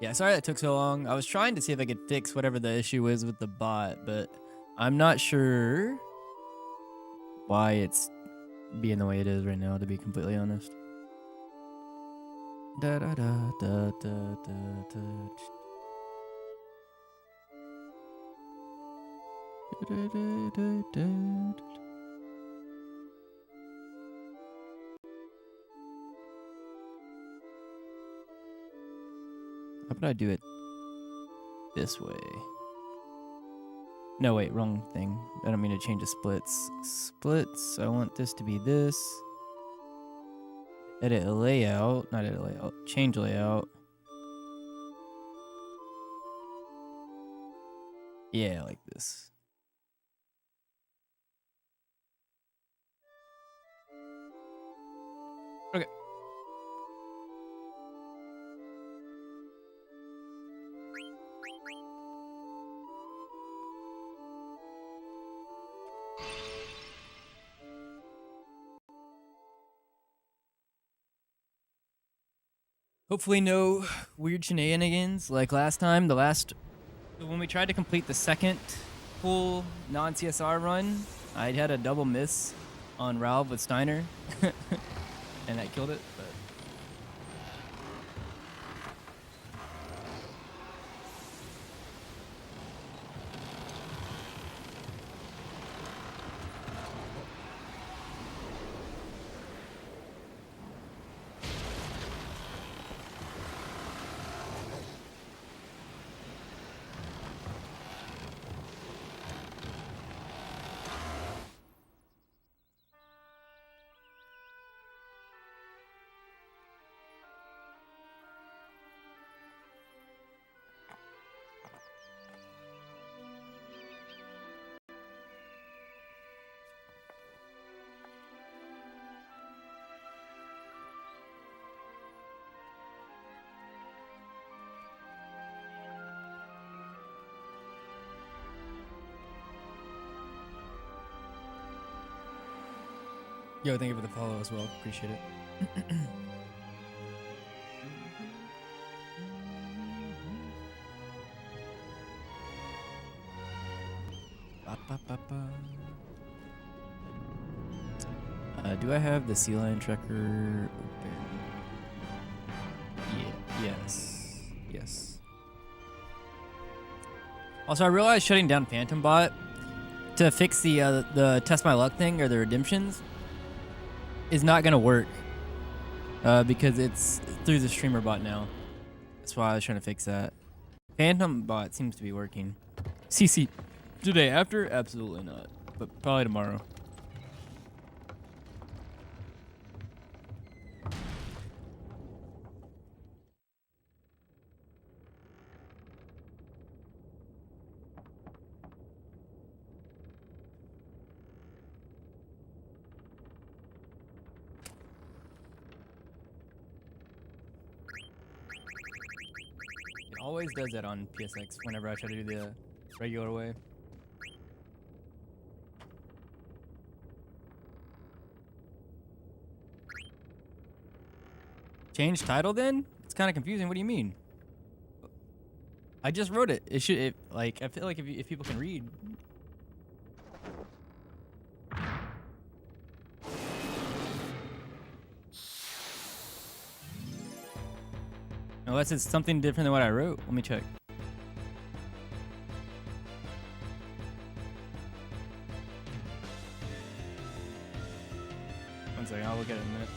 Yeah, sorry that took so long. I was trying to see if I could fix whatever the issue is with the bot, but I'm not sure why it's being the way it is right now, to be completely honest. Da da da da da da da. How about I do it this way? No, wait, wrong thing. I don't mean to change the splits. Splits, I want this to be this. Edit layout, not edit layout, change layout. Yeah, like this. Okay. Hopefully no weird shenanigans like last time. When we tried to complete the second full non-CSR run, I had a double miss on Ralph with Steiner, and that killed it. But yo, thank you for the follow as well. Appreciate it. Do I have the sea lion tracker open? Yeah. Yes. Also, I realized shutting down Phantom Bot to fix the test my luck thing or the redemptions is not gonna work because it's through the streamer bot now. That's why I was trying to fix that. Phantom Bot seems to be working. CC today after? Absolutely not, but probably tomorrow. Always does that on PSX whenever I try to do the regular way. Change title then? It's kind of confusing. What do you mean? I just wrote it. It should like I feel like if people can read. Unless it's something different than what I wrote. Let me check. One second, I'll look at it in a minute.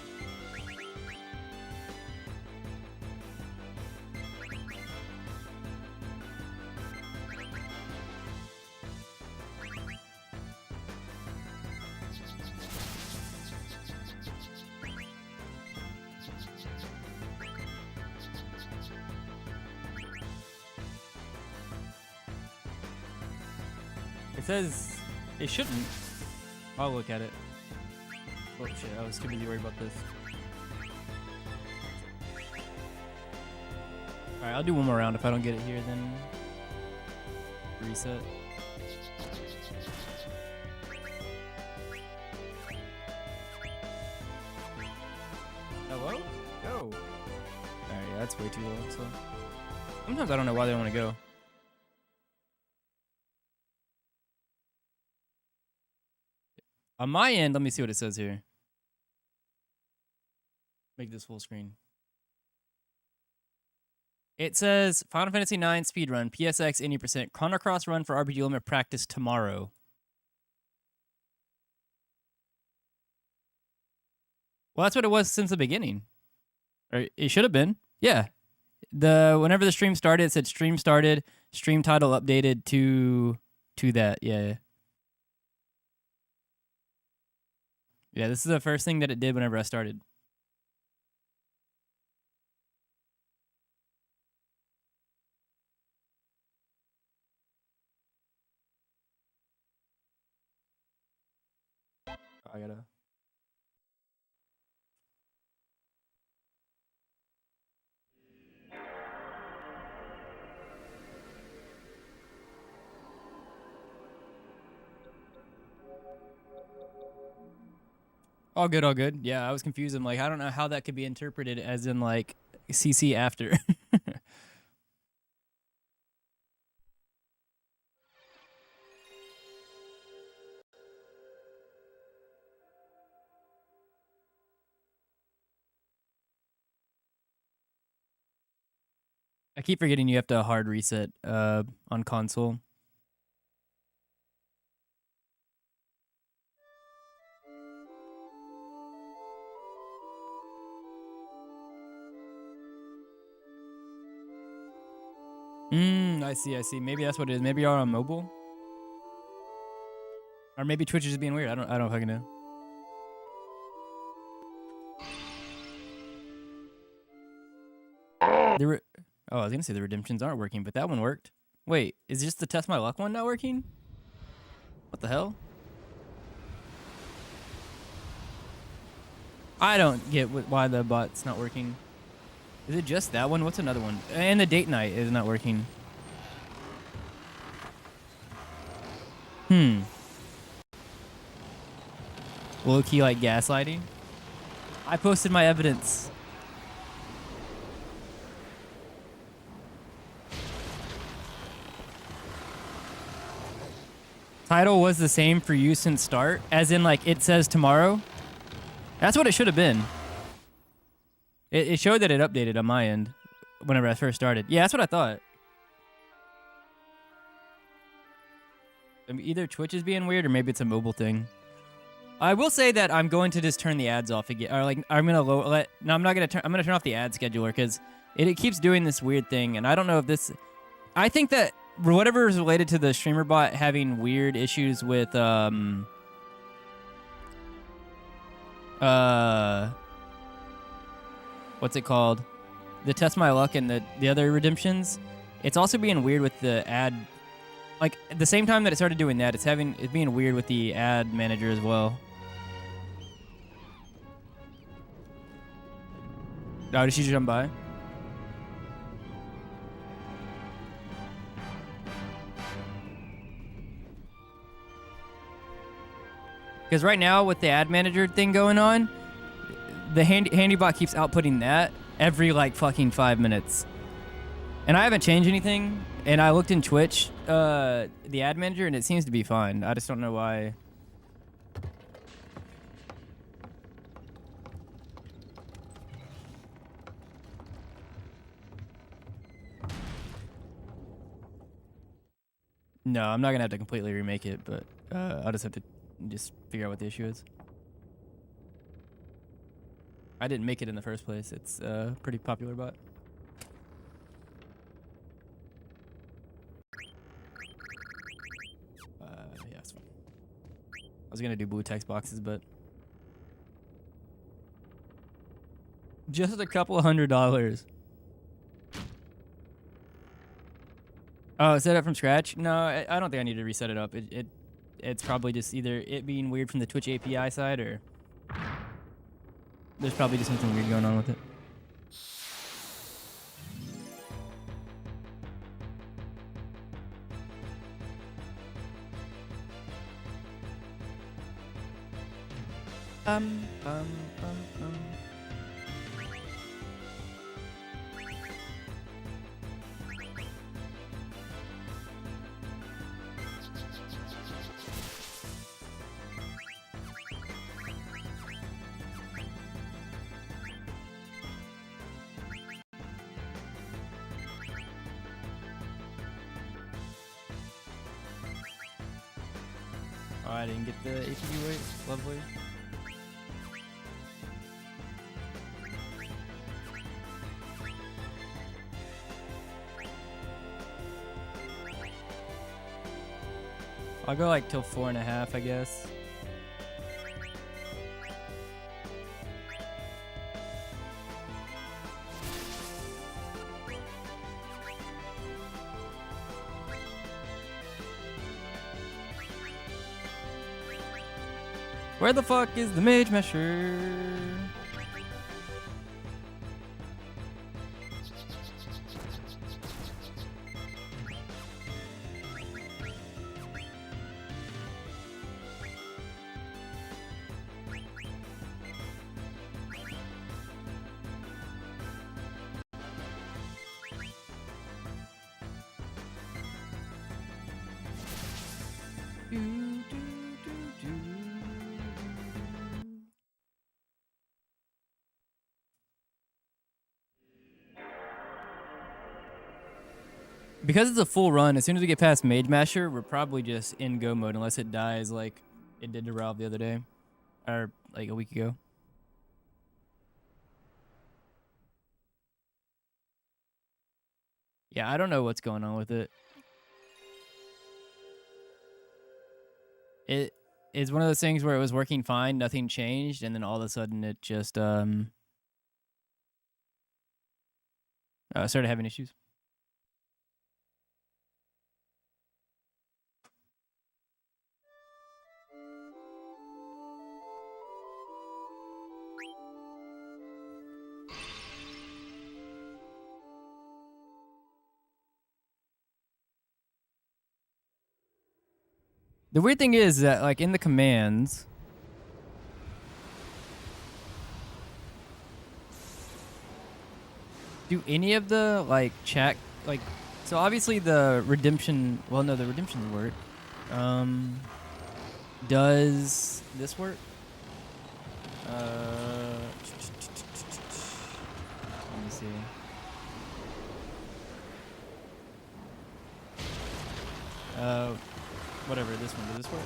It says it shouldn't. I'll look at it. Oh shit, I was too busy worried about this. Alright, I'll do one more round. If I don't get it here, then reset. Hello? Go. Alright, Yeah, that's way too low. So sometimes I don't know why they don't want to go. On my end, let me see what it says here. Make this full screen. It says Final Fantasy IX speedrun, PSX 80%, Chrono Cross run for RPG Limit practice tomorrow. Well, that's what it was since the beginning. Or it should have been. Yeah. Whenever the stream started, it said stream started, stream title updated to that. Yeah. Yeah, this is the first thing that it did whenever I started. I gotta. All good, all good. Yeah, I was confused. I'm like, I don't know how that could be interpreted as in like CC after. I keep forgetting you have to hard reset on console. I see. Maybe that's what it is. Maybe you're on mobile. Or maybe Twitch is just being weird. I don't fucking know. Oh, I was gonna say the redemptions aren't working, but that one worked. Wait, is just the test my luck one not working? What the hell? I don't get why the bot's not working. Is it just that one? What's another one? And the date night is not working. Low-key like gaslighting. I posted my evidence. Title was the same for you since start, as in like it says tomorrow. That's what it should have been. It showed that it updated on my end whenever I first started. Yeah, that's what I thought. I mean, either Twitch is being weird or maybe it's a mobile thing. I will say that I'm going to just turn the ads off again, or like I'm gonna no, I'm not gonna turn. I'm gonna turn off the ad scheduler because it keeps doing this weird thing, and I don't know if this. I think that whatever is related to the streamer bot having weird issues with what's it called? The test my luck and the other redemptions. It's also being weird with the ad. Like at the same time that it started doing that, it's being weird with the ad manager as well. Oh, did she jump by? Because right now with the ad manager thing going on, the handybot keeps outputting that every like fucking 5 minutes. And I haven't changed anything. And I looked in Twitch, the ad manager, and it seems to be fine. I just don't know why. No, I'm not gonna have to completely remake it, but I'll just have to figure out what the issue is. I didn't make it in the first place. It's a pretty popular bot. Yeah, it's fine. I was gonna do blue text boxes, but just a couple $100. Oh, set it up from scratch? No, I don't think I need to reset it up. It's probably just either it being weird from the Twitch API side, or there's probably just something weird going on with it. Oh, I didn't get the ATB weight. Lovely. I'll go like till 4.5, I guess. Where the fuck is the mage mesher? Because it's a full run, as soon as we get past Mage Masher, we're probably just in go mode unless it dies like it did to Ralph the other day. Or like a week ago. Yeah, I don't know what's going on with it. It is one of those things where it was working fine, nothing changed, and then all of a sudden it just started having issues. The weird thing is that, like, in the commands, do any of the, like, chat, like, so obviously the redemption, well, no, the redemptions work. Does this work? Let me see. Whatever, this one, does this work?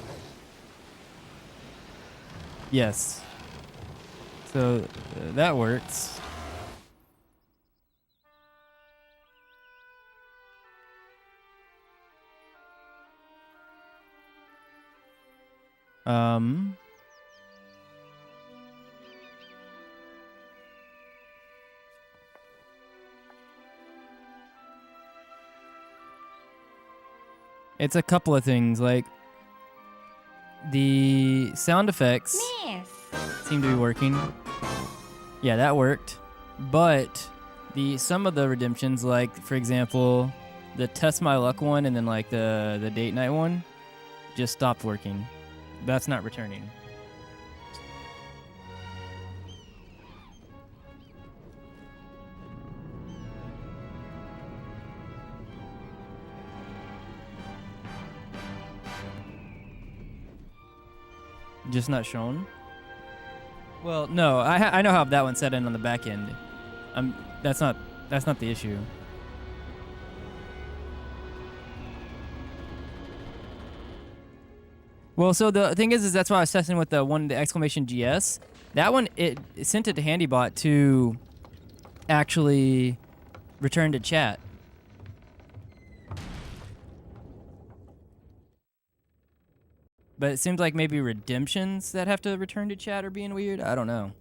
Yes. So, that works. It's a couple of things, like the sound effects seem to be working. Yeah, that worked. But some of the redemptions, like for example, the Test My Luck one and then like the Date Night one, just stopped working. That's not returning. Just not shown? Well, no, I know how that one's set in on the back end. That's not the issue. Well, so the thing is that's why I was testing with the exclamation GS. That one, it sent it to HandyBot to actually return to chat. But it seems like maybe redemptions that have to return to chat are being weird. I don't know.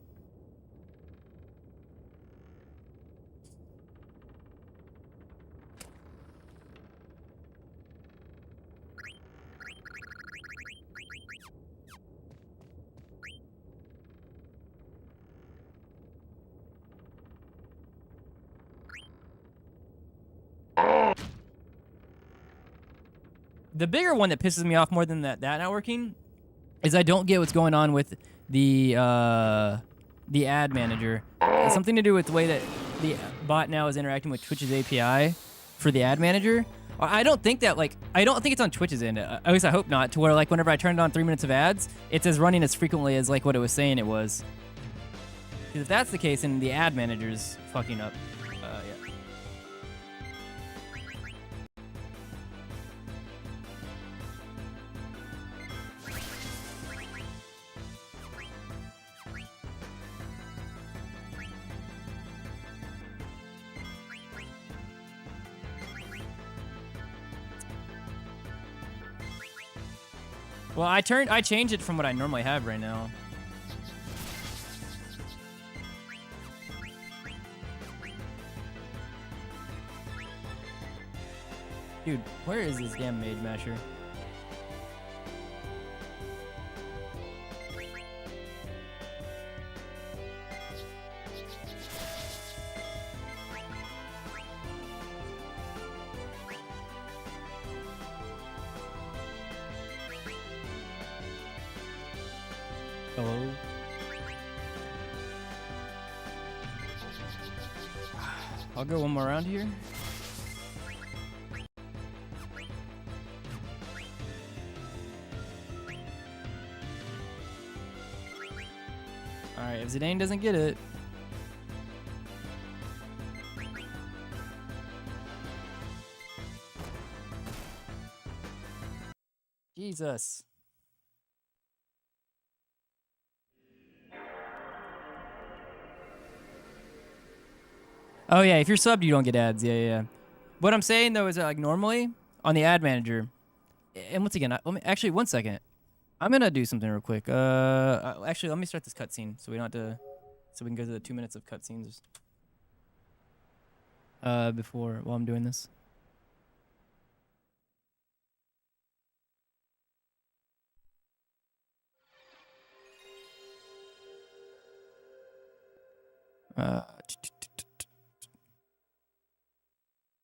The bigger one that pisses me off more than that not working is I don't get what's going on with the ad manager. It's something to do with the way that the bot now is interacting with Twitch's API for the ad manager. I don't think it's on Twitch's end. At least I hope not. To where like whenever I turned on 3 minutes of ads, it's as running as frequently as like what it was saying it was. Because if that's the case, then the ad manager's fucking up. Yeah. Well, I changed it from what I normally have right now. Dude, where is this damn Mage Masher? Hello? I'll go one more round here. Alright, if Zidane doesn't get it. Jesus. Oh yeah, if you're subbed, you don't get ads. Yeah. What I'm saying though is that, like, normally on the ad manager, and once again, actually 1 second. I'm gonna do something real quick. Actually, let me start this cutscene so we don't have to, so we can go to the 2 minutes of cutscenes. While I'm doing this.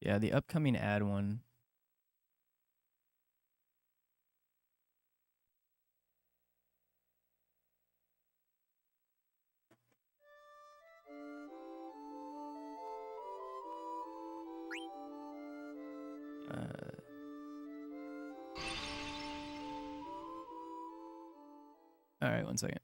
Yeah, the upcoming ad one. All right, 1 second.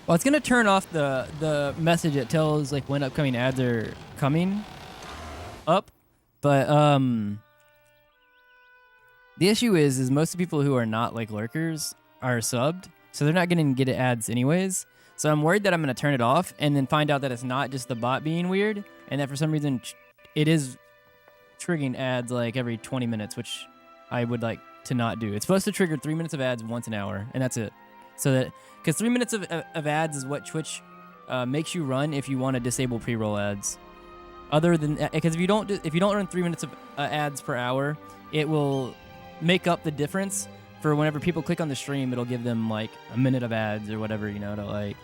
Well, it's gonna turn off the message that tells like when upcoming ads are coming up, but the issue is most of the people who are not like lurkers are subbed, so they're not gonna get ads anyways. So I'm worried that I'm gonna turn it off and then find out that it's not just the bot being weird, and that for some reason it is triggering ads like every 20 minutes, which I would like to not do. It's supposed to trigger 3 minutes of ads once an hour, and that's it. So that, because 3 minutes of ads is what Twitch makes you run if you want to disable pre-roll ads. Other than, because if you don't run 3 minutes of ads per hour, it will make up the difference for whenever people click on the stream. It'll give them like a minute of ads or whatever, you know, to like.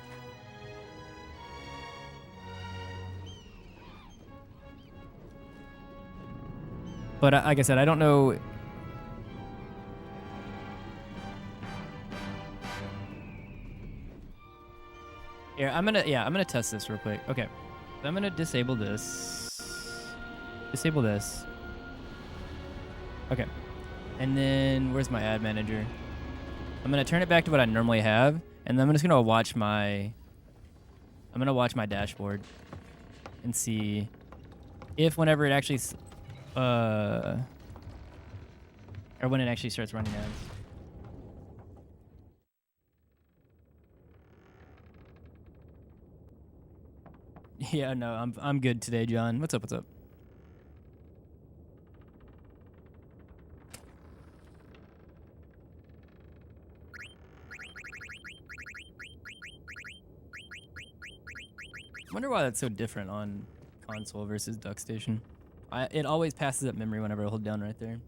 But like I said, I don't know. Here, I'm gonna test this real quick. Okay, so I'm gonna disable this. Disable this. Okay, and then where's my ad manager? I'm gonna turn it back to what I normally have, and then I'm just gonna watch my. I'm gonna watch my dashboard, and see if whenever it actually, or when it actually starts running ads. Yeah, no, I'm good today, John. What's up? What's up? I wonder why that's so different on console versus DuckStation. It always passes up memory whenever I hold down right there.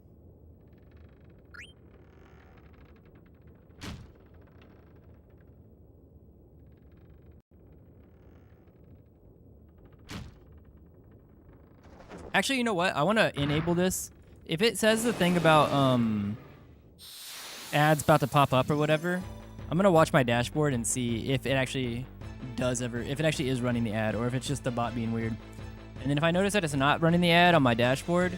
Actually, you know what? I want to enable this. If it says the thing about ads about to pop up or whatever, I'm gonna watch my dashboard and see if it actually if it actually is running the ad, or if it's just the bot being weird. And then if I notice that it's not running the ad on my dashboard,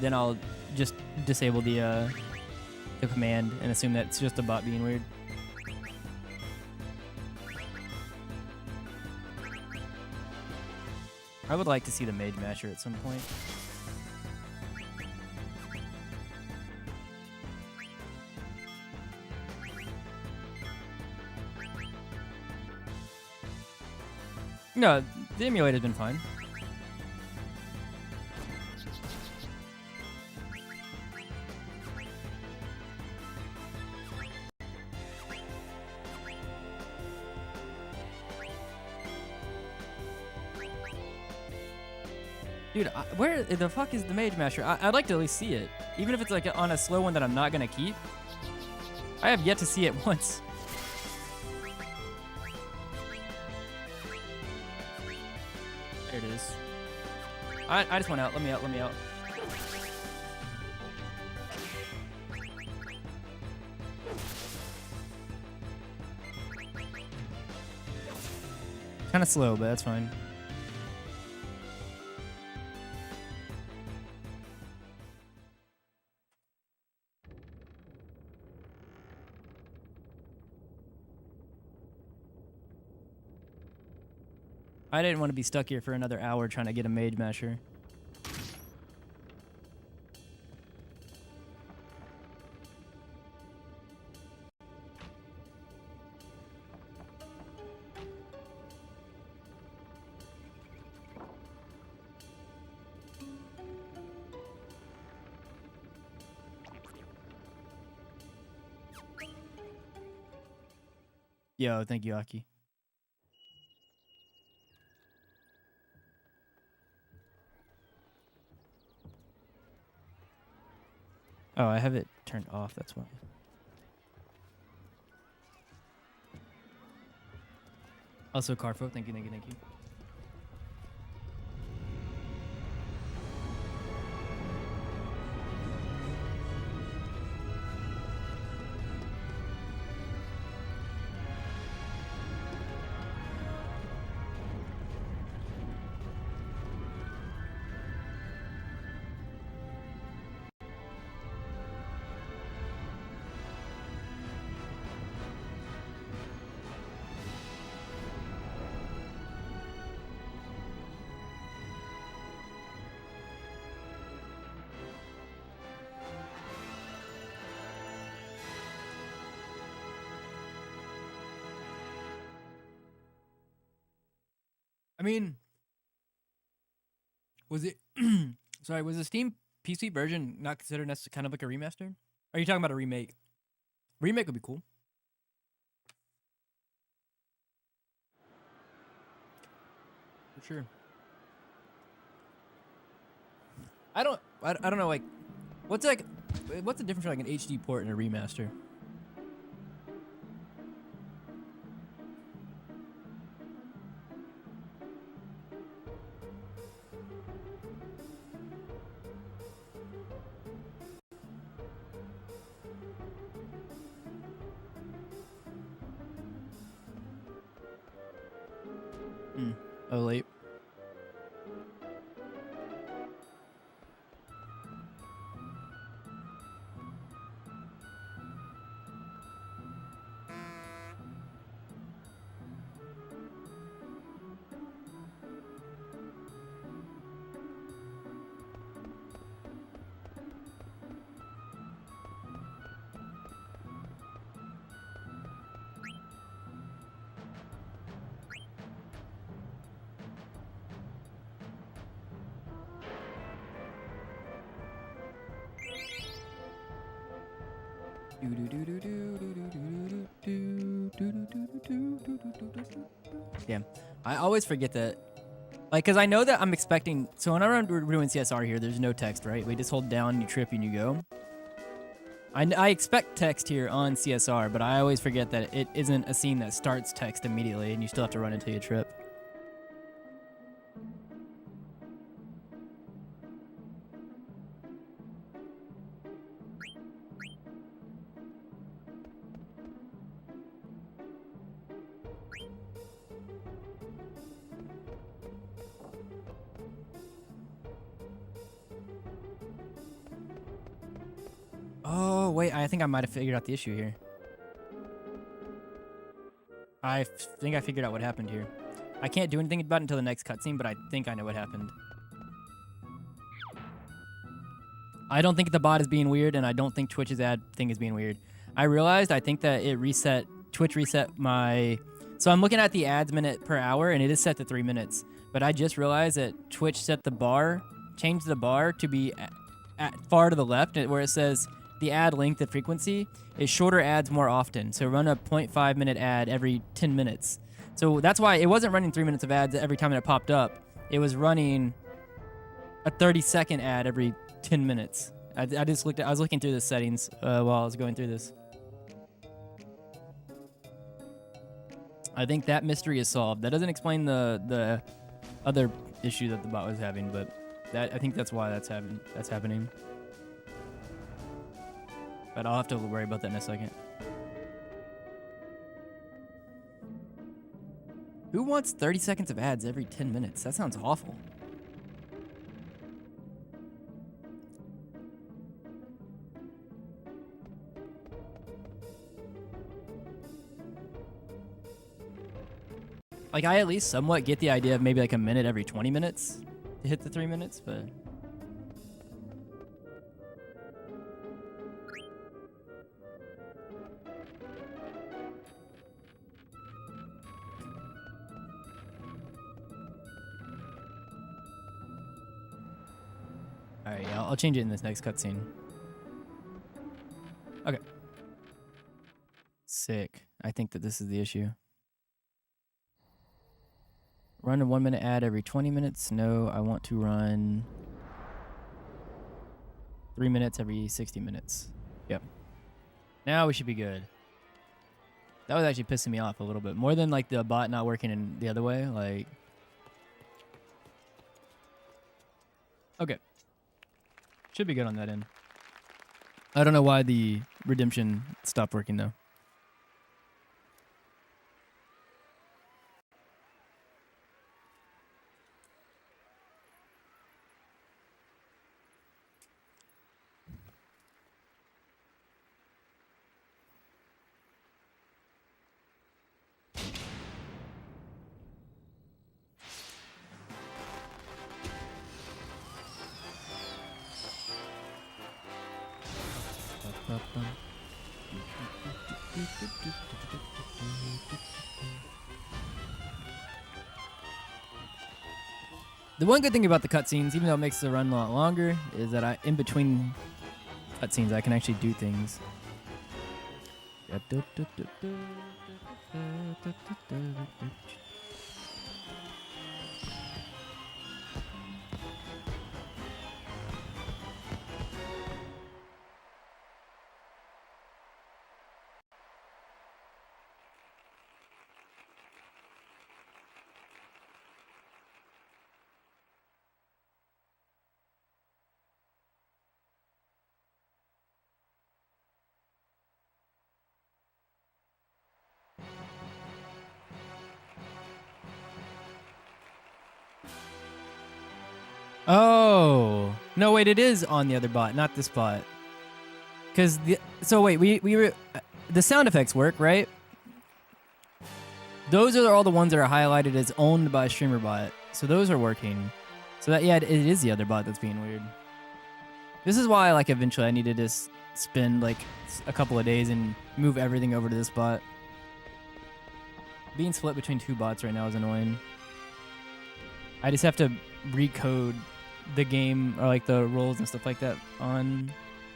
then I'll just disable the command and assume that it's just a bot being weird. I would like to see the Mage Masher at some point. No, the emulator's been fine. Dude, where the fuck is the Mage Masher? I'd like to at least see it. Even if it's like on a slow one that I'm not gonna keep. I have yet to see it once. There it is. I just went out. Let me out. Let me out. Kind of slow, but that's fine. I didn't want to be stuck here for another hour trying to get a Mage Masher. Yo, thank you, Aki. Oh, I have it turned off, that's why. Also, Carfo, thank you, thank you, thank you. I mean, was it, sorry, was the Steam PC version not considered as kind of like a remaster? Or are you talking about a remake? Remake would be cool. For sure. I don't know, like, what's the difference between like an HD port and a remaster? Oh, late. Damn, I always forget that. Like, cause I know that I'm expecting. So whenever we're doing CSR here, there's no text, right? We just hold down, you trip, and you go. I expect text here on CSR, but I always forget that it isn't a scene that starts text immediately, and you still have to run until you trip. Oh, wait, I think I might have figured out the issue here. I think I figured out what happened here. I can't do anything about it until the next cutscene, but I think I know what happened. I don't think the bot is being weird, and I don't think Twitch's ad thing is being weird. I realized I think that Twitch reset my... So I'm looking at the ads minute per hour, and it is set to 3 minutes. But I just realized that Twitch set the bar, changed the bar to be at far to the left, where it says the ad length and frequency is shorter ads more often. So run a 0.5 minute ad every 10 minutes. So that's why it wasn't running 3 minutes of ads every time it popped up. It was running a 30-second ad every 10 minutes. I just looked at, I was looking through the settings while I was going through this. I think that mystery is solved. That doesn't explain the other issue that the bot was having, but I think that's why that's happening. But I'll have to worry about that in a second. Who wants 30 seconds of ads every 10 minutes? That sounds awful. Like, I at least somewhat get the idea of maybe like a minute every 20 minutes to hit the 3 minutes, but... Alright, yeah, I'll change it in this next cutscene. Okay. Sick. I think that this is the issue. Run a 1 minute ad every 20 minutes. No, I want to run 3 minutes every 60 minutes. Yep. Now we should be good. That was actually pissing me off a little bit. More than like the bot not working in the other way. Like, okay. Should be good on that end. I don't know why the redemption stopped working though. The one good thing about the cutscenes, even though it makes the run a lot longer, is that in between cutscenes I can actually do things. Oh no! Wait, it is on the other bot, not this bot. Cause so wait, we were the sound effects work, right? Those are all the ones that are highlighted as owned by StreamerBot, so those are working. So that it is the other bot that's being weird. This is why like eventually I need to just spend like a couple of days and move everything over to this bot. Being split between two bots right now is annoying. I just have to recode the game or like the roles and stuff like that on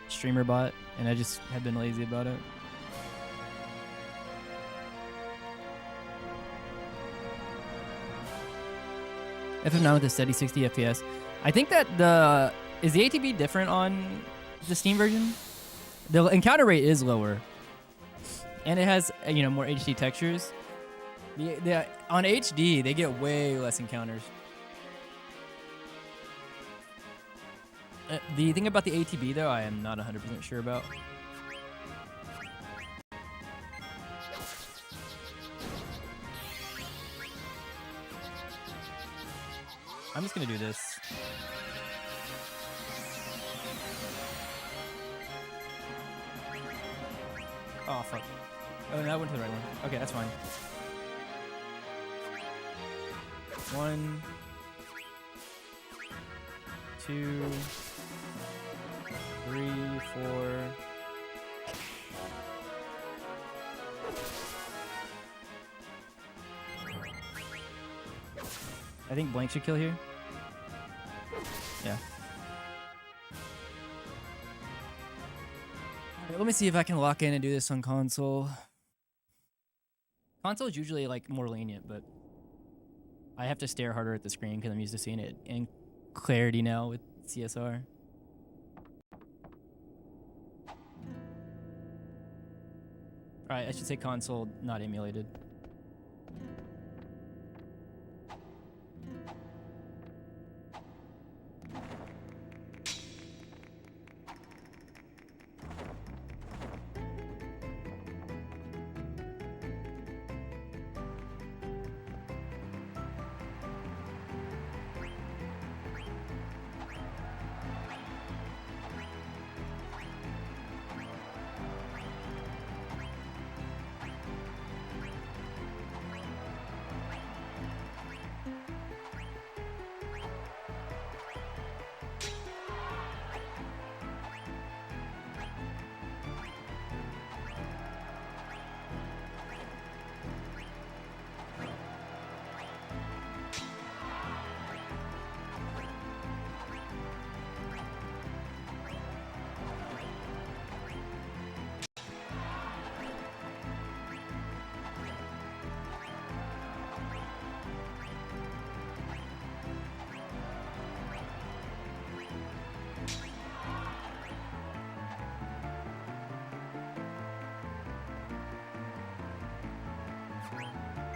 StreamerBot, and I just have been lazy about it. FF9 with a steady 60 FPS. I think that is the ATB different on the Steam version? The encounter rate is lower, and it has more HD textures. On HD they get way less encounters. The thing about the ATB, though, I am not 100% sure about. I'm just going to do this. Oh, fuck. Oh, no, I went to the right one. Okay, that's fine. 1, 2, 3, 4. I think blank should kill here. Yeah. Alright, let me see if I can lock in and do this on console. Console is usually like more lenient, but I have to stare harder at the screen because I'm used to seeing it in clarity now with CSR. Alright, I should say console, not emulated.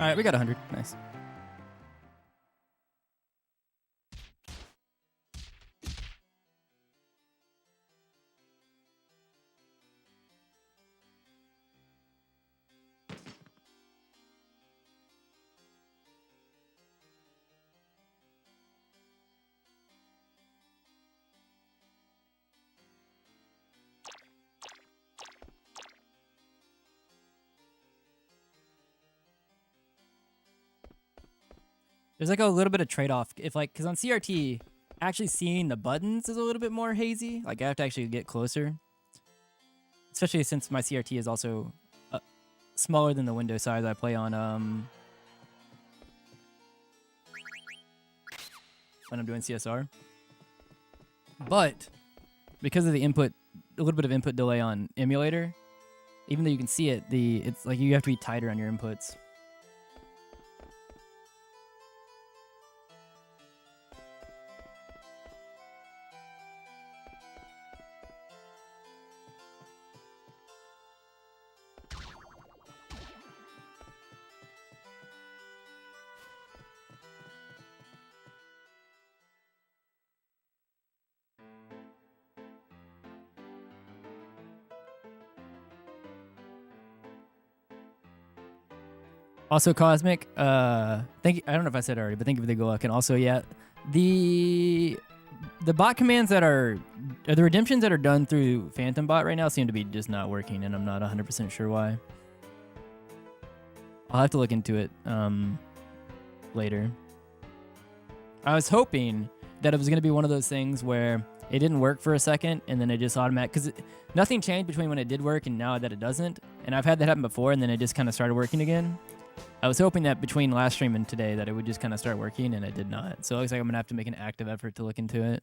Alright, we got 100. Nice. There's like a little bit of trade-off. If like, because on CRT, actually seeing the buttons is a little bit more hazy. Like I have to actually get closer. Especially since my CRT is also smaller than the window size I play on when I'm doing CSR. But because of the input, a little bit of input delay on emulator, even though you can see it, it's like you have to be tighter on your inputs. Also, Cosmic, thank you. I don't know if I said it already, but thank you for the good luck. And also, yeah, the bot commands that are the redemptions that are done through Phantom Bot right now seem to be just not working, and I'm not 100% sure why. I'll have to look into it later. I was hoping that it was going to be one of those things where it didn't work for a second, and then it just automatic, because nothing changed between when it did work and now that it doesn't. And I've had that happen before, and then it just kind of started working again. I was hoping that between last stream and today that it would just kind of start working, and it did not. So it looks like I'm going to have to make an active effort to look into it.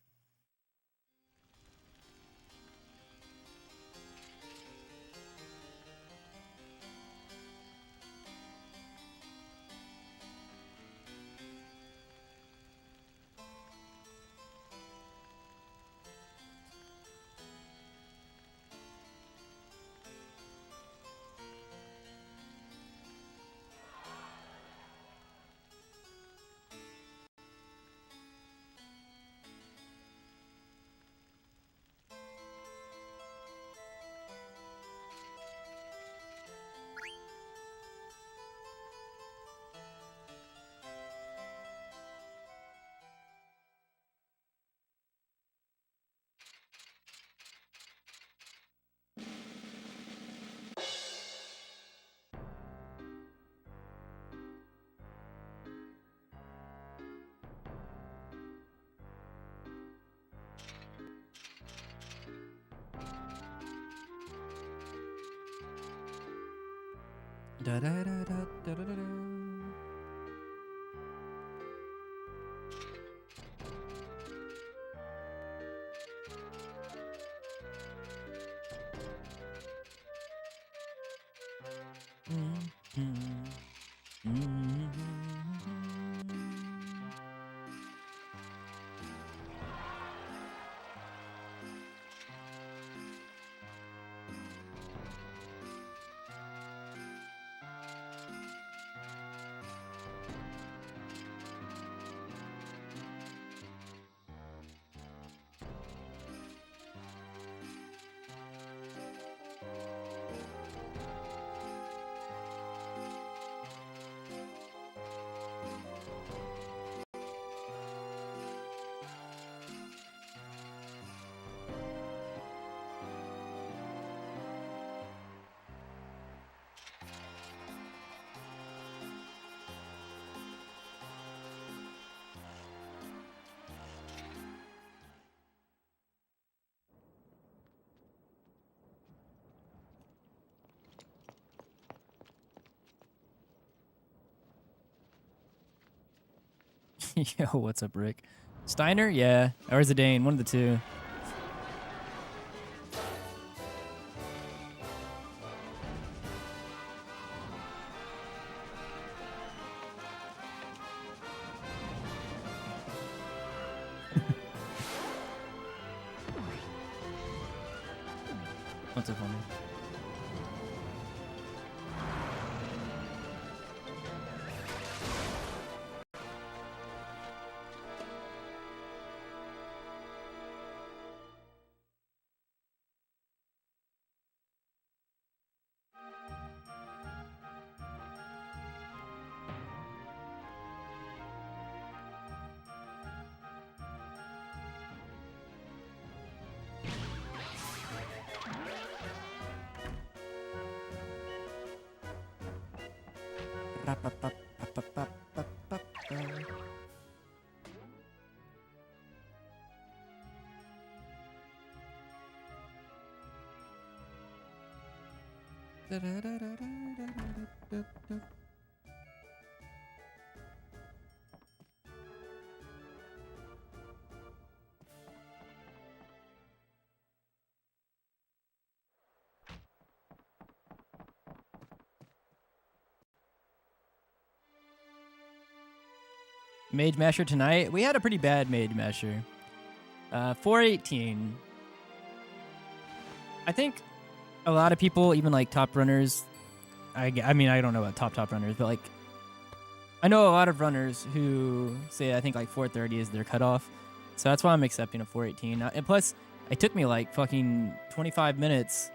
Da da da da da da da. Yo, what's up, Rick? Steiner? Yeah. Or Zidane, one of the two. What's up, homie? Mage Masher tonight. We had a pretty bad Mage Masher. 418. I think a lot of people, even like top runners, I mean, I don't know about top runners, but like, I know a lot of runners who say I think like 430 is their cutoff. So that's why I'm accepting a 418. And plus, it took me like fucking 25 minutes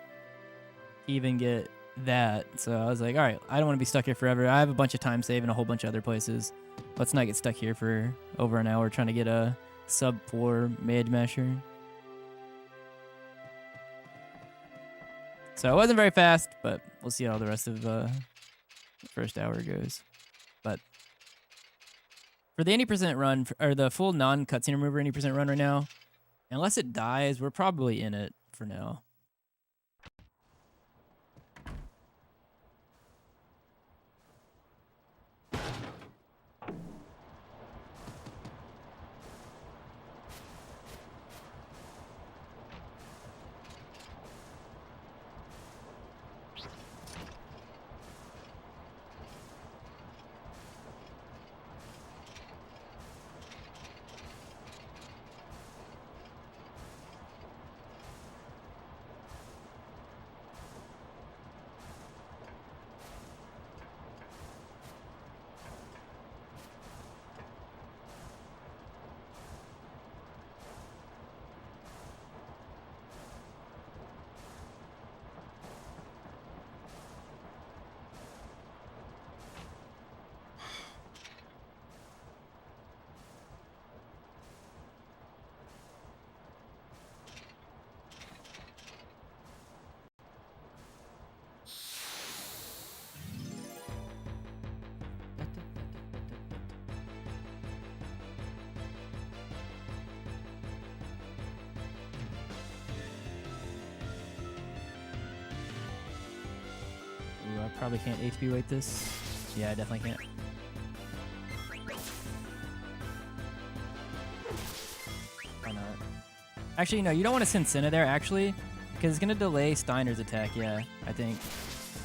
to even get that. So I was like, all right, I don't want to be stuck here forever. I have a bunch of time save in a whole bunch of other places. Let's not get stuck here for over an hour trying to get a sub 4 Mage Masher. So it wasn't very fast, but we'll see how the rest of the first hour goes. But for the 80% run, or the full non-cutscene remover 80% run right now, unless it dies, we're probably in it for now. Probably can't HP weight this. Yeah, I definitely can't. Why not? Actually, no, you don't want to send Senna there, actually, because it's going to delay Steiner's attack, yeah, I think.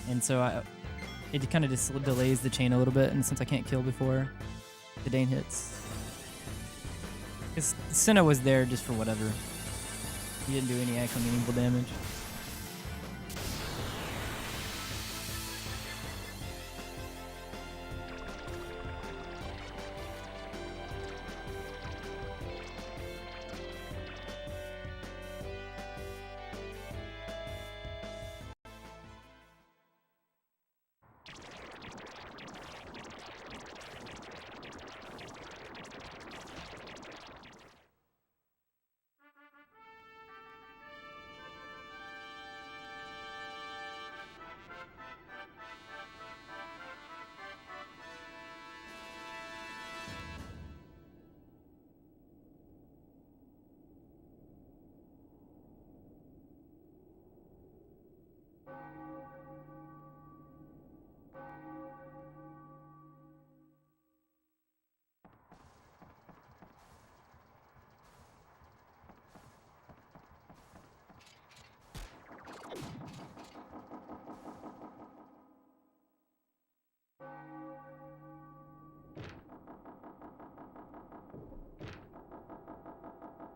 And so it kind of just delays the chain a little bit, and since I can't kill before the Dane hits. Because Senna was there just for whatever. He didn't do any actual meaningful damage.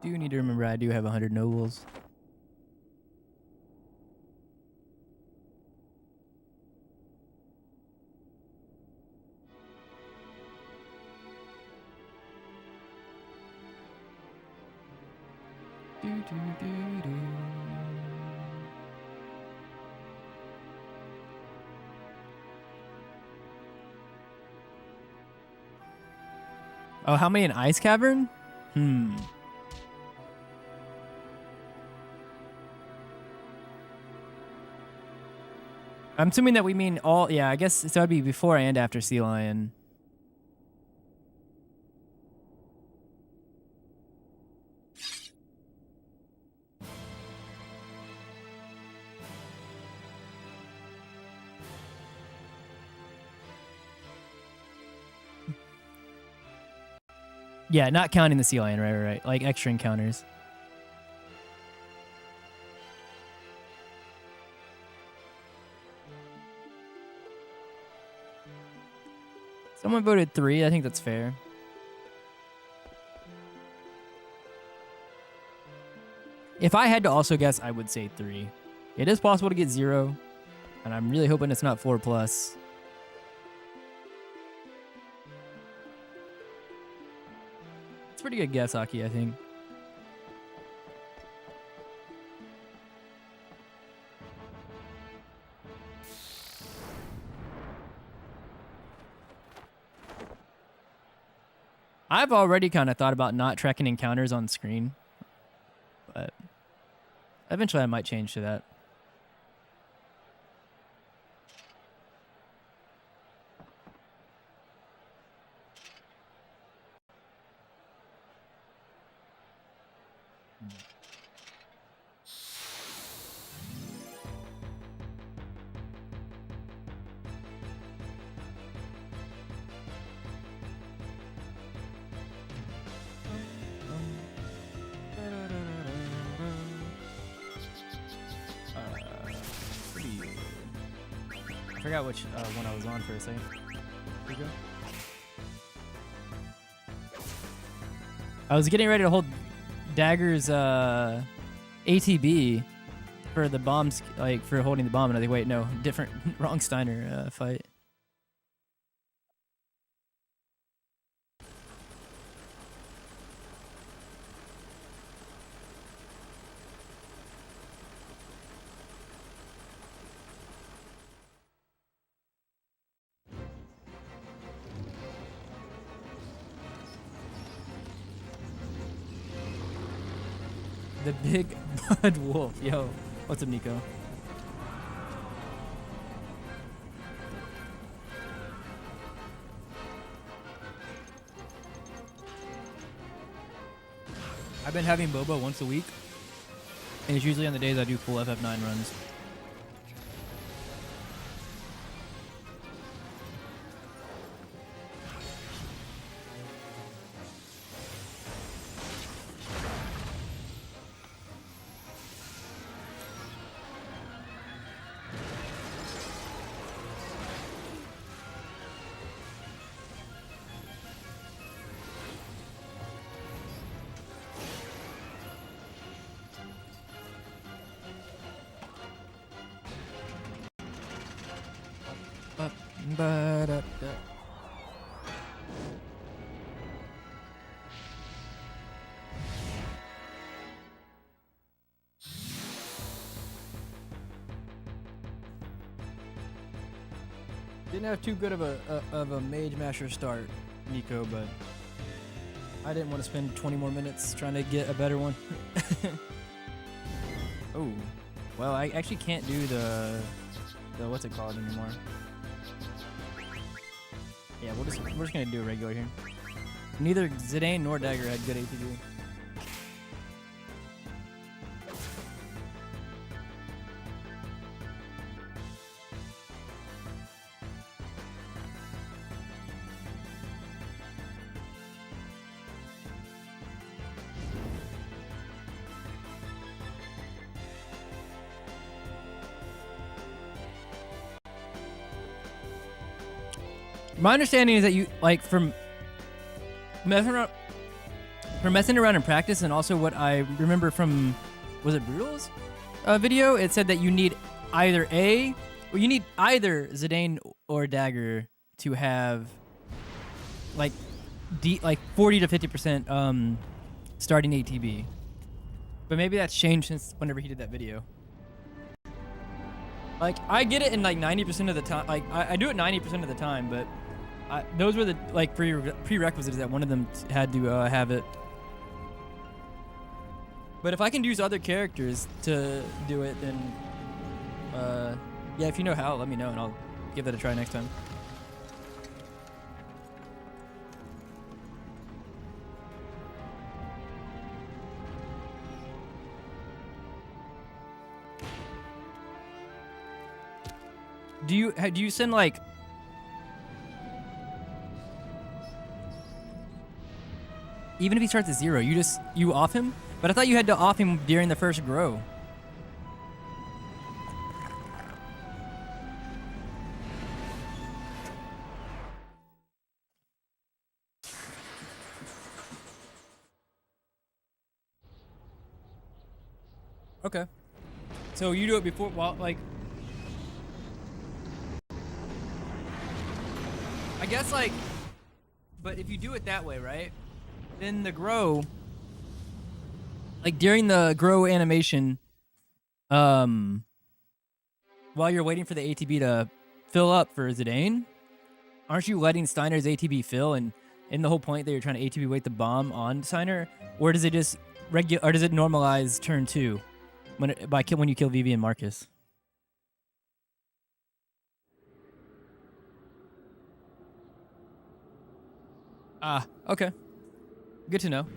Do need to remember I do have 100 nobles. Oh, how many in Ice Cavern? I'm assuming that we mean all. Yeah, I guess so. That'd be before and after Sea Lion. Yeah, not counting the Sea Lion, right. Like extra encounters. Someone voted 3. I think that's fair. If I had to also guess, I would say 3. It is possible to get 0, and I'm really hoping it's not 4+. It's a pretty good guess, Aki, I think. I've already kind of thought about not tracking encounters on screen, but eventually I might change to that. I forgot which one I was on for a second. Here we go. I was getting ready to hold Dagger's ATB for the bombs, like for holding the bomb, and I think, wait, no, different, wrong Steiner fight. The big blood wolf. Yo, what's up, Nico? I've been having boba once a week, and it's usually on the days I do full FF9 runs. Ba-da-da. Didn't have too good of a Mage Masher start, Nico, but I didn't want to spend 20 more minutes trying to get a better one. Oh, well, I actually can't do the what's it called anymore. Yeah, we're just gonna do a regular here. Neither Zidane nor Dagger had good ATB. My understanding is that you, like, from messing around in practice, and also what I remember from, was it Brutal's video? It said that you need either Zidane or Dagger to have like 40 to 50% starting ATB. But maybe that's changed since whenever he did that video. Like, I get it in like 90% of the time. Like, I do it 90% of the time, but those were the like prerequisites that one of them had to have it. But if I can use other characters to do it, then yeah, if you know how, let me know and I'll give that a try next time. Do you send like even if he starts at 0, you off him? But I thought you had to off him during the first grow. Okay. So you do it before, well, like, I guess, like, but if you do it that way, right? Then the grow, like during the grow animation, while you're waiting for the ATB to fill up for Zidane, aren't you letting Steiner's ATB fill, and in the whole point that you're trying to ATB weight the bomb on Steiner, or does it just or does it normalize turn 2 when you kill Vivi and Marcus? Ah, okay. Good to know.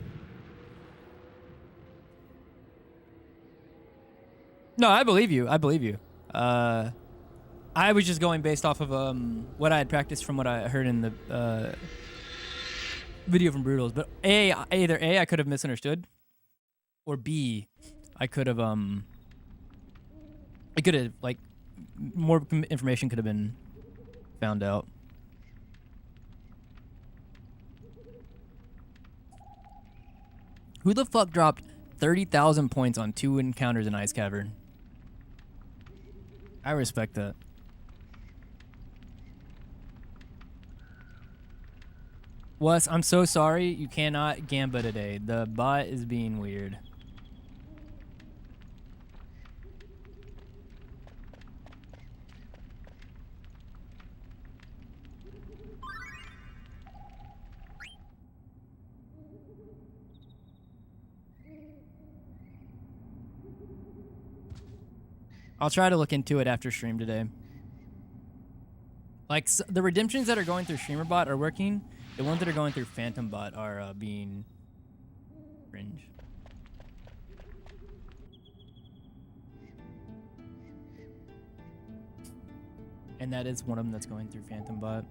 No, I believe you. I believe you. I was just going based off of what I had practiced from what I heard in the video from Brutals. But either A, I could have misunderstood, or B, I could have like more information could have been found out. Who the fuck dropped 30,000 points on 2 encounters in Ice Cavern? I respect that. Wes, I'm so sorry. You cannot Gamba today. The bot is being weird. I'll try to look into it after stream today. Like, the redemptions that are going through StreamerBot are working. The ones that are going through PhantomBot are being cringe. And that is one of them that's going through PhantomBot.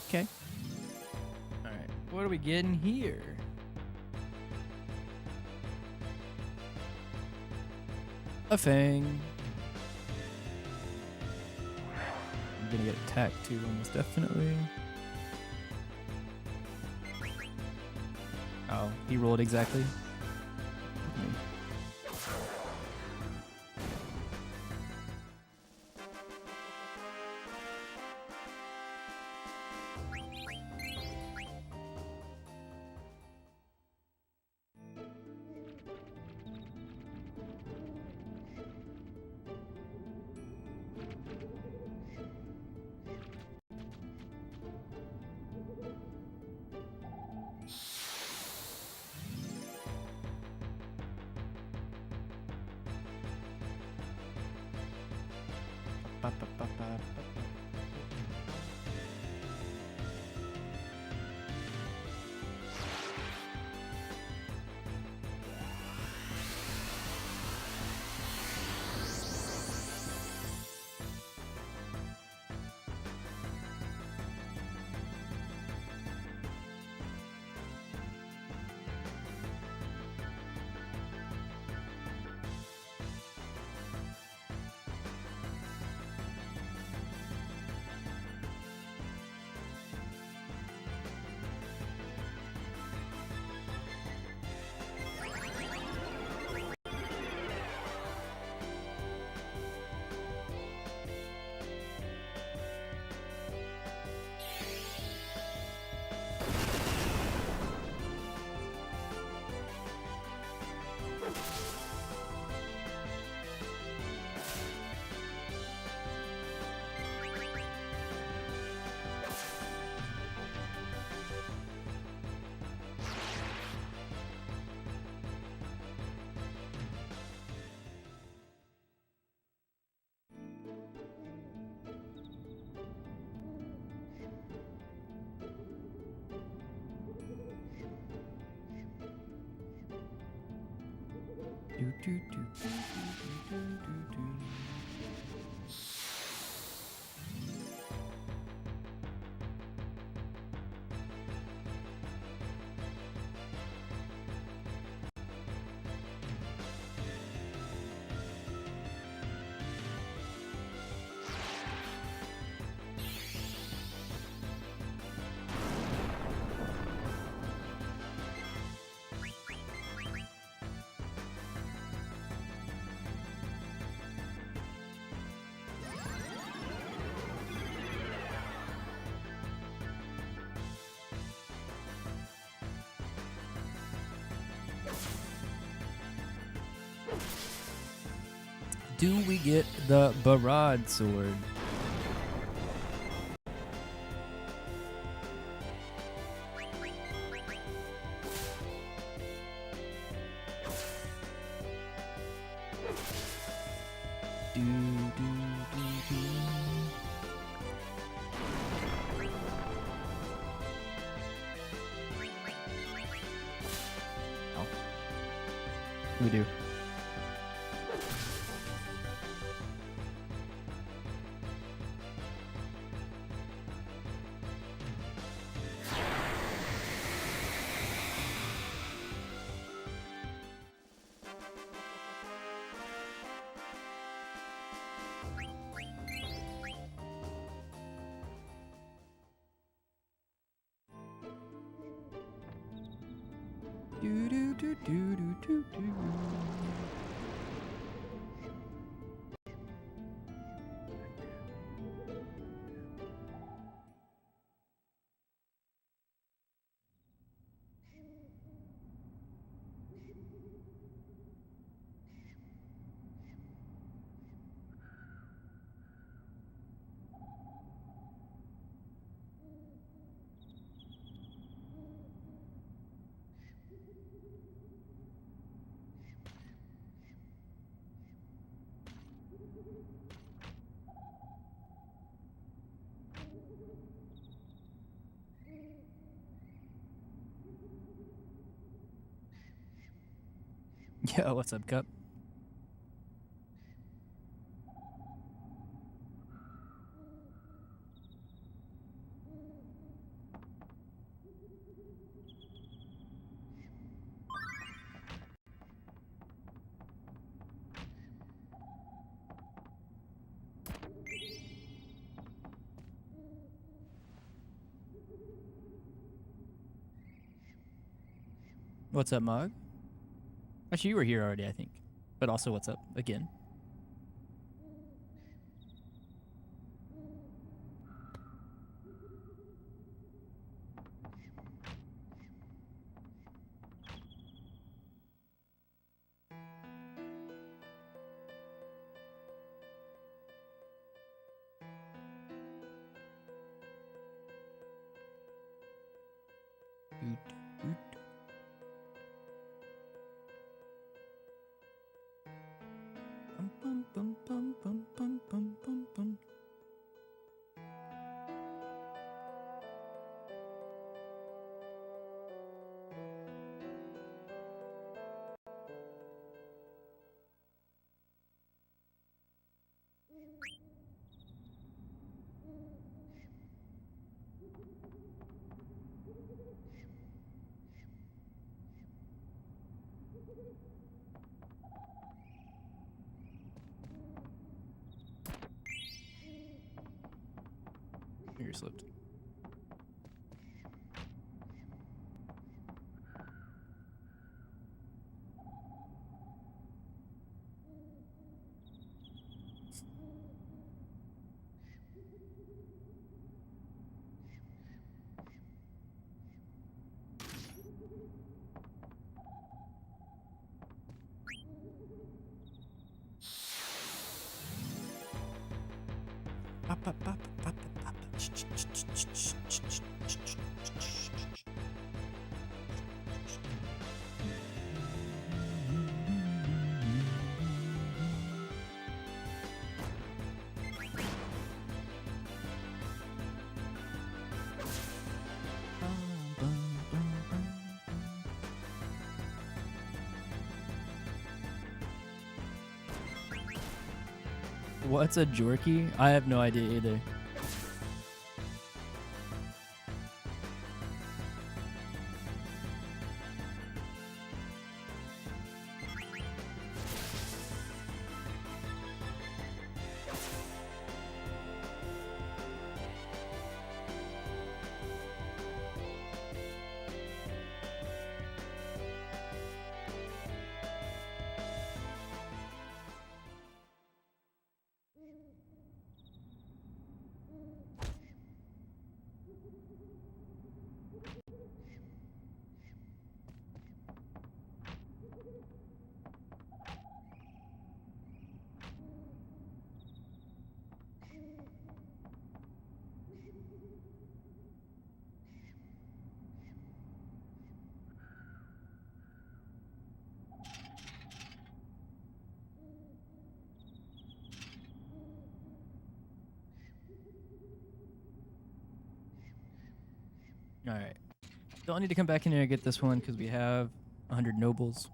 Okay. All right. What are we getting here? A Fang. I'm gonna get attacked too, almost definitely. Oh, he rolled exactly. Do we get the Barad sword? Oh. We do. Do do do do do do do. Yo, what's up, Cup? What's up, Mog? Actually, you were here already, I think. But also, what's up again? bum, bum, bum, bum, bum, bum, bum, bum. Finger slipped. What's a jorky? I have no idea either. All right. Don't need to come back in here and get this one because we have 100 nobles.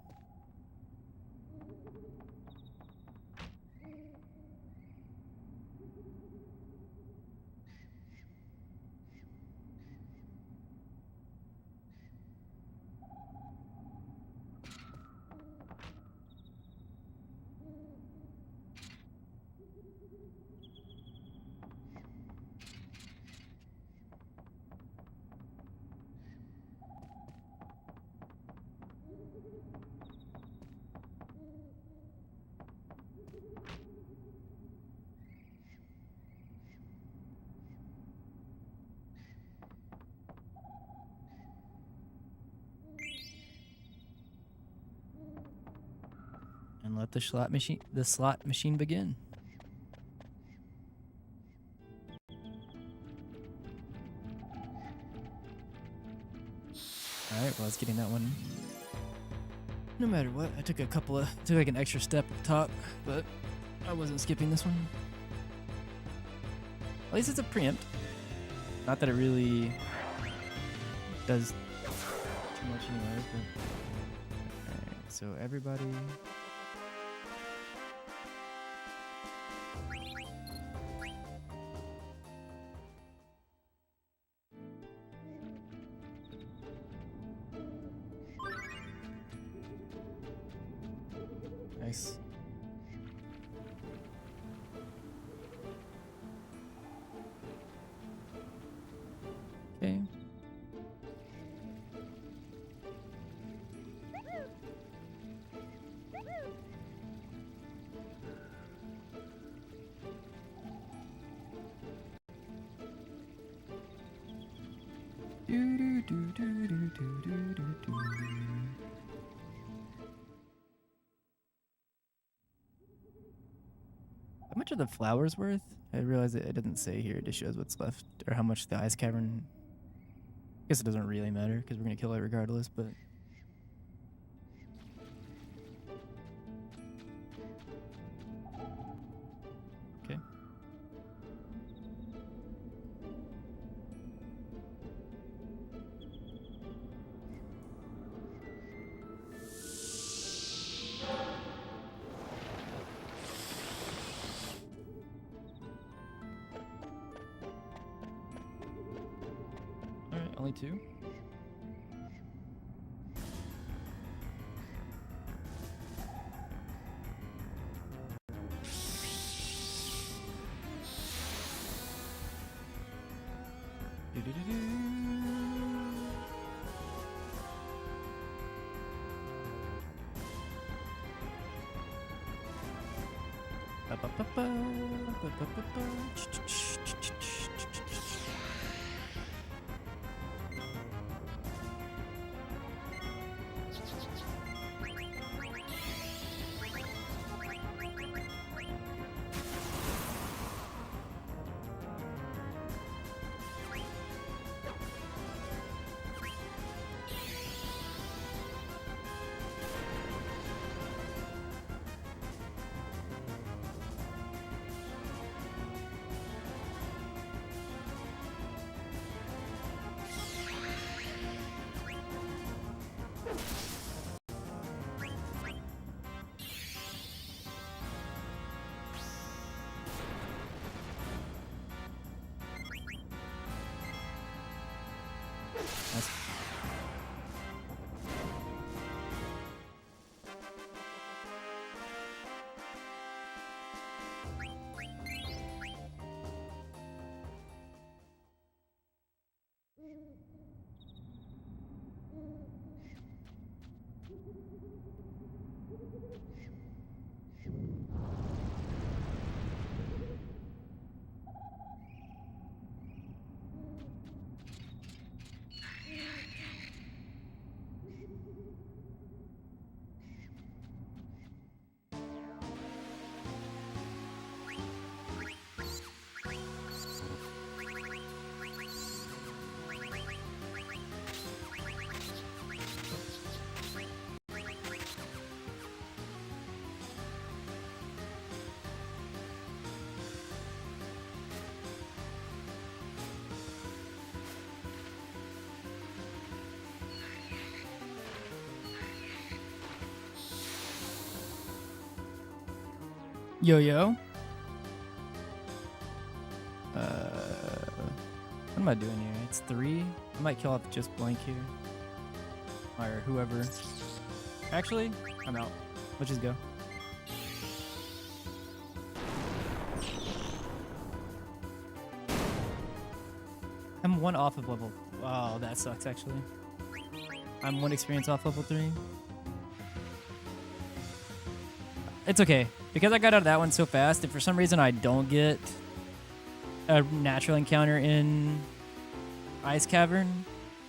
And let the slot machine begin. All right, well, I was getting that one. No matter what, I took like an extra step up top, but I wasn't skipping this one. At least it's a preempt. Not that it really does too much anyways, but... Alright, so everybody... Nice. Okay. Do do do do do do do do do. How much are the flowers worth? I realize it doesn't say here. It just shows what's left or how much the ice cavern. I guess it doesn't really matter because we're gonna kill it regardless, but. only 2. Nice. Yo, yo. What am I doing here? It's 3. I might kill off just blank here. Or whoever. Actually, I'm out. Let's just go. I'm 1 off of level. Oh, that sucks, actually. I'm 1 experience off level 3. It's okay. Because I got out of that one so fast, if for some reason I don't get a natural encounter in Ice Cavern,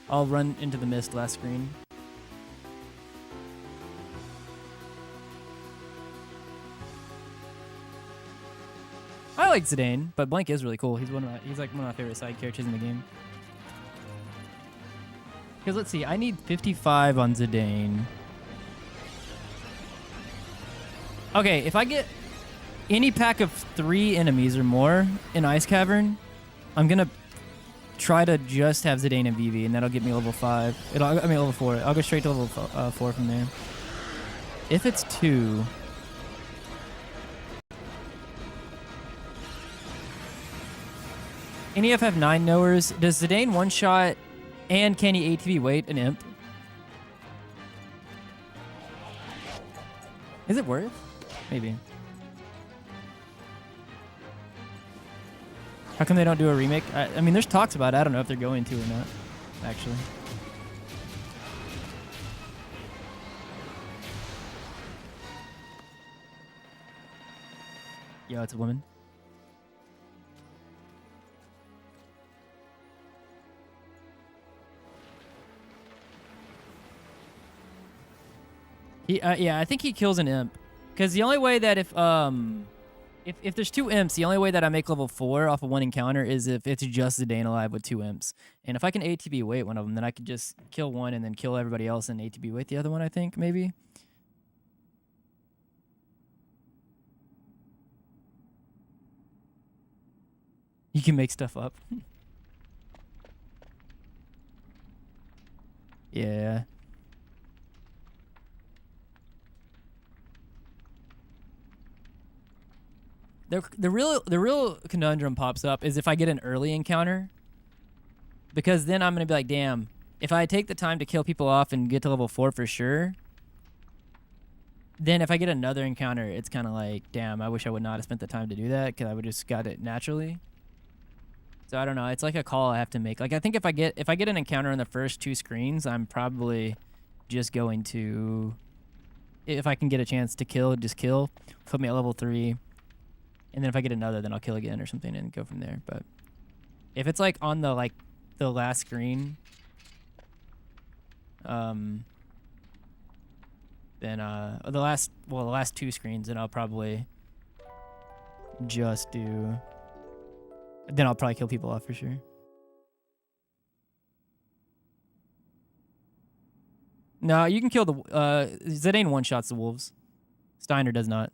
I'll run into the mist last screen. I like Zidane, but Blank is really cool. He's like one of my favorite side characters in the game. Because let's see, I need 55 on Zidane. Okay, if I get any pack of 3 enemies or more in Ice Cavern, I'm gonna try to just have Zidane and Vivi, and that'll get me level 5. Level 4. I'll go straight to level 4 from there. If it's 2... Any FF9 knowers, does Zidane one-shot and can he ATB wait an imp? Is it worth? Maybe. How come they don't do a remake? I mean, there's talks about it. I don't know if they're going to or not, actually. Yo, it's a woman. Yeah, I think he kills an imp. Because the only way that if there's 2 imps, the only way that I make level 4 off of 1 encounter is if it's just Zidane alive with 2 imps. And if I can ATB wait one of them, then I could just kill one and then kill everybody else and ATB wait the other one, I think, maybe. You can make stuff up. Yeah. The real conundrum pops up is if I get an early encounter, Because then I'm going to be like, damn, if I take the time to kill people off and get to level 4 for sure, then if I get another encounter, it's kind of like, damn, I wish I would not have spent the time to do that because I would just got it naturally. So I don't know. It's like a call I have to make. Like I think if I get an encounter on the first 2 screens, I'm probably just going to, if I can get a chance to kill, just kill, put me at level 3, and then if I get another, then I'll kill again or something and go from there. But if it's like on the last screen, then the last 2 screens, then I'll probably just do. Then I'll probably kill people off for sure. No, you can kill the Zidane one-shots the wolves. Steiner does not.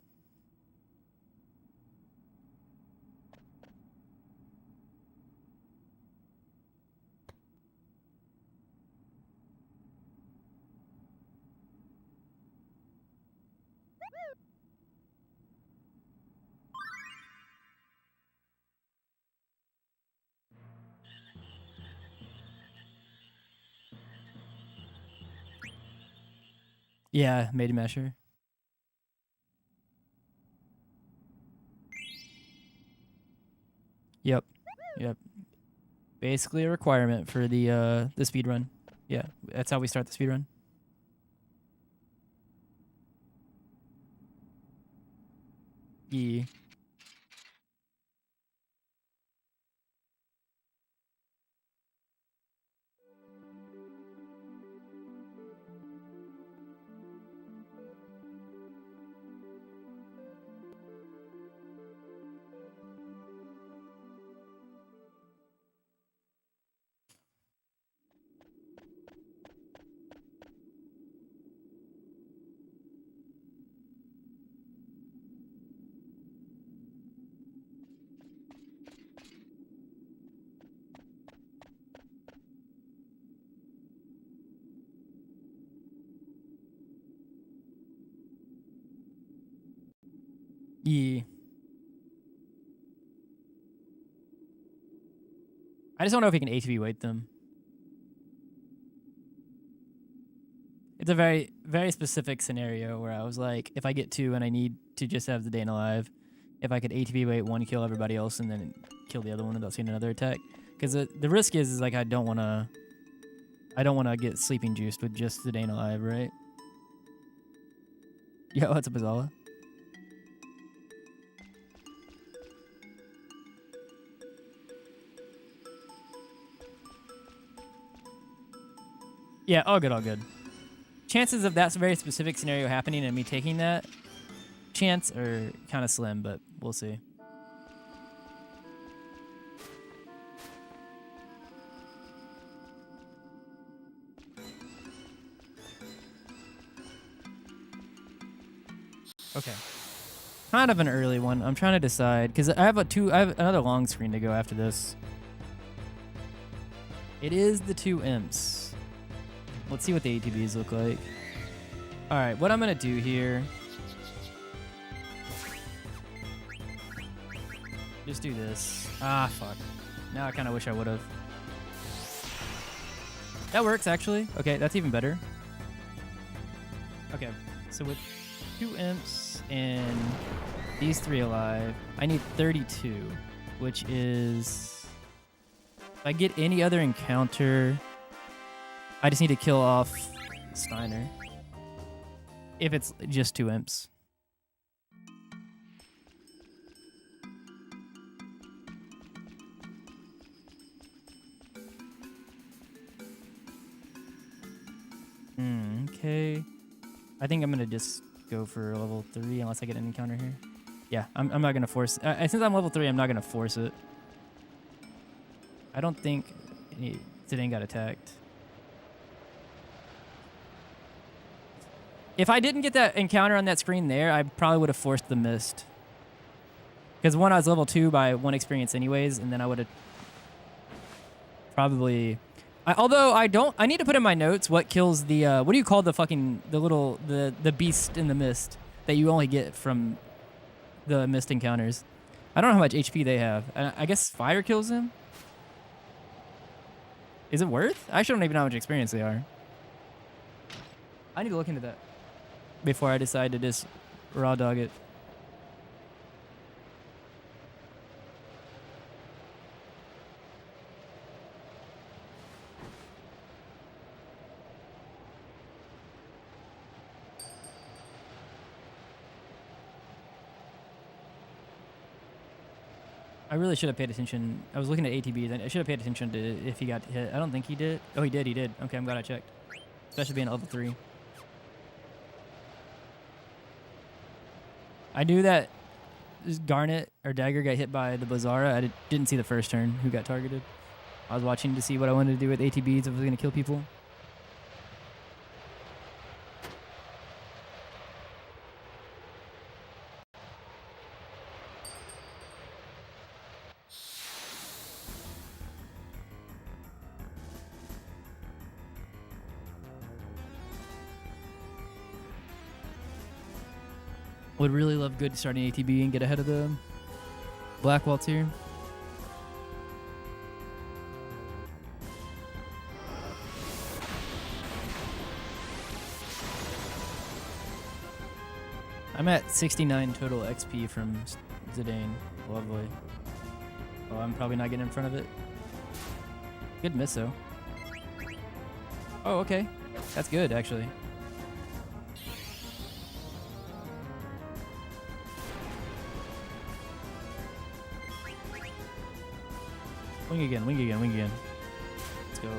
Yeah, Maiden Masher. Yep. Basically a requirement for the speed run. Yeah, that's how we start the speed run. Yeah. Yeah. I just don't know if he can ATB weight them. It's a very, very specific scenario where I was like, if I get 2 and I need to just have the Dane alive, if I could ATB weight 1, kill everybody else, and then kill the other one without seeing another attack. Because the risk is like I don't want to get sleeping juiced with just the Dane alive, right? Yo, what's up, Azala? Yeah, all good, all good. Chances of that very specific scenario happening and me taking that chance are kind of slim, but we'll see. Okay. Kind of an early one. I'm trying to decide because I have another long screen to go after this. It is the 2 imps. Let's see what the ATBs look like. All right, what I'm gonna do here. Just do this. Ah, fuck. Now I kind of wish I would have. That works, actually. Okay, that's even better. Okay, so with 2 imps and these 3 alive, I need 32, which is... If I get any other encounter, I just need to kill off Steiner. If it's just 2 imps. Okay. I think I'm going to just go for level 3 unless I get an encounter here. Yeah, I'm not going to force it. Since I'm level 3, I'm not going to force it. I don't think Zidane got attacked. If I didn't get that encounter on that screen there, I probably would have forced the mist. Because one, I was level 2 by 1 experience anyways, and then I would have probably... although I need to put in my notes what kills the... what do you call the beast in the mist that you only get from the mist encounters? I don't know how much HP they have. I guess fire kills him? Is it worth? I actually don't even know how much experience they are. I need to look into that before I decide to just raw dog it. I really should have paid attention. I was looking at ATBs, and I should have paid attention to if he got hit. I don't think he did. Oh, he did. He did. Okay, I'm glad I checked. Especially being level 3. I knew that Garnet or Dagger got hit by the Bazaara. I didn't see the first turn who got targeted. I was watching to see what I wanted to do with ATBs if I was going to kill people. Would really love good starting ATB and get ahead of the Black Waltz here. I'm at 69 total XP from Zidane. Lovely. Oh, I'm probably not getting in front of it. Good miss, though. Oh, okay. That's good, actually. Wing again, wing again, wing again. Let's go.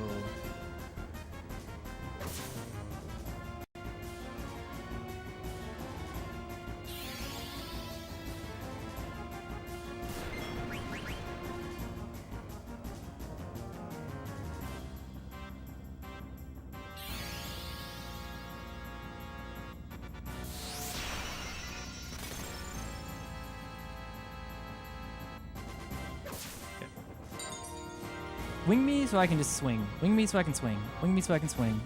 Wing me so I can just swing. Wing me so I can swing. Wing me so I can swing.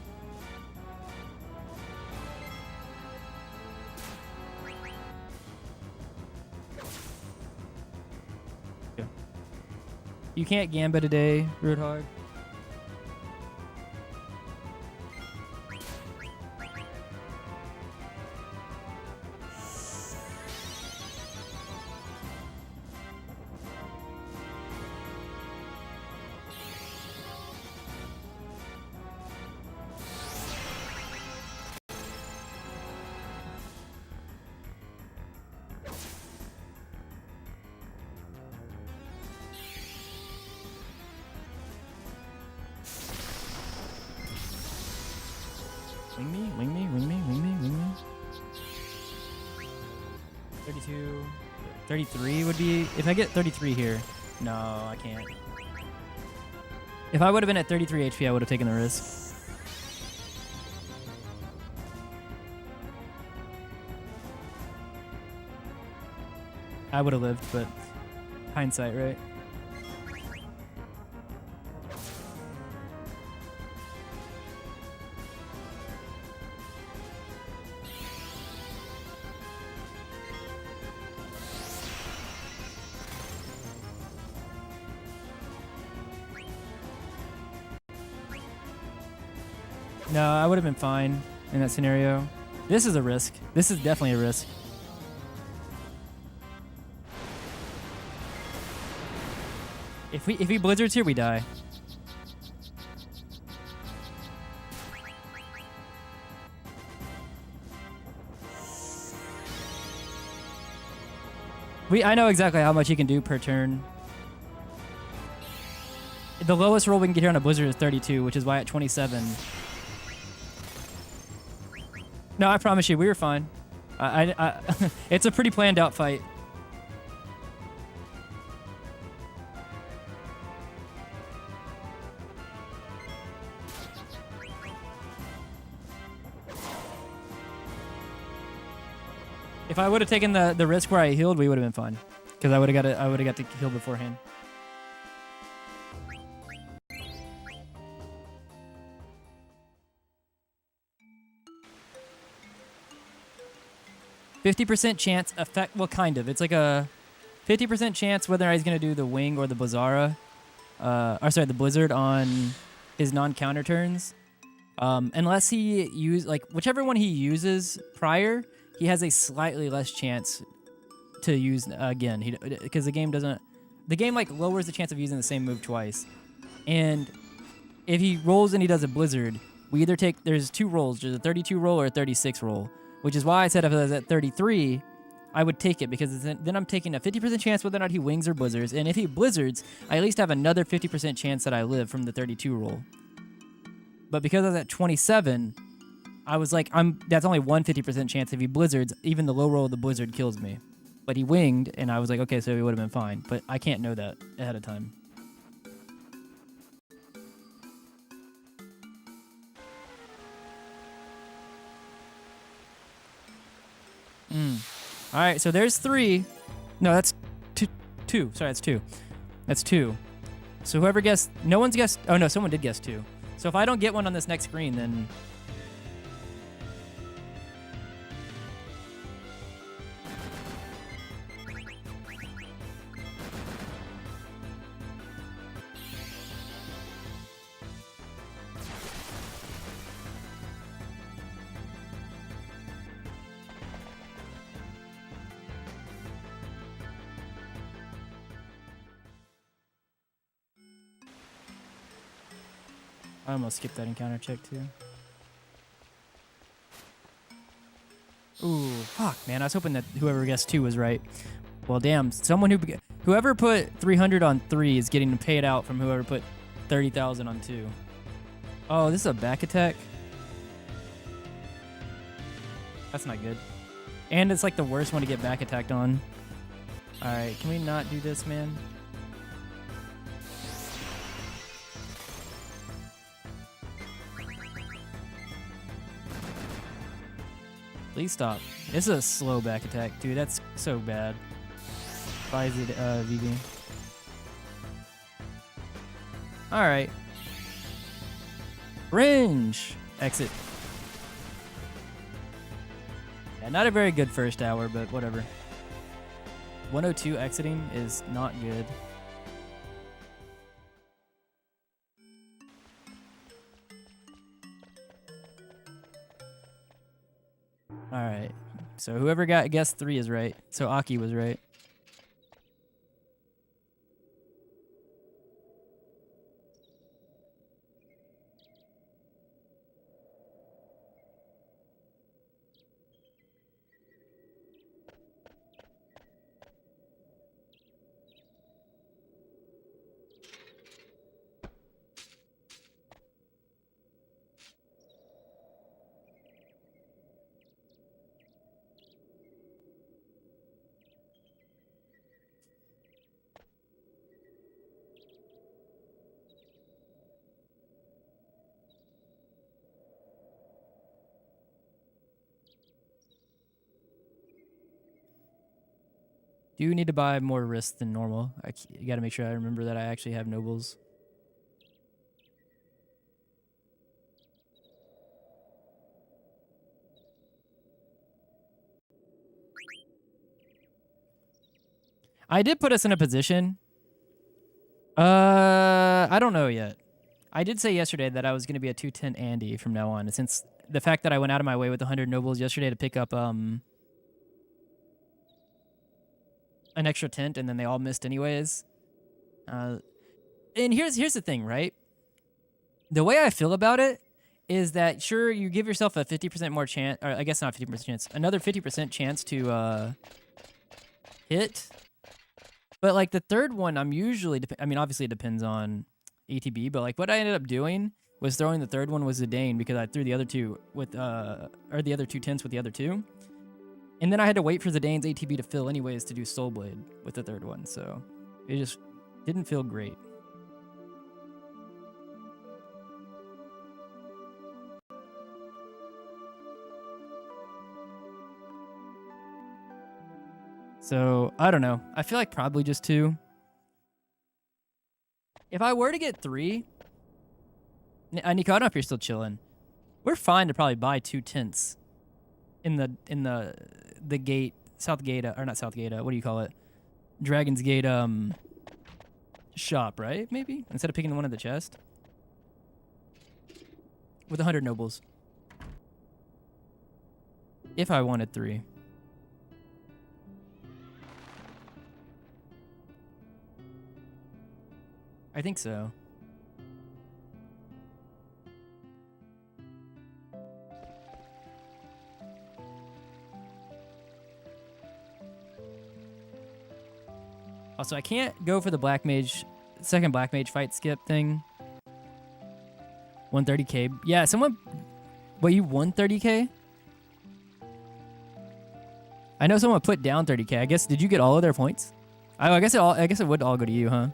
Okay. You can't gambit today, Roadhog. Wing me, wing me, wing me, wing me, wing me. 32, 33 would be, if I get 33 here. No, I can't. If I would have been at 33 HP, I would have taken the risk. I would have lived, but hindsight, right? No, I would have been fine in that scenario. This is a risk. This is definitely a risk. If he blizzards here, we die. I know exactly how much he can do per turn. The lowest roll we can get here on a blizzard is 32, which is why at 27. No, I promise you, we were fine. It's a pretty planned out fight. If I would have taken the risk where I healed, we would have been fine, because I would have got to heal beforehand. %50 chance effect. Well, kind of. It's like a 50% chance whether he's gonna do the wing or the Bazaara, or sorry, the blizzard on his non-counter turns. Unless he whichever one he uses prior, he has a slightly less chance to use again. Because the game like lowers the chance of using the same move twice. And if he rolls and he does a blizzard, we either there's 2 rolls, there's a 32 roll or a 36 roll, which is why I said if I was at 33, I would take it, because then I'm taking a 50% chance whether or not he wings or blizzards. And if he blizzards, I at least have another 50% chance that I live from the 32 roll. But because I was at 27, I was like, that's only 50% chance. If he blizzards, even the low roll of the blizzard kills me. But he winged, and I was like, okay, so he would have been fine. But I can't know that ahead of time. All right, so there's 3. No, that's 2. Sorry, that's 2. That's 2. So whoever guessed, no one's guessed. Oh no, someone did guess 2. So if I don't get one on this next screen, then I almost skipped that encounter check too. Ooh, fuck, man. I was hoping that whoever guessed 2 was right. Well, damn. Whoever put 300 on 3 is getting paid out from whoever put 30,000 on 2. Oh, this is a back attack? That's not good. And it's like the worst one to get back attacked on. Alright, can we not do this, man? Please stop. This is a slow back attack, dude. That's so bad. Why is it VB? Alright. Range! Exit. Yeah, not a very good first hour, but whatever. 102 exiting is not good. Alright. So whoever guessed 3 is right. So Aki was right. Do need to buy more wrist than normal. You gotta make sure I remember that I actually have nobles. I did put us in a position. I don't know yet. I did say yesterday that I was gonna be a 210 Andy from now on. And since the fact that I went out of my way with 100 nobles yesterday to pick up an extra tent, and then they all missed anyways. And here's the thing, right? The way I feel about it is that sure, you give yourself a 50% more chance, or I guess not 50% chance, another 50% chance to hit. But like the third one, I'm usually, I mean, obviously it depends on ATB, but like what I ended up doing was throwing the third one with Zidane because I threw the other 2 with, or the other 2 tents with the other 2. And then I had to wait for Zidane's ATB to fill anyways to do Soul Blade with the third one, so it just didn't feel great. So, I don't know. I feel like probably just 2. If I were to get 3... Nico, I don't know if you're still chilling. We're fine to probably buy 2 tents in the gate, South Gate, or not South Gate, what do you call it? Dragon's Gate shop, right? Maybe? Instead of picking the one at the chest? with 100 nobles. If I wanted 3. I think so. Also, I can't go for the black mage, second black mage fight skip thing. 130k. Yeah, someone. Wait, you won 30k? I know someone put down 30k. I guess did you get all of their points? I guess it would all go to you, huh?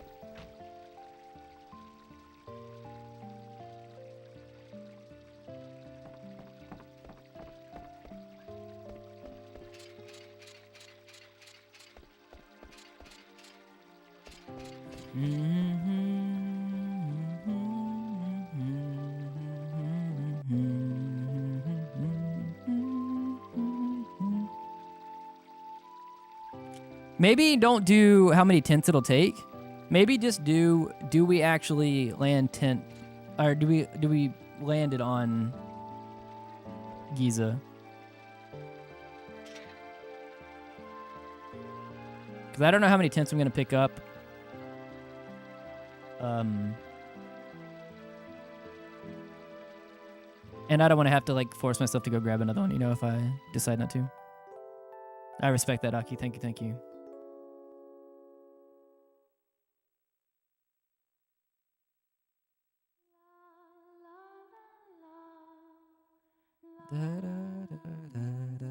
Maybe don't do how many tents it'll take. Maybe just do we actually land tent, or do we land it on Giza? Because I don't know how many tents I'm gonna pick up. And I don't want to have to like force myself to go grab another one, you know, if I decide not to. I respect that, Aki. Thank you, thank you. Da, da, da, da, da.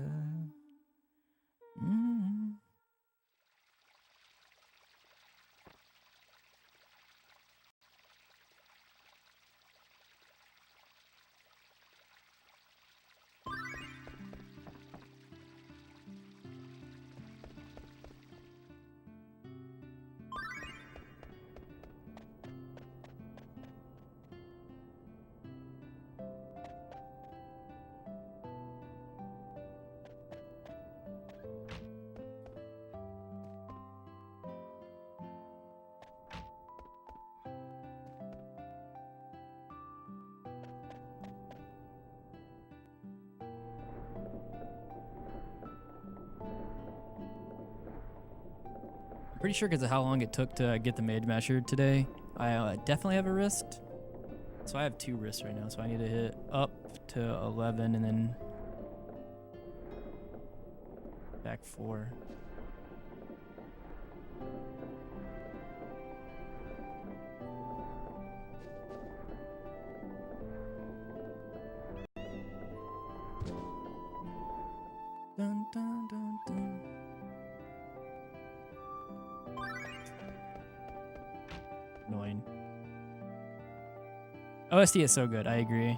Pretty sure because of how long it took to get the Mage Masher today, I definitely have a wrist. So I have 2 wrists right now, so I need to hit up to 11 and then back 4. Dun, dun, dun, dun. Annoying. OSD is so good, I agree.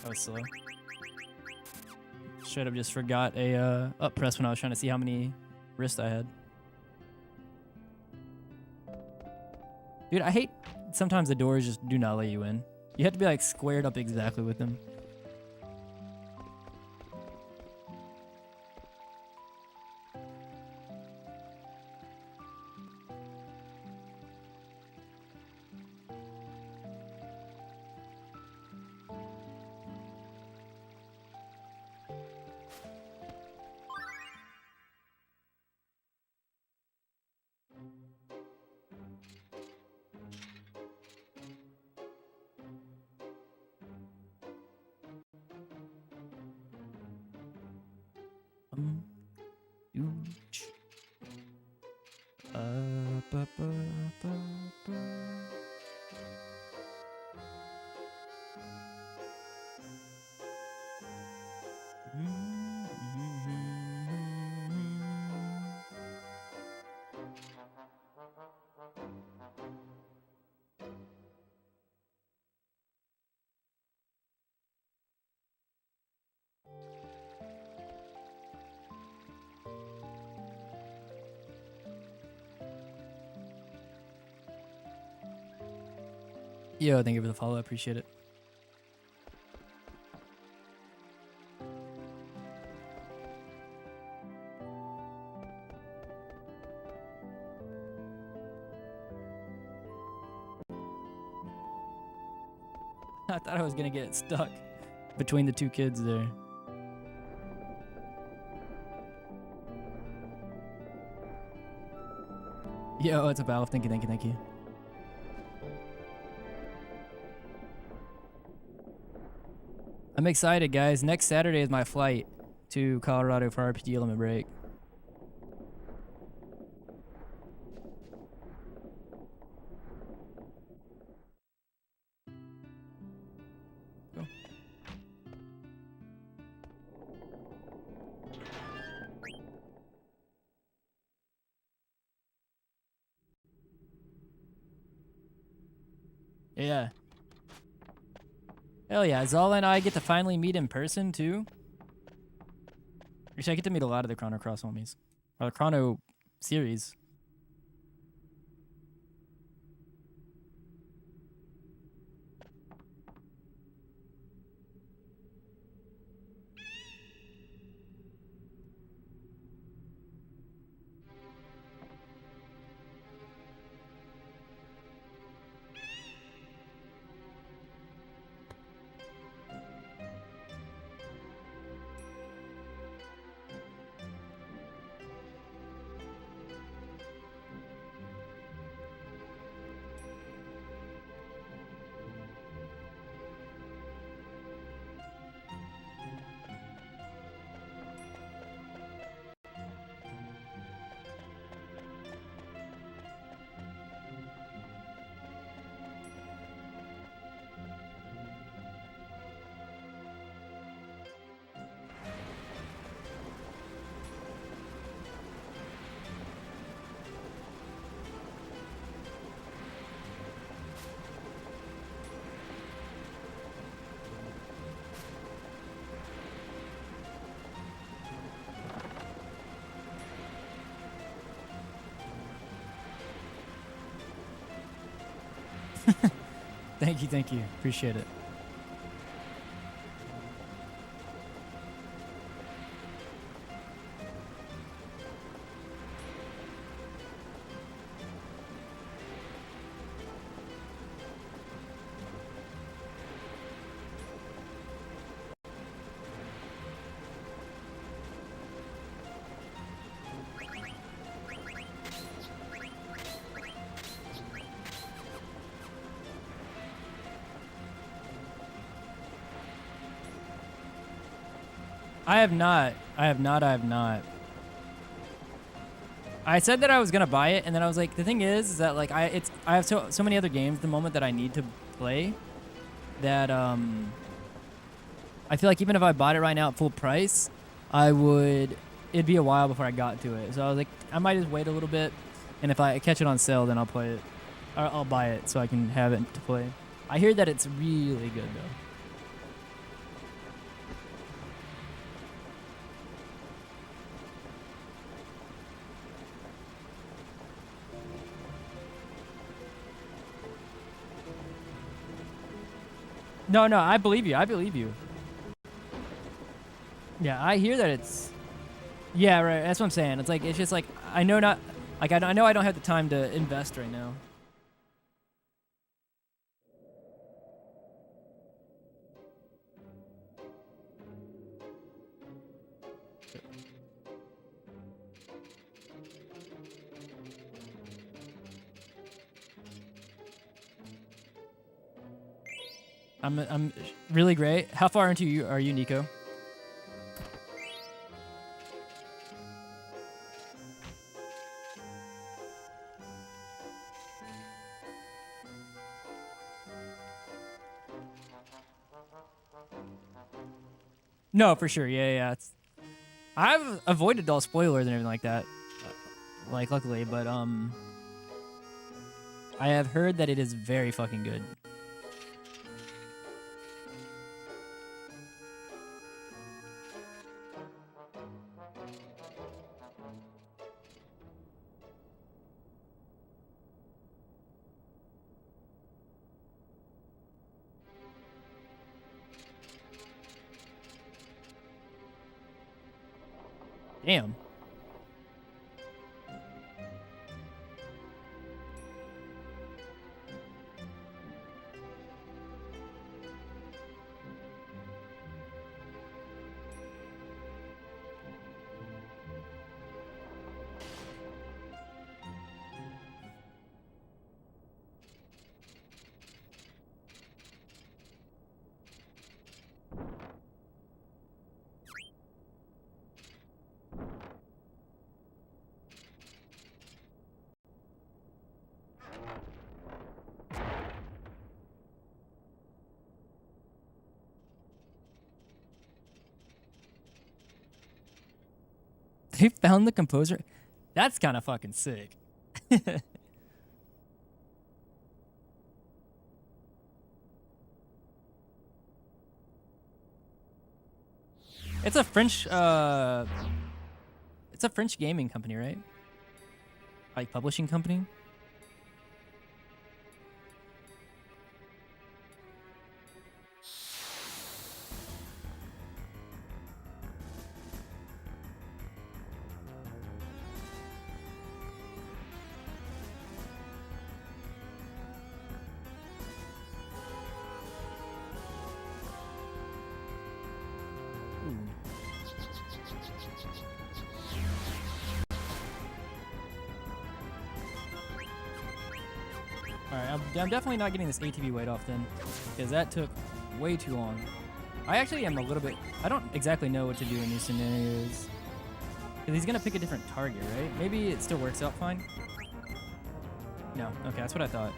That was slow. Should have just forgot a up press when I was trying to see how many wrists I had. Dude, I hate sometimes the doors just do not let you in. You have to be like squared up exactly with them. Yo, thank you for the follow. I appreciate it. I thought I was gonna get stuck between the two kids there. Yo, it's a battle. Thank you, thank you, thank you. I'm excited, guys. Next Saturday is my flight to Colorado for RPGLimitBreak. Cool. Yeah. Hell yeah. Zala and I get to finally meet in person, too. Actually, I get to meet a lot of the Chrono Cross homies. Or the Chrono series. Thank you, thank you. Appreciate it. I have not. I have not. I said that I was gonna buy it, and then I was like, the thing is that like I have so many other games at the moment that I need to play that I feel like even if I bought it right now at full price, it'd be a while before I got to it. So I was like, I might just wait a little bit, and if I catch it on sale, then I'll play it. Or I'll buy it so I can have it to play. I hear that it's really good though. No, I believe you. I believe you. Yeah, I hear that it's... Yeah, right. That's what I'm saying. It's like, it's just like, I know not... Like, I know I don't have the time to invest right now. I'm really great. How far into you are you, Nico? No, for sure. Yeah. I've avoided all spoilers and everything like that. Like, luckily, but I have heard that it is very fucking good. Damn. They found the composer? That's kind of fucking sick. It's a French gaming company, right? Like publishing company? Alright, I'm definitely not getting this ATV weight off then, because that took way too long. I actually am a little bit... I don't exactly know what to do in these scenarios. Because he's going to pick a different target, right? Maybe it still works out fine? No. Okay, that's what I thought.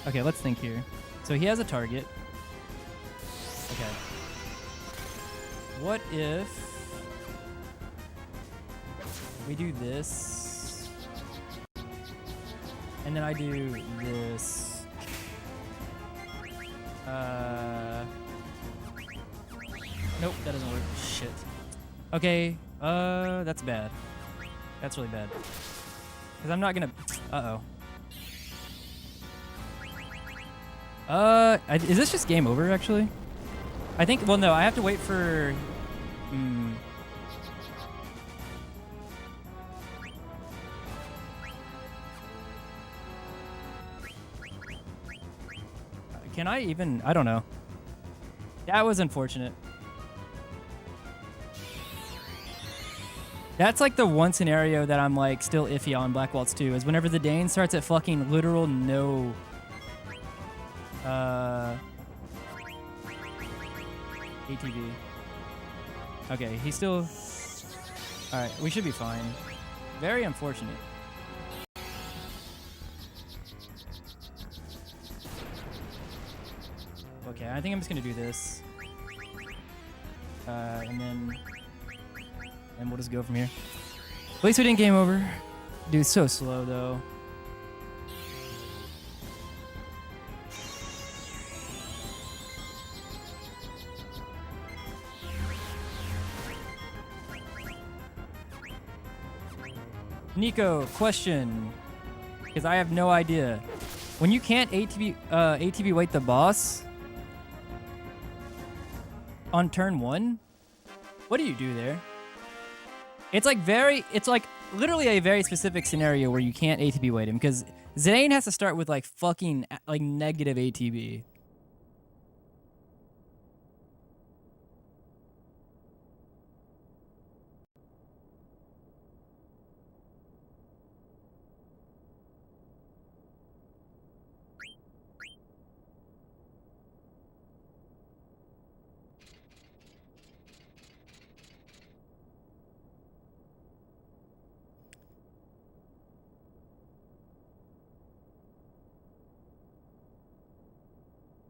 Okay, let's think here. So he has a target. Okay. What if... we do this... and then I do this. Nope, that doesn't work. Shit. Okay, that's bad. That's really bad. Because I'm not gonna... is this just game over, actually? I think... well, no, I have to wait for... Can I even... I don't know. That was unfortunate. That's like the one scenario that I'm like still iffy on Black Waltz 2 is whenever the Dane starts at fucking literal no... ATV. Okay, he's still... Alright, we should be fine. Very unfortunate. Okay, I think I'm just gonna do this. And then we'll just go from here. At least we didn't game over. Dude, so slow though. Nico, question, because I have no idea. When you can't ATV weight the boss on turn 1, what do you do there? It's like literally a very specific scenario where you can't ATB weight him because Zidane has to start with like fucking like negative ATB.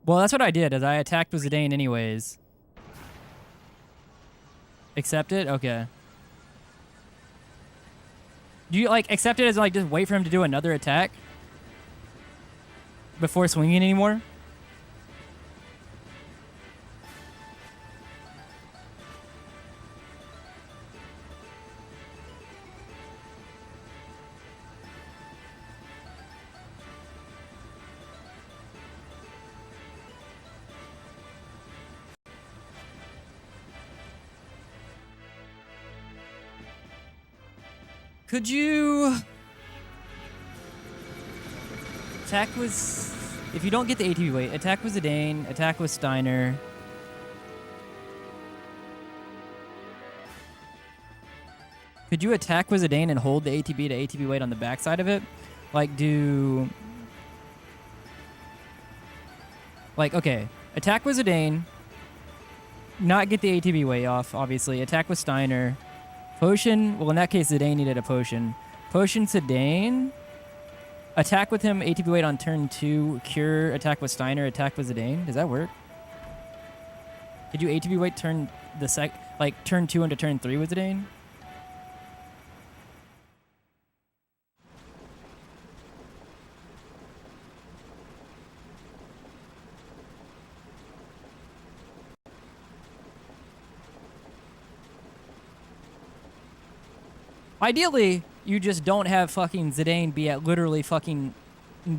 Well, that's what I did, is I attacked with Zidane anyways. Accept it? Okay. Do you, like, accept it as, like, just wait for him to do another attack? Before swinging anymore? Could you attack with, if you don't get the ATB weight, attack with Zidane, attack with Steiner. Could you attack with Zidane and hold the ATB to ATB weight on the backside of it? Like do, like, okay, attack with Zidane, not get the ATB weight off, obviously. Attack with Steiner. Potion, well, in that case, Zidane needed a potion. Potion Zidane. Attack with him, ATB weight on turn 2. Cure, attack with Steiner, attack with Zidane. Does that work? Did you ATB weight turn turn 2 into turn 3 with Zidane? Ideally, you just don't have fucking Zidane be at literally fucking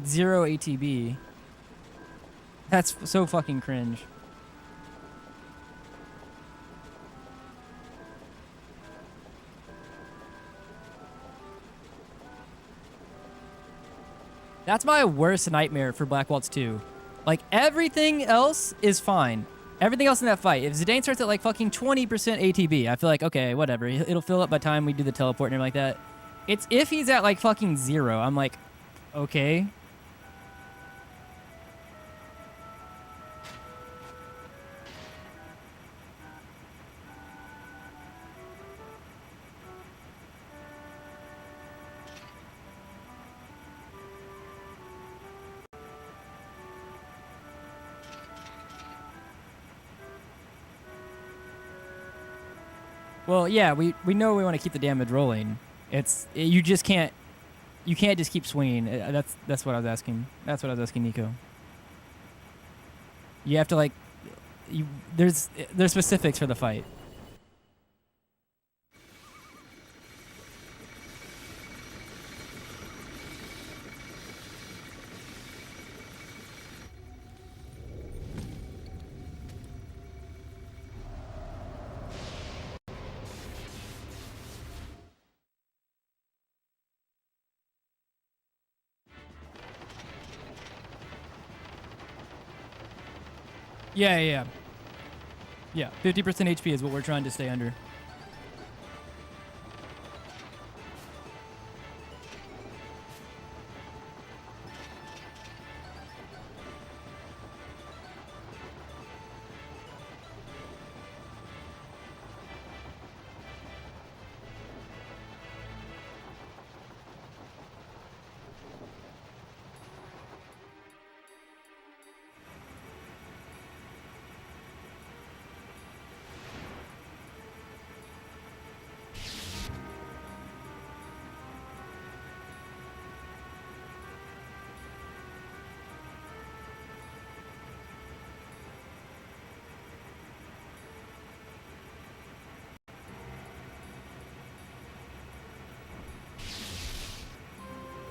0 ATB. That's so fucking cringe. That's my worst nightmare for Black Waltz 2. Like, everything else is fine. Everything else in that fight. If Zidane starts at like fucking 20% ATB, I feel like, okay, whatever. It'll fill up by the time we do the teleport and everything like that. It's if he's at like fucking 0. I'm like, okay. Well, yeah, we know we want to keep the damage rolling. You can't just keep swinging. That's what I was asking. That's what I was asking Nico. You have to like, there's specifics for the fight. Yeah. 50% HP is what we're trying to stay under.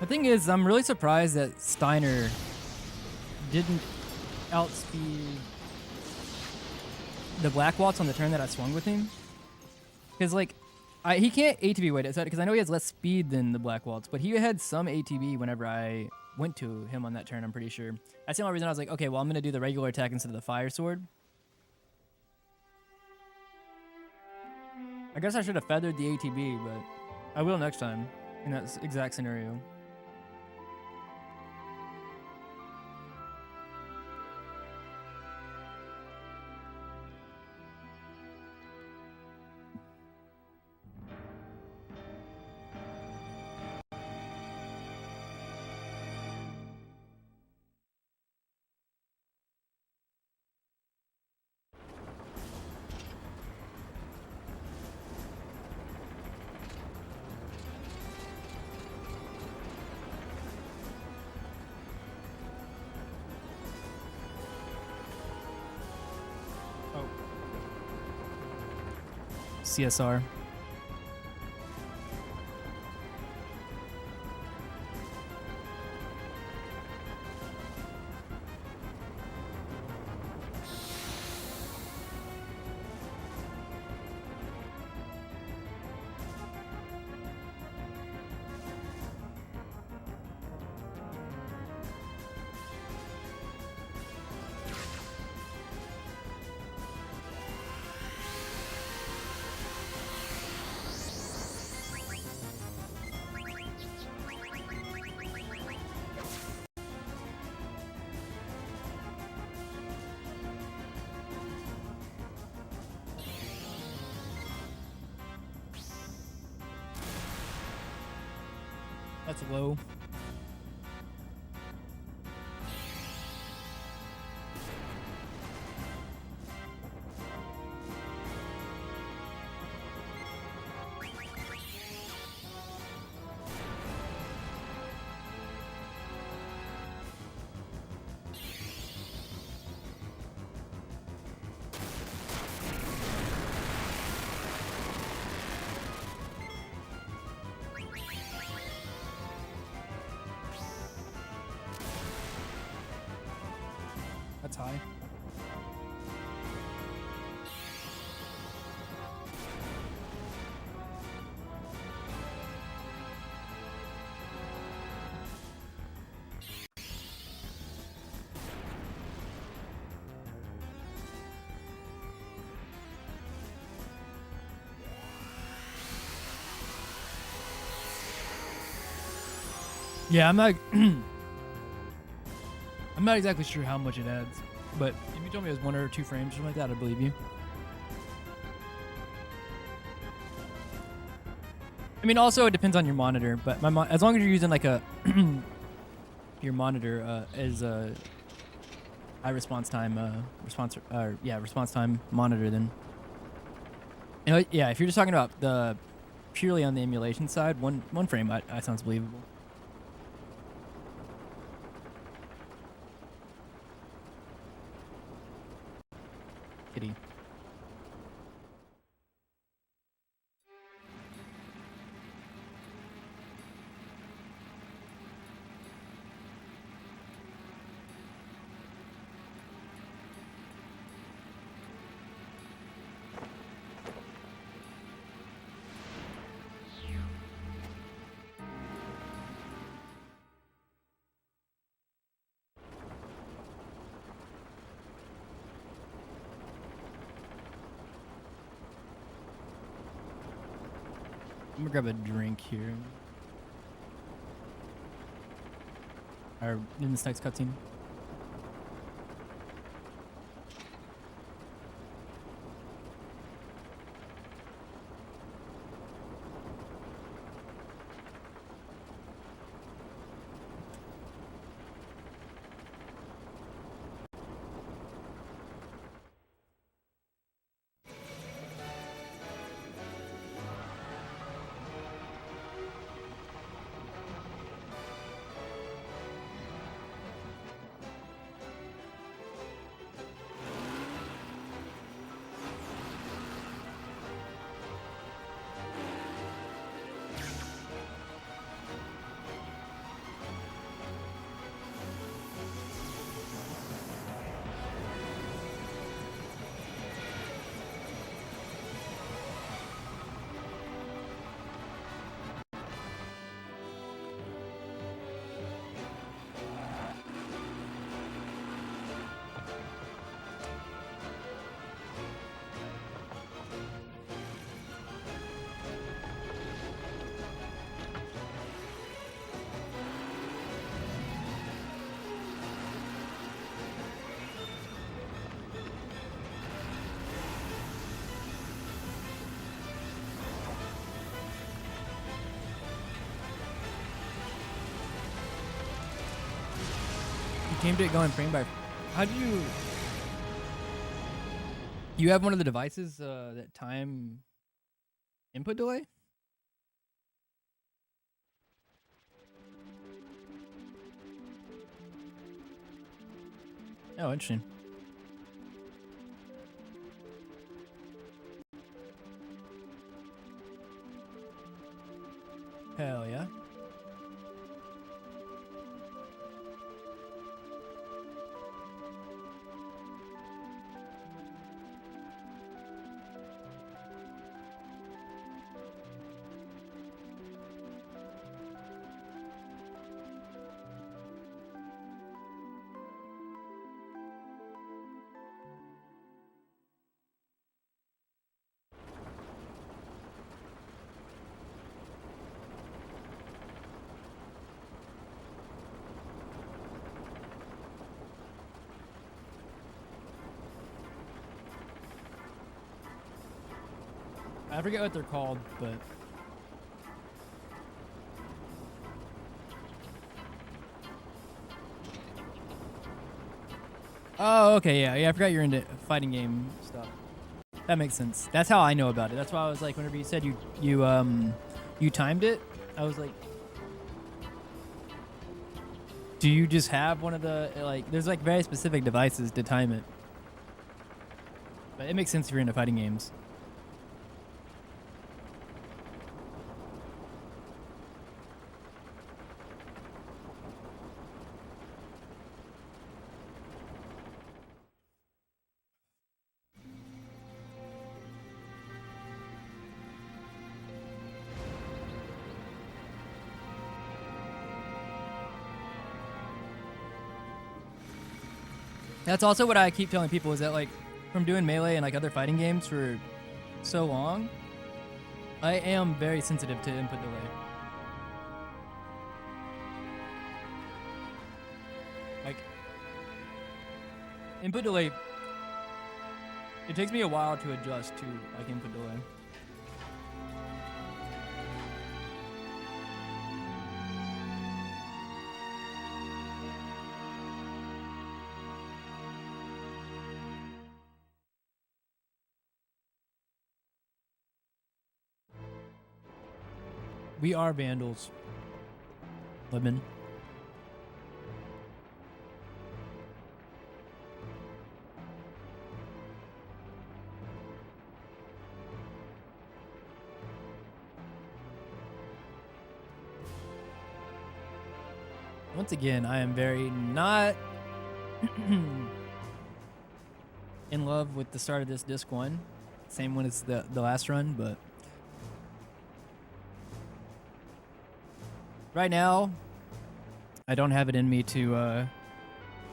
The thing is, I'm really surprised that Steiner didn't outspeed the Black Waltz on the turn that I swung with him. Because, like, he can't ATB weight it, because I know he has less speed than the Black Waltz, but he had some ATB whenever I went to him on that turn, I'm pretty sure. That's the only reason I was like, okay, well, I'm going to do the regular attack instead of the fire sword. I guess I should have feathered the ATB, but I will next time in that exact scenario. CSR. That's low. That's high. Yeah, I'm not I'm not exactly sure how much it adds, but if you told me it was 1 or 2 frames or something like that, I'd believe you. I mean, also it depends on your monitor, but as long as you're using like a your monitor is a high response time response time monitor, then yeah, if you're just talking about the purely on the emulation side, one frame that sounds believable. Kitty. I'm gonna grab a drink here. Or in this next cutscene. Tamed it going frame by. How do you? You have one of the devices that time input delay? Oh, interesting. Hell yeah. I forget what they're called, but Oh, okay, yeah. I forgot you're into fighting game stuff. That makes sense. That's how I know about it. That's why I was like, whenever you said you timed it, I was like, do you just have one of the, like, there's like very specific devices to time it. But it makes sense if you're into fighting games. That's also what I keep telling people is that, like, from doing Melee and like other fighting games for so long, I am very sensitive to input delay. Like, input delay, it takes me a while to adjust to like input delay. We are vandals, Women. Once again, I am very not in love with the start of this disc 1. Same one as the last run, but right now, I don't have it in me to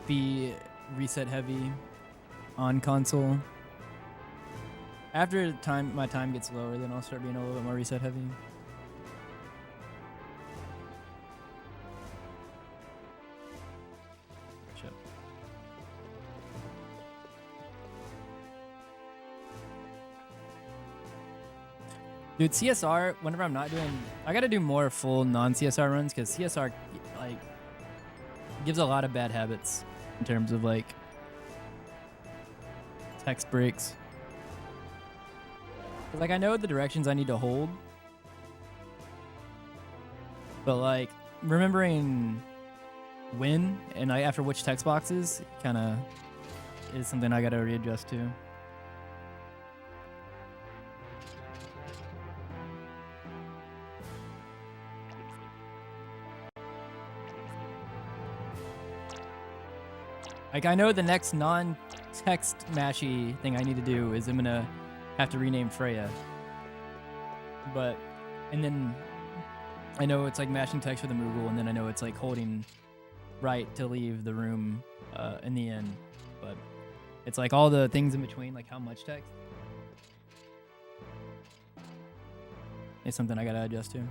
be reset heavy on console. After my time gets lower, then I'll start being a little bit more reset heavy. Shit. Dude, CSR, whenever I'm not doing, I gotta do more full non-CSR runs because CSR, like, gives a lot of bad habits in terms of, like, text breaks. Like, I know the directions I need to hold, but, like, remembering when and after which text boxes kind of is something I gotta readjust to. Like, I know the next non-text mashy thing I need to do is I'm gonna have to rename Freya. And then I know it's like mashing text with the Moogle, and then I know it's like holding right to leave the room in the end. But it's like all the things in between, like how much text, is something I gotta adjust to.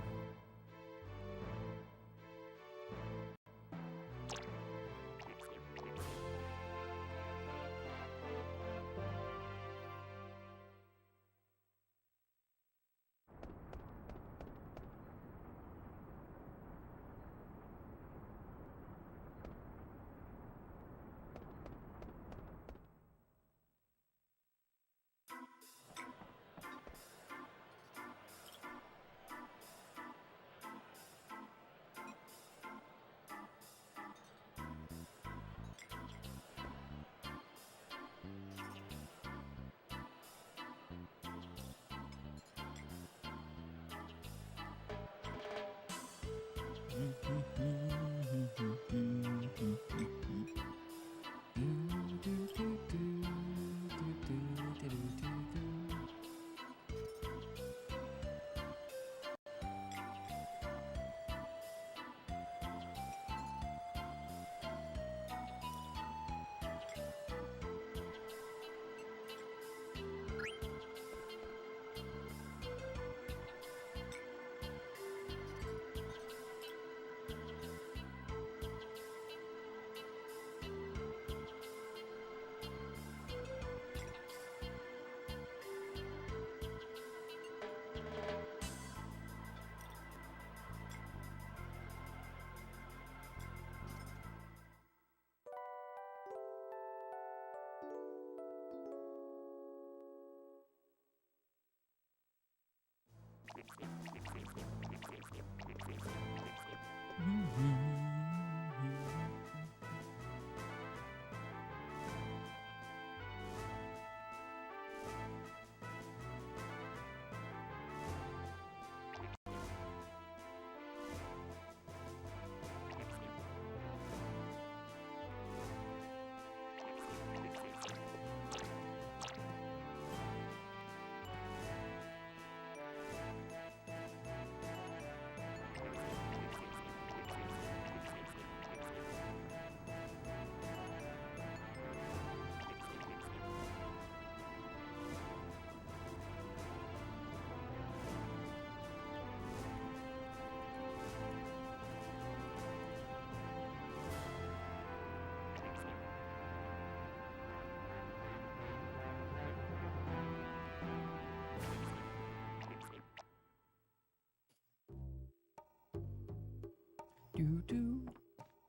Do do.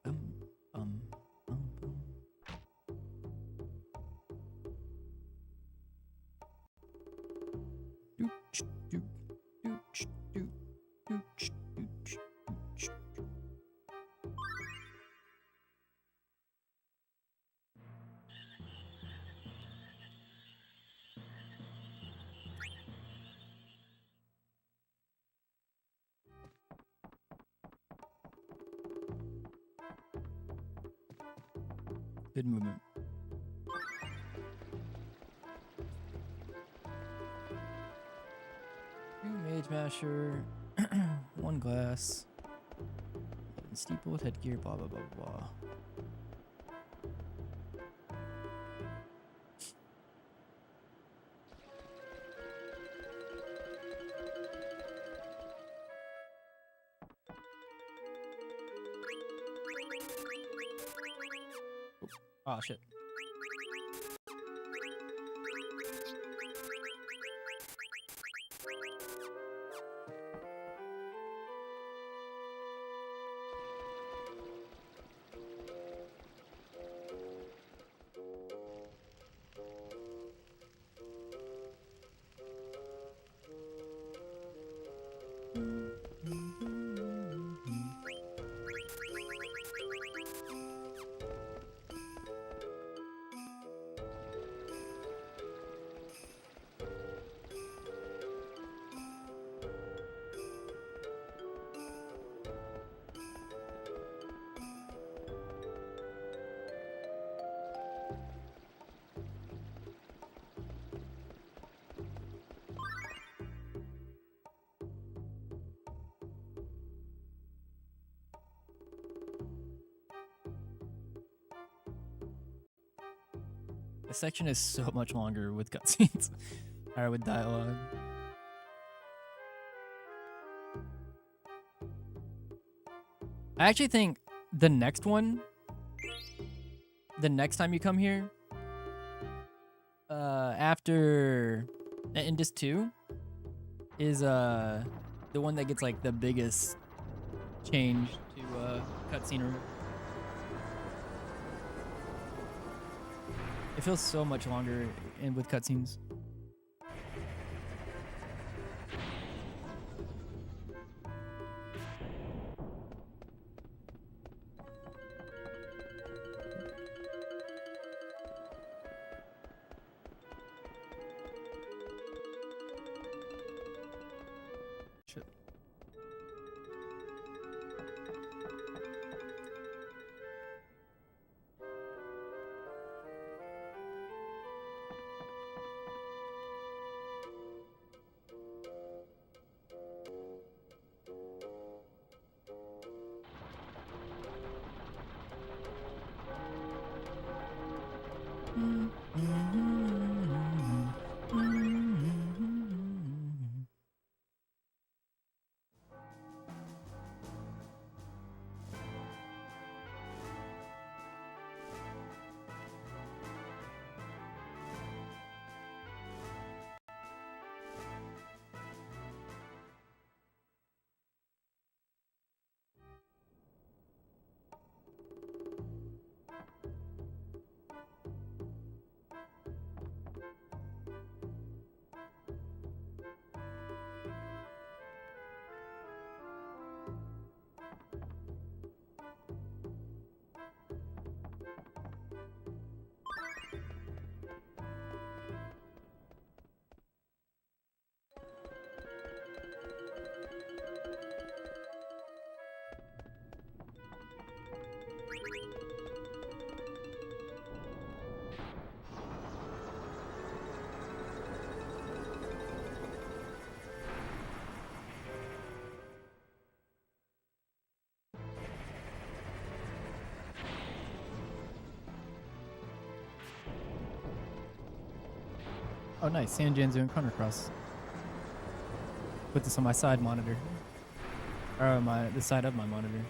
Um. Dooch, doo, dooch, doo, dooch, dooch, dooch. Good movement. Two mage masher, one glass, steeple with headgear, blah blah blah blah. Oh shit. This section is so much longer with cutscenes, or with dialogue. I actually think the next one, the next time you come here, after Indus 2, is the one that gets like the biggest change to cutscenery. It feels so much longer in with cutscenes. Shit. Oh, nice. Sanjan's doing Chrono Cross. Put this on my side monitor. Or on the side of my monitor.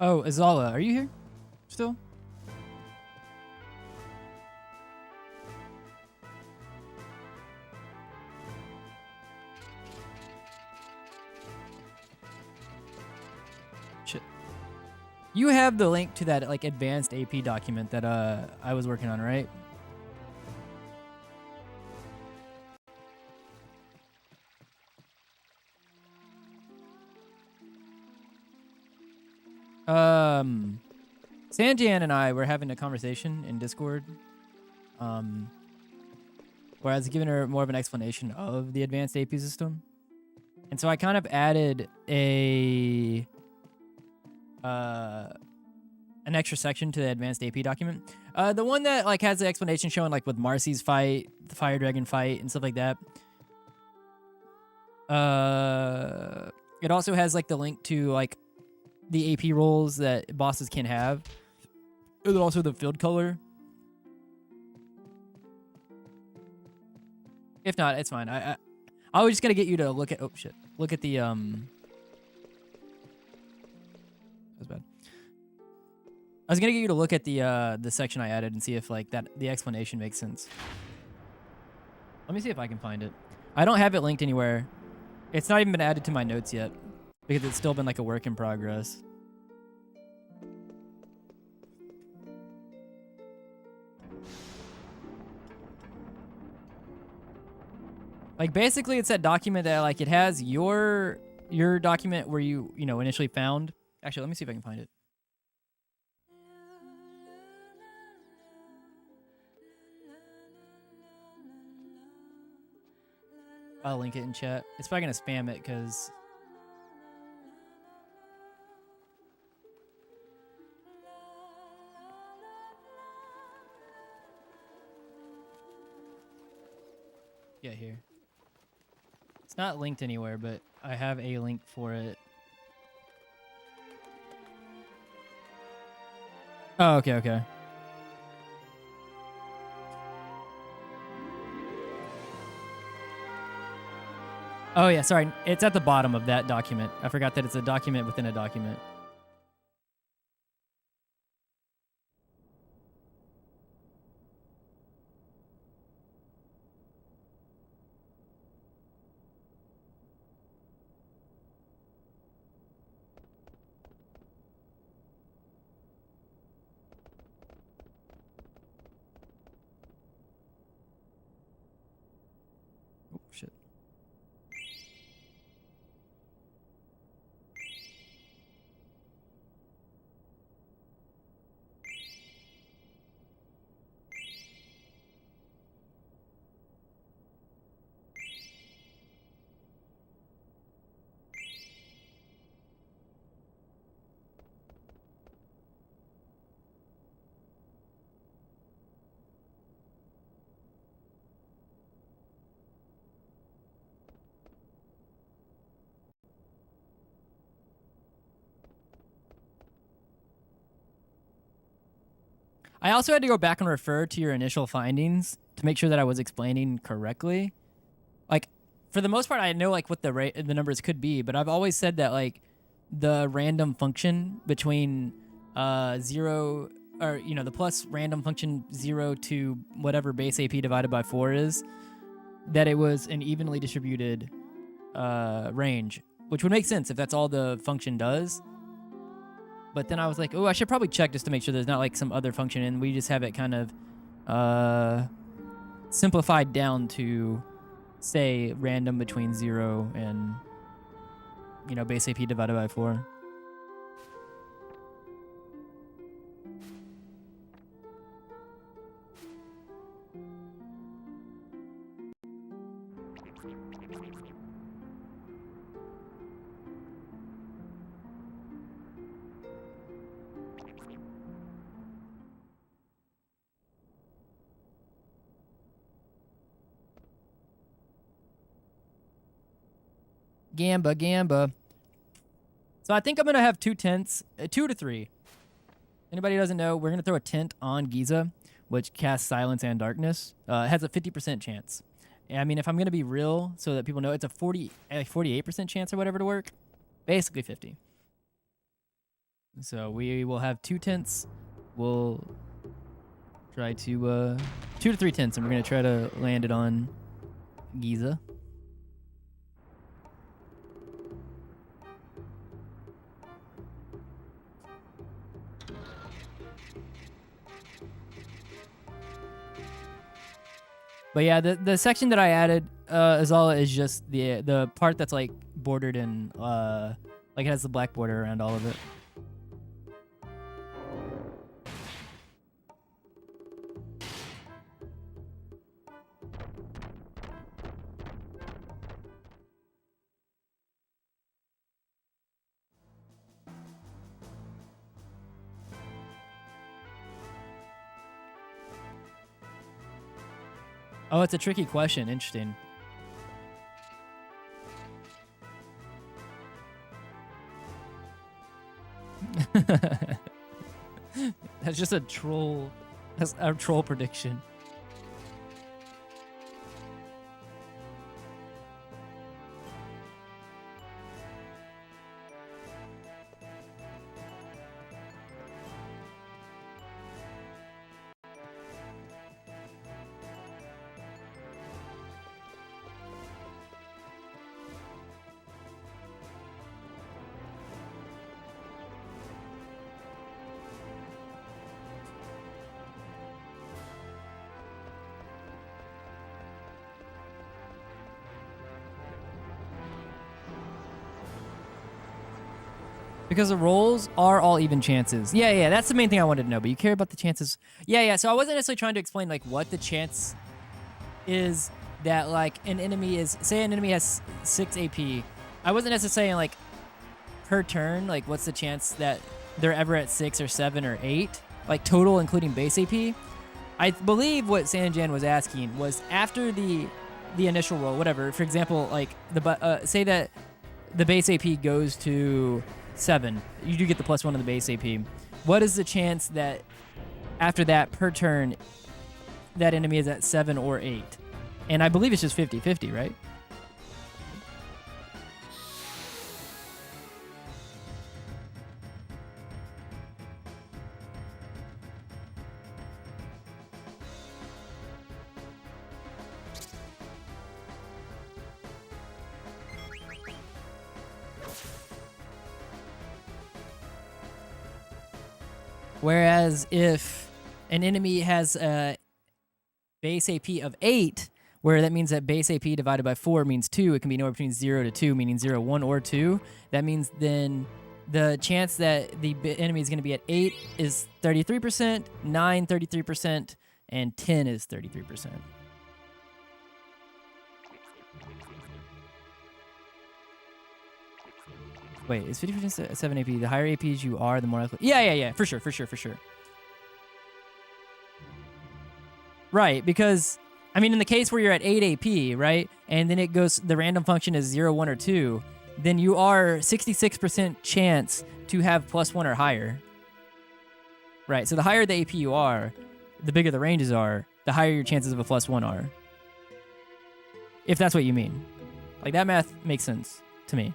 Oh, Azala, are you here still? Shit. You have the link to that like advanced AP document that I was working on, right? Sanjan and I were having a conversation in Discord, where I was giving her more of an explanation of the advanced AP system. And so I kind of added an extra section to the advanced AP document. The one that like has the explanation showing like with Marcy's fight, the Fire Dragon fight, and stuff like that. It also has like the link to like the AP roles that bosses can have. And also the field color. If not, it's fine. I was just gonna get you to look at look at the that was bad. I was gonna get you to look at the section I added and see if like the explanation makes sense. Let me see if I can find it. I don't have it linked anywhere. It's not even been added to my notes yet because it's still been like a work in progress. Like basically it's that document that like it has your document where you initially found. Actually, let me see if I can find it. I'll link it in chat. It's probably gonna spam it because yeah, here. It's not linked anywhere, but I have a link for it. Oh, okay. Oh, yeah, sorry. It's at the bottom of that document. I forgot that it's a document within a document. Oh, shit. I also had to go back and refer to your initial findings to make sure that I was explaining correctly. Like, for the most part, I know like what the numbers could be, but I've always said that like the random function between 0 or the plus random function 0 to whatever base AP divided by 4 is, that it was an evenly distributed range, which would make sense if that's all the function does. But then I was like, oh, I should probably check just to make sure there's not like some other function, and we just have it kind of simplified down to say random between 0 and base AP divided by 4. Gamba. So I think I'm going to have 2 tents, 2 to 3. Anybody who doesn't know, we're going to throw a tent on Giza, which casts silence and darkness. It has a 50% chance. And I mean, if I'm going to be real so that people know, it's a 48% chance or whatever to work. Basically 50. So we will have 2 tents. We'll try to 2 to 3 tents, and we're gonna try to land it on Giza. But yeah, the section that I added is just the part that's like bordered in like it has the black border around all of it. Oh, it's a tricky question. Interesting. That's just a troll. That's a troll prediction. Because the rolls are all even chances. Yeah, that's the main thing I wanted to know, but you care about the chances. Yeah, so I wasn't necessarily trying to explain like what the chance is that like an enemy is, say an enemy has 6 AP. I wasn't necessarily saying like per turn, like what's the chance that they're ever at 6 or 7 or 8, like total including base AP. I believe what Sanjan was asking was after the initial roll, whatever. For example, like say that the base AP goes to 7. You do get the +1 on the base AP. What is the chance that after that per turn that enemy is at 7 or 8? And I believe it's just 50-50, right? Whereas if an enemy has a base AP of 8, where that means that base AP divided by 4 means 2, it can be anywhere between 0 to 2, meaning 0, 1, or 2. That means then the chance that the enemy is going to be at 8 is 33%, 9 33%, and 10 is 33%. Wait, is 50% 7 AP? The higher APs you are, the more likely. Yeah, for sure. Right, because, I mean, in the case where you're at 8 AP, right, and then it goes, the random function is 0, 1, or 2, then you are 66% chance to have +1 or higher. Right, so the higher the AP you are, the bigger the ranges are, the higher your chances of a +1 are. If that's what you mean. Like, that math makes sense to me.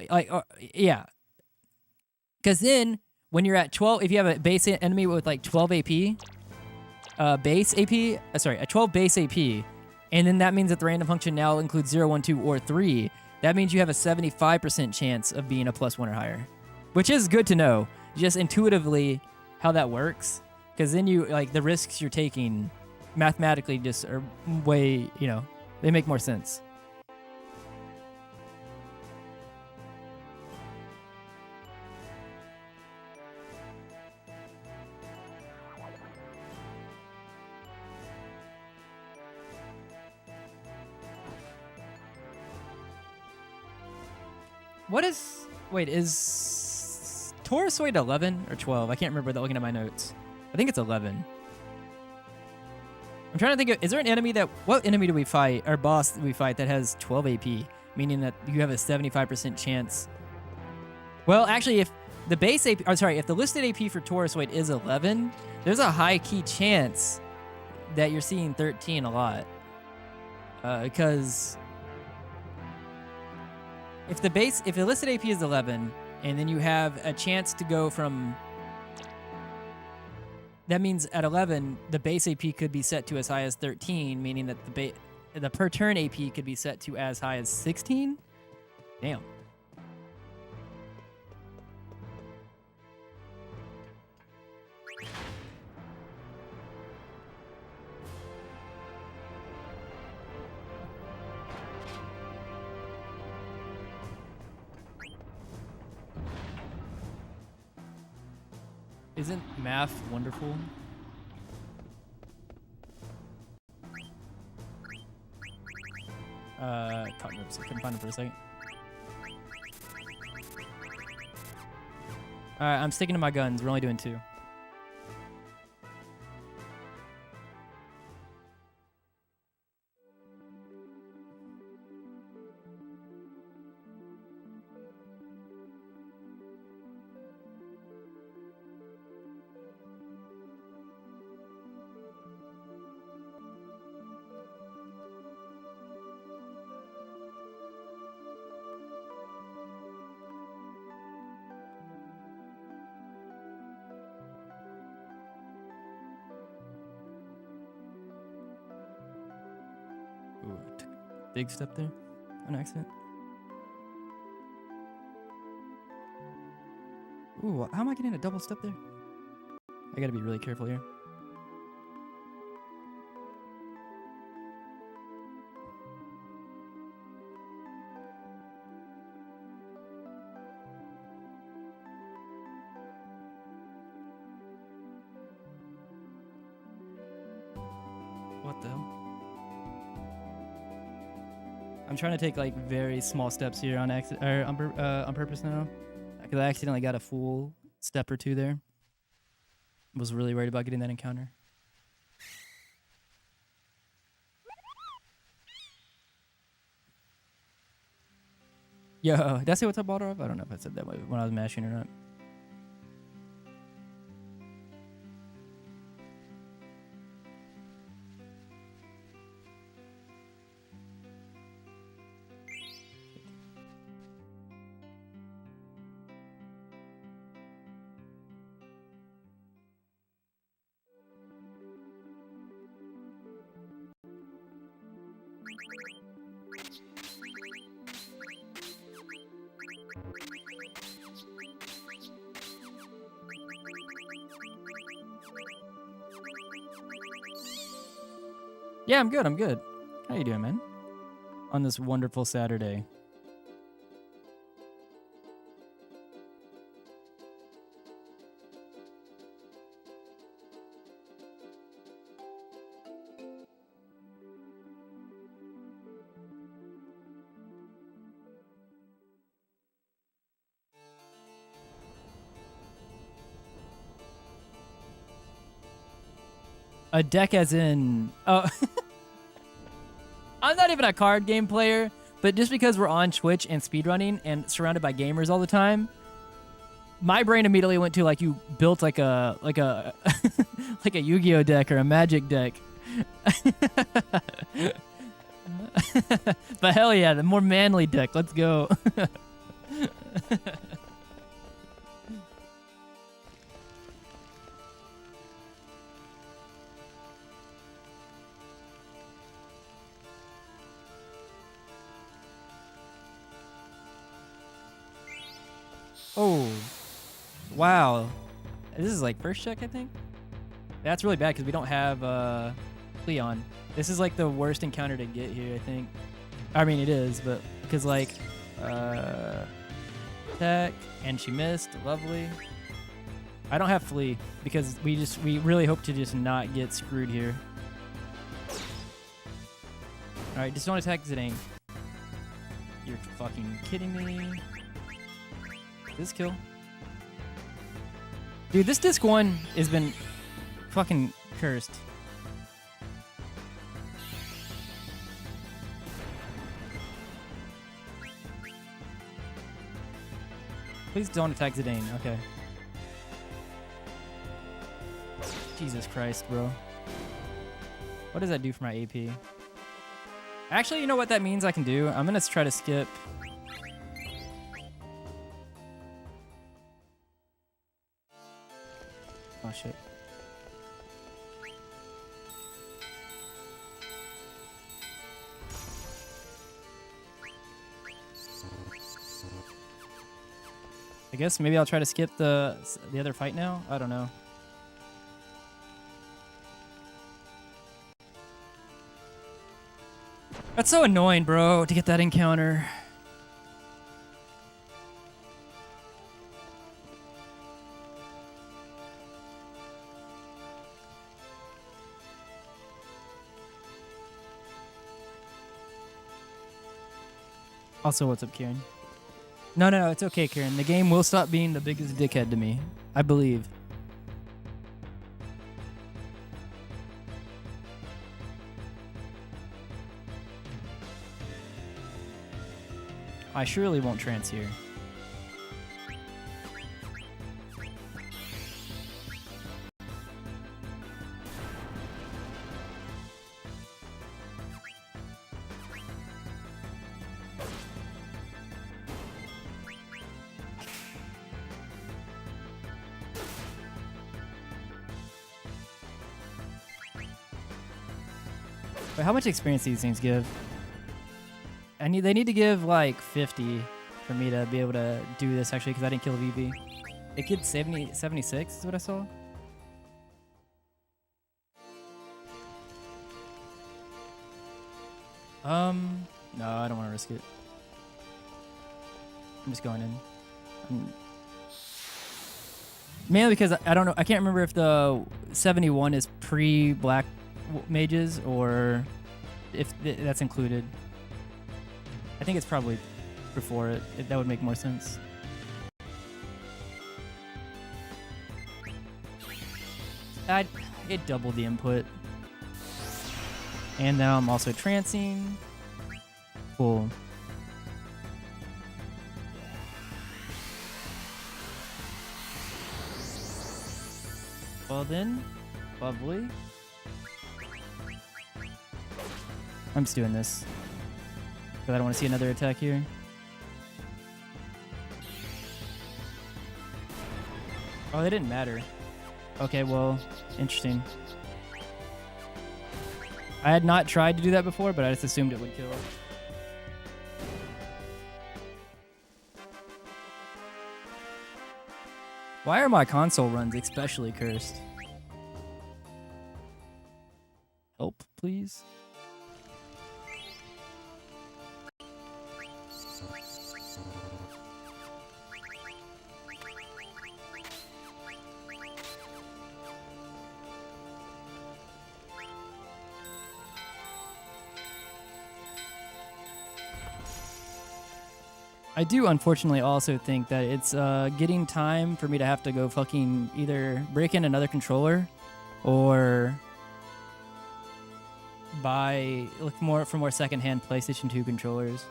Like, yeah. Because then, when you're at 12, if you have a base enemy with like 12 AP, a 12 base AP, and then that means that the random function now includes 0, 1, 2, or 3, that means you have a 75% chance of being a +1 or higher. Which is good to know, just intuitively how that works. Because then you, like, the risks you're taking mathematically just are way, they make more sense. Is Taurusoid 11 or 12? I can't remember without looking at my notes. I think it's 11. I'm trying to think of, is there an enemy what enemy do we fight, or boss do we fight that has 12 AP? Meaning that you have a 75% chance. Well, actually, if the base AP, if the listed AP for Taurusoid is 11, there's a high key chance that you're seeing 13 a lot. Because if the listed AP is 11, and then you have a chance to go from, that means at 11 the base AP could be set to as high as 13, meaning that the per turn AP could be set to as high as 16. Damn. Isn't math wonderful? Oops, I couldn't find it for a second. Alright, I'm sticking to my guns. We're only doing 2. Ooh, I took a big step there on accident. Ooh, how am I getting a double step there? I gotta be really careful here. What the hell? I'm trying to take like very small steps here on on purpose now, because I accidentally got a full step or 2 there. Was really worried about getting that encounter. Yo, did I say what's up, Baldarov? I don't know if I said that when I was mashing or not. Yeah, I'm good. I'm good. How you doing, man? On this wonderful Saturday. A deck as in... Oh... I'm not even a card game player, but just because we're on Twitch and speedrunning and surrounded by gamers all the time, my brain immediately went to like you built like a like a Yu-Gi-Oh deck or a Magic deck. But hell yeah, the more manly deck. Let's go. Oh, wow. This is like first check, I think. That's really bad because we don't have Cleon. This is like the worst encounter to get here, I think. I mean, it is, but because like tech and she missed. Lovely. I don't have Flea because we really hope to just not get screwed here. All right, just don't attack Zidane. You're fucking kidding me. This kill. Dude, this disc 1 has been fucking cursed. Please don't attack Zidane. Okay. Jesus Christ, bro. What does that do for my AP? Actually, you know what that means I can do? I'm gonna try to skip shit. I guess maybe I'll try to skip the other fight now. I don't know. That's so annoying, bro, to get that encounter. Also, what's up, Kieran? No, it's okay, Kieran. The game will stop being the biggest dickhead to me. I believe. I surely won't trance here. Wait, how much experience do these things give? They need to give like 50 for me to be able to do this actually, because I didn't kill VV. It gives 76 is what I saw. No, I don't want to risk it. I'm just going in. Mainly because I don't know. I can't remember if the 71 is pre-black mages or if that's included. I think it's probably before it. That would make more sense. It doubled the input. And now I'm also trancing. Cool. Well then, lovely. I'm just doing this, but I don't want to see another attack here. Oh, they didn't matter. Okay, well, interesting. I had not tried to do that before, but I just assumed it would kill. Why are my console runs especially cursed? Help, please. I do unfortunately also think that it's getting time for me to have to go fucking either break in another controller or look for more secondhand PlayStation 2 controllers.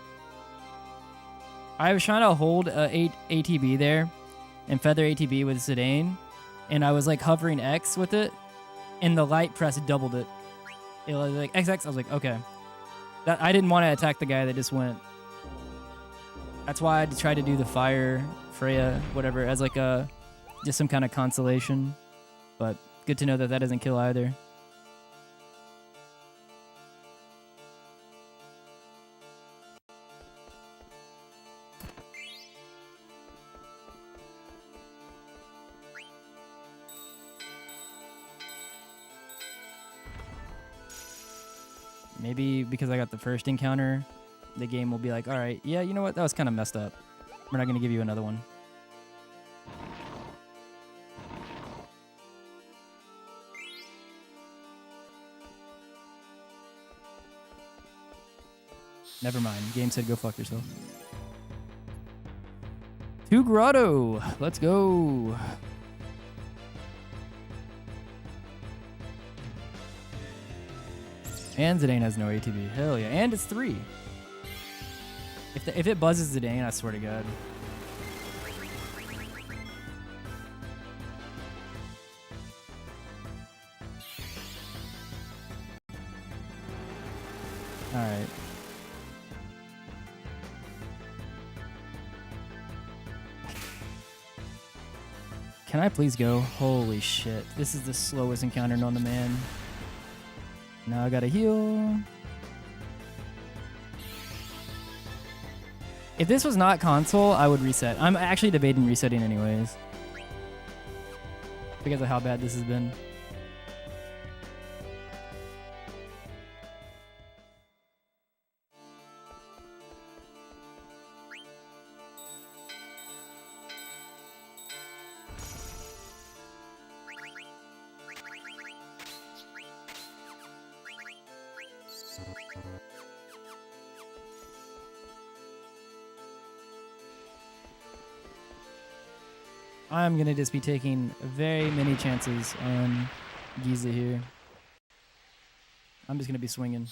I was trying to hold ATB there and feather ATB with Zidane, and I was like hovering X with it, and the light press doubled it. It was like XX. I was like, okay. I didn't want to attack the guy that just went. That's why I tried to do the fire Freya, whatever, as like just some kind of consolation. But good to know that that doesn't kill either. Maybe because I got the first encounter, the game will be like, all right, yeah, you know what? That was kind of messed up. We're not going to give you another one. Never mind. Game said go fuck yourself. To Grotto. Let's go. And Zidane has no ATB. Hell yeah. And it's 3. If it buzzes Zidane, I swear to God. Alright. Can I please go? Holy shit. This is the slowest encounter known to man. Now I gotta heal. If this was not console, I would reset. I'm actually debating resetting anyways, because of how bad this has been. I'm gonna just be taking very many chances on Giza here. I'm just gonna be swinging.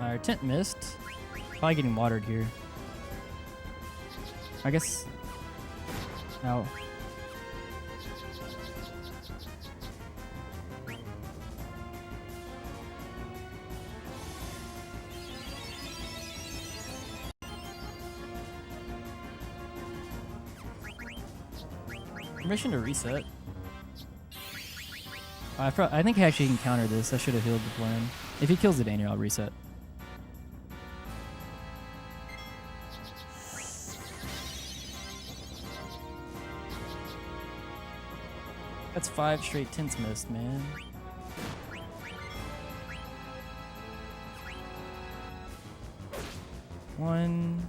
Our tent missed. Probably getting watered here. I guess. Ow. Permission to reset. I think I actually can counter this. I should have healed beforehand. If he kills the Danger, I'll reset. That's 5 straight tents missed, man. One.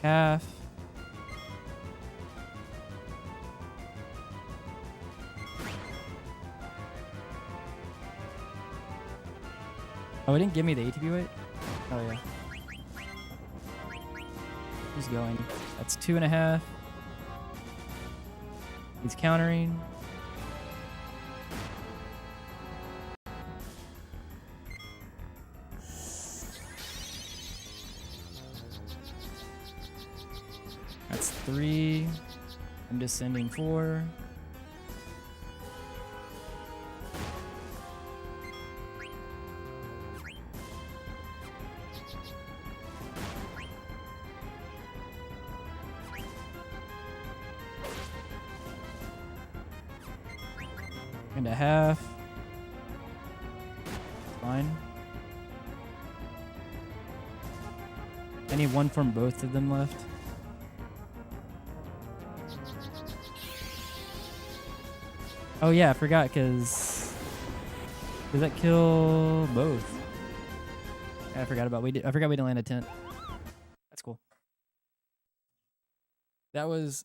Half. Oh, it didn't give me the ATB weight? Oh, yeah. He's going. That's 2.5. He's countering. That's 3. I'm just sending 4. And a half. Fine. I need one from both of them left. Oh yeah, I forgot, because does that kill both? I forgot we didn't land a tent. That's cool. That was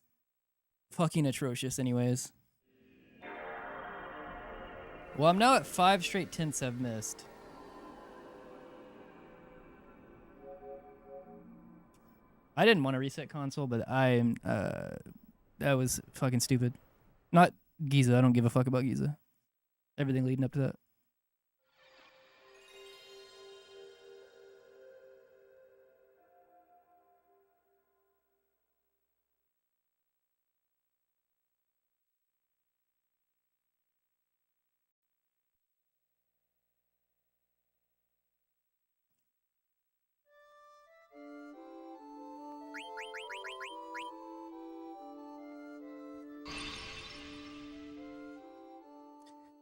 fucking atrocious anyways. Well, I'm now at 5 straight tents I've missed. I didn't want to reset console, but that was fucking stupid. Not Giza, I don't give a fuck about Giza. Everything leading up to that.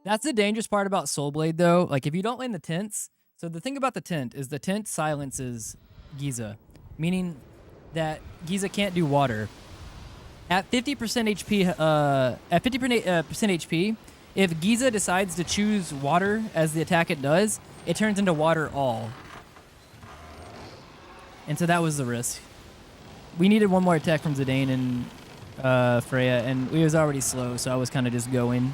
That's the dangerous part about Soul Blade, though. Like, if you don't land the tents... So the thing about the tent is the tent silences Giza, meaning that Giza can't do water. At 50% HP, HP, if Giza decides to choose water as the attack it does, it turns into water all. And so that was the risk. We needed one more attack from Zidane and Freya, and we was already slow, so I was kind of just going.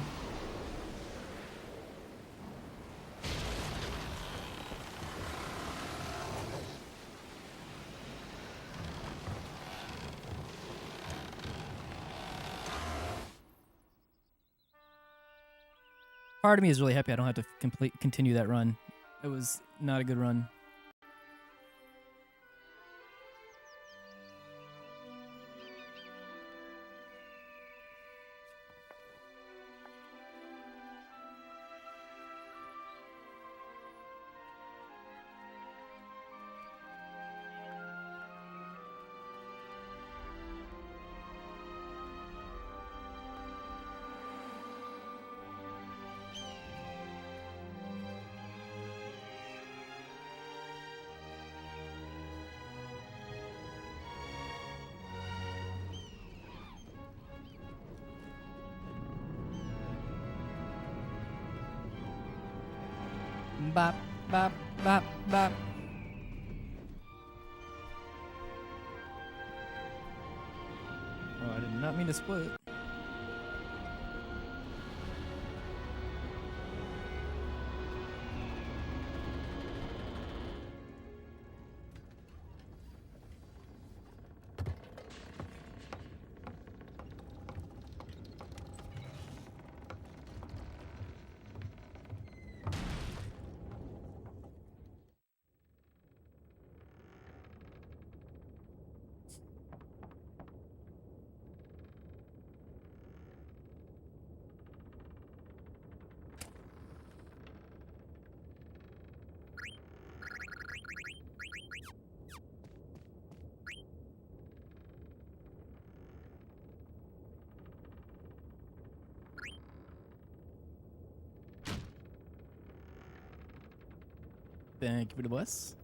Part of me is really happy I don't have to continue that run. It was not a good run. Bop, bop, bop, bop. Oh, I did not mean to split. Thank you for the bless.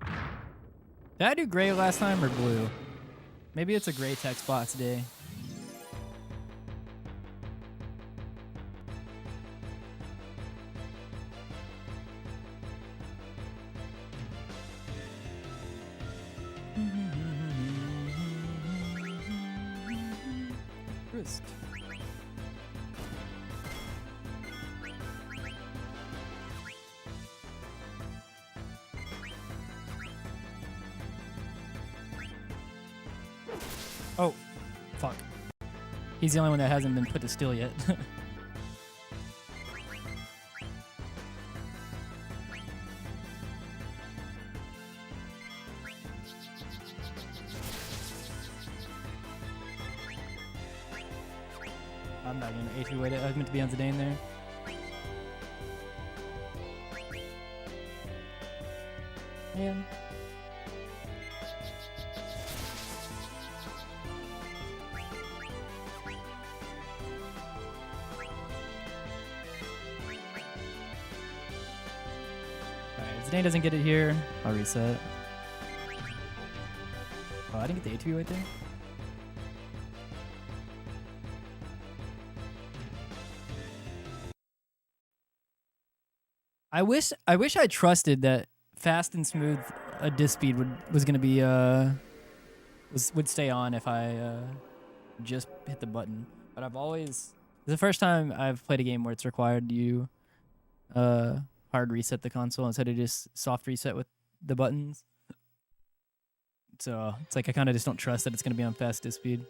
Did I do gray last time or blue? Maybe it's a gray text box day. Wrist. Oh, fuck. He's the only one that hasn't been put to still yet. I'm not gonna AP wait it. I was meant to be on Zidane there. Man. Zidane doesn't get it here. I'll reset. Oh, I didn't get the ATB right there. I wish I trusted that fast and smooth disc speed was gonna be would stay on if I just hit the button. But it's the first time I've played a game where it's required you hard reset the console instead of just soft reset with the buttons. So it's like I kind of just don't trust that it's gonna be on fast disc speed.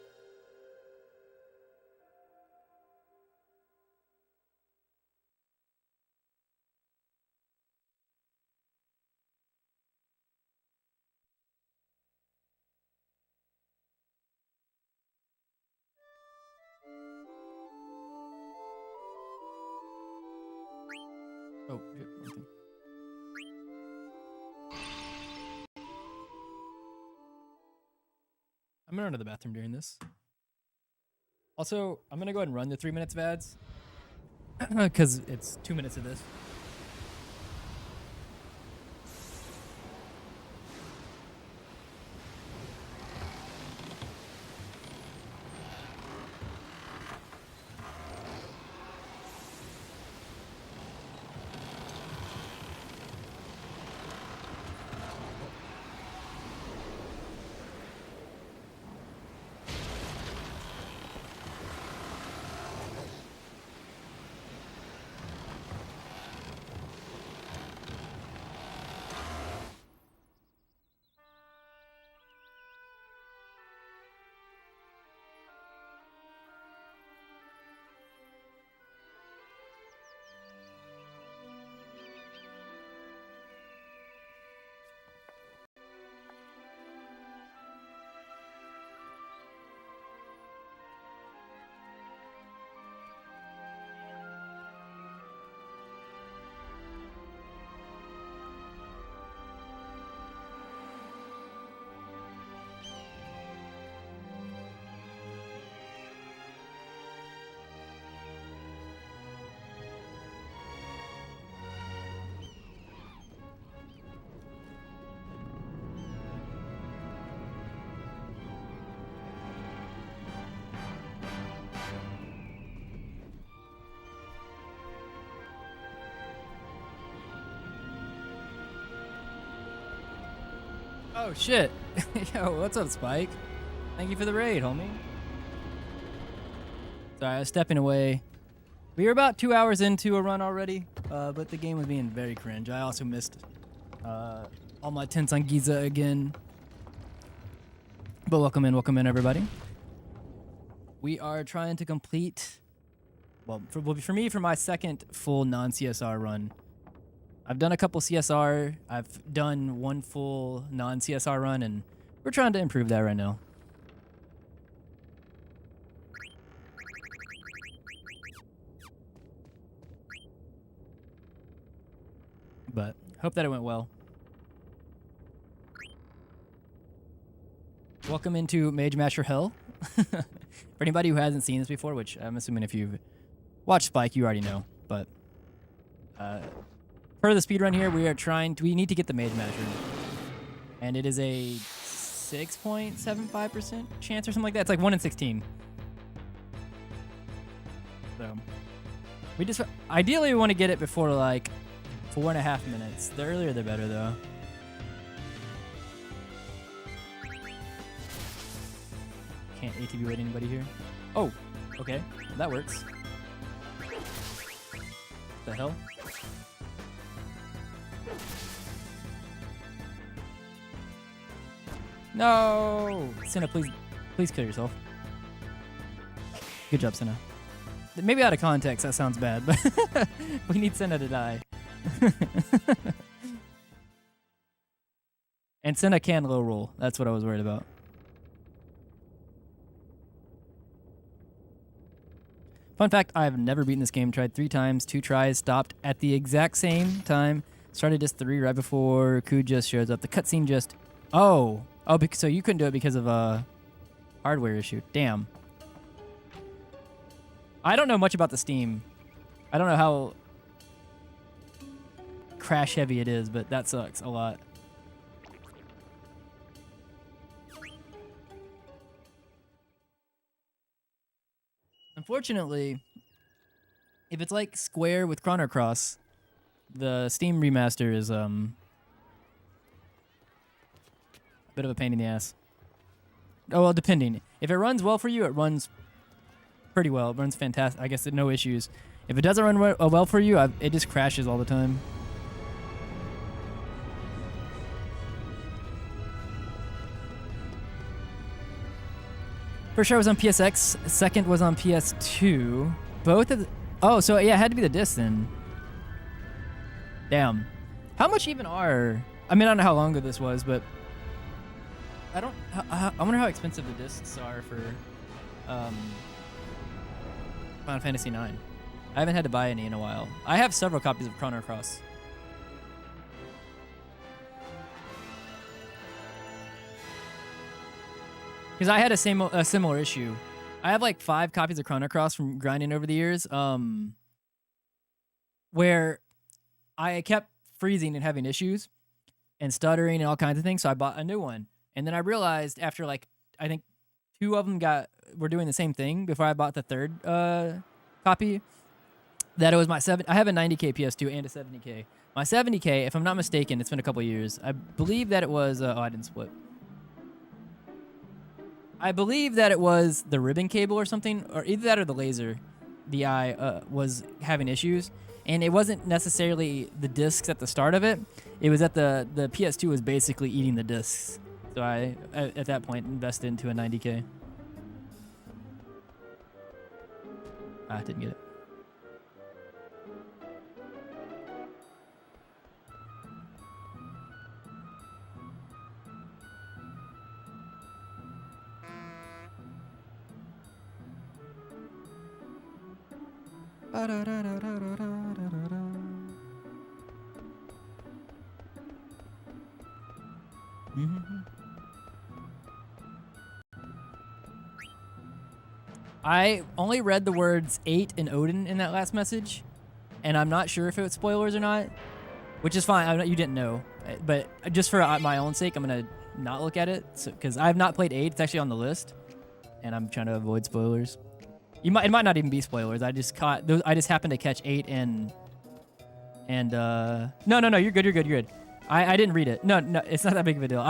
Oh, shit, one thing. I'm gonna run to the bathroom during this. Also, I'm gonna go ahead and run the 3 minutes of ads because it's 2 minutes of this. Oh shit! Yo, what's up, Spike? Thank you for the raid, homie. Sorry, I was stepping away. We were about 2 hours into a run already, but the game was being very cringe. I also missed all my tents on Giza again. But welcome in, everybody. We are trying to complete, well, for me, for my second full non-CSR run. I've done a couple CSR. I've done one full non-CSR run, and we're trying to improve that right now. But hope that it went well. Welcome into Mage Master Hell. For anybody who hasn't seen this before, which I'm assuming if you've watched Spike, you already know. But for the speedrun here, we need to get the Mage Master. And it is a 6.75% chance or something like that. It's like 1 in 16. So we just, ideally we want to get it before like 4.5 minutes. The earlier the better though. Can't ATV wait anybody here. Oh, okay. Well, that works. What the hell? No! Senna, please kill yourself. Good job, Senna. Maybe out of context, that sounds bad, but we need Senna to die. And Senna can low roll. That's what I was worried about. Fun fact, I've never beaten this game. Tried 3 times, 2 tries, stopped at the exact same time. Started just 3 right before Ku just shows up. The cutscene just... Oh, so you couldn't do it because of a hardware issue. Damn. I don't know much about the Steam. I don't know how crash heavy it is, but that sucks a lot. Unfortunately, if it's like Square with Chrono Cross, the Steam remaster is a bit of a pain in the ass. Oh, well, depending. If it runs well for you, it runs pretty well. It runs fantastic. I guess no issues. If it doesn't run well for you, it just crashes all the time. First share was on PSX. Second was on PS2. Both of the... Oh, so yeah, it had to be the disc then. Damn. How much even are... I mean, I don't know how long ago this was, but... I wonder how expensive the discs are for Final Fantasy IX. I haven't had to buy any in a while. I have several copies of Chrono Cross. Because I had a similar issue. I have like 5 copies of Chrono Cross from grinding over the years, where I kept freezing and having issues and stuttering and all kinds of things, so I bought a new one. And then I realized after like, I think 2 of them were doing the same thing before I bought the 3rd copy, that it was my I have a 90K PS2 and a 70K. My 70K, if I'm not mistaken, it's been a couple years. I believe that it was, oh, I didn't split. I believe that it was the ribbon cable or something, or either that or the laser. The eye was having issues, and it wasn't necessarily the discs at the start of it. It was that the PS2 was basically eating the discs. So I, at that point, invested into a 90K. I didn't get it. I only read the words 8 and Odin in that last message, and I'm not sure if it was spoilers or not, which is fine. You didn't know, but just for my own sake, I'm gonna not look at it because I have not played 8. It's actually on the list, and I'm trying to avoid spoilers. It might not even be spoilers. I just happened to catch 8 and no, you're good. I didn't read it. No, it's not that big of a deal.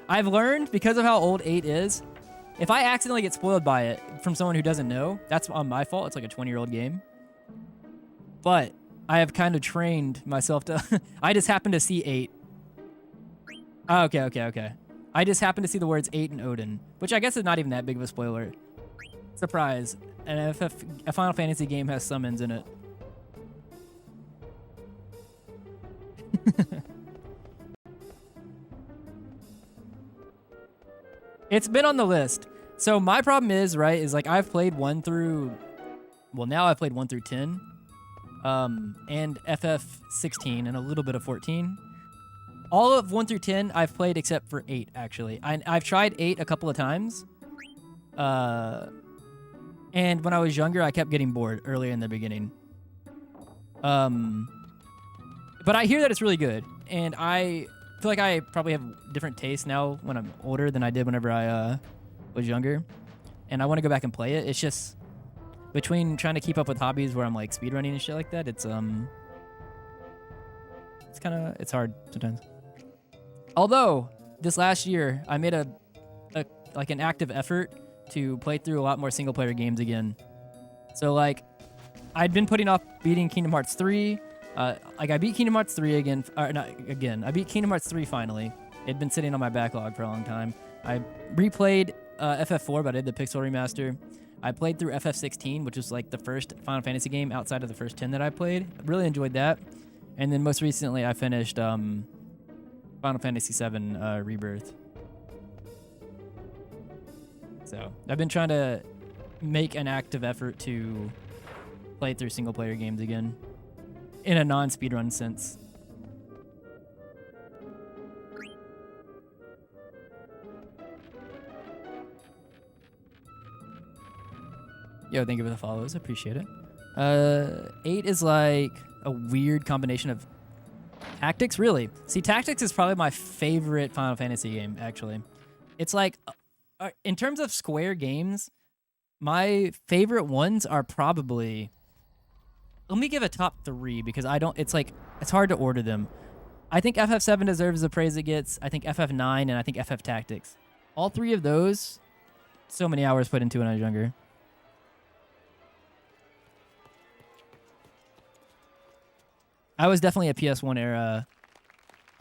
I've learned because of how old 8 is, if I accidentally get spoiled by it from someone who doesn't know, that's on my fault. It's like a 20-year-old game. But I have kind of trained myself to... I just happened to see 8. Oh, okay. I just happened to see the words 8 and Odin, which I guess is not even that big of a spoiler. Surprise. A Final Fantasy game has summons in it. It's been on the list. So my problem is, right, is like I've played 1 through... Well, now I've played 1 through 10. And FF16 and a little bit of 14. All of 1 through 10 I've played except for 8, actually. I've tried 8 a couple of times. And when I was younger, I kept getting bored early in the beginning. But I hear that it's really good. And I feel like I probably have different tastes now when I'm older than I did whenever I was younger. And I want to go back and play it. It's just... Between trying to keep up with hobbies where I'm like speedrunning and shit like that, it's hard sometimes. Although this last year I made an active effort to play through a lot more single player games again. So like I'd been putting off beating Kingdom Hearts 3. I beat Kingdom Hearts 3 again. I beat Kingdom Hearts 3 finally. It'd been sitting on my backlog for a long time. I replayed FF4, but I did the Pixel remaster. I played through FF16, which was like the first Final Fantasy game outside of the first 10 that I played. Really enjoyed that. And then most recently, I finished Final Fantasy VII Rebirth. So I've been trying to make an active effort to play through single-player games again in a non-speedrun sense. Yo, thank you for the follows. I appreciate it. 8 is like a weird combination of tactics, really. See, tactics is probably my favorite Final Fantasy game, actually. It's like, in terms of Square games, my favorite ones are probably... Let me give a top 3 because it's hard to order them. I think FF7 deserves the praise it gets. I think FF9 and I think FF Tactics. All 3 of those, so many hours put into when I was younger. I was definitely a PS1 era.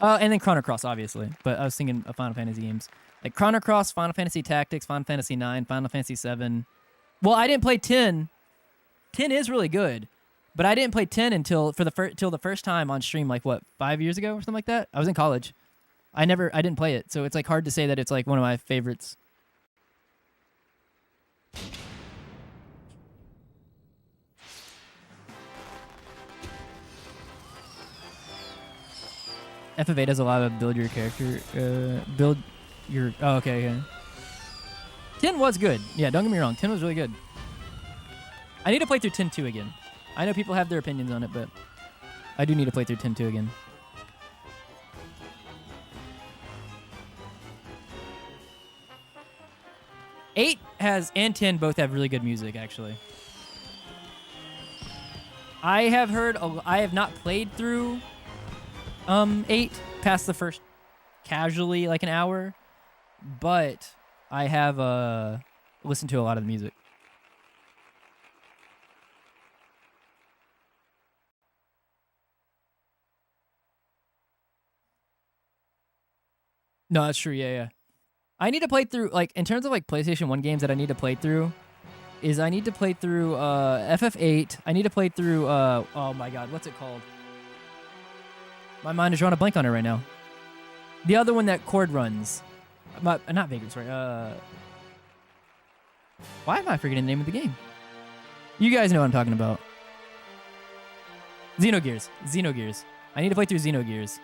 And then Chrono Cross, obviously. But I was thinking of Final Fantasy games. Like Chrono Cross, Final Fantasy Tactics, Final Fantasy IX, Final Fantasy VII. Well, I didn't play 10. 10 is really good. But I didn't play 10 until the first time on stream, like, 5 years ago or something like that? I was in college. I didn't play it. So it's, like, hard to say that it's, like, one of my favorites. FF8 has a lot of build your character, oh, okay. 10 was good. Yeah, don't get me wrong. 10 was really good. I need to play through 10-2 again. I know people have their opinions on it, but I do need to play through 10-2 again. Eight and 10 both have really good music, actually. I have not played through 8 past the first casually like an hour, but I have listened to a lot of the music. No, that's true. Yeah. I need to play through, like, in terms of like PlayStation 1 games that I need to play through, is I need to play through FF8. I need to play through oh my god, what's it called? My mind is drawing a blank on it right now. The other one that Cord runs. Not Vagrant, right? Why am I forgetting the name of the game? You guys know what I'm talking about. Xenogears. I need to play through Xenogears.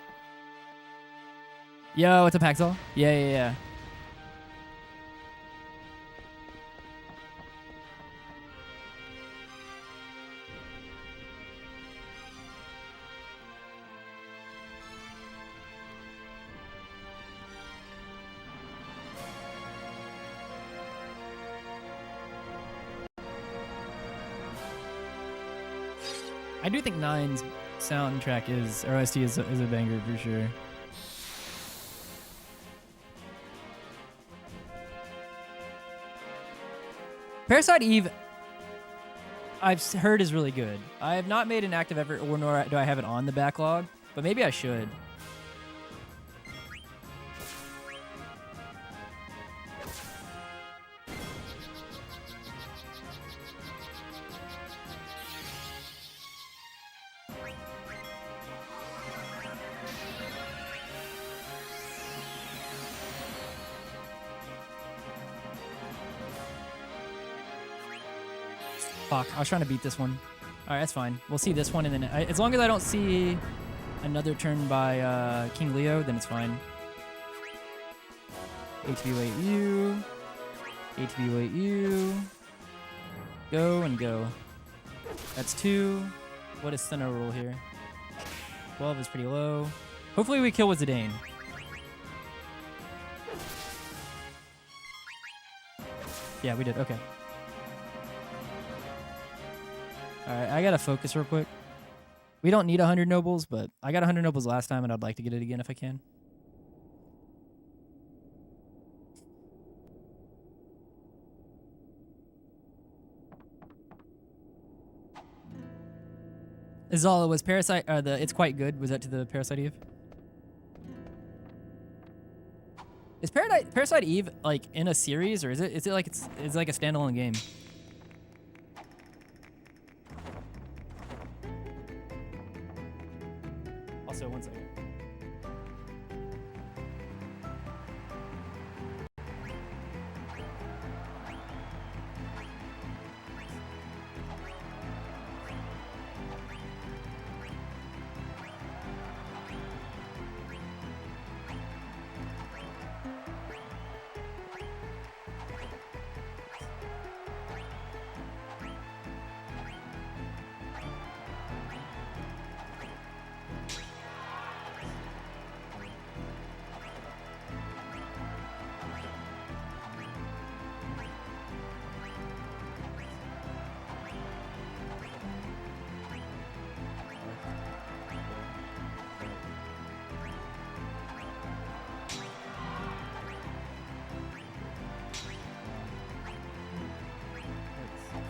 Yo, what's up, Haxel? Yeah. I do think 9's soundtrack is, or OST is a banger for sure. Parasite Eve, I've heard is really good. I have not made an active effort, or nor do I have it on the backlog, but maybe I should. Fuck, I was trying to beat this one. Alright, that's fine. We'll see this one, and then as long as I don't see another turn by King Leo, then it's fine. HB wait you. HB wait you. Go and go. That's 2. What is center roll here? 12 is pretty low. Hopefully we kill with Zidane. Yeah, we did. Okay. Alright, I gotta focus real quick. We don't need 100 nobles, but I got 100 nobles last time, and I'd like to get it again if I can. Azala, was Parasite, It's Quite Good, was that to the Parasite Eve? Is Parasite Eve, like, in a series, or is it like it's like a standalone game? Also, one second.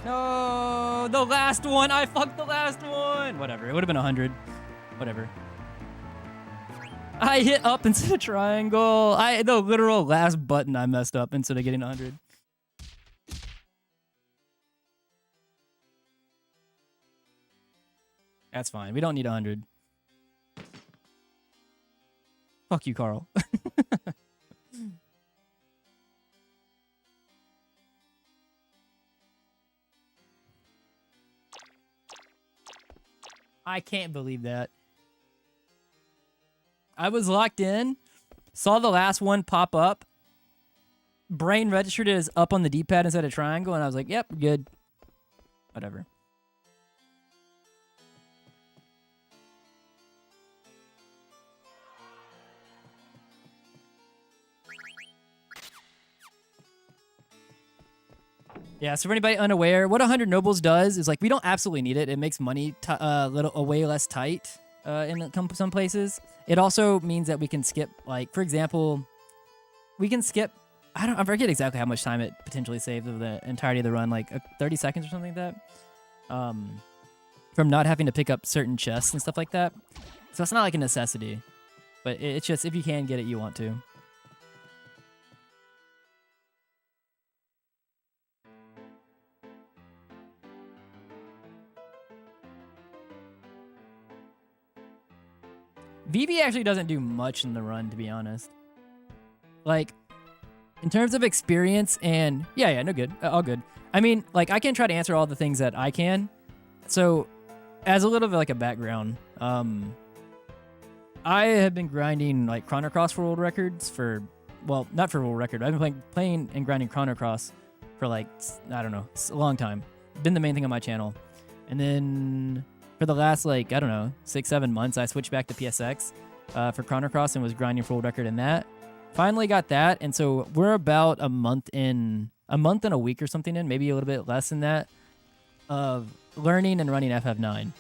No, the last one. I fucked the last one. Whatever. It would have been 100. Whatever. I hit up instead of triangle. The literal last button I messed up instead of getting 100. That's fine. We don't need 100. Fuck you, Carl. I can't believe that. I was locked in, saw the last one pop up, brain registered it as up on the D-pad instead of triangle, and I was like, yep, good. Whatever. Yeah, so for anybody unaware, what 100 Nobles does is, like, we don't absolutely need it. It makes money way less tight in some places. It also means that we can skip, like, for example, we can skip, I forget exactly how much time it potentially saves of the entirety of the run, like 30 seconds or something like that, from not having to pick up certain chests and stuff like that. So it's not like a necessity, but it's just, if you can get it, you want to. VV actually doesn't do much in the run, to be honest. Like, in terms of experience and... Yeah, no good. All good. I mean, like, I can try to answer all the things that I can. So, as a little bit like a background, I have been grinding, like, Chrono Cross for world records for... Well, not for world record. I've been playing and grinding Chrono Cross for, like, I don't know, a long time. Been the main thing on my channel. And then... For the last, like, I don't know, 6-7 months, I switched back to PSX for Chrono Cross and was grinding for world record in that. Finally got that, and so we're about a month and a week or something in, maybe a little bit less than that, of learning and running FF9.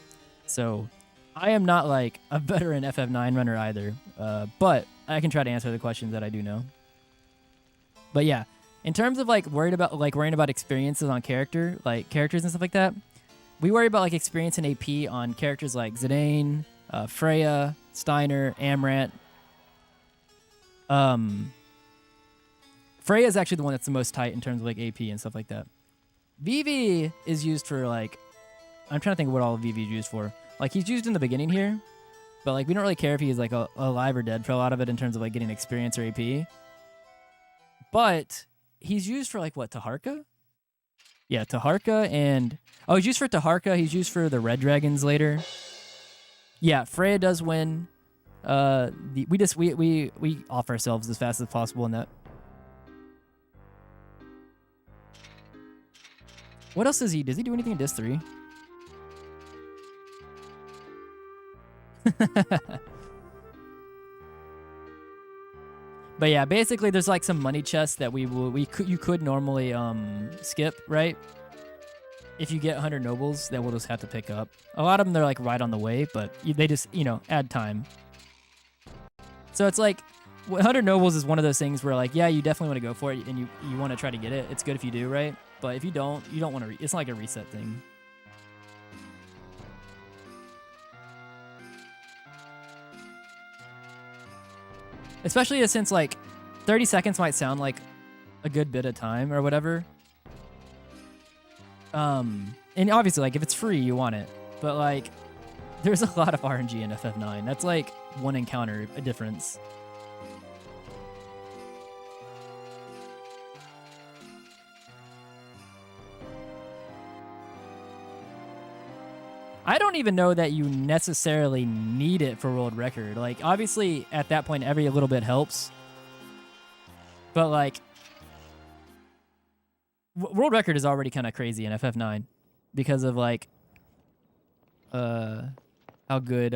So I am not like a veteran FF9 runner either, but I can try to answer the questions that I do know. But yeah, in terms of like worrying about experiences on characters and stuff like that, we worry about like experience and AP on characters like Zidane, Freya, Steiner, Amrant. Freya is actually the one that's the most tight in terms of like AP and stuff like that. Vivi is used for like, I'm trying to think of what all of Vivi is used for. Like he's used in the beginning here, but like we don't really care if he's like alive or dead for a lot of it in terms of like getting experience or AP. But he's used for like what, Taharka? Yeah, Taharka and he's used for Taharka. He's used for the Red Dragons later. Yeah, Freya does win. We off ourselves as fast as possible in that. What else does he do anything in Dis 3? But yeah, basically there's like some money chests that you could normally skip, right? If you get 100 nobles that we'll just have to pick up. A lot of them they're like right on the way, but they just, add time. So it's like 100 nobles is one of those things where like, yeah, you definitely want to go for it and you want to try to get it. It's good if you do, right? But if you don't want to, it's not like a reset thing. Especially since like 30 seconds might sound like a good bit of time or whatever. And obviously like if it's free, you want it. But like there's a lot of RNG in FF9. That's like one encounter, a difference. I don't even know that you necessarily need it for world record. Like, obviously, at that point, every little bit helps. But, like, world record is already kind of crazy in FF9 because of, like, how good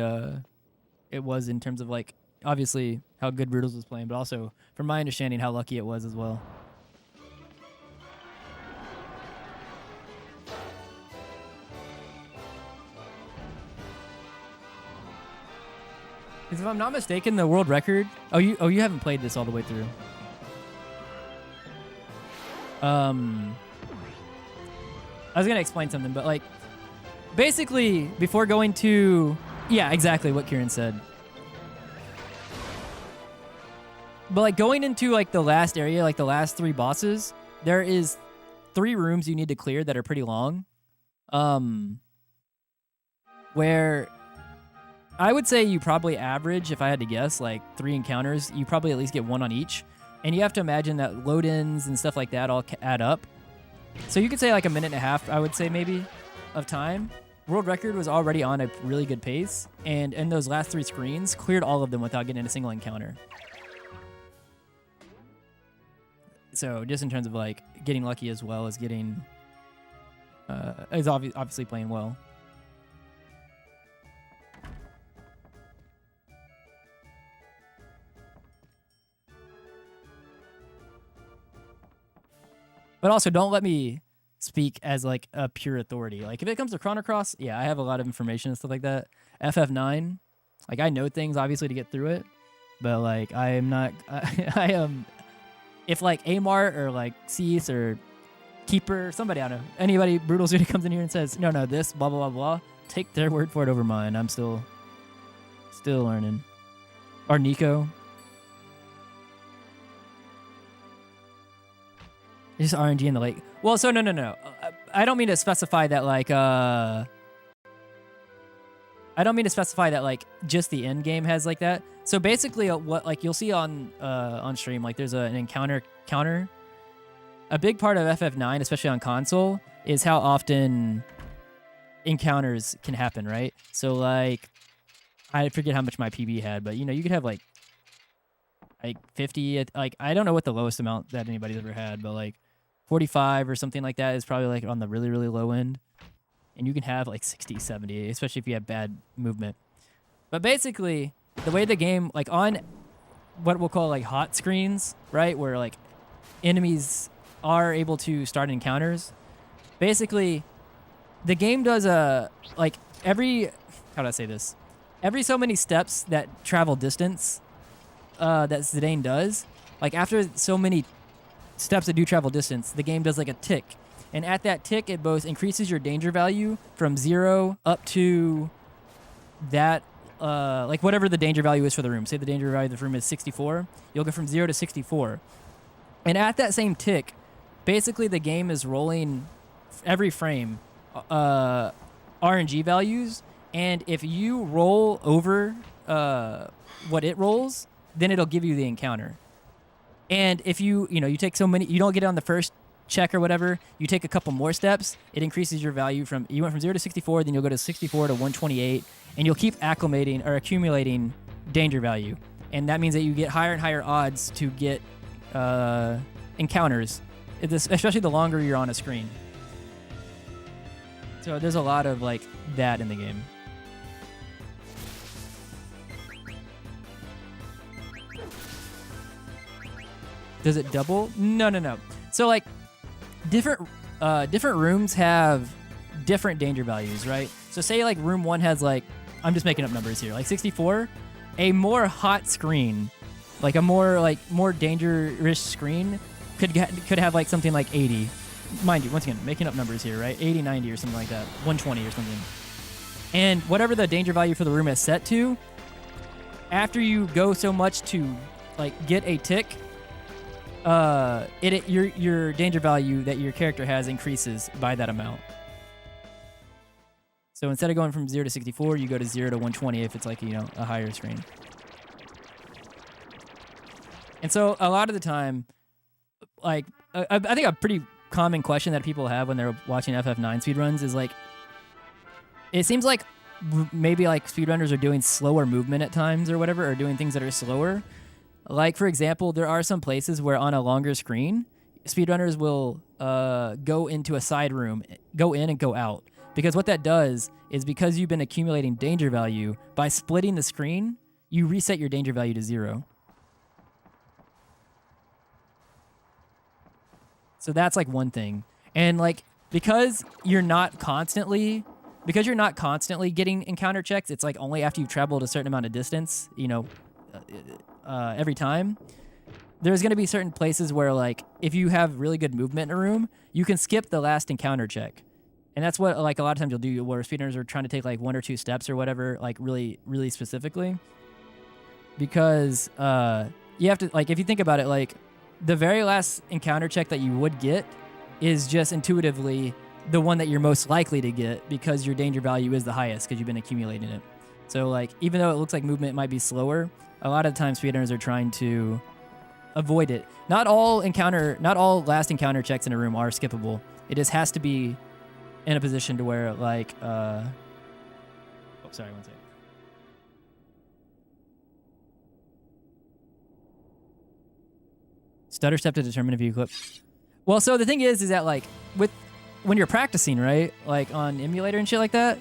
it was in terms of, like, obviously, how good Brutal's was playing, but also, from my understanding, how lucky it was as well. Because if I'm not mistaken, the world record... Oh, you haven't played this all the way through. I was going to explain something, but, like... Basically, before going to... Yeah, exactly what Kieran said. But, like, going into, like, the last area, like, the last 3 bosses, there is 3 rooms you need to clear that are pretty long. Where... I would say you probably average, if I had to guess, like 3 encounters. You probably at least get 1 on each. And you have to imagine that load-ins and stuff like that all add up. So you could say like a minute and a half, I would say maybe, of time. World record was already on a really good pace. And in those last 3 screens, cleared all of them without getting a single encounter. So just in terms of like getting lucky as well as getting... is obviously playing well. But also, don't let me speak as, like, a pure authority. Like, if it comes to Chrono Cross, yeah, I have a lot of information and stuff like that. FF9, like, I know things, obviously, to get through it. But, like, I am not... I am... If, like, Amart or, like, Cease or Keeper, somebody, I don't know, anybody, Brutal Zuni comes in here and says, no, this, blah, blah, blah, blah, take their word for it over mine. I'm still learning. Or Nico. Just RNG in the lake. Well, so no. I don't mean to specify that like I don't mean to specify that like just the end game has like that. So basically, what like you'll see on stream, like there's an encounter counter. A big part of FF9, especially on console, is how often encounters can happen, right? So like I forget how much my PB had, but you could have like 50. Like I don't know what the lowest amount that anybody's ever had, but like 45 or something like that is probably like on the really, really low end. And you can have like 60, 70, especially if you have bad movement. But basically, the way the game, like on what we'll call like hot screens, right? Where like enemies are able to start encounters. Basically, the game does like every how do I say this? Every so many steps that travel distance that Zidane does, like after so many steps that do travel distance, the game does like a tick. And at that tick, it both increases your danger value from 0 up to that, like whatever the danger value is for the room. Say the danger value of the room is 64. You'll go from 0 to 64. And at that same tick, basically the game is rolling every frame RNG values. And if you roll over what it rolls, then it'll give you the encounter. And if you take so many, you don't get it on the first check or whatever, you take a couple more steps, it increases your value you went from 0 to 64, then you'll go to 64 to 128, and you'll keep accumulating danger value. And that means that you get higher and higher odds to get encounters, especially the longer you're on a screen. So there's a lot of like that in the game. Does it double? No. So like different rooms have different danger values, right? So say like room 1 has like, I'm just making up numbers here, like 64. A more hot screen, like a more dangerous screen could have like something like 80. Mind you, once again, making up numbers here, right? 80, 90 or something like that, 120 or something. And whatever the danger value for the room is set to, after you go so much to like get a tick, your danger value that your character has increases by that amount. So instead of going from 0 to 64, you go to 0 to 120 if it's like, a higher screen. And so a lot of the time, like, I think a pretty common question that people have when they're watching FF9 speedruns is like, it seems like maybe like speedrunners are doing slower movement at times or whatever, or doing things that are slower. Like, for example, there are some places where on a longer screen, speedrunners will go into a side room, go in and go out. Because what that does is, because you've been accumulating danger value, by splitting the screen, you reset your danger value to 0. So that's like one thing. And like, because you're not constantly getting encounter checks, it's like only after you've traveled a certain amount of distance, every time, there's going to be certain places where, like, if you have really good movement in a room, you can skip the last encounter check. And that's what, like, a lot of times you'll do, where speedrunners are trying to take, like, 1 or 2 steps or whatever, like, really, really specifically. Because you have to, like, if you think about it, like, the very last encounter check that you would get is just intuitively the one that you're most likely to get, because your danger value is the highest because you've been accumulating it. So, like, even though it looks like movement might be slower, a lot of times speedrunners are trying to avoid it. Not all last encounter checks in a room are skippable. It just has to be in a position to where, like, sorry, one second. Stutter step to determine if you clip. Well, so the thing is that, like, when you're practicing, right, like on emulator and shit like that,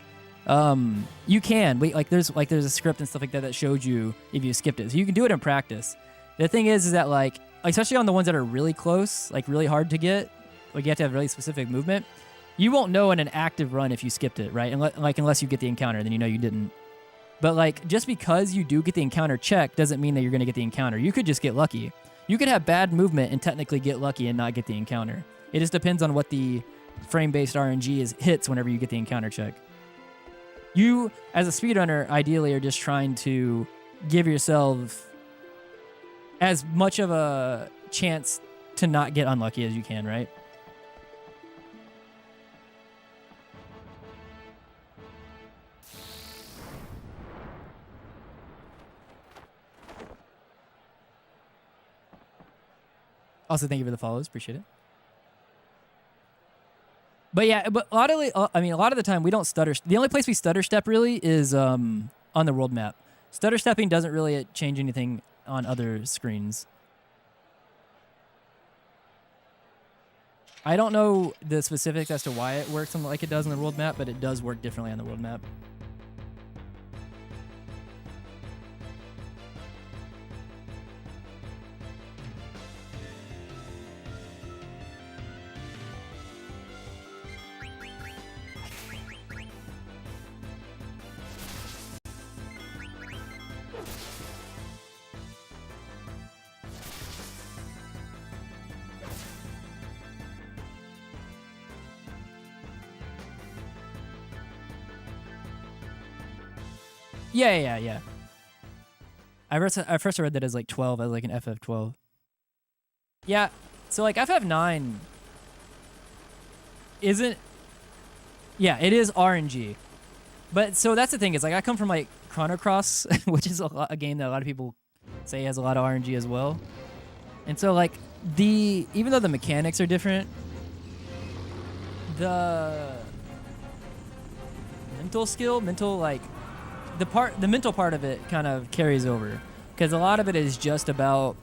you can there's a script and stuff like that that showed you if you skipped it, so you can do it in practice. The thing is that, like, especially on the ones that are really close, like really hard to get, like you have to have really specific movement, you won't know in an active run if you skipped it, right? Unless you get the encounter, then you didn't. But like, just because you do get the encounter check doesn't mean that you're going to get the encounter. You could just get lucky. You could have bad movement and technically get lucky and not get the encounter. It just depends on what the frame-based RNG hits whenever you get the encounter check. You, as a speedrunner, ideally are just trying to give yourself as much of a chance to not get unlucky as you can, right? Also, thank you for the follows. Appreciate it. But yeah, a lot of the time we don't stutter. The only place we stutter step really is on the world map. Stutter stepping doesn't really change anything on other screens. I don't know the specifics as to why it works like it does on the world map, but it does work differently on the world map. Yeah. I first read that as like 12, as like an FF12. Yeah, so like FF9 isn't. Yeah, it is RNG. But so that's the thing, is like I come from like Chrono Cross, which is a game that a lot of people say has a lot of RNG as well. And so like even though the mechanics are different, the the mental part of it kind of carries over, because a lot of it is just about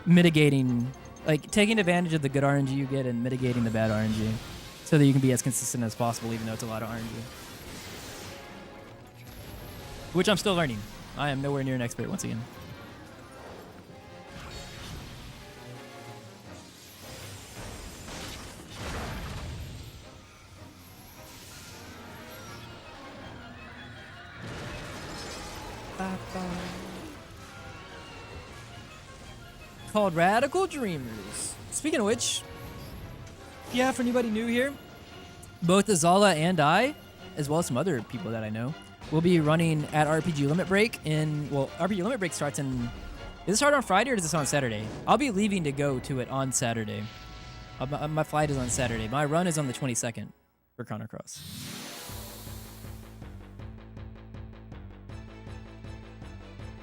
mitigating, like taking advantage of the good RNG you get and mitigating the bad RNG, so that you can be as consistent as possible, even though it's a lot of RNG. Which I'm still learning. I am nowhere near an expert once again. Called Radical Dreamers. Speaking of which, yeah, for anybody new here, both Azala and I, as well as some other people that I know, will be running at RPGLimitBreak RPGLimitBreak starts in... Does it start on Friday or does it start on Saturday? I'll be leaving to go to it on Saturday. My flight is on Saturday. My run is on the 22nd for Chrono Cross.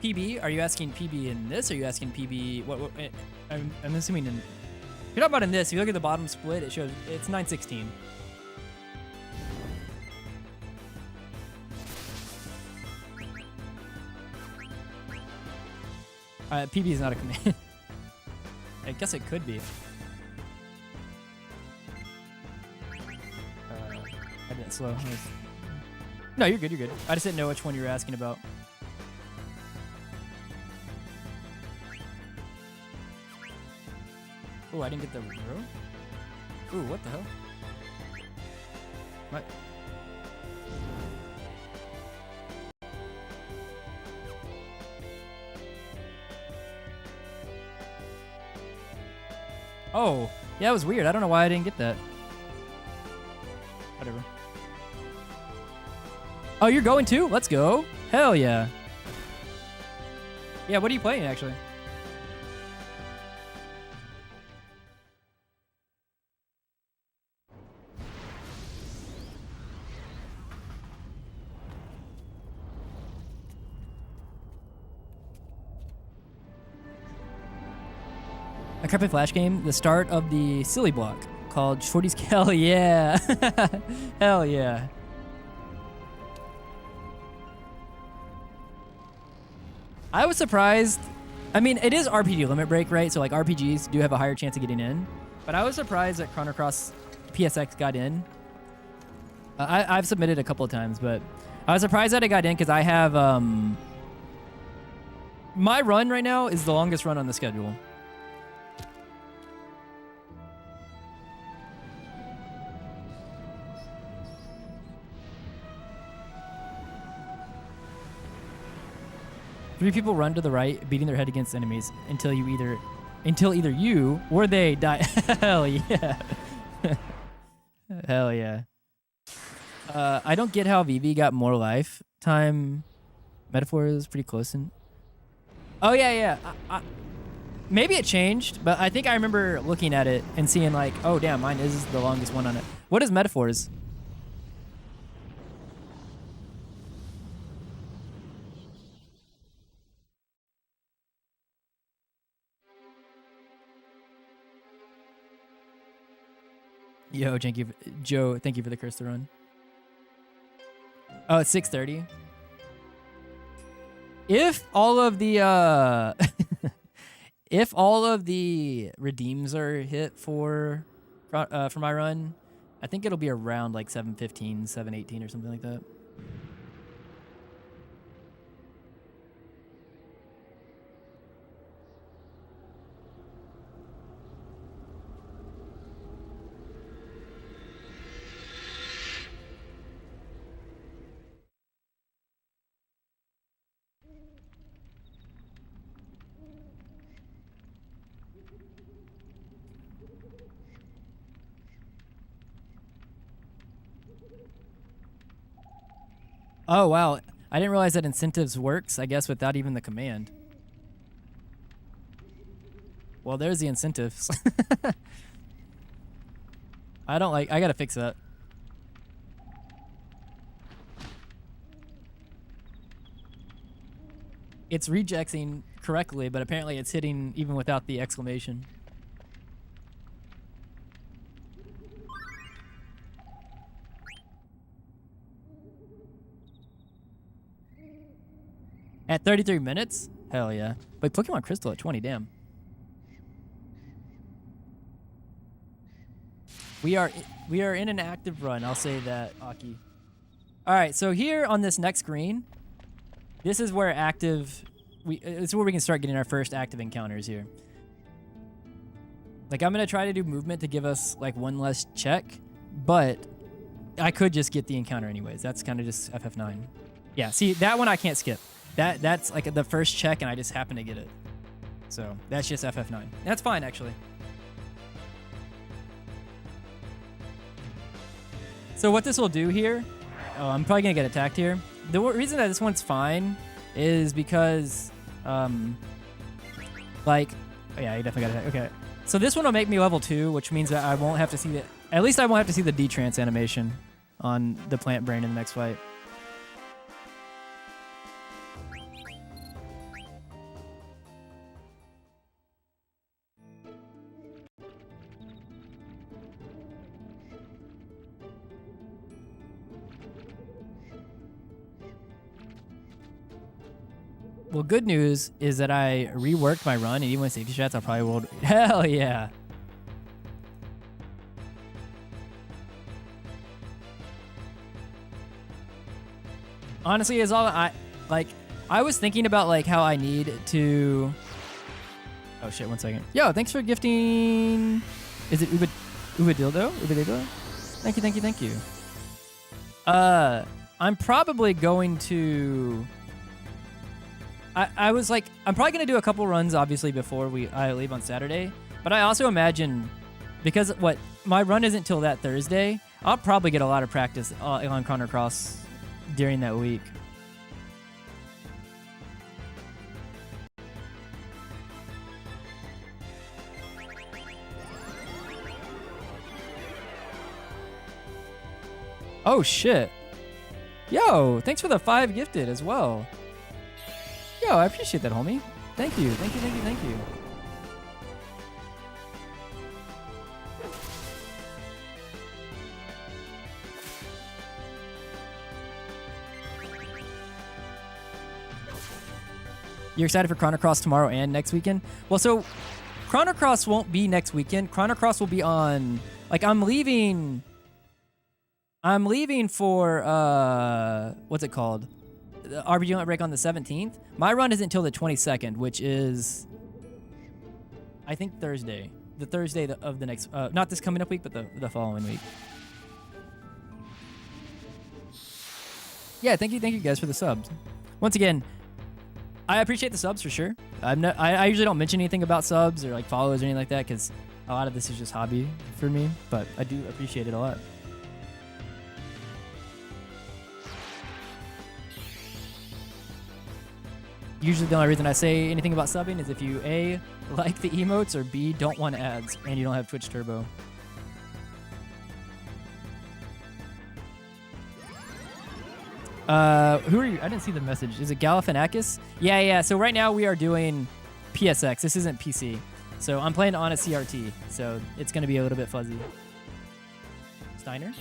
PB? Are you asking PB in this? Or are you asking PB... What I'm assuming in... If you're talking about in this, if you look at the bottom split, it shows it's 916. PB is not a command. I guess it could be. I did it slow. No, you're good, you're good. I just didn't know which one you were asking about. Oh, I didn't get the row? Ooh, what the hell? What? Oh, yeah, it was weird. I don't know why I didn't get that. Whatever. Oh, you're going too? Let's go. Hell yeah. Yeah, what are you playing, actually? A crappy Flash game, the start of the silly block called Shorty's... Hell yeah. Hell yeah. I was surprised. I mean, it is RPGLimitBreak, right? So like RPGs do have a higher chance of getting in. But I was surprised that Chrono Cross PSX got in. I've submitted a couple of times, but I was surprised that it got in because I have... my run right now is the longest run on the schedule. Three people run to the right, beating their head against enemies until either you or they die. Hell yeah. Hell yeah. I don't get how Vivi got more lifetime. Metaphor is pretty close. Oh yeah. Maybe it changed, but I think I remember looking at it and seeing like, oh damn, mine is the longest one on it. What is Metaphors? Yo, Joe, thank you for the curse to run. Oh, it's 6:30. If all of the if all of the redeems are hit for my run, I think it'll be around like 7:15, 7:18 or something like that. Oh, wow. I didn't realize that incentives works, I guess, without even the command. Well, there's the incentives. I gotta fix that. It's rejecting correctly, but apparently it's hitting even without the exclamation. At 33 minutes? Hell yeah. Wait, Pokemon Crystal at 20, damn. We are in an active run, I'll say that, Aki. Alright, so here on this next screen, this is where it's where we can start getting our first active encounters here. Like, I'm gonna try to do movement to give us like one less check, but I could just get the encounter anyways. That's kind of just FF9. Yeah, see, that one I can't skip. That's like the first check and I just happen to get it. So that's just FF9. That's fine, actually. So what this will do here, I'm probably gonna get attacked here. The reason that this one's fine is because, like, oh yeah, you definitely got attacked. Okay. So this one will make me level 2, which means that I won't have to see at least I won't have to see the D-Trance animation on the plant brain in the next fight. Well, good news is that I reworked my run, and even with safety strats, I'll probably will. Hell yeah! Honestly, is all I was thinking about like how I need to. Oh shit! 1 second. Yo, thanks for gifting. Is it Ubadildo? Ubadildo? Thank you, thank you, thank you. I'm probably going to. I was like, I'm probably going to do a couple runs, obviously, before I leave on Saturday. But I also imagine, because my run isn't till that Thursday, I'll probably get a lot of practice on Chrono Cross during that week. Oh, shit. Yo, thanks for the 5 gifted as well. Yo, I appreciate that, homie. Thank you, thank you, thank you, thank you. You're excited for Chrono Cross tomorrow and next weekend? Well, so Chrono Cross won't be next weekend. Chrono Cross will be on, like, I'm leaving for, what's it called? The RPGLimitBreak on the 17th. My run isn't until the 22nd, which is, I think, Thursday. The Thursday of the next, not this coming up week, but the following week. Yeah, thank you guys for the subs. Once again, I appreciate the subs for sure. I usually don't mention anything about subs or like follows or anything like that because a lot of this is just hobby for me, but I do appreciate it a lot. Usually the only reason I say anything about subbing is if you A, like the emotes, or B, don't want ads and you don't have Twitch Turbo. Who are you? I didn't see the message. Is it Galifianakis? Yeah. So right now we are doing PSX. This isn't PC. So I'm playing on a CRT. So it's going to be a little bit fuzzy. Steiner?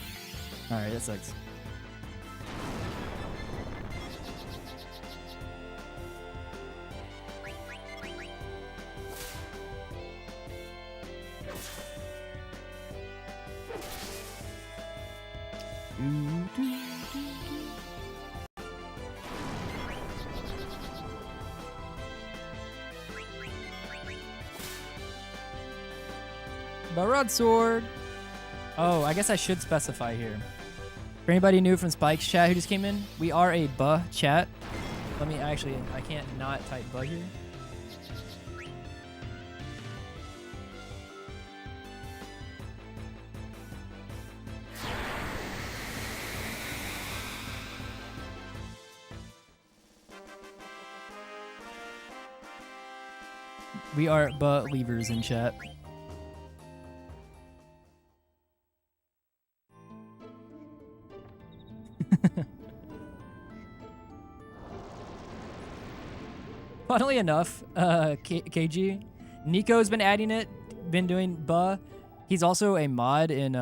All right, that sucks. Broadsword. Oh, I guess I should specify here. For anybody new from Spike's chat who just came in, we are a buh chat. Let me actually, I can't not type buh here. We are believers in chat. Funnily enough, KG, Nico's been adding it, been doing buh. He's also a mod in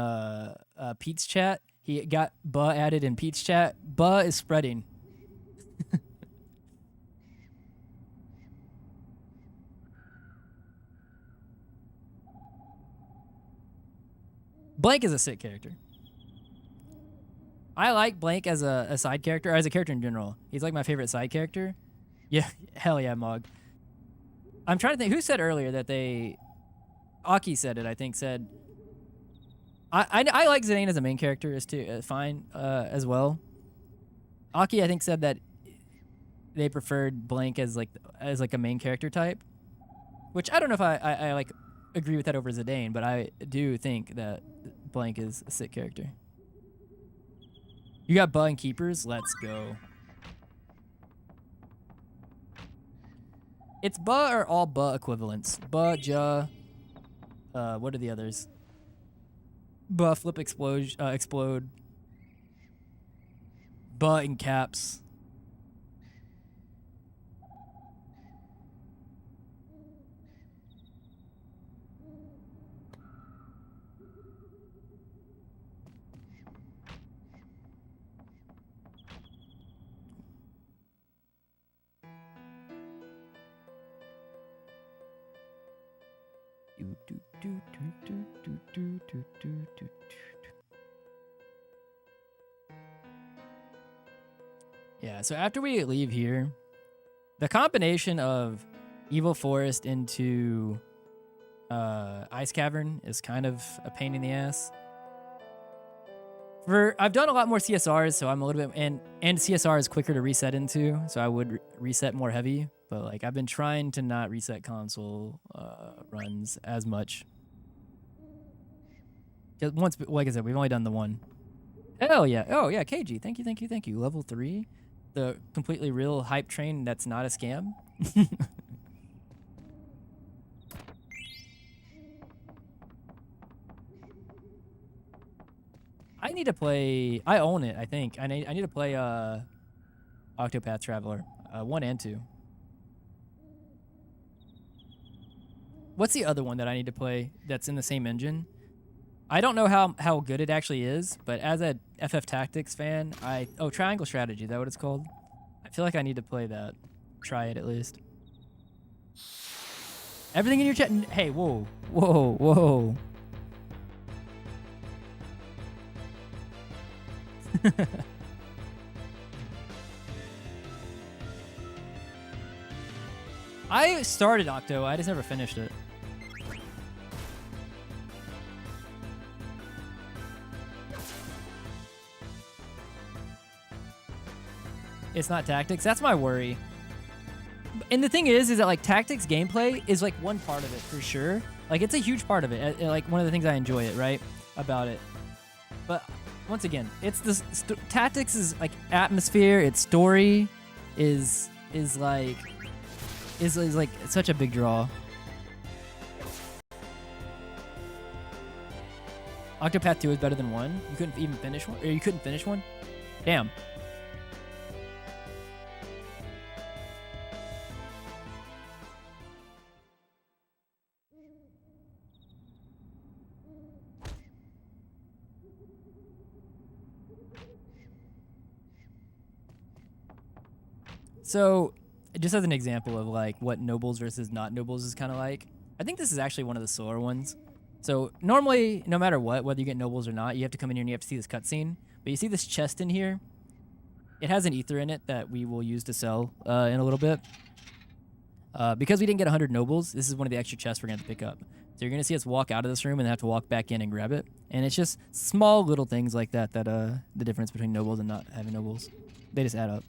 Pete's chat. He got buh added in Pete's chat. Buh is spreading. Blank is a sick character. I like Blank as a side character, or as a character in general. He's like my favorite side character. Yeah, hell yeah, Mog. I'm trying to think, who said earlier that they... Aki said it, I think, said... I like Zidane as a main character, is too fine as well. Aki, I think, said that they preferred Blank as like a main character type, which I don't know if I like agree with that over Zidane, but I do think that Blank is a sick character. You got Buh and Keepers? Let's go. It's Buh or all Buh equivalents. Buh, Ja. What are the others? Buh, Flip, Explode. Buh in caps. Yeah, so after we leave here, the combination of Evil Forest into Ice Cavern is kind of a pain in the ass. I've done a lot more CSRs, so I'm a little bit, and CSR is quicker to reset into, so I would reset more heavy. But like I've been trying to not reset console runs as much. Just once, like I said, we've only done the one. Hell yeah! Oh yeah, KG, thank you. Level 3, the completely real hype train that's not a scam. I need to play. I own it. I think I need to play Octopath Traveler 1 and 2. What's the other one that I need to play that's in the same engine? I don't know how good it actually is, but as a FF Tactics fan, Triangle Strategy, is that what it's called? I feel like I need to play that. Try it at least. Everything in your chat. Hey, whoa. I started Octo, I just never finished it. It's not tactics. That's my worry. And the thing is that like tactics gameplay is like one part of it for sure. Like it's a huge part of it. Like one of the things I enjoy it, right? About it. But once again, it's this tactics is like atmosphere. Its story is like such a big draw. Octopath 2 is better than 1. You couldn't even finish one, or you couldn't finish one. Damn. So, just as an example of like what nobles versus not nobles is kind of like, I think this is actually one of the slower ones. So normally, no matter what, whether you get nobles or not, you have to come in here and you have to see this cutscene. But you see this chest in here? It has an ether in it that we will use to sell in a little bit. Because we didn't get 100 nobles, this is one of the extra chests we're going to pick up. So you're going to see us walk out of this room and have to walk back in and grab it. And it's just small little things like that that the difference between nobles and not having nobles. They just add up.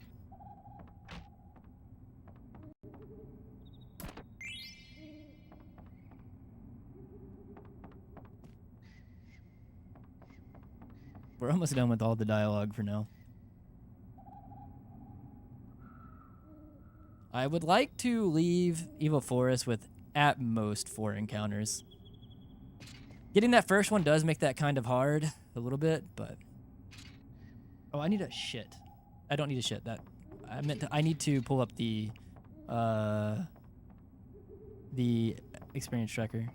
We're almost done with all the dialogue for now. I would like to leave Evil Forest with at most 4 encounters. Getting that first one does make that kind of hard a little bit, but... Oh, I need a shit. I don't need a shit. I need to pull up the experience tracker.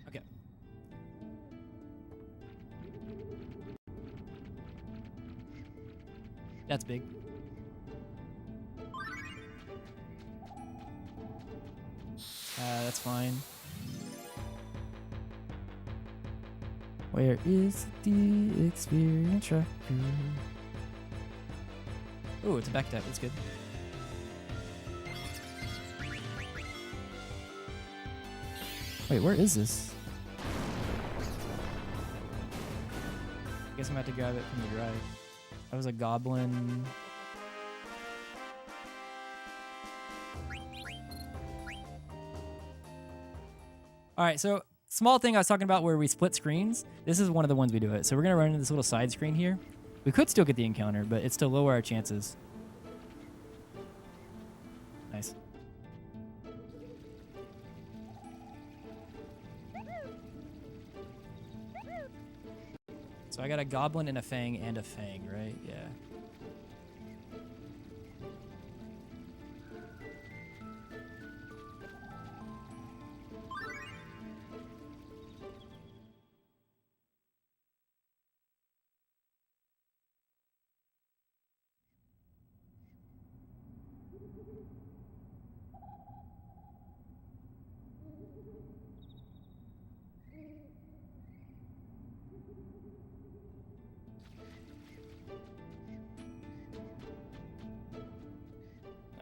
Okay. That's big. That's fine. Where is the experience tracker? Oh, it's a back tap. That's good. Wait, where is this? I guess I'm about to grab it from the drive. That was a goblin. All right, so small thing I was talking about where we split screens. This is one of the ones we do it. So we're gonna run into this little side screen here. We could still get the encounter, but it's to lower our chances. Nice. So I got a goblin and a fang, right? Yeah.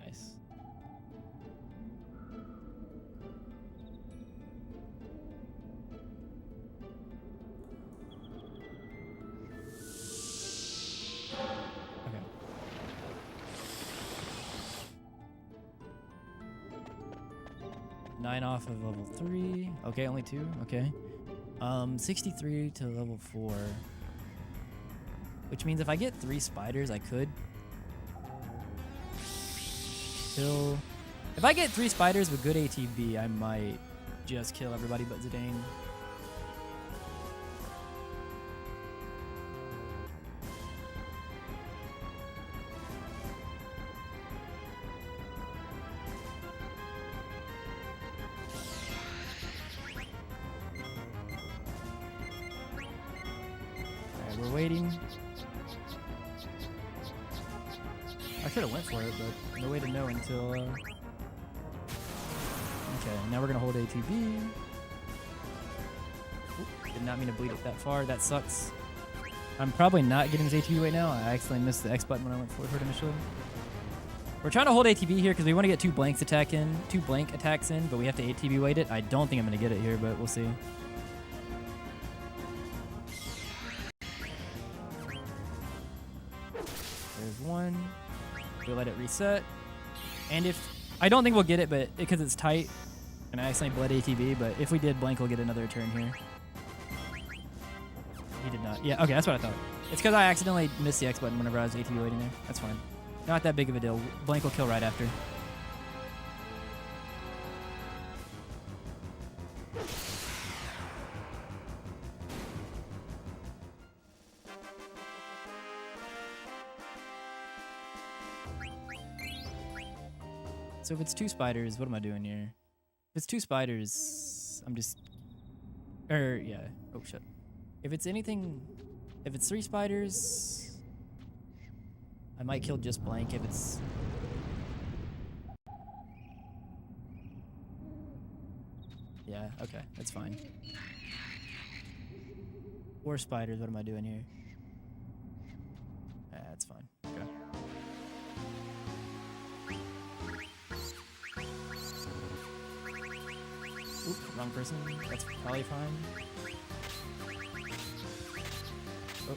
Nice. Okay. Nine off of level 3. Okay, only 2. Okay. 63 to level 4. Which means if I get 3 spiders, I could kill... If I get 3 spiders with good ATB, I might just kill everybody but Zidane. Alright, we're waiting. I should have went for it, but no way to know until... Okay, now we're going to hold ATB. Oop, did not mean to bleed it that far. That sucks. I'm probably not getting his ATB right now. I accidentally missed the X button when I went for it initially. We're trying to hold ATB here because we want to get 2 blank attacks in, but we have to ATB weight it. I don't think I'm going to get it here, but we'll see. There's one. We'll let it reset. And if... I don't think we'll get it, but because it's tight, and I accidentally bled ATB, but if we did, blank will get another turn here. He did not. Yeah, okay, that's what I thought. It's because I accidentally missed the X button whenever I was ATB waiting there. That's fine. Not that big of a deal. Blank will kill right after. So if it's 2 spiders, what am I doing here? If it's 2 spiders, I'm just... yeah. Oh, shit. If it's anything... If it's 3 spiders... I might kill just blank if it's... Yeah, okay. That's fine. 4 spiders, what am I doing here? That's fine. Okay. Oop, wrong person. That's probably fine. Oh.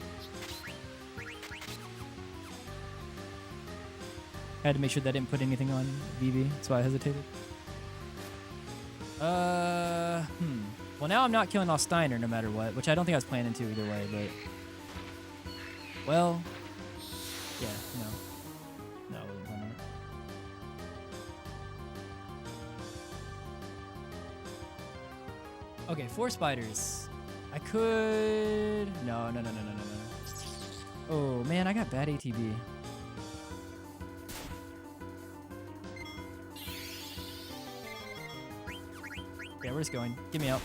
I had to make sure that I didn't put anything on VV, that's why I hesitated. Well, now I'm not killing off Steiner no matter what, which I don't think I was planning to either way, but... Well... Yeah, no. No, I wasn't planning it. Okay, 4 spiders. I could... No. Oh, man, I got bad ATB. Yeah, we're just going. Get me out.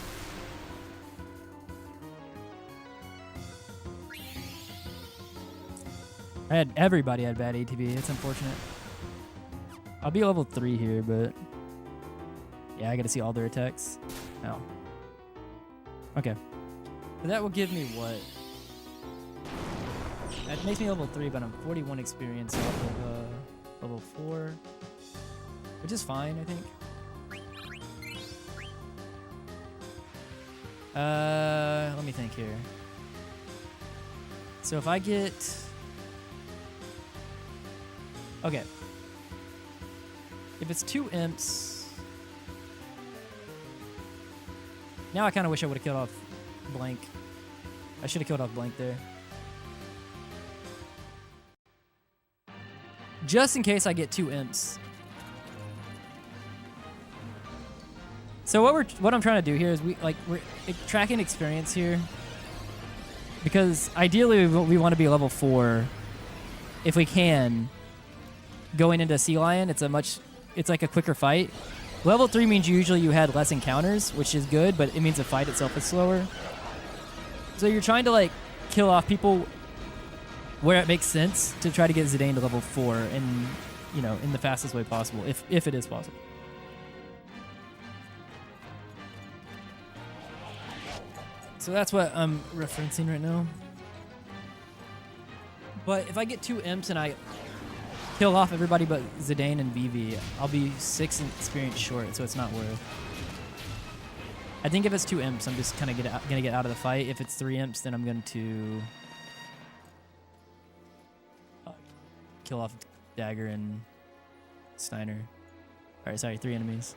Everybody had bad ATB. It's unfortunate. I'll be level 3 here, but... Yeah, I gotta see all their attacks. Oh. Okay. So that will give me what? That makes me level 3, but I'm 41 experience off of level 4. Which is fine, I think. Let me think here. So if I get... Okay. If it's 2 imps... Now I kind of wish I would have killed off Blank. I should have killed off Blank there. Just in case I get 2 imps. So what I'm trying to do here is we're tracking experience here, because ideally we want to be level 4 if we can. Going into Sea Lion, it's like a quicker fight. Level 3 means usually you had less encounters, which is good, but it means the fight itself is slower. So you're trying to like kill off people where it makes sense to try to get Zidane to level 4 and in the fastest way possible, if it is possible. So that's what I'm referencing right now. But if I get 2 imps and I kill off everybody but Zidane and VV, I'll be 6 experience short, so it's not worth. I think if it's 2 imps, I'm just kind of gonna get out of the fight. If it's 3 imps, then I'm going to kill off Dagger and Steiner. Alright, sorry, 3 enemies.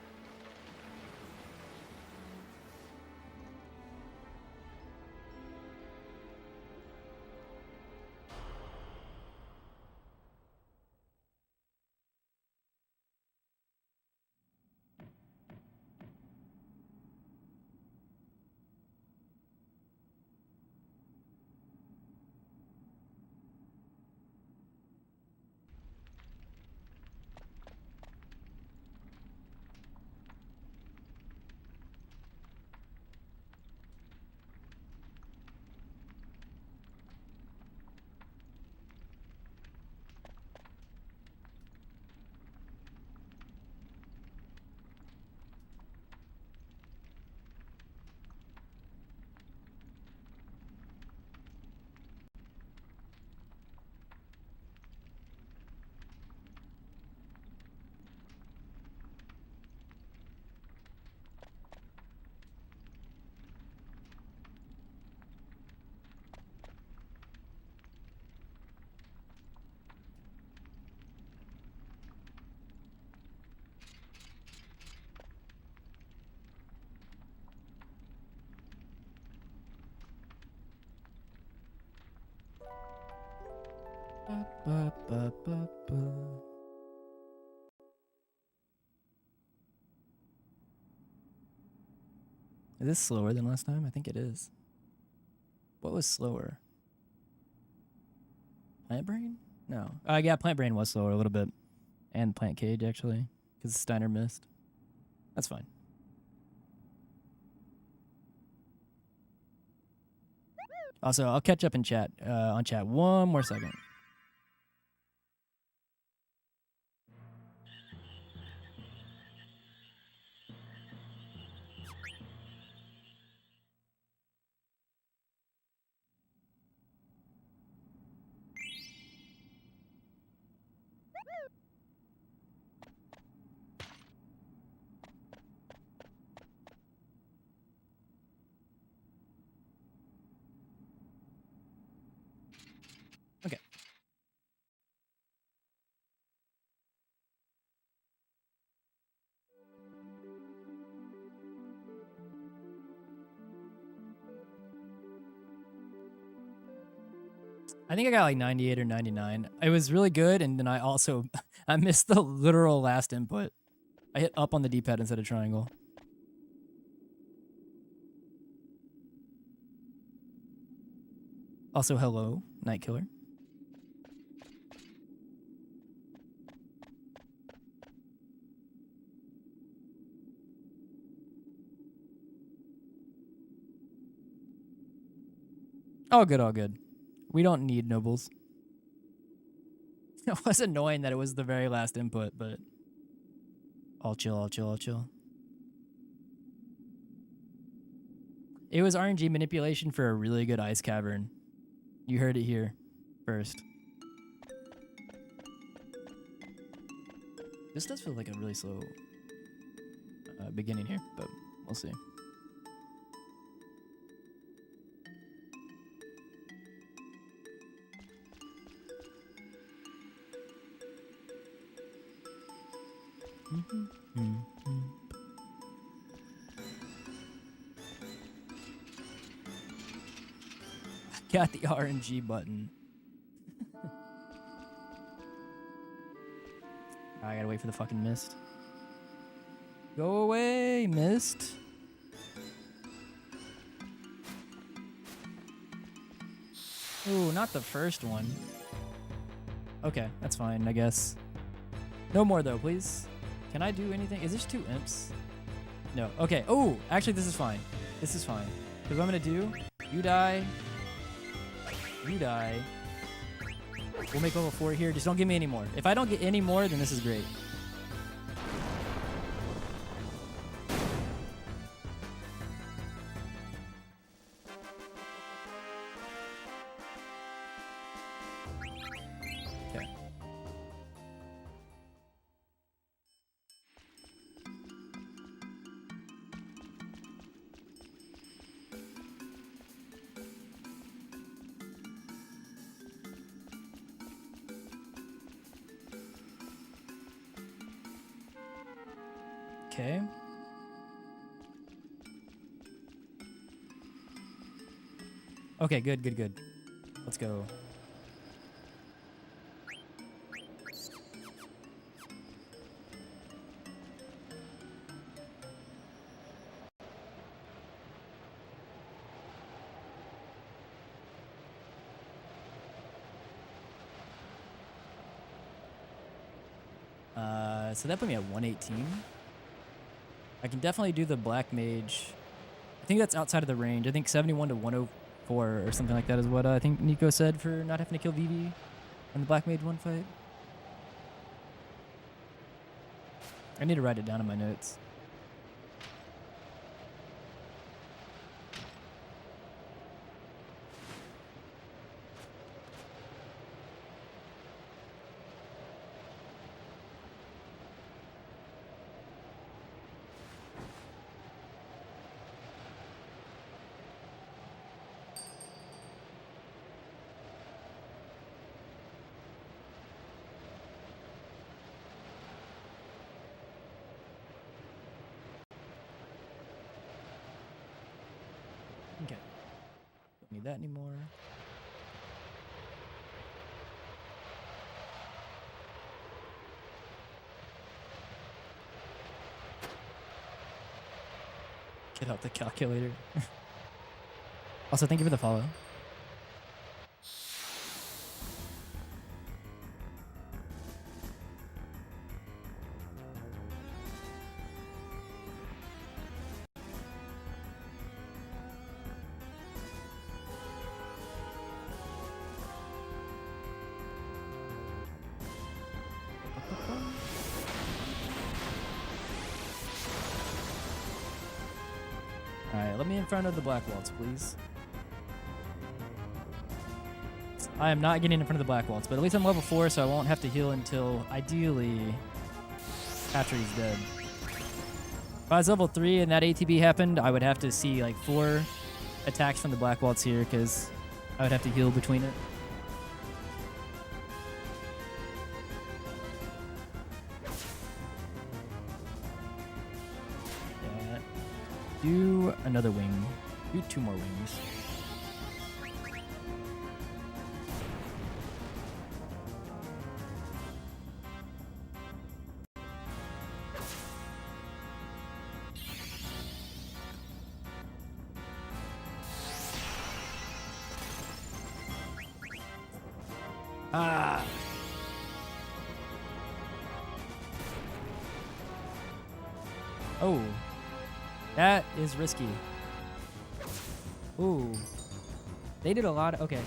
Is this slower than last time? I think it is. What was slower? Plant Brain? No. Yeah, Plant Brain was slower a little bit. And Plant Cage, actually. Because Steiner missed. That's fine. Also, I'll catch up in chat. On chat. One more second. Okay. I think I got like 98 or 99. It was really good, and then I also I missed the literal last input. I hit up on the D-pad instead of triangle. Also, hello, Night Killer. All good, all good. We don't need nobles. It was annoying that it was the very last input, but all chill, all chill, all chill. It was RNG manipulation for a really good ice cavern. You heard it here first. This does feel like a really slow beginning here, but we'll see. Got the RNG button. I gotta wait for the fucking mist. Go away, mist. Ooh, not the first one. Okay, that's fine, I guess. No more though, please. Can I do anything? Is this 2 imps? No. Okay. Oh, actually, this is fine. This is fine. Because what I'm going to do, you die. You die. We'll make level 4 here. Just don't give me any more. If I don't get any more, then this is great. Okay. Okay. Okay, good, good, good. Let's go. So that put me at 118. I can definitely do the Black Mage. I think that's outside of the range. I think 71 to 104 or something like that is what I think Nico said for not having to kill Vivi in the Black Mage one fight. I need to write it down in my notes. Okay. Don't need that anymore. Get out the calculator. Also, thank you for the follow. Alright, let me in front of the Black Waltz, please. I am not getting in front of the Black Waltz, but at least I'm level 4, so I won't have to heal until, ideally, after he's dead. If I was level 3 and that ATB happened, I would have to see like 4 attacks from the Black Waltz here, because I would have to heal between it. Do another wing. Do 2 more wings. Ah. Oh. That is risky. Ooh. They did a lot of, okay.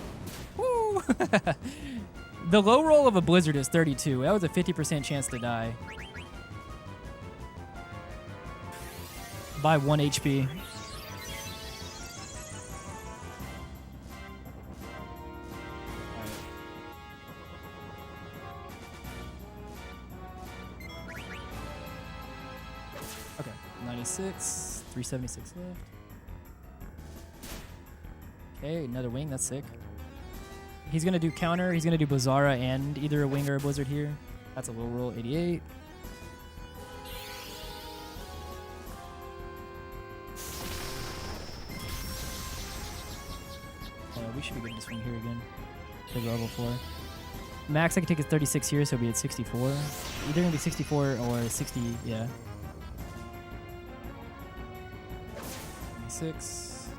Woo! The low roll of a blizzard is 32. That was a 50% chance to die. By 1 HP. Okay, 96, 376 left. Okay, another wing, that's sick. He's gonna do counter, he's gonna do Blizzara and either a wing or a blizzard here. That's a low roll, 88. We should be good to swing here again. Take level 4. Max I can take is 36 here, so it'll be at 64. Either gonna be 64 or 60, yeah. 96,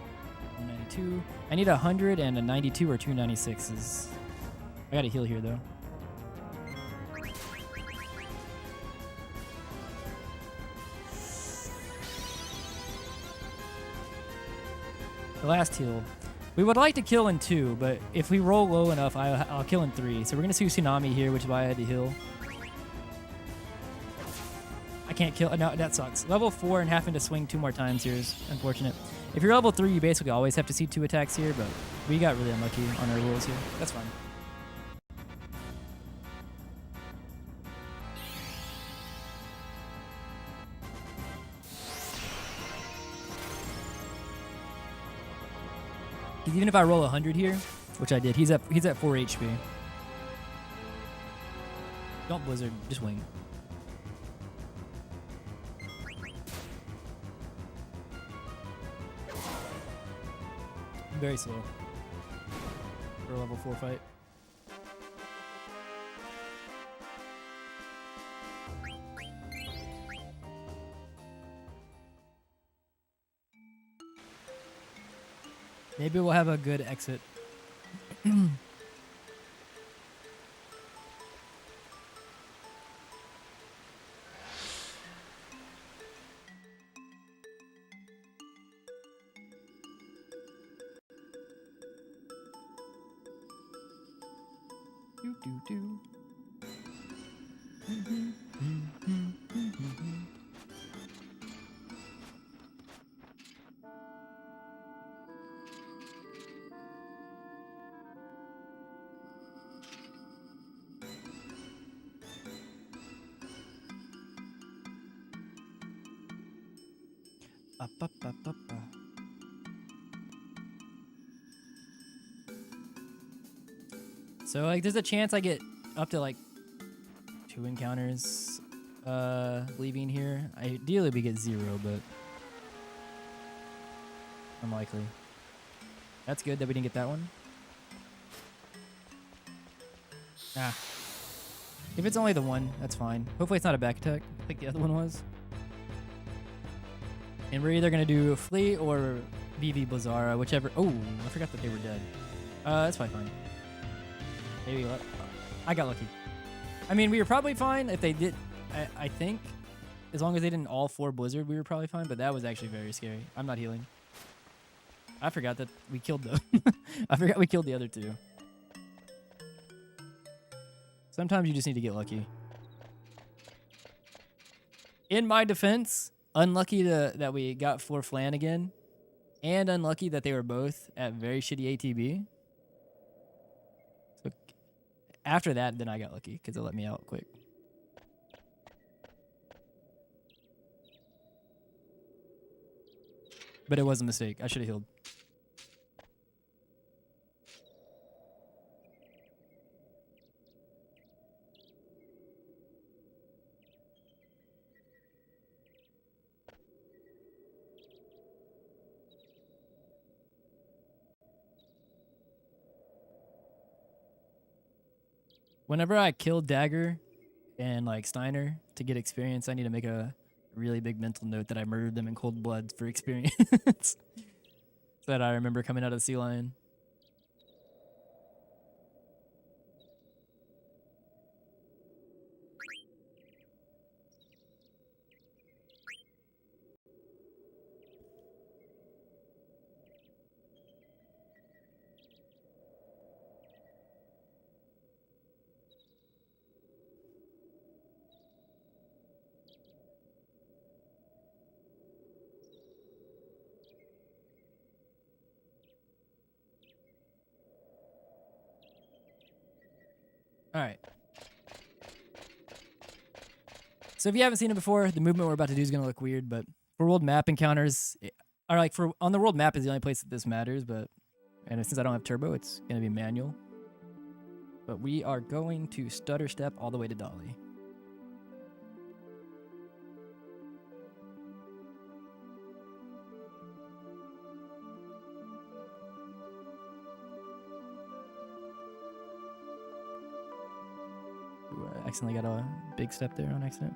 92. I need 100 and a 92 or 296s. I gotta heal here though. The last heal. We would like to kill in 2, but if we roll low enough, I'll kill in 3. So we're going to see Tsunami here, which is why I had to heal. I can't kill. No, that sucks. Level 4 and having to swing 2 more times here is unfortunate. If you're level 3, you basically always have to see 2 attacks here, but we got really unlucky on our rolls here. That's fine. Even if I roll 100 here, which I did, he's at 4 HP. Don't blizzard, just wing. Very slow for a level 4 fight. Maybe we'll have a good exit. Do. So like there's a chance I get up to like 2 encounters leaving here. Ideally we get 0, but unlikely. That's good that we didn't get that one. Ah. If it's only the one, that's fine. Hopefully it's not a back attack like the other one was. And we're either gonna do Fleet or BV Blizzara, whichever. Oh, I forgot that they were dead. That's probably fine. Maybe I got lucky. I mean, we were probably fine if they did. I think as long as they didn't all 4 Blizzard, we were probably fine. But that was actually very scary. I'm not healing. I forgot that we killed them. I forgot we killed the other 2. Sometimes you just need to get lucky. In my defense, unlucky that we got 4 Flan again, and unlucky that they were both at very shitty ATB. So after that, then I got lucky because it let me out quick. But it was a mistake. I should have healed. Whenever I kill Dagger and like Steiner to get experience, I need to make a really big mental note that I murdered them in cold blood for experience. So that I remember coming out of the Sea Lion. All right. So if you haven't seen it before, the movement we're about to do is going to look weird, but for world map encounters, or like on the world map is the only place that this matters, and since I don't have turbo, it's going to be manual. But we are going to stutter step all the way to dolly. Ooh, I accidentally got a big step there on accident.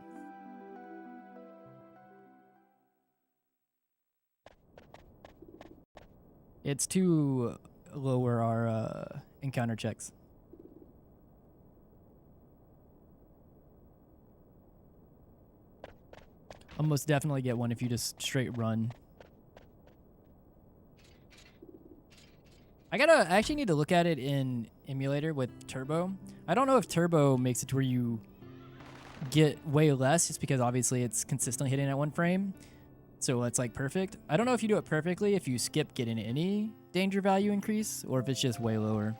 It's to lower our encounter checks. I'll most definitely get one if you just straight run. I actually need to look at it in emulator with turbo. I don't know if turbo makes it to where you get way less, just because obviously it's consistently hitting at 1 frame. So it's like perfect. I don't know if you do it perfectly if you skip getting any danger value increase or if it's just way lower.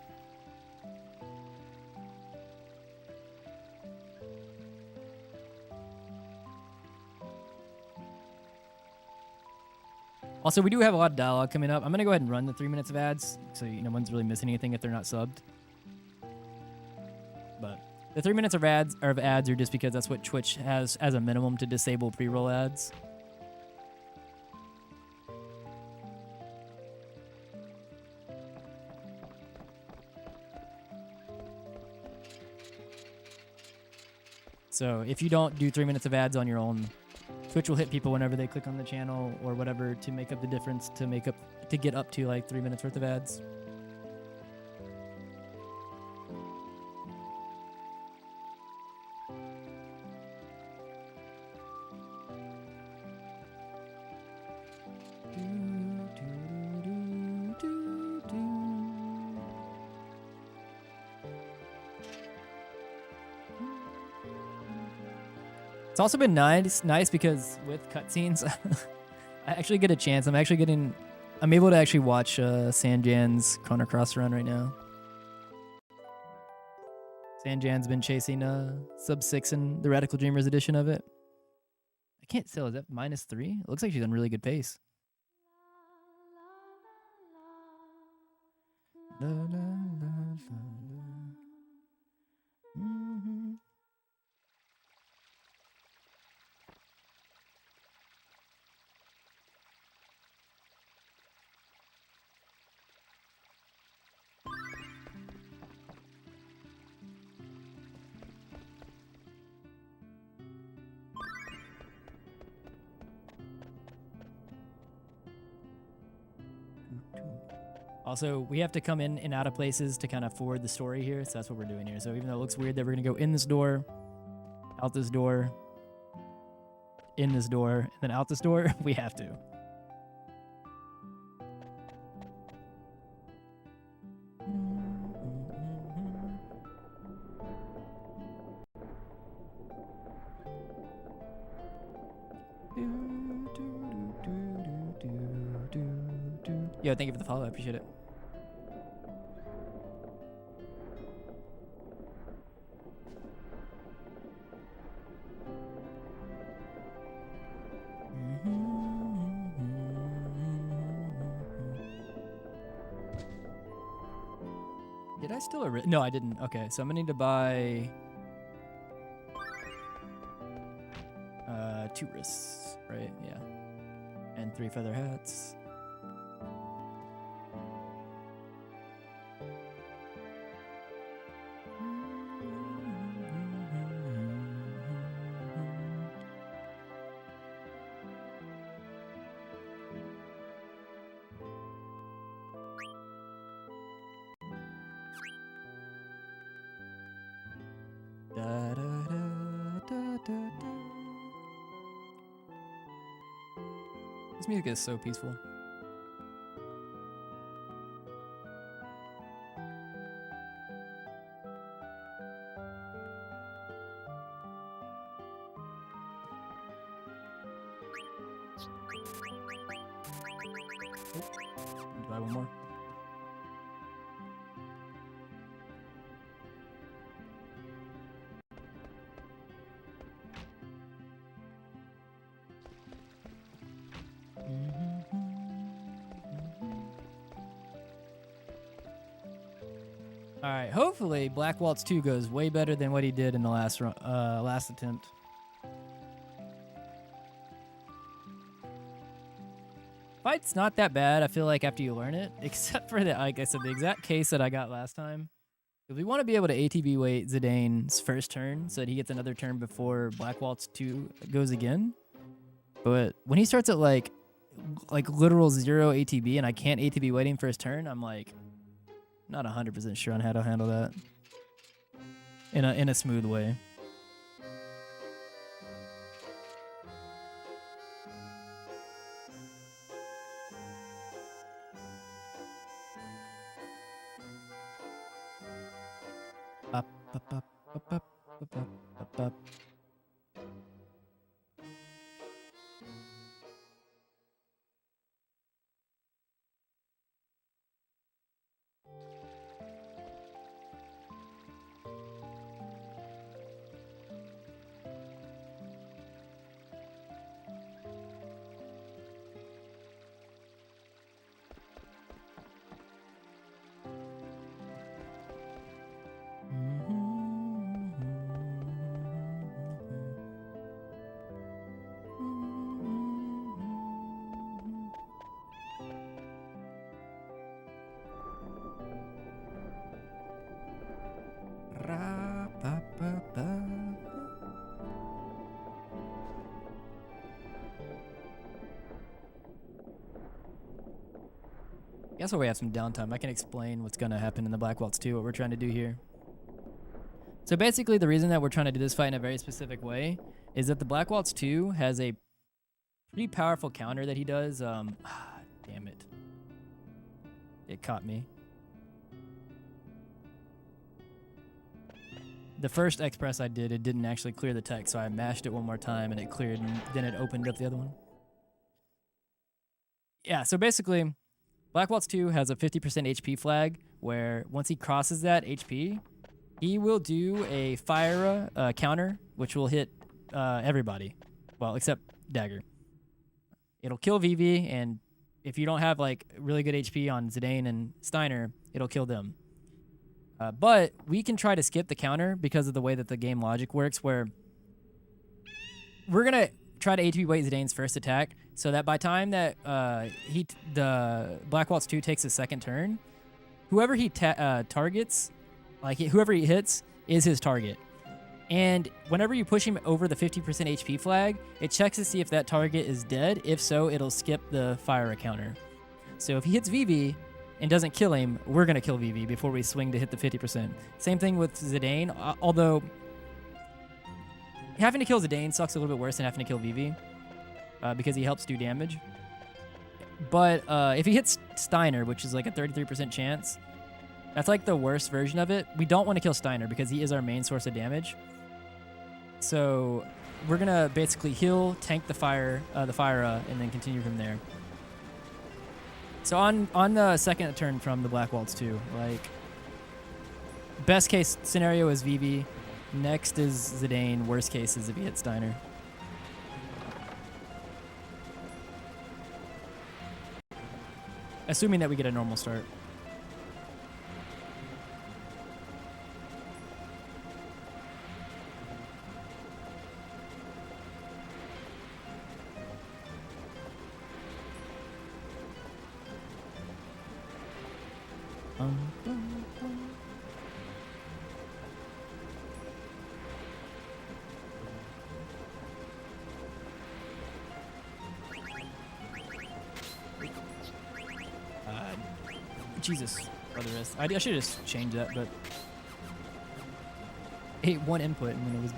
Also, we do have a lot of dialogue coming up. I'm going to go ahead and run the 3 minutes of ads so no one's really missing anything if they're not subbed. But the 3 minutes of ads are just because that's what Twitch has as a minimum to disable pre-roll ads. So if you don't do 3 minutes of ads on your own, Twitch will hit people whenever they click on the channel or whatever to make up the difference to get up to like 3 minutes worth of ads. It's also been nice because with cutscenes, I actually get a chance. I'm able to actually watch Sanjan's Chrono Cross run right now. Sanjan's been chasing Sub 6 in the Radical Dreamers edition of it. I can't tell, is that -3? It looks like she's on really good pace. La, la, la, la, la. Mm-hmm. Also, we have to come in and out of places to kind of forward the story here, so that's what we're doing here. So even though it looks weird that we're going to go in this door, out this door, in this door, and then out this door, we have to. Yo, thank you for the follow. I appreciate it. Did I still? No, I didn't. Okay, so I'm gonna need to buy 2 wrists, right? Yeah, and 3 feather hats. This music is so peaceful. Buy one more. All right, hopefully Black Waltz 2 goes way better than what he did in the last attempt. Fight's not that bad, I feel like, after you learn it, except for that, like I said, the exact case that I got last time. If we want to be able to ATB wait Zidane's first turn so that he gets another turn before Black Waltz 2 goes again. But when he starts at like literal 0 ATB and I can't ATB waiting first turn, I'm like not 100% sure on how to handle that in a smooth way. Up, up, up, up, up, up, up, up, up. I guess while we have some downtime, I can explain what's going to happen in the Black Waltz 2, what we're trying to do here. So basically, the reason that we're trying to do this fight in a very specific way is that the Black Waltz 2 has a pretty powerful counter that he does. Damn it. It caught me. The first X-Press I did, it didn't actually clear the text, so I mashed it one more time and it cleared, and then it opened up the other one. Yeah, so basically, Black Waltz 2 has a 50% HP flag, where once he crosses that HP, he will do a fire counter, which will hit everybody. Well, except Dagger. It'll kill Vivi, and if you don't have like really good HP on Zidane and Steiner, it'll kill them. But we can try to skip the counter because of the way that the game logic works, where we're going to try to ATB wait Zidane's first attack, so that by time that the Black Waltz 2 takes his second turn, whoever he targets, whoever he hits, is his target. And whenever you push him over the 50% HP flag, it checks to see if that target is dead. If so, it'll skip the fire counter. So if he hits Vivi and doesn't kill him, we're going to kill Vivi before we swing to hit the 50%. Same thing with Zidane, although having to kill Zidane sucks a little bit worse than having to kill Vivi because he helps do damage. But if he hits Steiner, which is like a 33% chance, that's like the worst version of it. We don't want to kill Steiner because he is our main source of damage. So we're going to basically heal, tank the fire, and then continue from there. So on the second turn from the Black Waltz 2, like, best case scenario is Vivi. Next is Zidane. Worst case is if he hits Steiner. Assuming that we get a normal start. Jesus, brother is. I should have just changed that, but I hate one input and then it was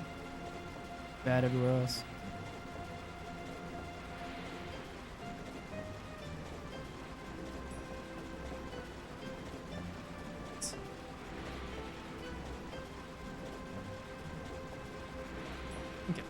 bad everywhere else. Okay.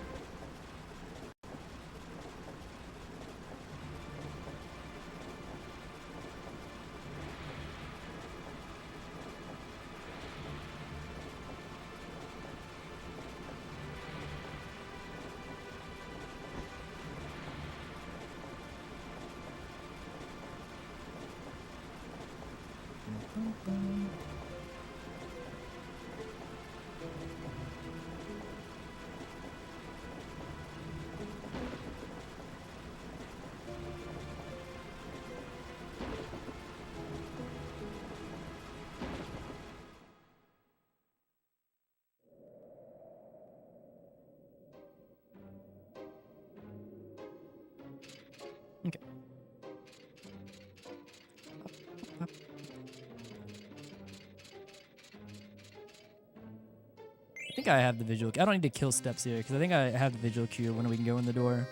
think I have the visual. I don't need to kill steps here because I think I have the visual cue when we can go in the door.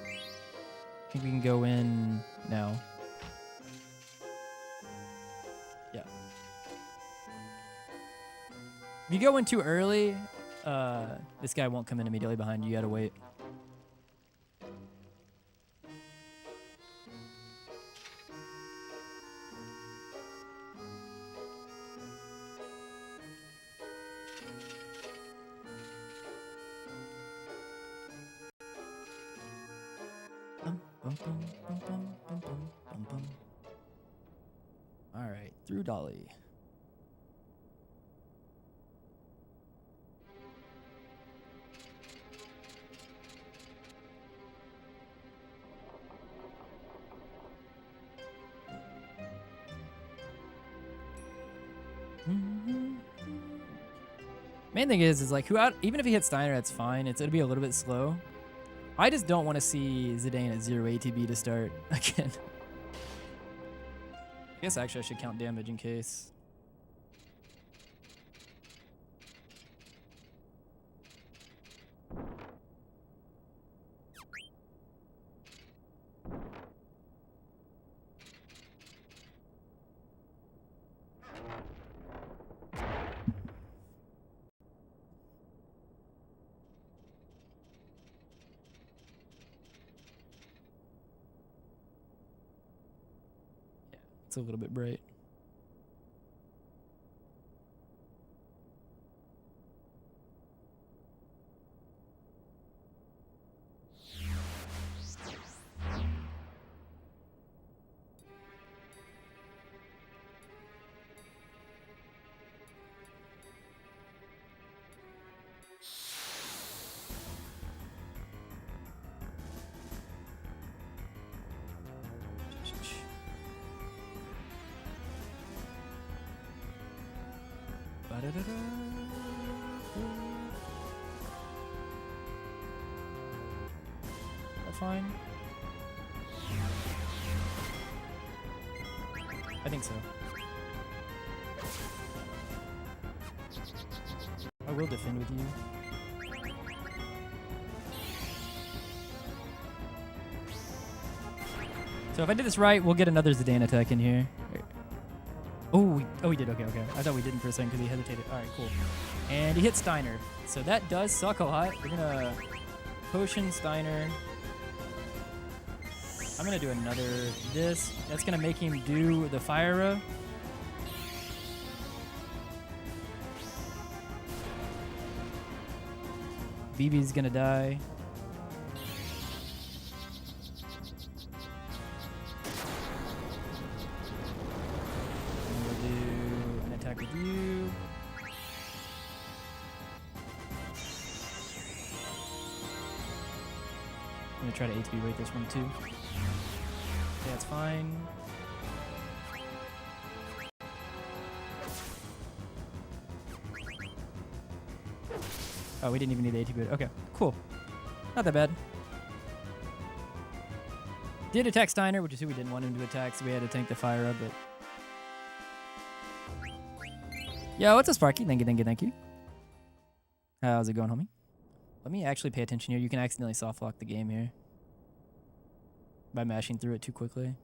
I think we can go in now. Yeah. If you go in too early, this guy won't come in immediately behind you. You gotta wait. All right, through Dolly. Main thing is like even if he hits Steiner, that's fine. It'll be a little bit slow. I just don't want to see Zidane at 0 ATB to start again. I guess actually I should count damage in case. It's a little bit bright. Fine. I think so. I will defend with you. So if I did this right, we'll get another Zidane attack in here. Oh, we did. Okay. I thought we didn't for a second because he hesitated. All right, cool. And he hit Steiner. So that does suck a lot. We're going to potion Steiner. I'm going to do another this. That's going to make him do the fire row. BB's going to die. And we'll do an attack with you. I'm going to try to ATB rate this one too. Yeah, it's fine. Oh, we didn't even need the ATB. Okay, cool. Not that bad. Did attack Steiner, which is who we didn't want him to attack, so we had to tank the fire up, but... Yo, what's up, Sparky? Thank you. How's it going, homie? Let me actually pay attention here. You can accidentally soft lock the game here by mashing through it too quickly.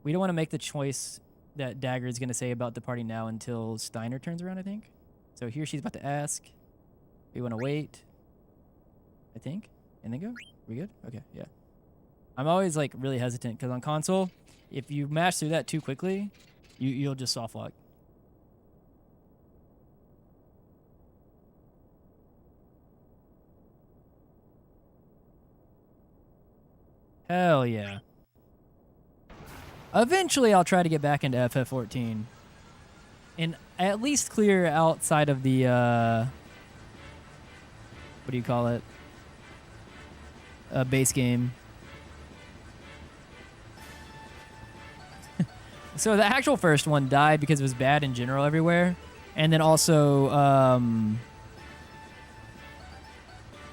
We don't want to make the choice that Dagger is going to say about departing now until Steiner turns around, I think. So here she's about to ask. We want to wait, I think, and then go. We good? Okay, yeah. I'm always like really hesitant because on console, if you mash through that too quickly, you'll just soft lock. Hell yeah. Eventually, I'll try to get back into FF14. And at least clear outside of the, what do you call it? Base game. So the actual first one died because it was bad in general everywhere. And then also,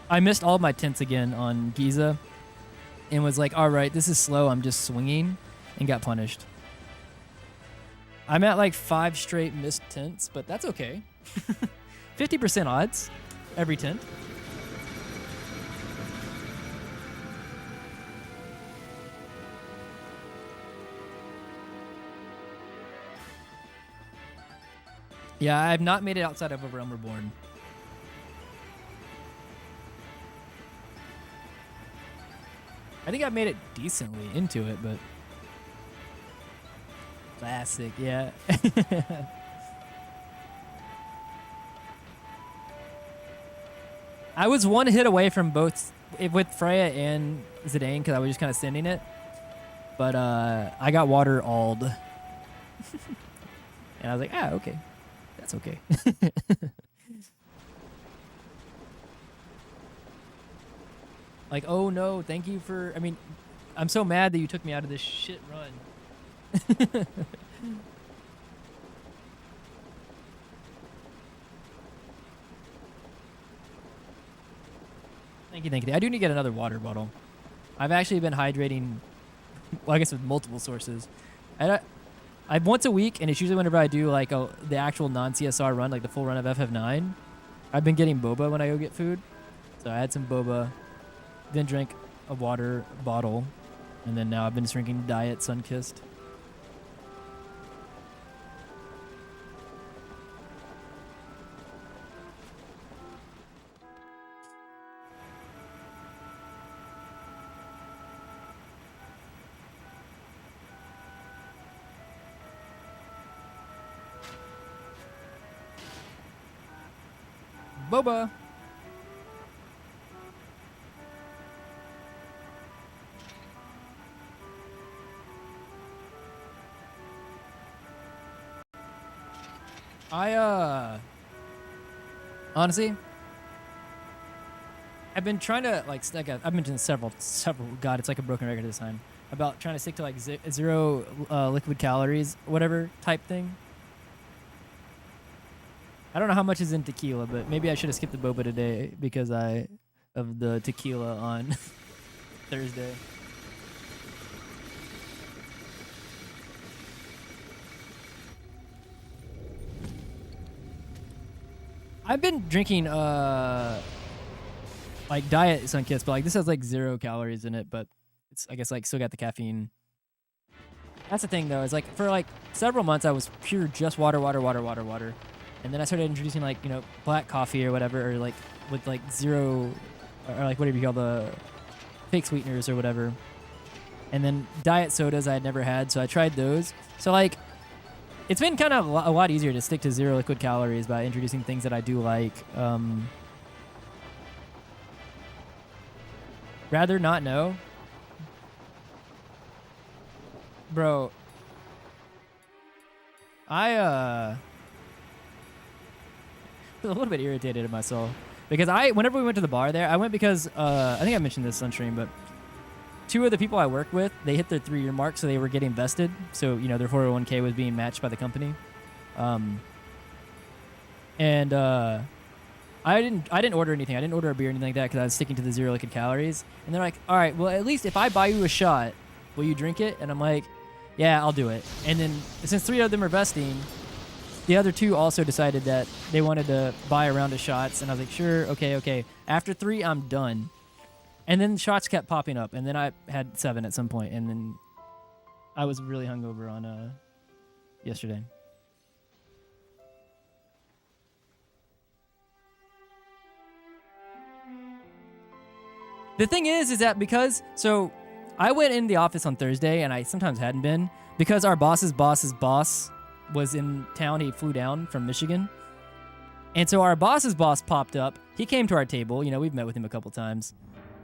I missed all of my tints again on Giza. And was like, all right, this is slow. I'm just swinging, and got punished. I'm at like 5 straight missed tints, but that's okay. 50% odds every tent. Yeah, I have not made it outside of A Realm Reborn. I think I've made it decently into it, but... Classic, yeah. I was one hit away from both with Freya and Zidane because I was just kind of sending it. But I got water alled. And I was like, okay. That's okay. Like, oh no, thank you for... I mean, I'm so mad that you took me out of this shit run. Thank you. I do need to get another water bottle. I've actually been hydrating, well, I guess with multiple sources. I once a week, and it's usually whenever I do like the actual non-CSR run, like the full run of FF9. I've been getting boba when I go get food. So I had some boba, then drank a water bottle, and then now I've been drinking Diet Sunkissed. Boba. Honestly, I've been trying to like I've mentioned several God, it's like a broken record this time about trying to stick to like zero liquid calories, whatever type thing. I don't know how much is in tequila, but maybe I should have skipped the boba today because of the tequila on Thursday. I've been drinking like Diet Sunkissed, but like this has like 0 calories in it, but it's I guess like still got the caffeine. That's the thing though, is like for like several months I was pure just water. And then I started introducing like, you know, black coffee or whatever, or like with like 0 or like whatever you call the fake sweeteners or whatever. And then diet sodas I had never had, so I tried those. So like it's been kind of a lot easier to stick to 0 liquid calories by introducing things that I do like. Rather not know. Bro, I was a little bit irritated at myself because whenever we went to the bar there, I went because I think I mentioned this on stream, but 2 of the people I work with, they hit their 3-year mark, so they were getting vested. So, you know, their 401k was being matched by the company. I didn't order anything. I didn't order a beer or anything like that because I was sticking to the 0 liquid calories. And they're like, all right, well, at least if I buy you a shot, will you drink it? And I'm like, yeah, I'll do it. And then since 3 of them are vesting, the other 2 also decided that they wanted to buy a round of shots. And I was like, sure, okay. After 3, I'm done. And then shots kept popping up. And then I had 7 at some point. And then I was really hungover on yesterday. The thing is that because, so I went in the office on Thursday and I sometimes hadn't been because our boss's boss was in town. He flew down from Michigan. And so our boss's boss popped up. He came to our table. You know, we've met with him a couple times.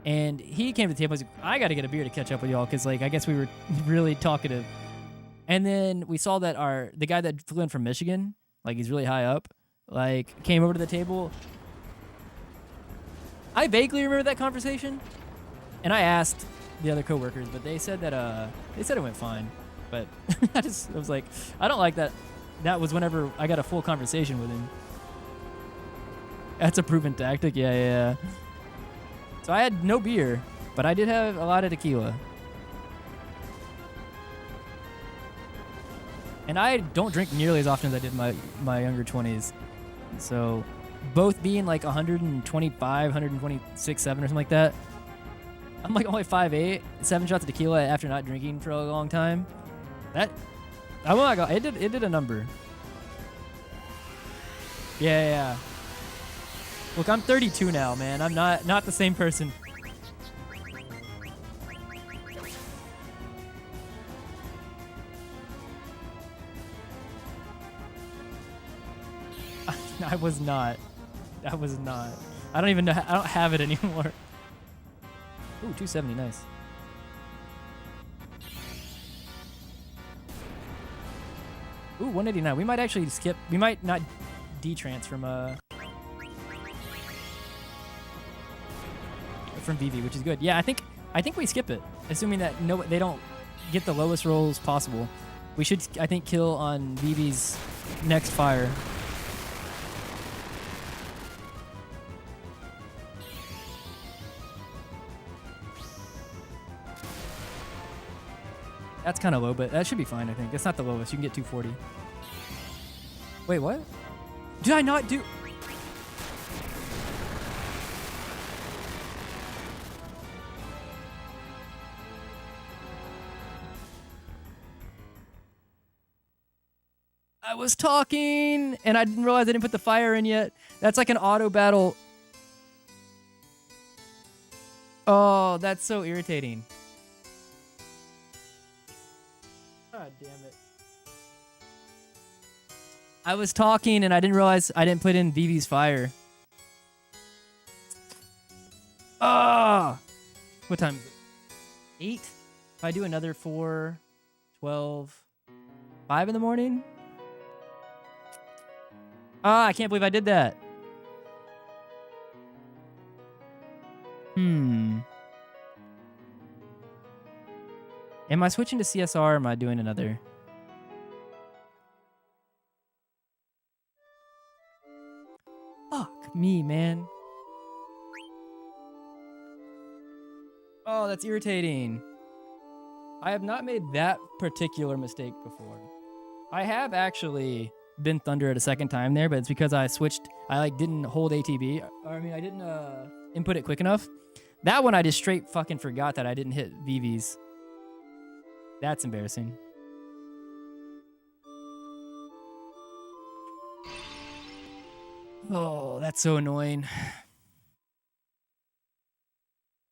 And he came to the table. He's like, I got to get a beer to catch up with y'all because, like, I guess we were really talkative. And then we saw that the guy that flew in from Michigan, like, he's really high up, like, came over to the table. I vaguely remember that conversation. And I asked the other coworkers, but they said that it went fine. But I was like, I don't like that. That was whenever I got a full conversation with him. That's a proven tactic. Yeah. So I had no beer, but I did have a lot of tequila. And I don't drink nearly as often as I did in my younger 20s. So both being like 125, 126, 7 or something like that. I'm like only 5'8", 7 shots of tequila after not drinking for a long time. I will not go. It did a number. Yeah. Look, I'm 32 now, man. I'm not the same person. I was not. I was not. I don't even know. I don't have it anymore. Ooh, 270, nice. Ooh, 189. We might actually skip. We might not detrans from VV, which is good. Yeah, I think we skip it, assuming that they don't get the lowest rolls possible. We should, I think, kill on VV's next fire. That's kind of low, but that should be fine, I think. That's not the lowest. You can get 240. Wait, what? Did I not do... I was talking, and I didn't realize I didn't put the fire in yet. That's like an auto battle. Oh, that's so irritating. God damn it. I was talking and I didn't realize I didn't put in VV's fire. Ah! What time is it? 8? If I do another 4, 12, 5 in the morning? Ah, I can't believe I did that. Am I switching to CSR or am I doing another? Fuck me, man. Oh, that's irritating. I have not made that particular mistake before. I have actually been Thunder at a second time there, but it's because I switched. I like didn't hold ATB. I mean, I didn't input it quick enough. That one I just straight fucking forgot that I didn't hit VVs. That's embarrassing. Oh, that's so annoying.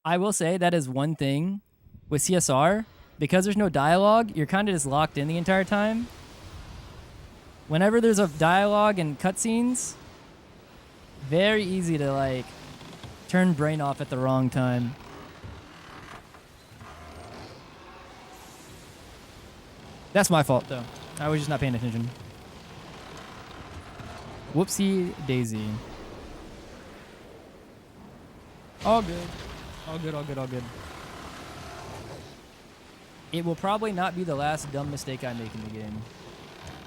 I will say that is one thing with CSR. Because there's no dialogue, you're kind of just locked in the entire time. Whenever there's a dialogue and cutscenes, very easy to like turn brain off at the wrong time. That's my fault, though. I was just not paying attention. Whoopsie daisy. All good. All good, all good, all good. It will probably not be the last dumb mistake I make in the game.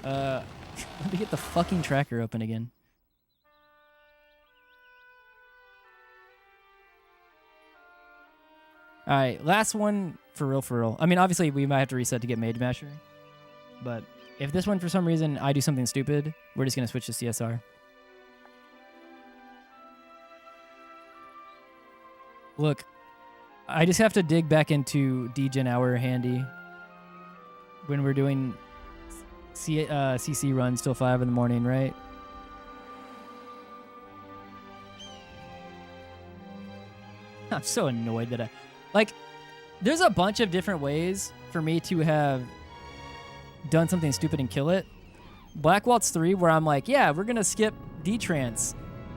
Let me get the fucking tracker open again. Alright, last one for real, for real. I mean, obviously, we might have to reset to get Mage Masher. But if this one, for some reason, I do something stupid, we're just going to switch to CSR. Look, I just have to dig back into degen hour handy when we're doing CC runs till 5 in the morning, right? I'm so annoyed that like, there's a bunch of different ways for me to have done something stupid and kill it. Black Waltz 3, where I'm like, yeah, we're going to skip D-Trance.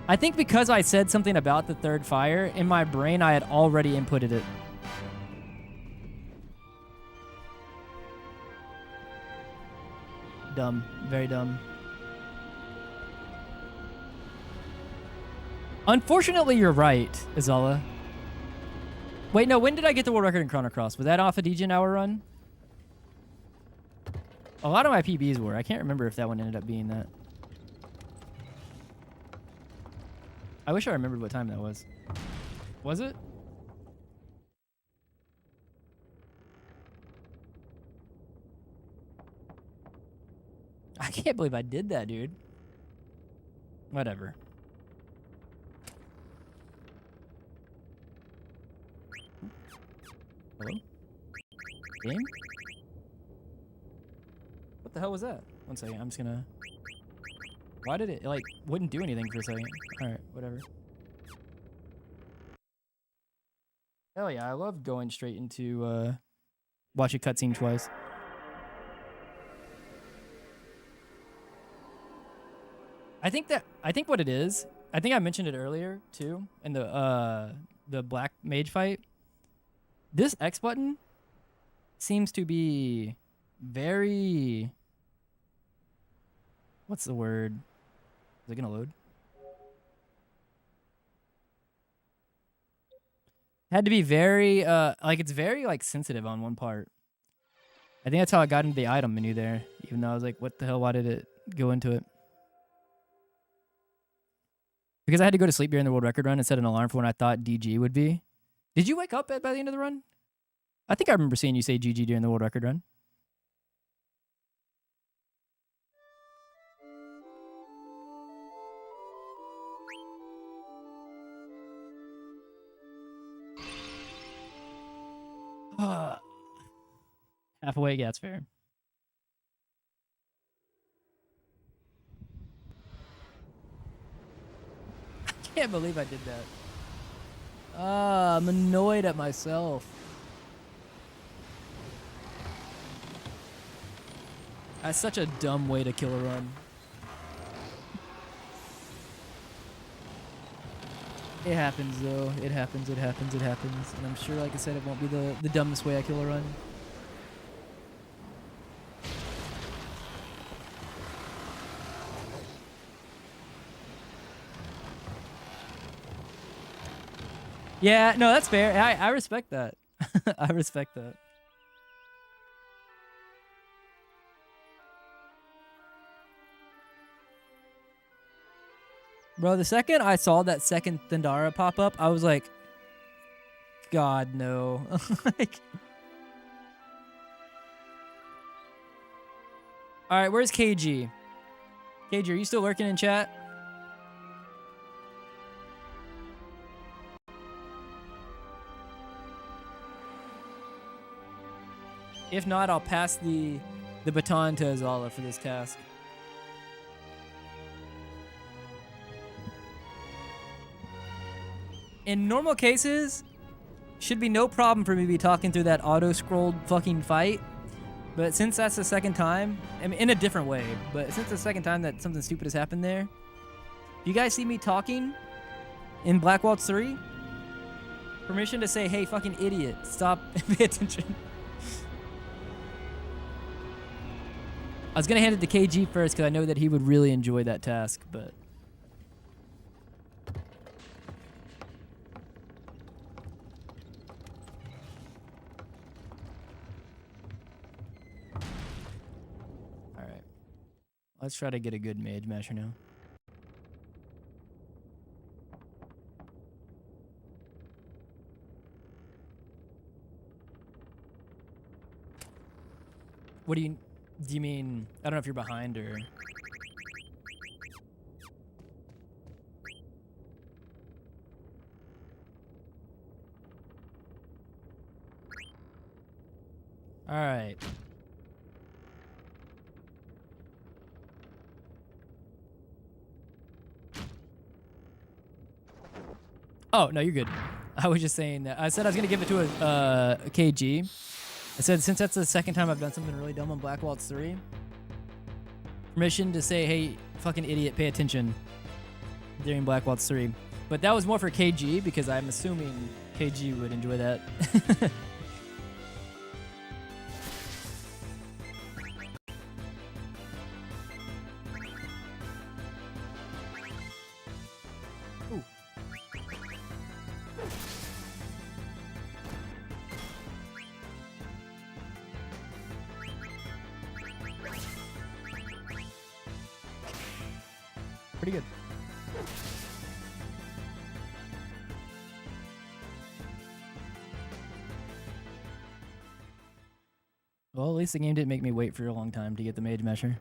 I think because I said something about the third fire, in my brain I had already inputted it. Dumb. Very dumb. Unfortunately, you're right, Azala. Wait, no, when did I get the world record in Chrono Cross? Was that off a degen hour run? A lot of my PBs were. I can't remember if that one ended up being that. I wish I remembered what time that was. Was it? I can't believe I did that, dude. Whatever. Hello? Game? What the hell was that? 1 second, I'm just gonna... Why did it, like, wouldn't do anything for a second? Alright, whatever. Hell yeah, I love going straight into, watch a cutscene twice. I think what it is, I think I mentioned it earlier, too, in the black mage fight. This X button seems to be very... What's the word? Is it gonna load? Had to be very, like, it's very, like, sensitive on one part. I think that's how I got into the item menu there, even though I was like, what the hell, why did it go into it? Because I had to go to sleep during the world record run and set an alarm for when I thought DG would be. Did you wake up by the end of the run? I think I remember seeing you say GG during the world record run. Half awake, yeah, that's fair. I can't believe I did that. I'm annoyed at myself. That's such a dumb way to kill a run. It happens, though. It happens. And I'm sure, like I said, it won't be the dumbest way I kill a run. Yeah, no, that's fair. I respect that. I respect that. Bro, the second I saw that second Thundara pop up, I was like, God, no. Like, all right, where's KG? KG, are you still lurking in chat? If not, I'll pass the baton to Azala for this task. In normal cases, should be no problem for me to be talking through that auto-scrolled fucking fight. But since that's the second time, I mean, in a different way, but since the second time that something stupid has happened there, you guys see me talking in Black Waltz 3? Permission to say, hey, fucking idiot, stop and pay attention. I was going to hand it to KG first because I know that he would really enjoy that task, but... Alright. Let's try to get a good mage masher now. What do you mean? I don't know if you're behind or... All right. Oh, no, you're good. I was just saying that. I said I was going to give it to a KG. I said, since that's the second time I've done something really dumb on Black Waltz 3, permission to say, hey, fucking idiot, pay attention during Black Waltz 3. But that was more for KG because I'm assuming KG would enjoy that. Ooh. Pretty good. Well, at least the game didn't make me wait for a long time to get the mage measure.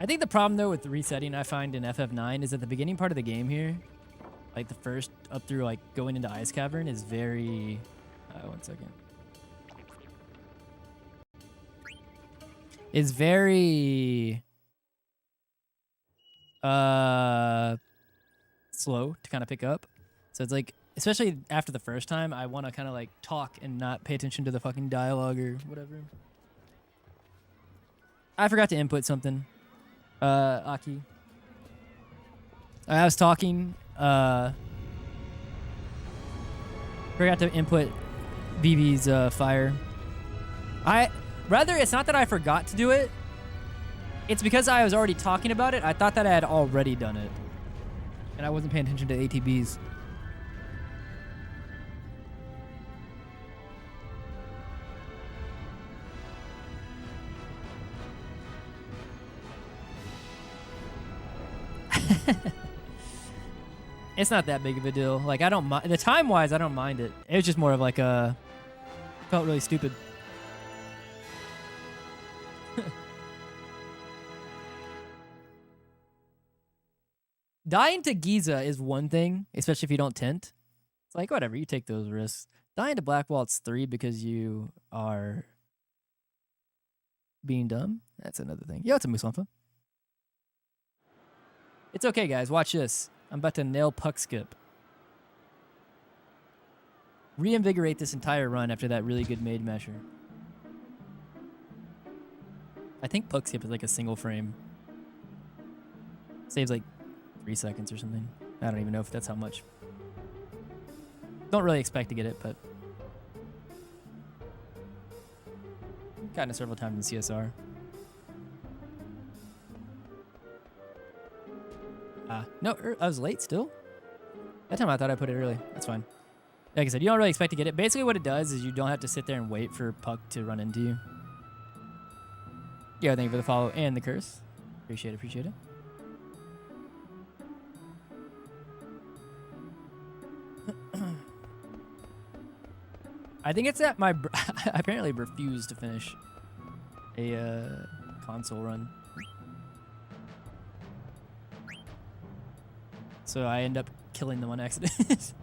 I think the problem though with resetting I find in FF9 is that the beginning part of the game here, like the first up through like going into Ice Cavern is very, 1 second. Is very slow to kind of pick up. So it's like, especially after the first time, I want to kind of like talk and not pay attention to the fucking dialogue or whatever. I forgot to input something. Aki. I was talking, forgot to input BB's fire. Rather, it's not that I forgot to do it. It's because I was already talking about it. I thought that I had already done it. And I wasn't paying attention to ATBs. It's not that big of a deal. Like, I don't mind. The time-wise, I don't mind it. It was just more of like a... Felt really stupid. Dying to Giza is one thing, especially if you don't tent. It's like, whatever, you take those risks. Dying to Blackwall's 3 because you are being dumb, that's another thing. Yo, it's a Musamfa. It's okay, guys. Watch this. I'm about to nail Puck Skip. Reinvigorate this entire run after that really good Maid Masher. I think Puck Skip is like a single frame. Saves like 3 seconds or something. I don't even know if that's how much. Don't really expect to get it, but gotten it several times in CSR. No, I was late still. That time I thought I put it early. That's fine. Like I said, you don't really expect to get it. Basically what it does is you don't have to sit there and wait for Puck to run into you. Yeah, thank you for the follow and the curse. Appreciate it, appreciate it. I think it's that I apparently refused to finish a console run. So I end up killing them on accident.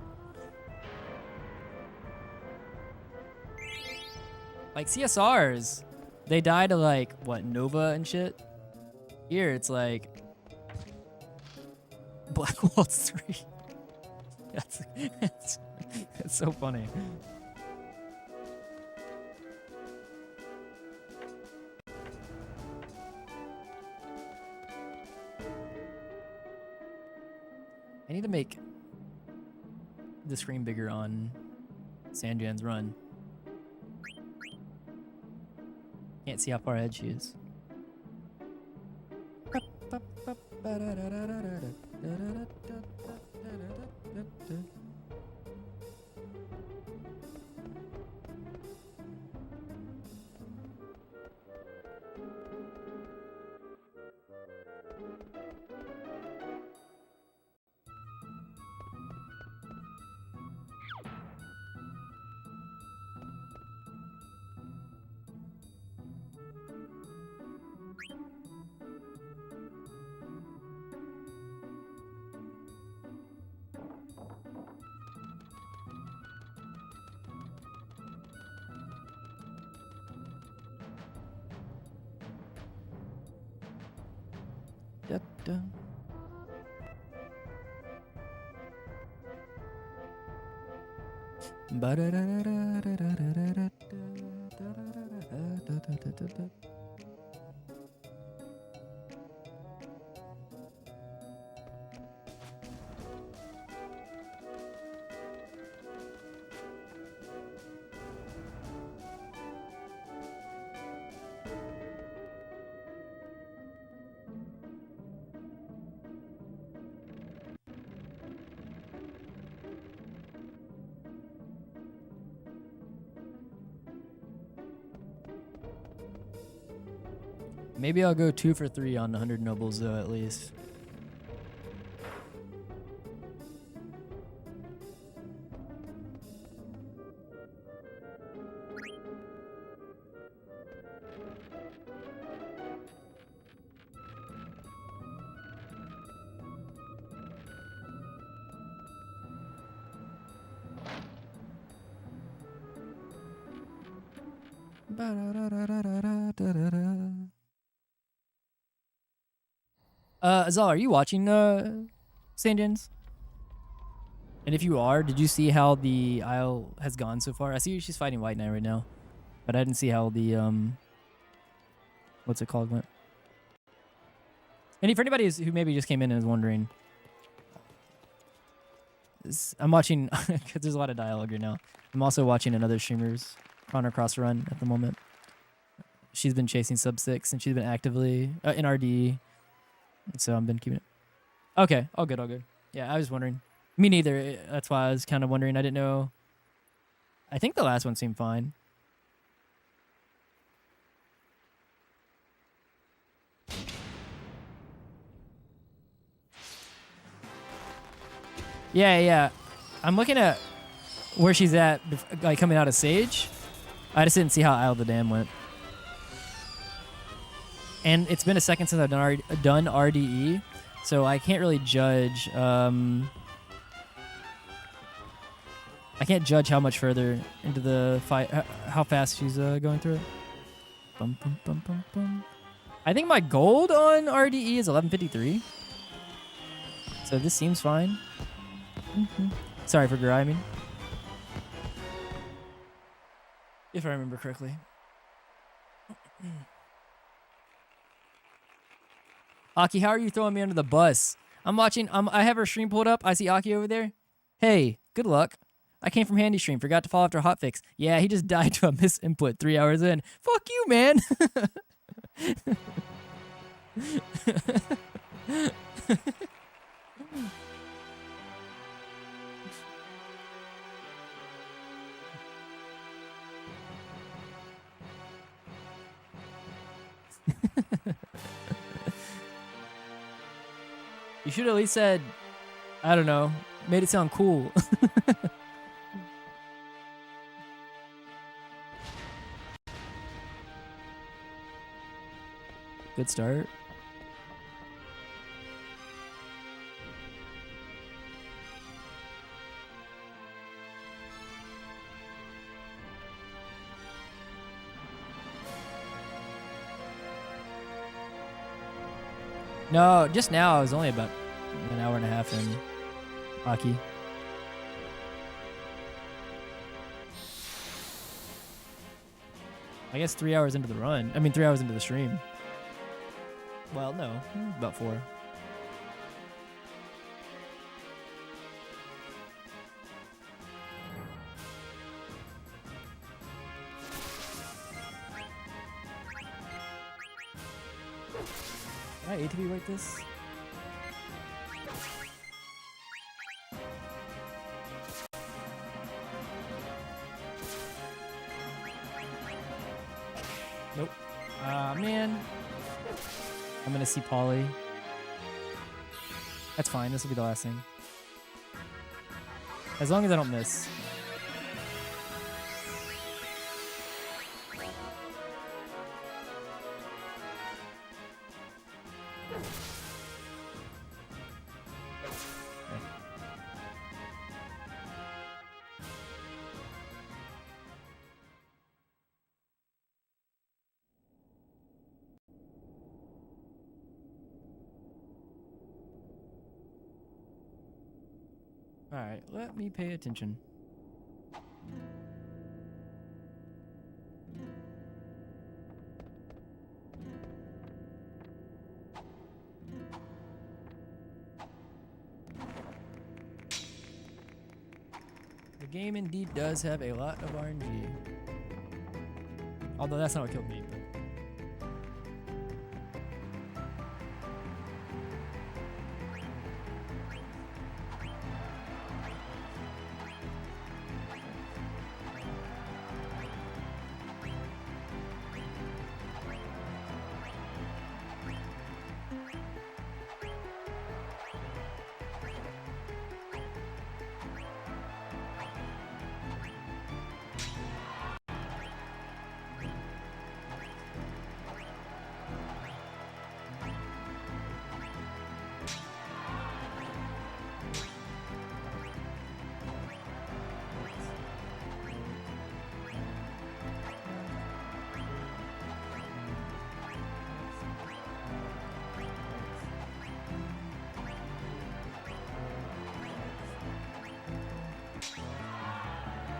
Like CSRs, they die to like, what, Nova and shit? Here it's like Black Wall 3. That's so funny. I need to make the screen bigger on Sanjan's run. Can't see how far ahead she is. Maybe I'll go 2 for 3 on 100 nobles though, at least. Azal, are you watching St. James? And if you are, did you see how the Isle has gone so far? I see she's fighting White Knight right now, but I didn't see how the what's it called went. And for anybody who maybe just came in and is wondering, I'm watching because there's a lot of dialogue right now. I'm also watching another streamer's Chrono Cross run at the moment. She's been chasing sub 6 and she's been actively in RD, so I've been keeping it. Okay, all good, all good. Yeah, I was wondering. Me neither. That's why I was kind of wondering. I didn't know. I think the last one seemed fine. Yeah. I'm looking at where she's at, like coming out of Sage. I just didn't see how Isle of the Dam went. And it's been a second since I've done RDE, so I can't really judge. I can't judge how much further into the fight, how fast she's going through it. Bum, bum, bum, bum, bum. I think my gold on RDE is 1153. So this seems fine. Sorry for grinding. If I remember correctly. Aki, how are you throwing me under the bus? I'm watching, I have her stream pulled up. I see Aki over there. Hey, good luck. I came from Handy Stream, forgot to follow after hotfix. Yeah, he just died to a misinput 3 hours in. Fuck you, man. You should at least said, I don't know, made it sound cool. Good start. No, just now I was only about an hour and a half in Aki. I guess 3 hours into the run. I mean, 3 hours into the stream. Well, no, about 4. Can I ATB right this? Nope. Man. I'm gonna see Polly. That's fine. This will be the last thing. As long as I don't miss. Alright, let me pay attention. The game indeed does have a lot of RNG. Although that's not what killed me. But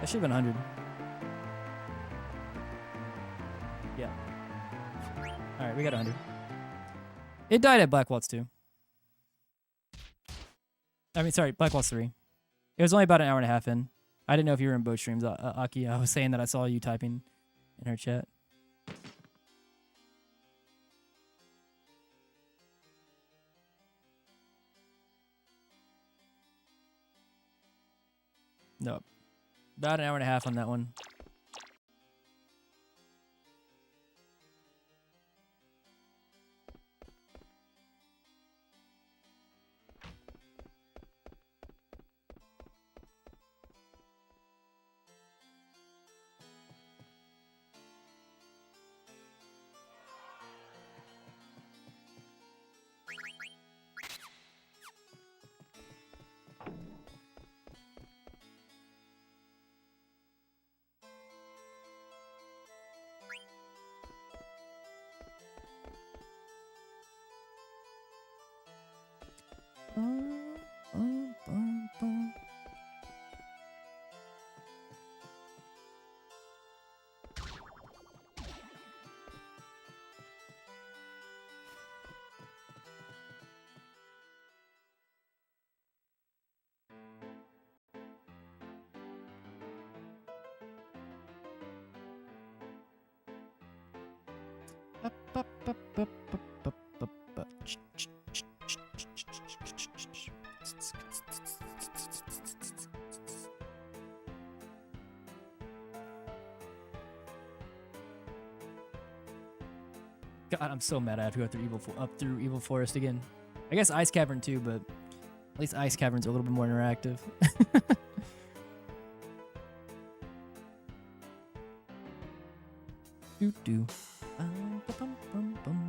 That should have been 100. Yeah. Alright, we got 100. It died at Black Waltz 2. I mean, sorry, Black Waltz 3. It was only about an hour and a half in. I didn't know if you were in both streams, Aki. I was saying that I saw you typing in her chat. Nope. About an hour and a half on that one. God, I'm so mad I have to go through Evil Forest again. I guess Ice Cavern too, but at least Ice Cavern's a little bit more interactive. Doo doo. Bum, bum, bum.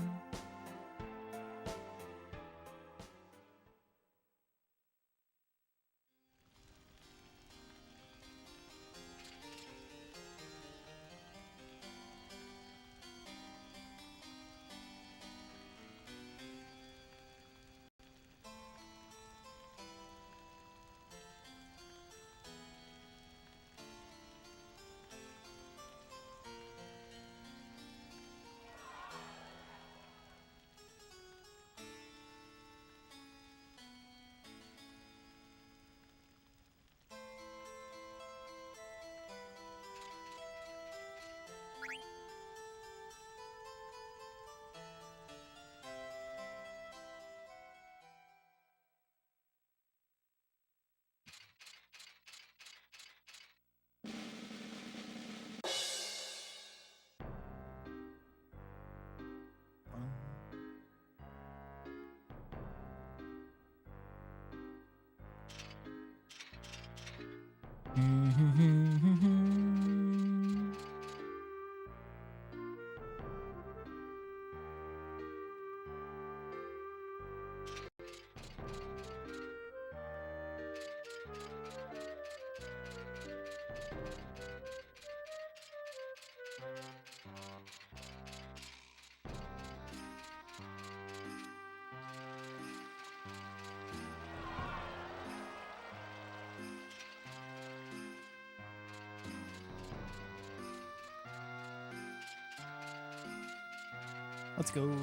Let's go.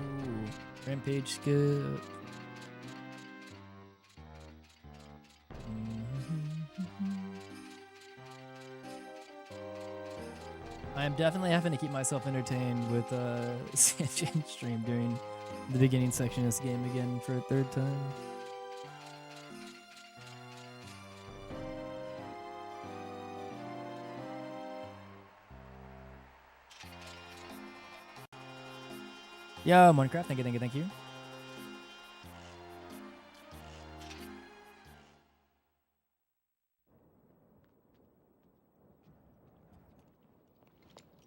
Rampage skip. I am definitely having to keep myself entertained with Sanjin stream during the beginning section of this game again for a third time. Yo, Minecraft, thank you, thank you.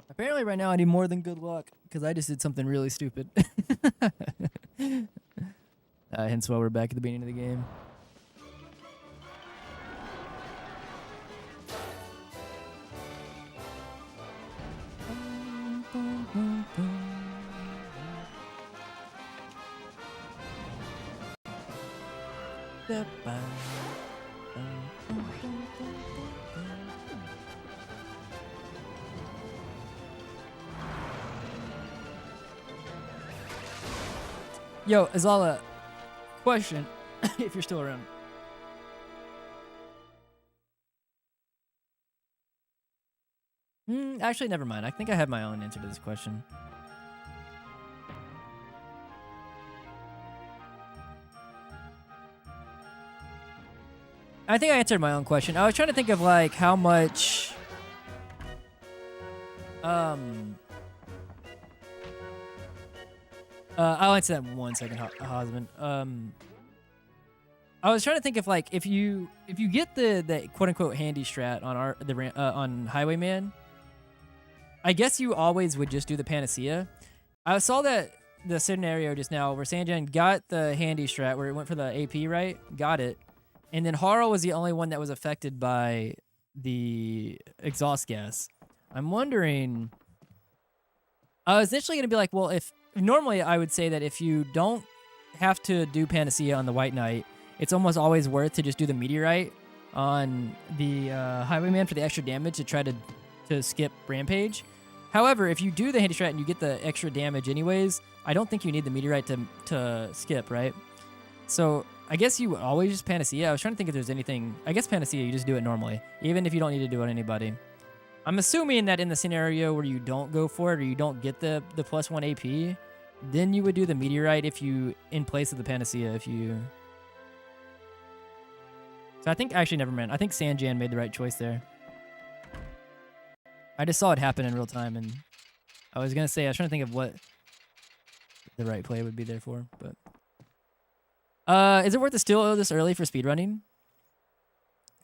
Apparently right now I need more than good luck, because I just did something really stupid. Hence why we're back at the beginning of the game. Yo, Azala, question, if you're still around. Actually, never mind. I think I have my own answer to this question. I think I answered my own question. I was trying to think of like how much I'll answer that in 1 second, husband. I was trying to think of like if you get the quote unquote handy strat on on Highwayman, I guess you always would just do the Panacea. I saw that the scenario just now where Sanjan got the handy strat where it went for the AP, right? Got it. And then Harl was the only one that was affected by the exhaust gas. I'm wondering, I was initially going to be like, well, if normally I would say that if you don't have to do Panacea on the White Knight, it's almost always worth to just do the Meteorite on the Highwayman for the extra damage to try to skip Rampage. However, if you do the handy strat and you get the extra damage anyways, I don't think you need the Meteorite to skip, right? So I guess you always just Panacea. I was trying to think if there's anything. I guess Panacea, you just do it normally, even if you don't need to do it on anybody. I'm assuming that in the scenario where you don't go for it or you don't get the +1 AP, then you would do the Meteorite if you, in place of the Panacea, if you... So I think, actually, never mind. I think Sanjan made the right choice there. I just saw it happen in real time, and I was going to say, I was trying to think of what the right play would be there for, but... is it worth to steal this early for speedrunning?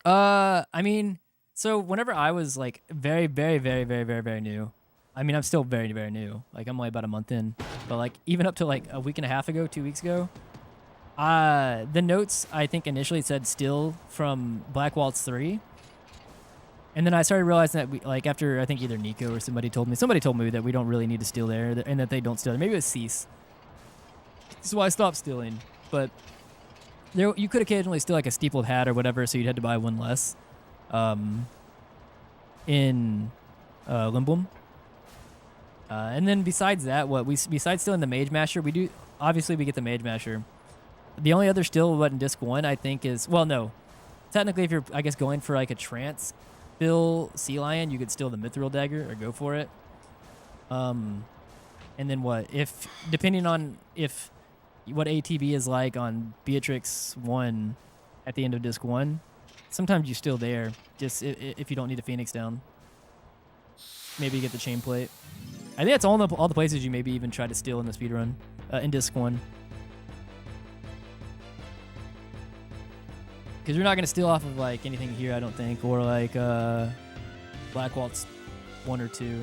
I mean, so whenever I was like very new, I mean, I'm still very new. Like I'm only about a month in, but like even up to like a week and a half ago, 2 weeks ago, the notes I think initially said steal from Black Waltz 3. And then I started realizing that we, like after I think either Nico or somebody told me that we don't really need to steal there and that they don't steal there. Maybe it was Cease. This is why I stopped stealing, but there, you could occasionally steal like a steepled hat or whatever, so you'd have to buy one less in Limblum. And then besides that, besides stealing the Mage Masher, we do, obviously we get the Mage Masher. The only other steal in Disc 1, I think is, well, no. Technically, if you're, I guess, going for like a trance fill Sea Lion, you could steal the Mithril Dagger or go for it. And then what? If, depending on what ATB is like on Beatrix 1 at the end of Disc 1, sometimes you're still there, just if you don't need a Phoenix down. Maybe you get the chain plate. I think that's all the places you maybe even try to steal in the speedrun, in Disc 1. Because you're not going to steal off of like anything here, I don't think, or like Black Waltz 1 or 2.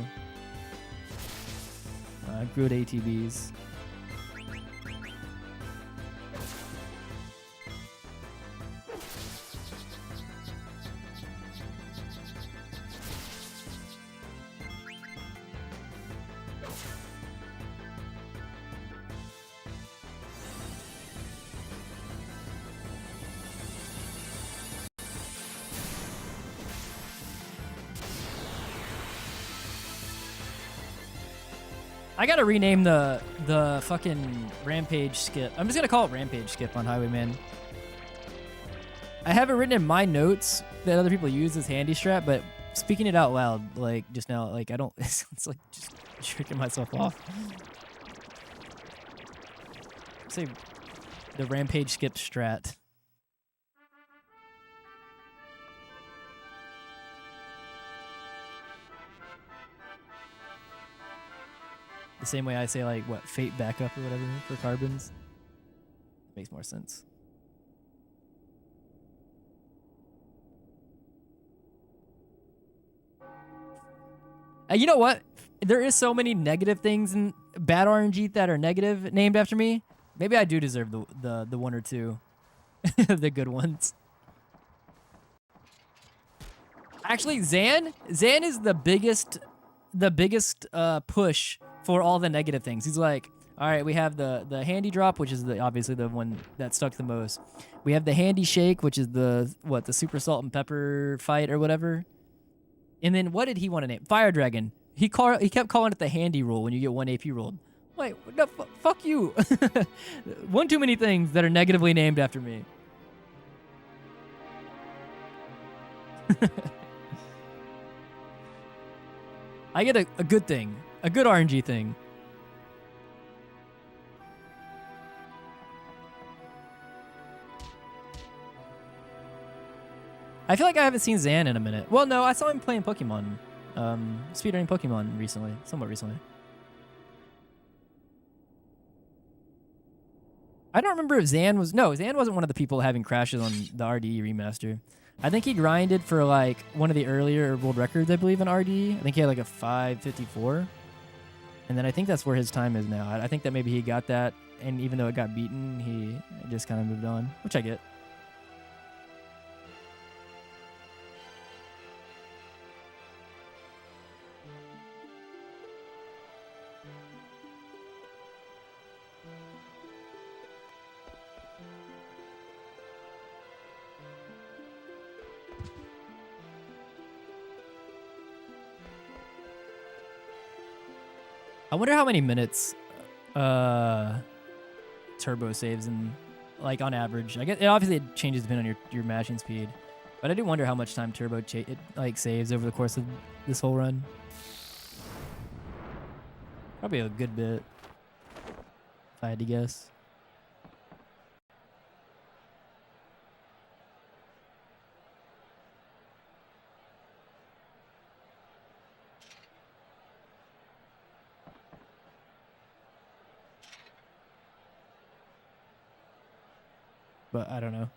Good ATBs. I gotta rename the fucking Rampage skip. I'm just gonna call it Rampage skip on Highwayman. I have it written in my notes that other people use as handy strap, but speaking it out loud, like just now, like I don't. It's like just tricking myself off. Say the Rampage skip strat. The same way I say like what Fate backup or whatever for carbons. Makes more sense. You know what? There is so many negative things in bad RNG that are negative named after me. Maybe I do deserve the one or two, the good ones. Actually, Zan is the biggest push for all the negative things. He's like, all right, we have the handy drop, which is obviously the one that stuck the most. We have the handy shake, which is the super salt and pepper fight or whatever. And then what did he want to name? Fire Dragon. He kept calling it the handy rule when you get 1 AP rolled. I'm Wait, no, fuck you. One too many things that are negatively named after me. I get a good thing. A good RNG thing. I feel like I haven't seen Zan in a minute. Well, no, I saw him playing Pokemon. Speedrunning Pokemon recently. Somewhat recently. I don't remember if Zan was... No, Zan wasn't one of the people having crashes on the RDE remaster. I think he grinded for like one of the earlier world records, I believe, in RDE. I think he had like a 5:54. And then I think that's where his time is now. I think that maybe he got that, and even though it got beaten, he just kind of moved on, which I get. I wonder how many minutes turbo saves in, like, on average. I guess it obviously changes depending on your mashing speed, but I do wonder how much time turbo it like saves over the course of this whole run. Probably a good bit, if I had to guess. But I don't know.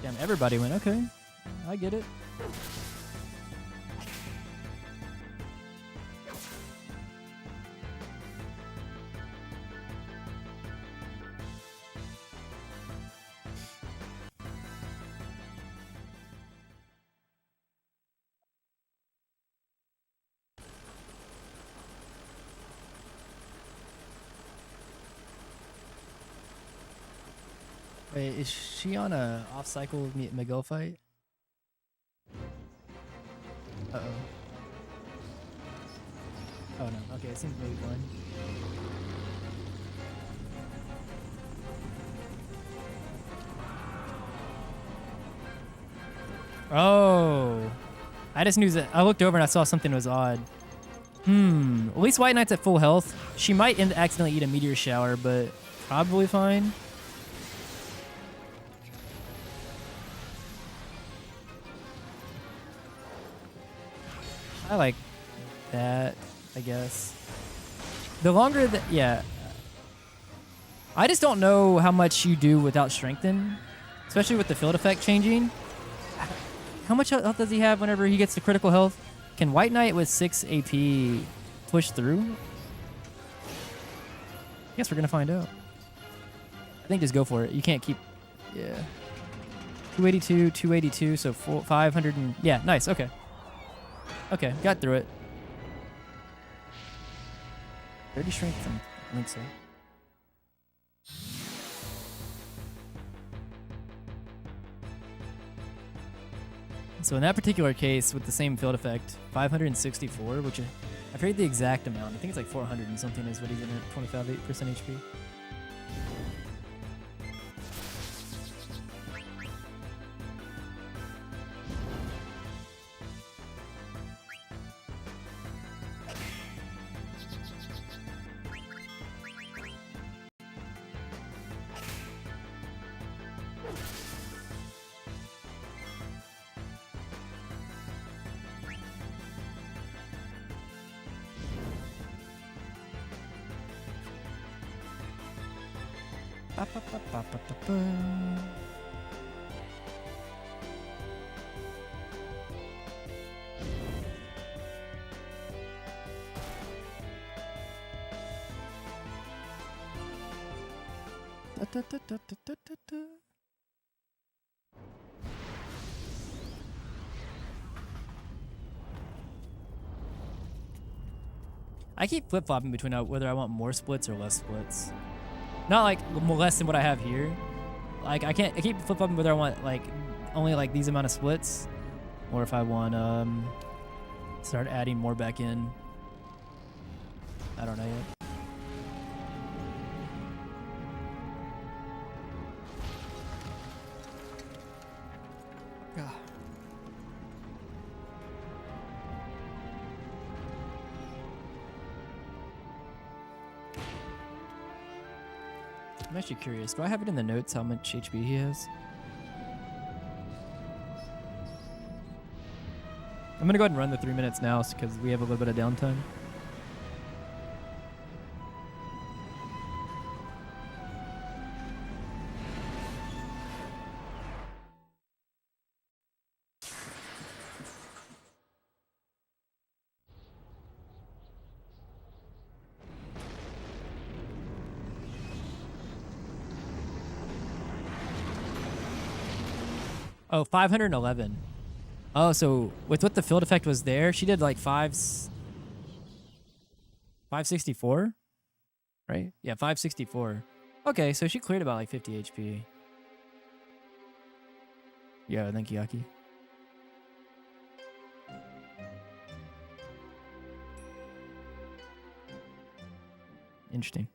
Damn, everybody went. Okay, I get it. Wait, is she on a off-cycle Miguel fight? Uh-oh. Oh no, okay, it seems maybe fine. Oh. I just knew that. I looked over and I saw something was odd. At least White Knight's at full health. She might accidentally eat a meteor shower, but probably fine. I like that, I guess. The longer that, yeah. I just don't know how much you do without strengthen, especially with the field effect changing. How much health does he have whenever he gets to critical health? Can White Knight with 6 AP push through? I guess we're going to find out. I think just go for it. You can't keep, yeah. 282, 282, so 500 and, yeah, nice, okay. Okay, got through it. 30 strength? I think so. So in that particular case, with the same field effect, 564, which I forget the exact amount. I think it's like 400 and something is what he's in at 25% HP. I keep flip-flopping between whether I want more splits or less splits. Not like less than what I have here. Like I keep flip-flopping whether I want like only like these amount of splits, or if I want start adding more back in. I don't know yet. I'm actually curious. Do I have it in the notes how much HP he has? I'm gonna go ahead and run the 3 minutes now because we have a little bit of downtime. Oh, 511. Oh, so with what the field effect was there, she did like 564, right? Yeah, 564. Okay, so she cleared about like 50 HP. Yeah, thank you, Aki. Interesting.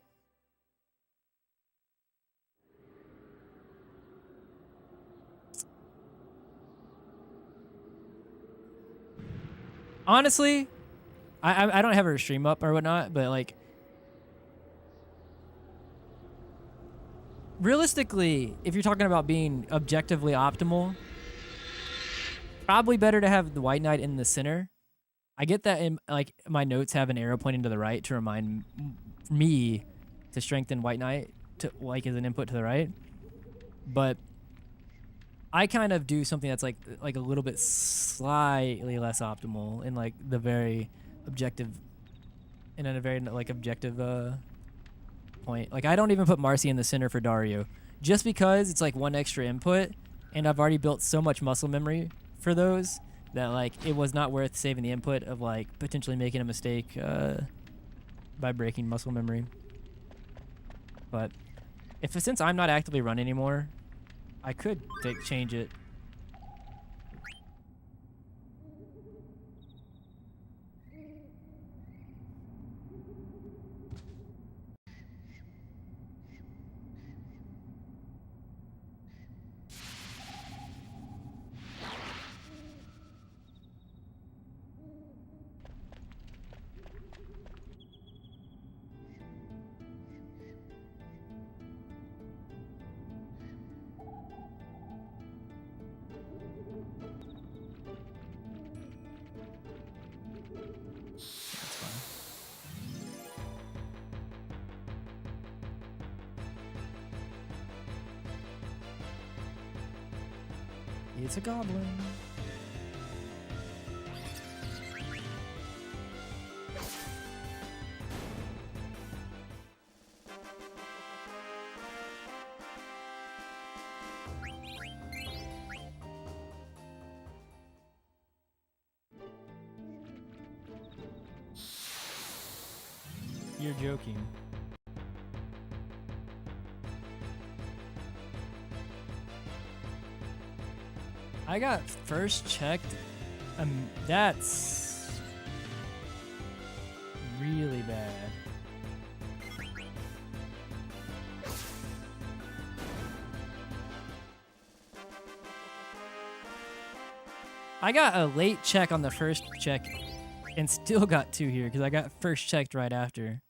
Honestly, I don't have her stream up or whatnot, but like realistically, if you're talking about being objectively optimal, probably better to have the White Knight in the center. I get that in like my notes have an arrow pointing to the right to remind me to strengthen White Knight to like as an input to the right, but I kind of do something that's like a little bit slightly less optimal in like the very objective, in a very like objective point. Like I don't even put Marcy in the center for Dario, just because it's like one extra input, and I've already built so much muscle memory for those that like it was not worth saving the input of like potentially making a mistake by breaking muscle memory. But since I'm not actively running anymore, I could change it. It's a goblin. You're joking. I got first checked. That's really bad. I got a late check on the first check and still got 2 here because I got first checked right after.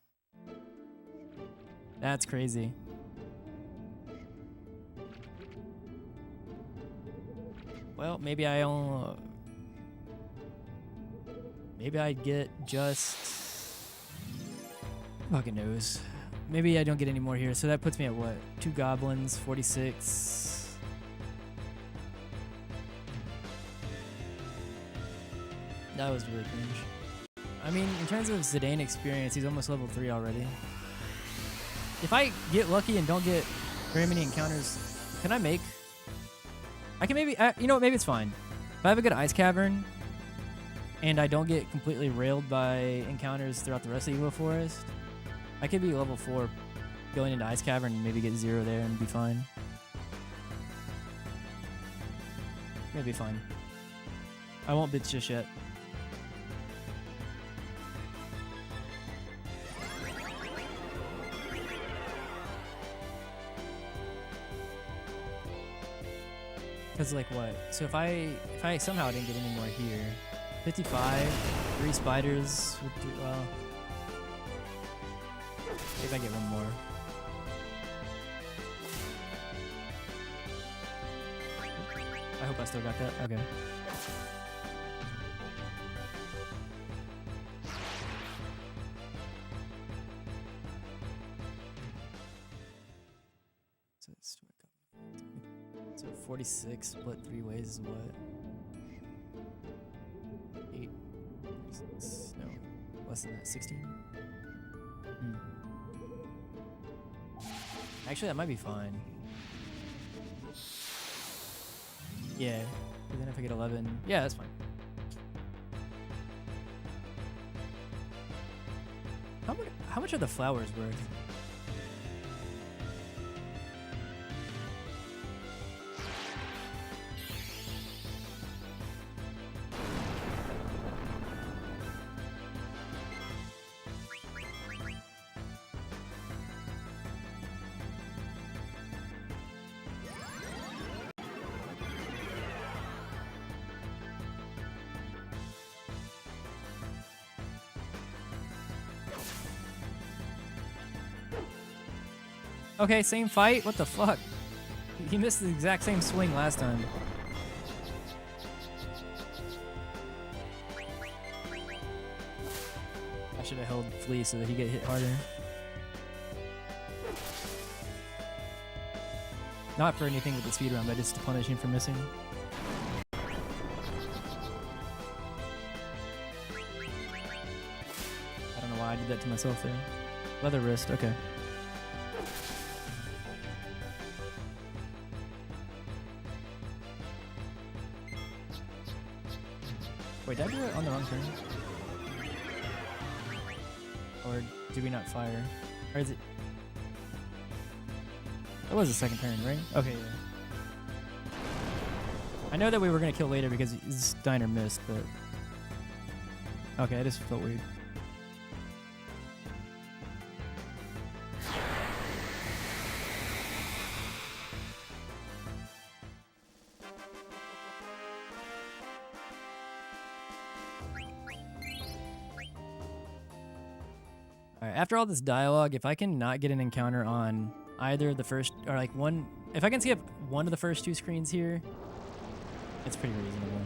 That's crazy. Well, maybe I get just fucking knows. Maybe I don't get any more here. So that puts me at what? 2 goblins, 46. That was really cringe. I mean, in terms of Zidane experience, he's almost level 3 already. If I get lucky and don't get very many encounters, can I make... I can maybe... you know what? Maybe it's fine. If I have a good ice cavern, and I don't get completely railed by encounters throughout the rest of Evo Forest, I could be level 4 going into Ice Cavern and maybe get 0 there and be fine. Maybe fine. I won't bitch just yet. Cause like what? So if I somehow didn't get any more here, 55, 3 spiders would do well. If I get one more. I hope I still got that. Okay. So 46 split 3 ways is what? 8, 6, no, less than that, 16? Actually, that might be fine. Yeah, but then if I get 11, yeah, that's fine. How much are the flowers worth? Okay, same fight? What the fuck? He missed the exact same swing last time. I should have held Flea so that he get hit harder. Not for anything with the speedrun, but just to punish him for missing. I don't know why I did that to myself there. Leather wrist, okay. Wait, did I do it on the wrong turn? Or do we not fire? Or is it... That was the second turn, right? Okay, yeah. I know that we were going to kill later because Steiner missed, but... Okay, I just felt weird. Alright, after all this dialogue, if I can not get an encounter on either the first, or like one, if I can skip one of the first 2 screens here, it's pretty reasonable.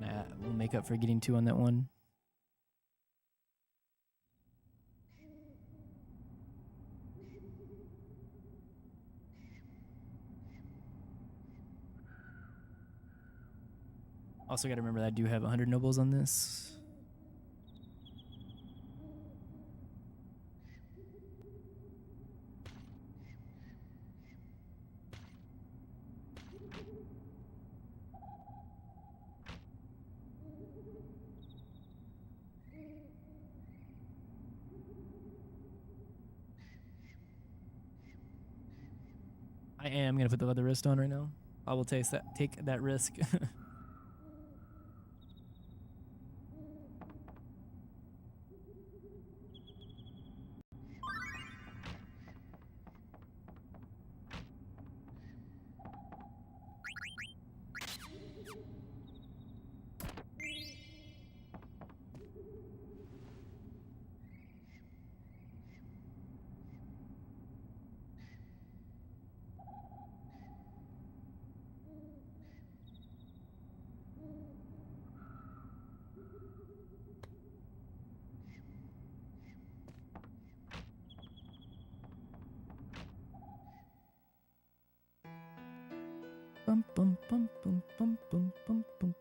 Nah, we'll make up for getting 2 on that one. Also gotta remember that I do have 100 nobles on this. I am gonna put the leather wrist on right now. I will take that risk. Bum, bum, bum, bum, bum, bum, bum, bum.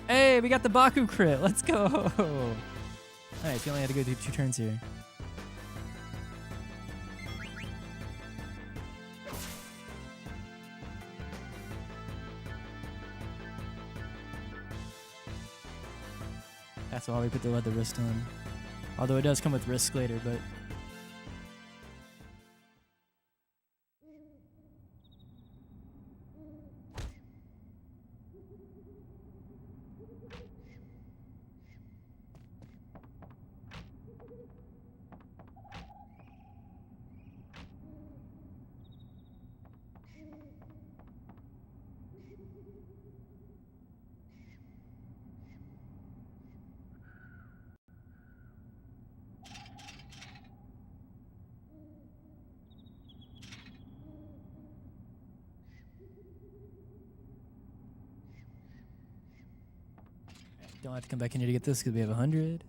Hey, we got the Baku crit. Let's go. Nice. We only had to go do 2 turns here. That's why we put the leather wrist on. Although it does come with risk later, but... Don't have to come back in here to get this because we have 100.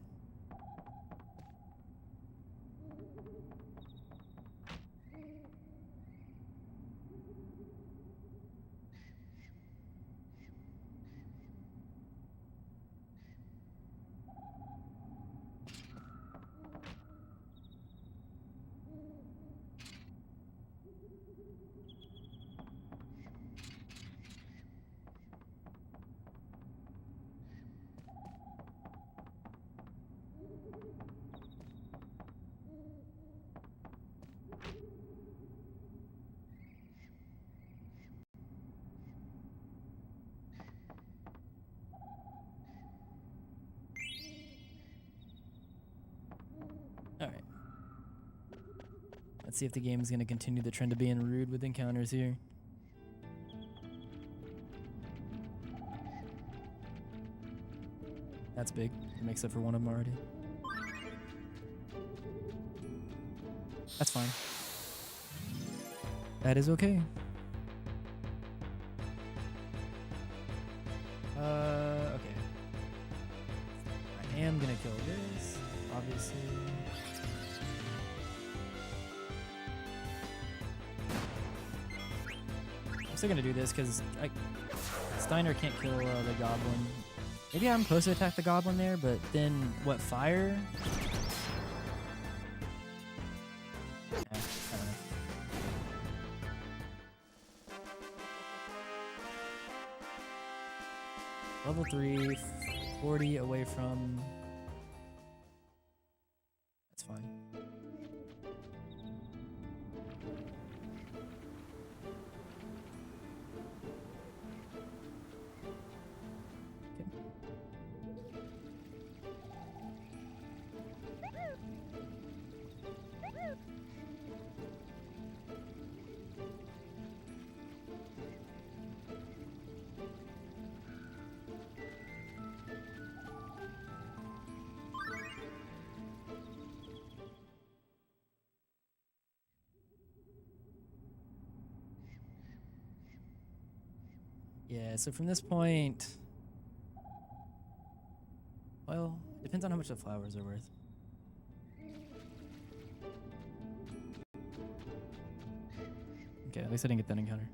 Alright. Let's see if the game is going to continue the trend of being rude with encounters here. That's big. It makes up for one of them already. That's fine. That is okay. Okay. I am gonna kill this, obviously. I'm still gonna do this because Steiner can't kill the goblin. Maybe I'm supposed to attack the goblin there, but then what, fire? Yeah, I don't know. Level 3, 40 away from... That's fine. Yeah, so from this point, well, it depends on how much the flowers are worth. Okay, at least I didn't get that encounter.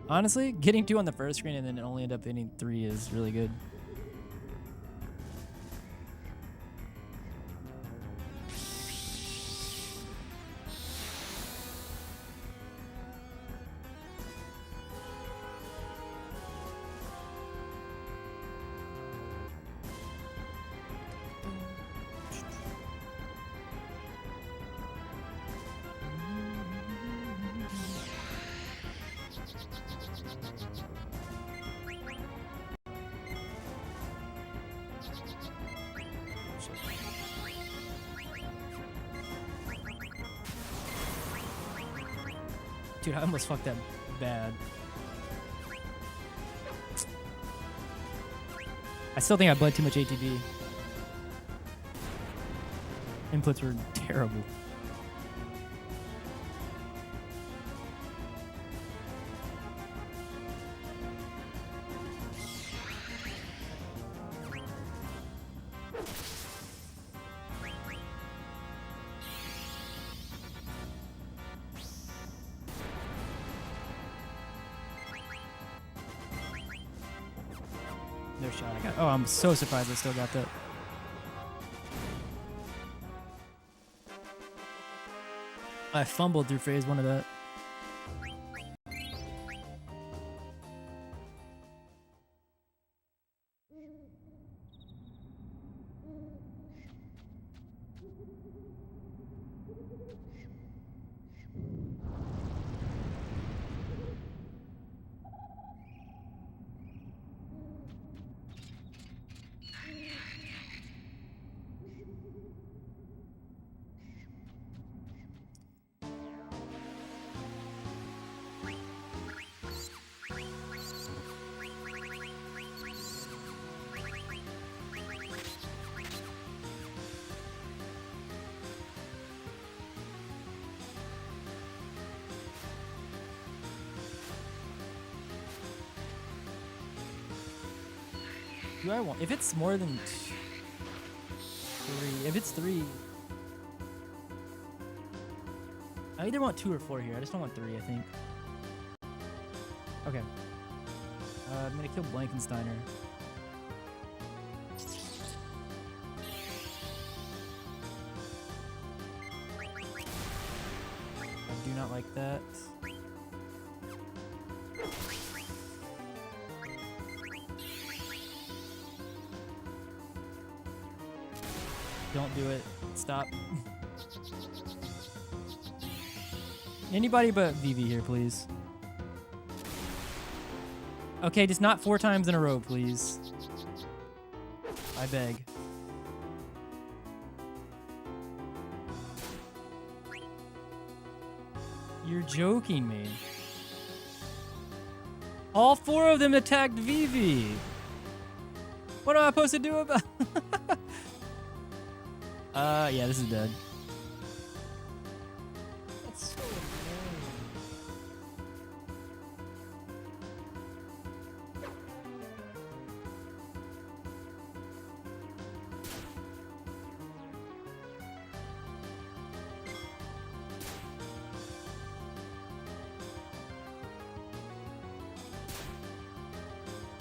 Honestly, getting 2 on the first screen and then only end up hitting 3 is really good. Dude, I almost fucked that bad. I still think I bled too much ATB. Inputs were terrible. No shot. I got. Oh, I'm so surprised I still got that. I fumbled through phase 1 of that. Do I want... If it's more than 3... If it's 3... I either want 2 or 4 here. I just don't want 3, I think. Okay. I'm gonna kill Blankensteiner. I do not like that. Don't do it. Stop. Anybody but Vivi here, please. Okay, just not 4 times in a row, please. I beg. You're joking me. All 4 of them attacked Vivi. What am I supposed to do about... yeah, this is dead. That's so annoying.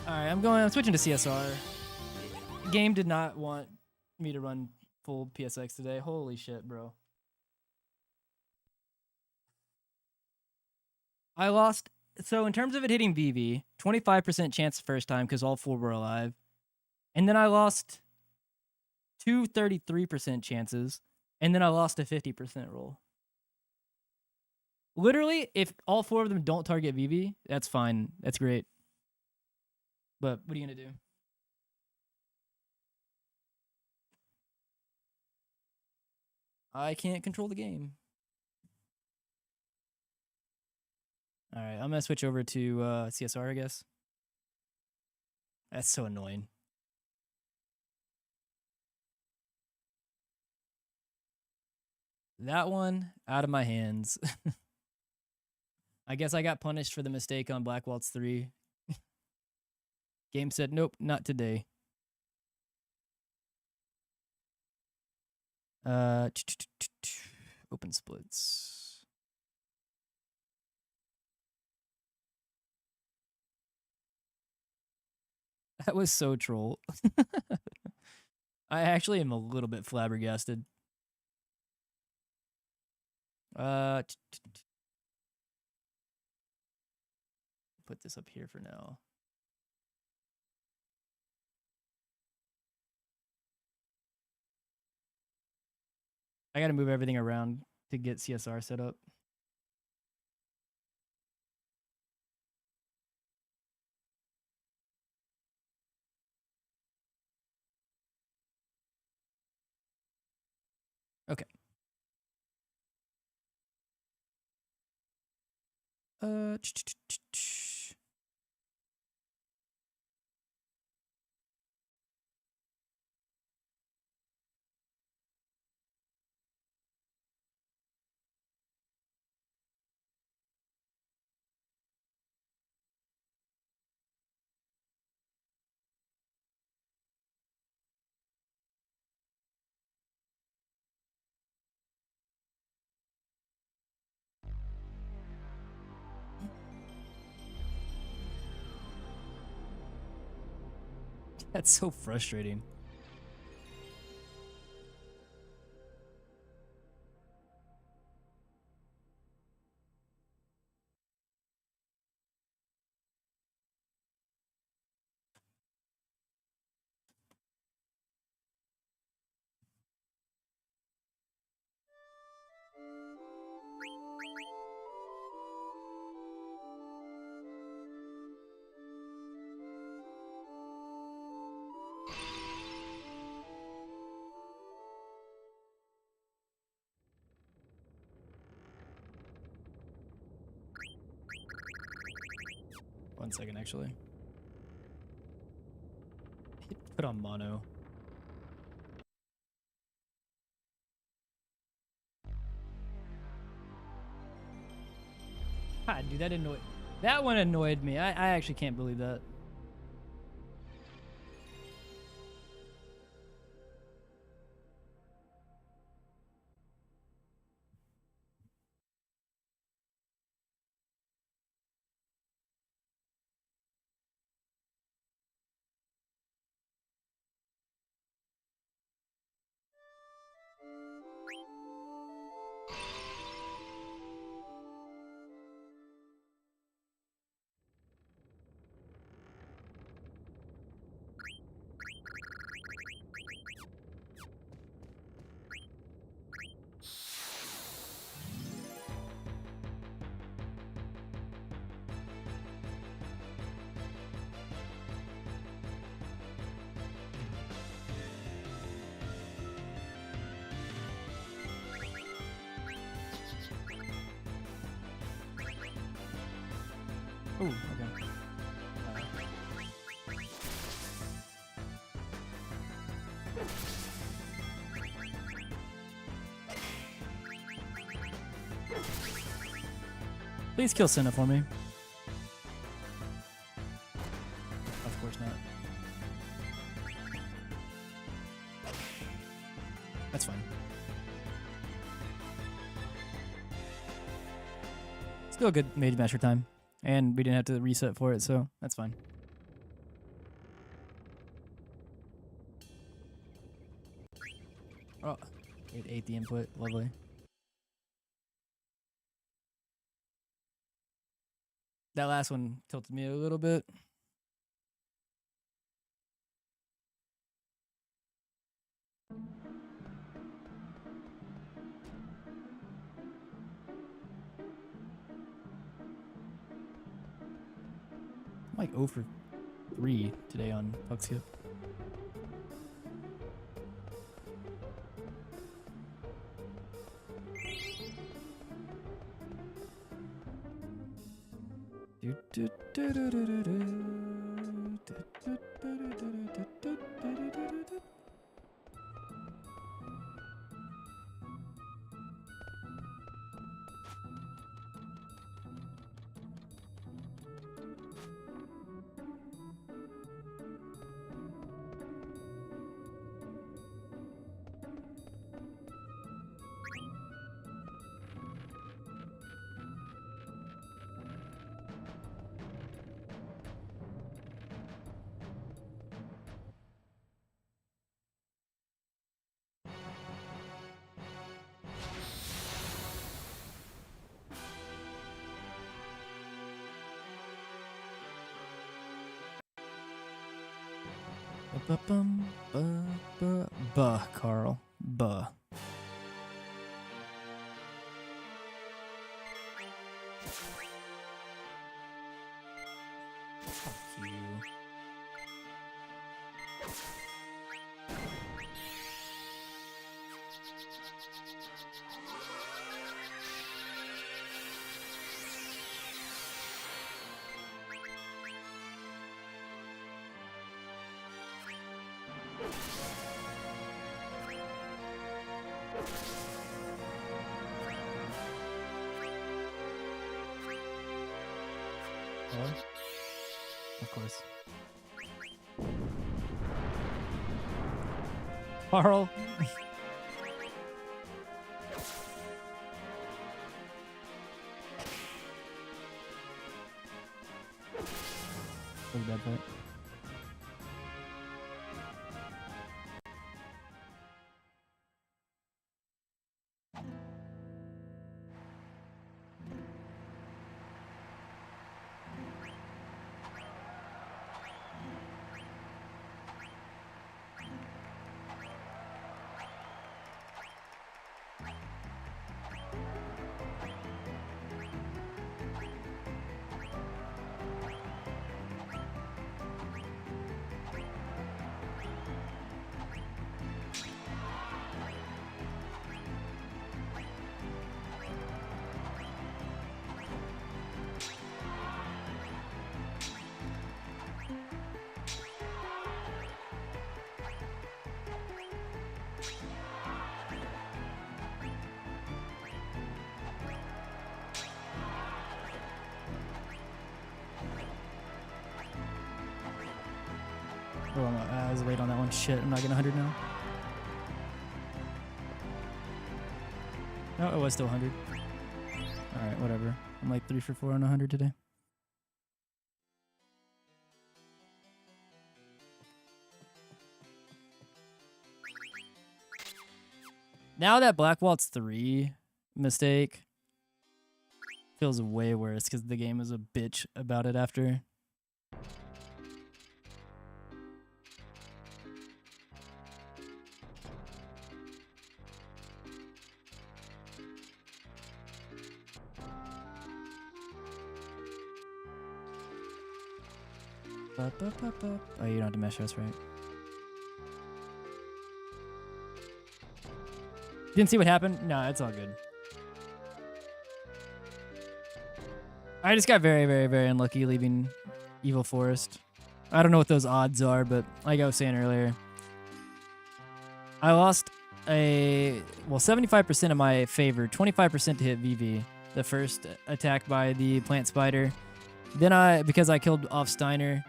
Alright, I'm switching to CSR. Game did not want me to run full PSX today. Holy shit, bro. I lost. So in terms of it hitting VV, 25% chance the first time because all 4 were alive. And then I lost 2 33% chances. And then I lost a 50% roll. Literally, if all 4 of them don't target VV, that's fine. That's great. But what are you going to do? I can't control the game. All right, I'm going to switch over to CSR, I guess. That's so annoying. That one, out of my hands. I guess I got punished for the mistake on Black Waltz 3. Game said, nope, not today. Open splits. That was so troll. I actually am a little bit flabbergasted. Put this up here for now. I gotta move everything around to get CSR set up. Okay. That's so frustrating. One second, actually. Put on mono. God, dude, that one annoyed me. I actually can't believe that. Oh, okay. Please kill Senna for me. Of course not. That's fine. Still a good mage master time. And we didn't have to reset for it, so that's fine. Oh, it ate the input. Lovely. That last one tilted me a little bit. I'm like 0 for 3 today on puck skip. Buh, Carl. Buh. Fuck you. Hello? Of course. Carl. That was a bad fight. Oh, I was late on that one. Shit, I'm not getting 100 now. No, it was still 100. Alright, whatever. I'm like 3 for 4 on 100 today. Now that Black Waltz 3 mistake feels way worse because the game was a bitch about it after. Oh, you don't have to mesh us, right? Didn't see what happened? No, it's all good. I just got very, very, very unlucky leaving Evil Forest. I don't know what those odds are, but like I was saying earlier, I lost a, well, 75% of my favor, 25% to hit VV, the first attack by the plant spider. Then because I killed off Steiner,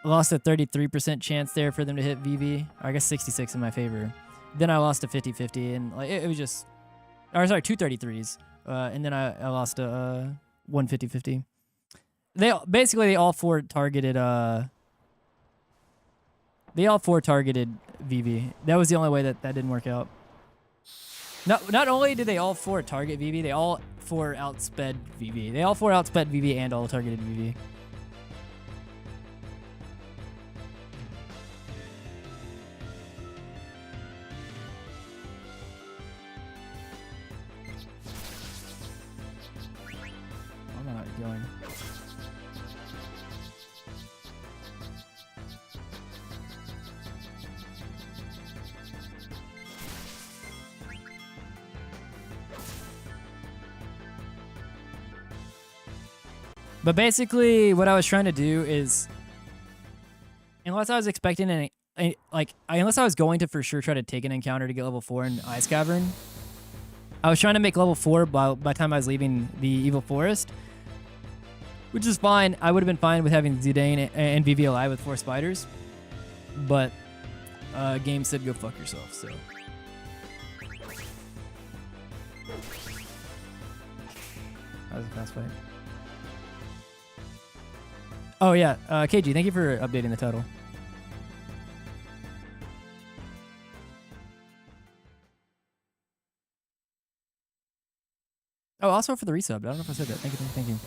lost a 33% chance there for them to hit VV. I guess 66 in my favor. Then I lost a 50-50, and like it was just, or sorry, 2 33s. And then I lost a 1 50-50. They all four targeted VV. That was the only way that didn't work out. Not only did they all four target VV, they all four outsped VV. They all four outsped VV and all targeted VV. I'm not going. But basically, what I was trying to do is, unless I was expecting unless I was going to for sure try to take an encounter to get level 4 in Ice Cavern, I was trying to make level 4 by the time I was leaving the Evil Forest, which is fine. I would have been fine with having Zidane and VV alive with 4 spiders, but game said go fuck yourself, so. That was a fast fight. Oh yeah, KG, thank you for updating the title. Oh, also for the resub. I don't know if I said that. Thank you, thank you.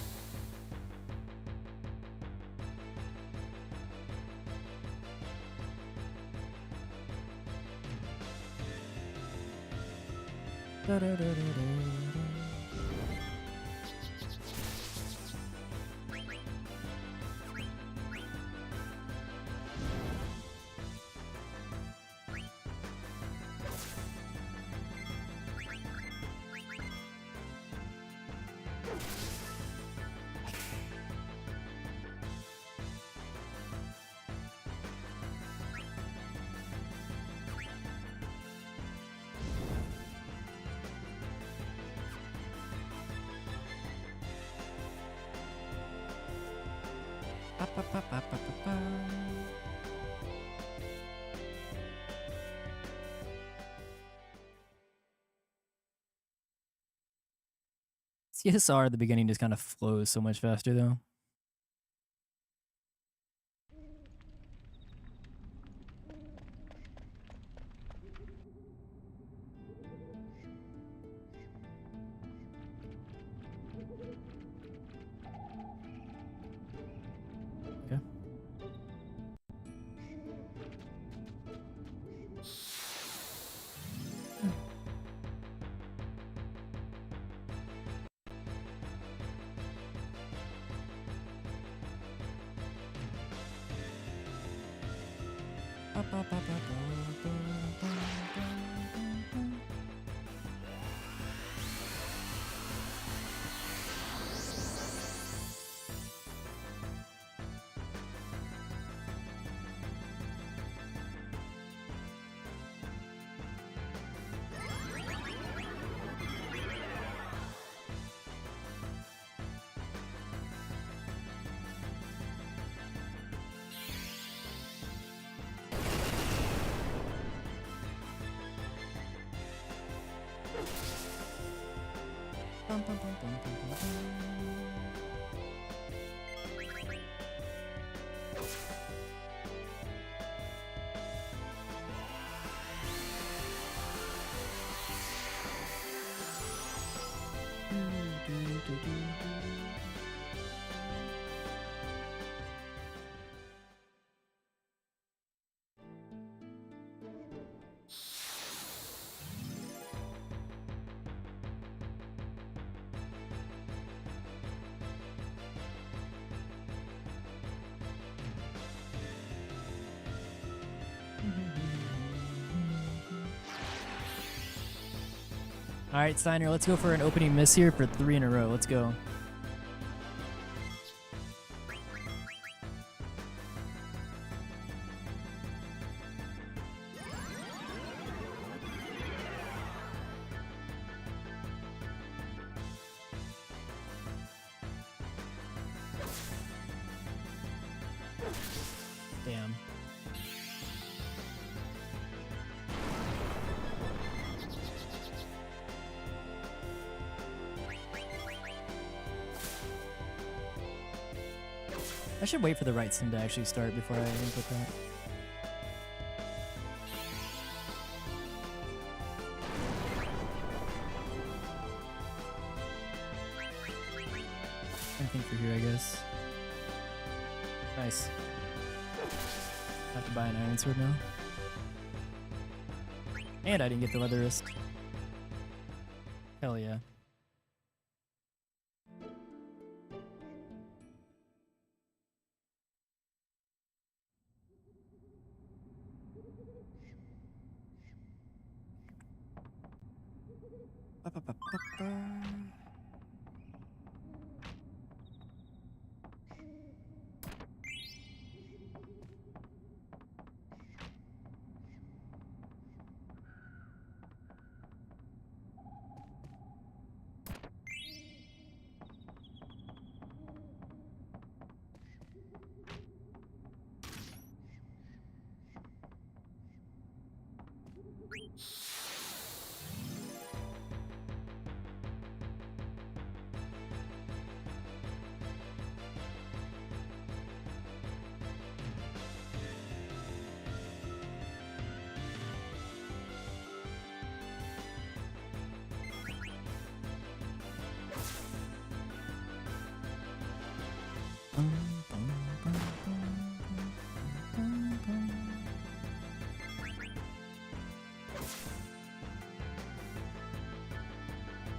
CSR at the beginning just kind of flows so much faster though. Okay. Bum, bum, bum, bum, bum, bum, bum. All right, Steiner, let's go for an opening miss here for 3 in a row. Let's go. Damn. I should wait for the right sim to actually start before I input that. I think for here, I guess. Nice. Have to buy an iron sword now. And I didn't get the leather wrist. Hell yeah.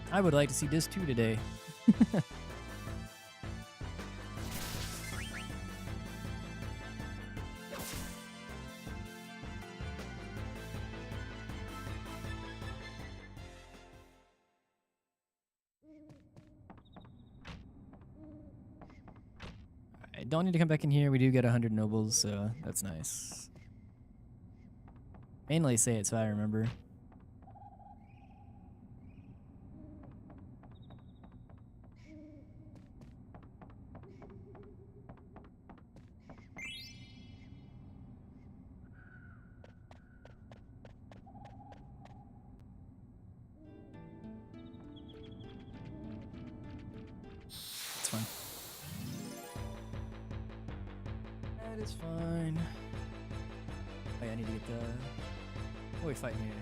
I would like to see this too today. I don't need to come back in here. We do get 100 nobles, so that's nice. Mainly say it so I remember. It's fine. That is fine. Oh yeah, I need to get the... What are we fighting here?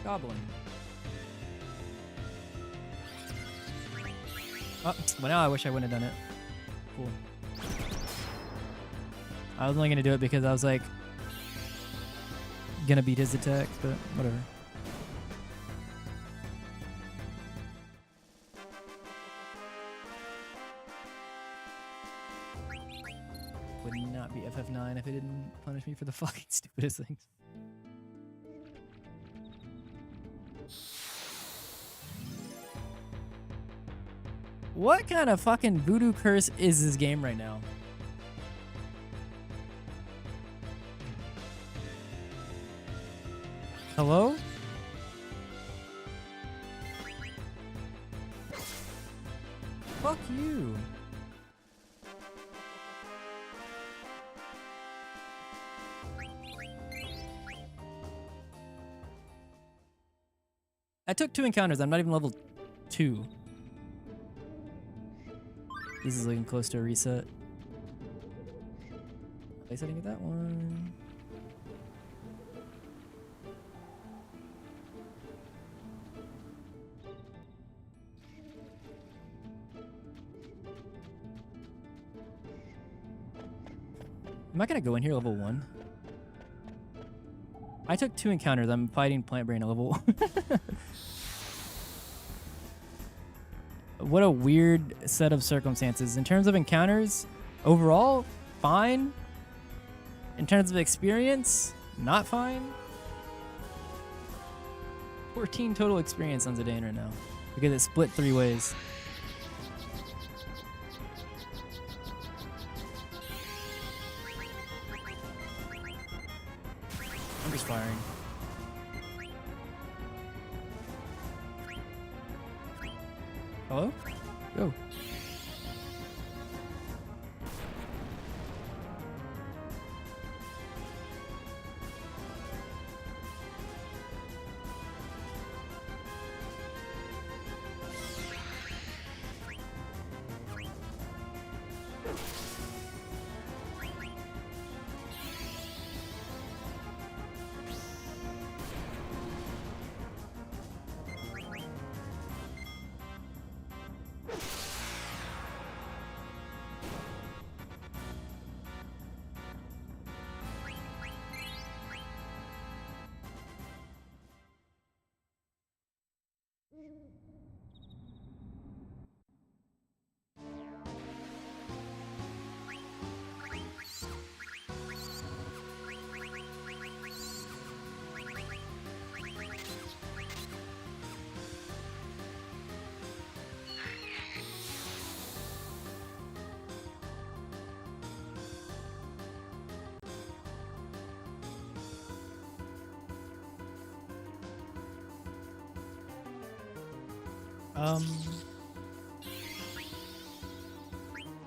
Goblin. Oh, well now I wish I wouldn't have done it. Cool. I was only gonna do it because I was like... gonna beat his attack, but whatever. Would not be FF9 if it didn't punish me for the fucking stupidest things. What kind of fucking voodoo curse is this game right now? Hello? Fuck you. I took 2 encounters. I'm not even level 2. This is looking close to a reset. At least I didn't get that one. Am I gonna go in here level 1? I took 2 encounters. I'm fighting Plant Brain at level 1. What a weird set of circumstances. In terms of encounters, overall, fine. In terms of experience, not fine. 14 total experience on Zidane right now. Because it split 3 ways. I'm just firing. Hello? Go.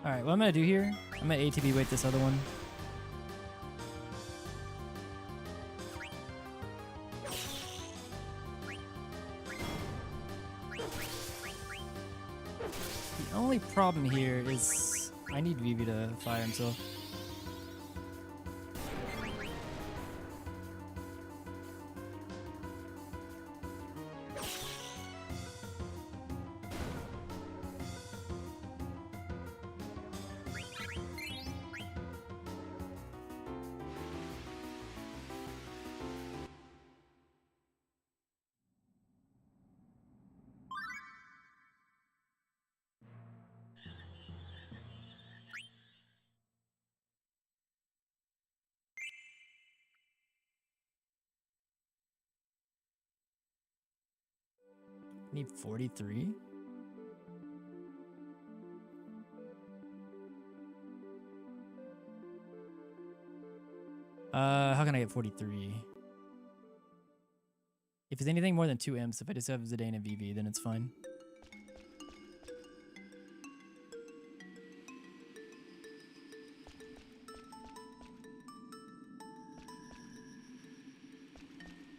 Alright, what I'm gonna do here, I'm gonna ATB weight this other one. The only problem here is I need Vivi to fire himself. Need 43? How can I get 43? If it's anything more than 2 imps, if I just have Zidane and VV, then it's fine.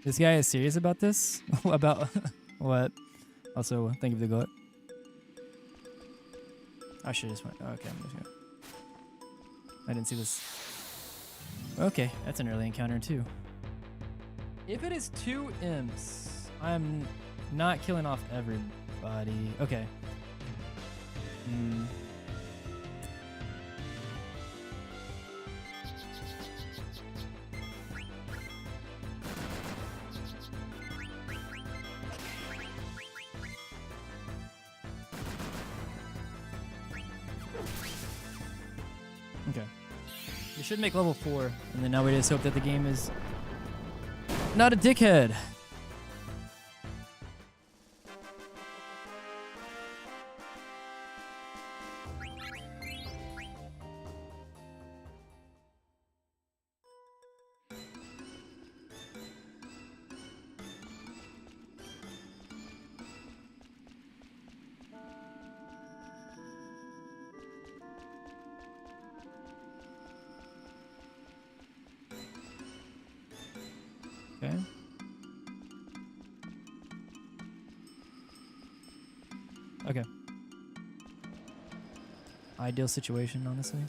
This guy is serious about this? About what? Also, thank you for the goat. I should just went. Okay, I'm just gonna. I didn't see this. Okay, that's an early encounter too. If it is 2 imps, I'm not killing off everybody. Okay. Okay. We should make level 4, and then now we just hope that the game is not a dickhead. Okay. Okay. ideal situation, honestly.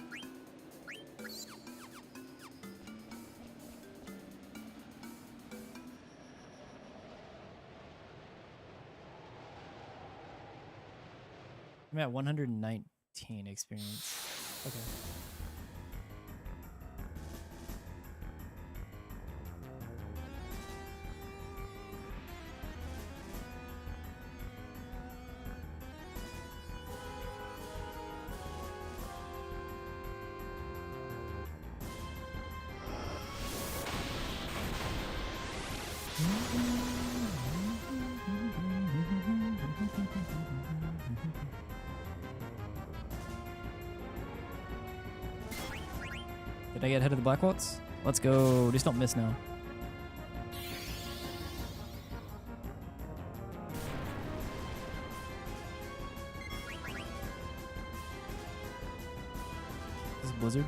I'm at 119 experience. Okay. Did I get ahead of the black waltz? Let's go. Just don't miss now. This is Blizzard.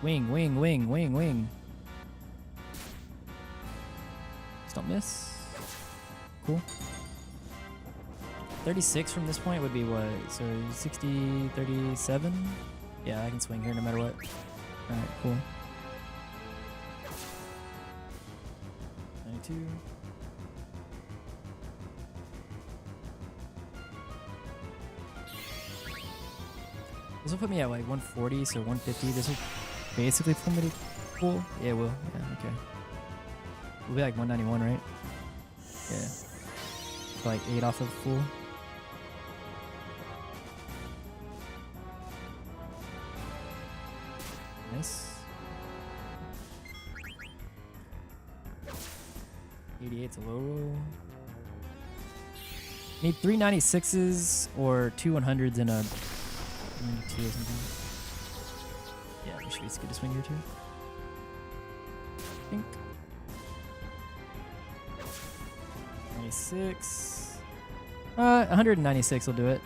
Wing, wing, wing, wing, wing. Just don't miss. Cool. 36 from this point would be what? So 60, 37? Yeah, I can swing here no matter what. Alright, cool. 92. This will put me at like 140, so 150. This will basically pull me to full. Yeah, it will. Yeah, okay. We'll be like 191, right? Yeah. So like 8 off of full. Nice. 88's a low roll. Need 3 96s or 2 100s and a 92 or something. Yeah, we should be good to swing here too. I think. 96. 196 will do it.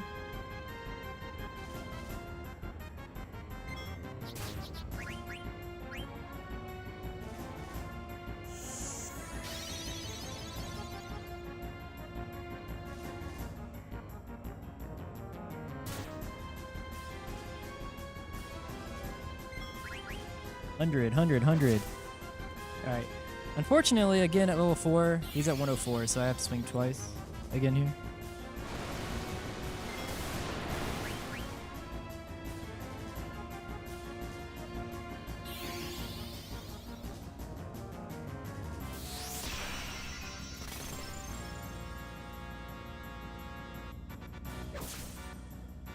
Hundred. Alright. Unfortunately, again at level 4, he's at 104, so I have to swing twice again here.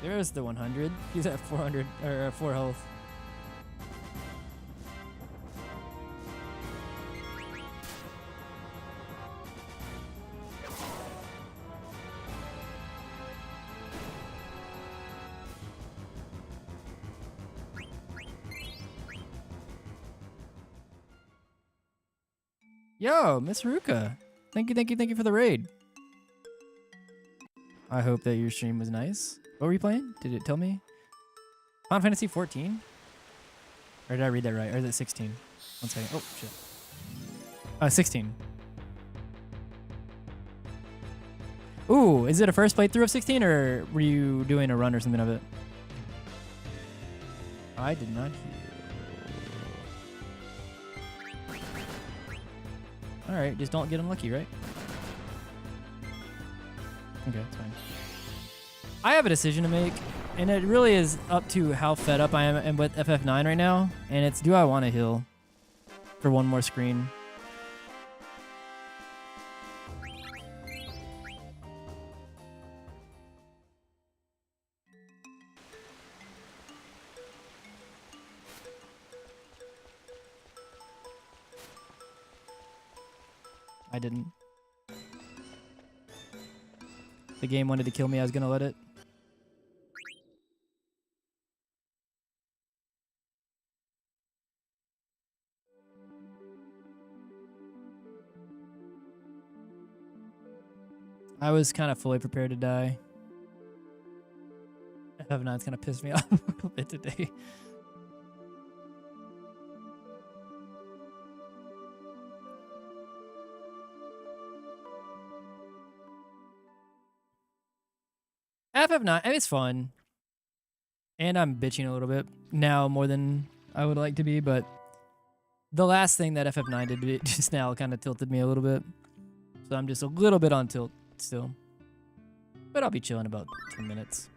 There's the 100. He's at 400 or 4 health. Yo, Miss Ruka. Thank you for the raid. I hope that your stream was nice. What were you playing? Did it tell me? Final Fantasy 14? Or did I read that right? Or is it 16? One second. Oh, shit. 16. Ooh, is it a first playthrough of 16 or were you doing a run or something of it? I did not hear. Alright, just don't get unlucky, right? Okay, that's fine. I have a decision to make, and it really is up to how fed up I am with FF9 right now, and it's do I want to heal for one more screen? I didn't. The game wanted to kill me, I was gonna let it. I was kind of fully prepared to die. FF9's kind of pissed me off a little bit today. FF9, it's fun. And I'm bitching a little bit now more than I would like to be, but the last thing that FF9 did just now kind of tilted me a little bit. So I'm just a little bit on tilt still. But I'll be chilling about 10 minutes.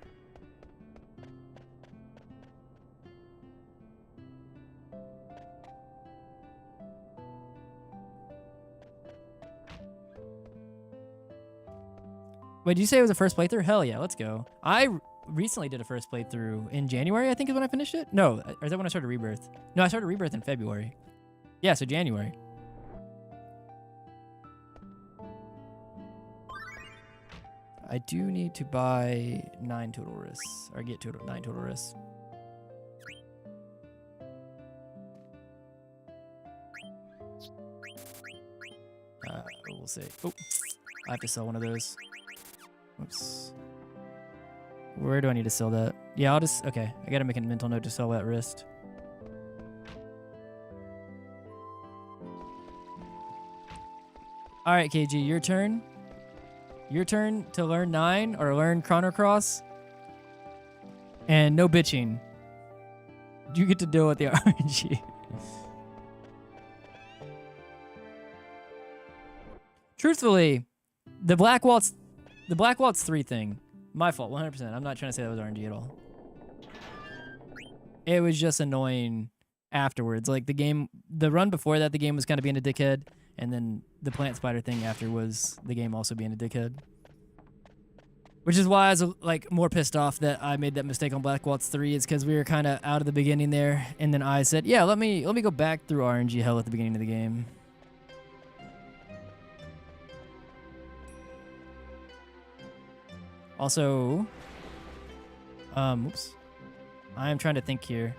Wait, did you say it was a first playthrough? Hell yeah, let's go. I recently did a first playthrough in January, I think is when I finished it. No, or is that when I started Rebirth? No, I started Rebirth in February. Yeah, so January. I do need to buy 9 total risks, or get 9 total risks. We'll see. Oh, I have to sell one of those. Oops. Where do I need to sell that? Yeah, I'll just... Okay, I gotta make a mental note to sell that wrist. Alright, KG, your turn. Your turn to learn 9 or learn Chrono Cross. And no bitching. You get to deal with the RNG. Truthfully, the Black Waltz 3 thing, my fault, 100%. I'm not trying to say that was RNG at all. It was just annoying afterwards. Like the run before that, the game was kind of being a dickhead, and then the plant spider thing after was the game also being a dickhead. Which is why I was like more pissed off that I made that mistake on Black Waltz 3. Is because we were kind of out of the beginning there, and then I said, yeah, let me go back through RNG hell at the beginning of the game. Also, oops. I am trying to think here.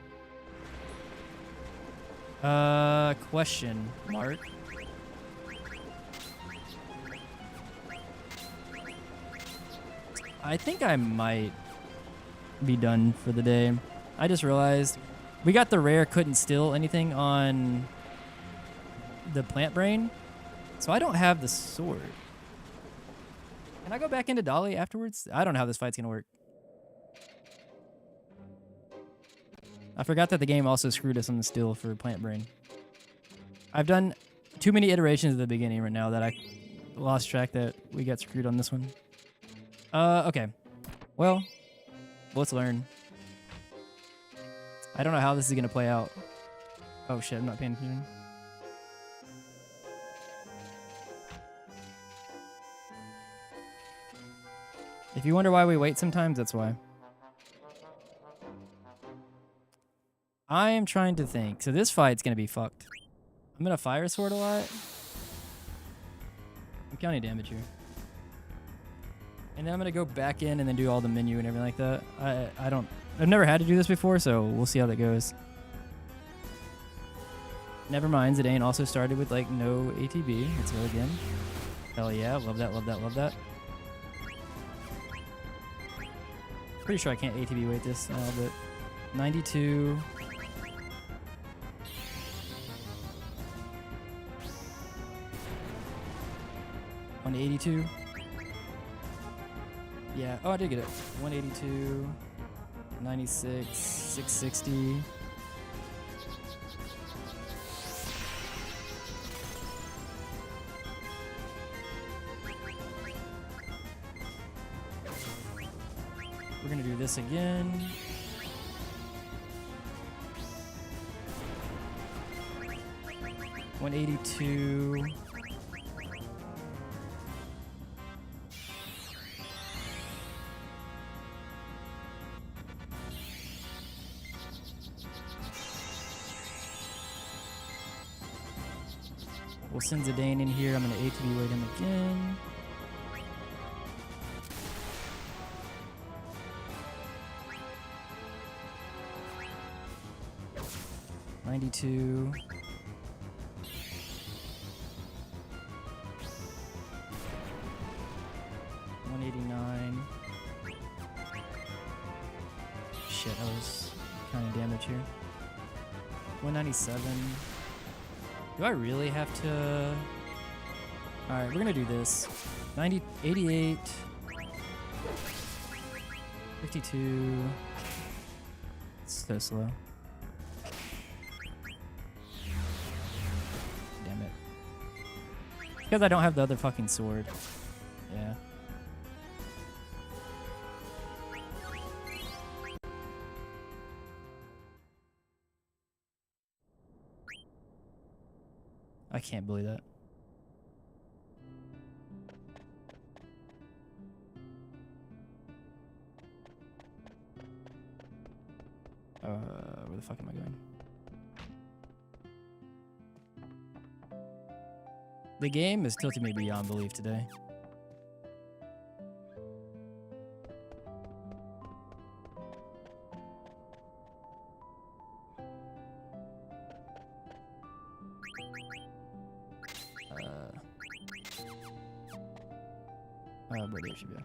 Question mark. I think I might be done for the day. I just realized we got the rare couldn't steal anything on the plant brain, so I don't have the sword. Can I go back into Dolly afterwards? I don't know how this fight's gonna work. I forgot that the game also screwed us on the steal for Plant Brain. I've done too many iterations at the beginning right now that I lost track that we got screwed on this one. Okay. Well, let's learn. I don't know how this is gonna play out. Oh shit, I'm not paying attention. If you wonder why we wait sometimes, that's why. I am trying to think. So this fight's gonna be fucked. I'm gonna fire sword a lot. I'm counting damage here. And then I'm gonna go back in and then do all the menu and everything like that. I've never had to do this before, so we'll see how that goes. Never mind, Zidane also started with like no ATB. Let's go again. Hell yeah, love that, love that, love that. Pretty sure I can't ATB weight this now, but 92. $182. Yeah. Oh, I did get it. 182. 96. 660. We're gonna do this again. $182. We'll send Zidane in here. I'm gonna ATB weight him again. $92. shit, I was counting damage here. 197. Do I really have to? All right, we're gonna do this. 90, 88, 52. It's so slow. Damn it. Because I don't have the other fucking sword. Yeah. I can't believe that. Where the fuck am I going? The game is tilting me beyond belief today. Where there should be.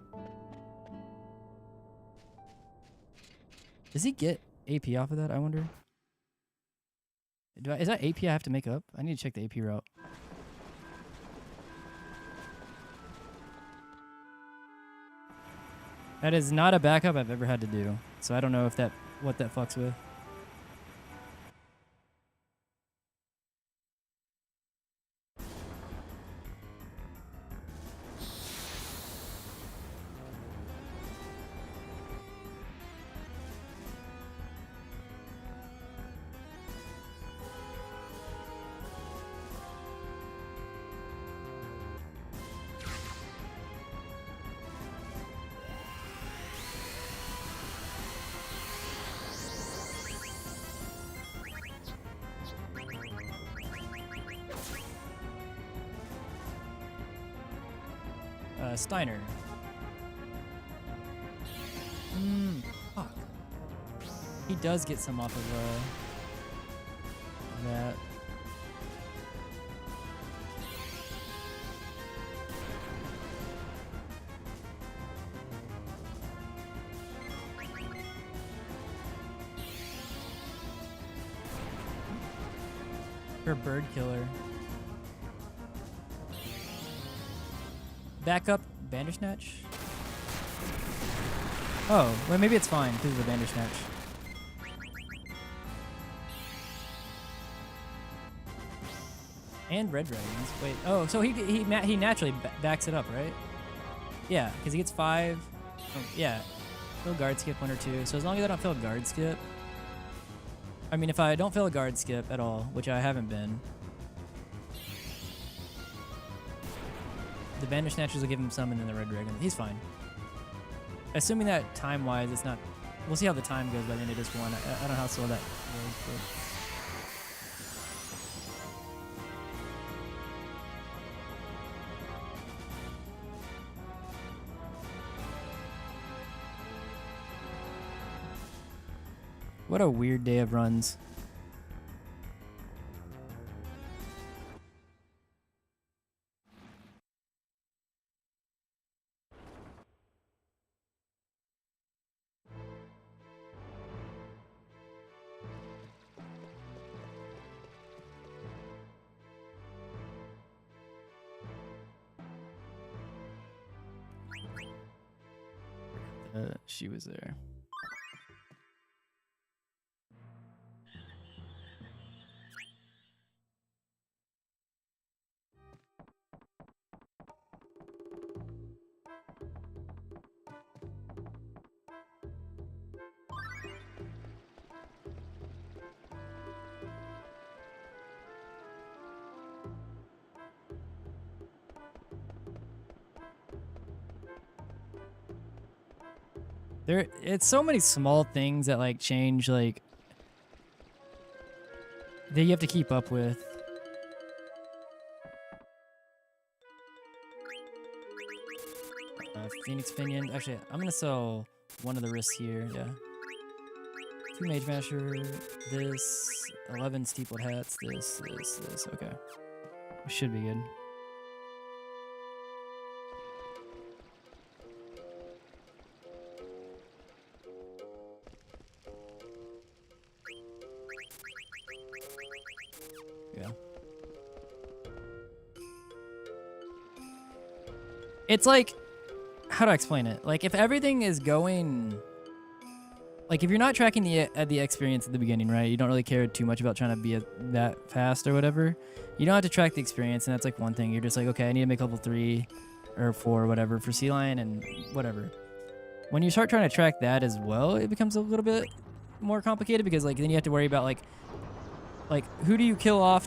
Does he get AP off of that, I wonder? Is that AP I have to make up? I need to check the AP route. That is not a backup I've ever had to do. So I don't know if what that fucks with. Steiner. Fuck. He does get some off of that. For bird killer. Backup Bandersnatch? Oh, well maybe it's fine because of the Bandersnatch. And Red Dragons. Wait, oh, so he naturally backs it up, right? Yeah, because he gets 5. Oh, yeah, fill guard skip 1 or 2. So as long as I don't fill a guard skip. I mean, if I don't fill a guard skip at all, which I haven't been. The Bandersnatchers will give him some, and then the Red Dragon. He's fine. Assuming that time-wise, it's not... We'll see how the time goes by the end of this one. I don't know how slow that goes, but... What a weird day of runs. She was there. It's so many small things that like change, like that you have to keep up with. Phoenix Pinion. Actually, I'm gonna sell one of the wrists here. Yeah. 2 Mage Masher. This 11 Steepled Hats. This. Okay. Should be good. It's like, how do I explain it? Like if everything is going, like if you're not tracking the experience at the beginning, right? You don't really care too much about trying to be that fast or whatever. You don't have to track the experience, and that's like one thing. You're just like, okay, I need to make level 3 or 4 or whatever for Sea Lion and whatever. When you start trying to track that as well, it becomes a little bit more complicated because like then you have to worry about like who do you kill off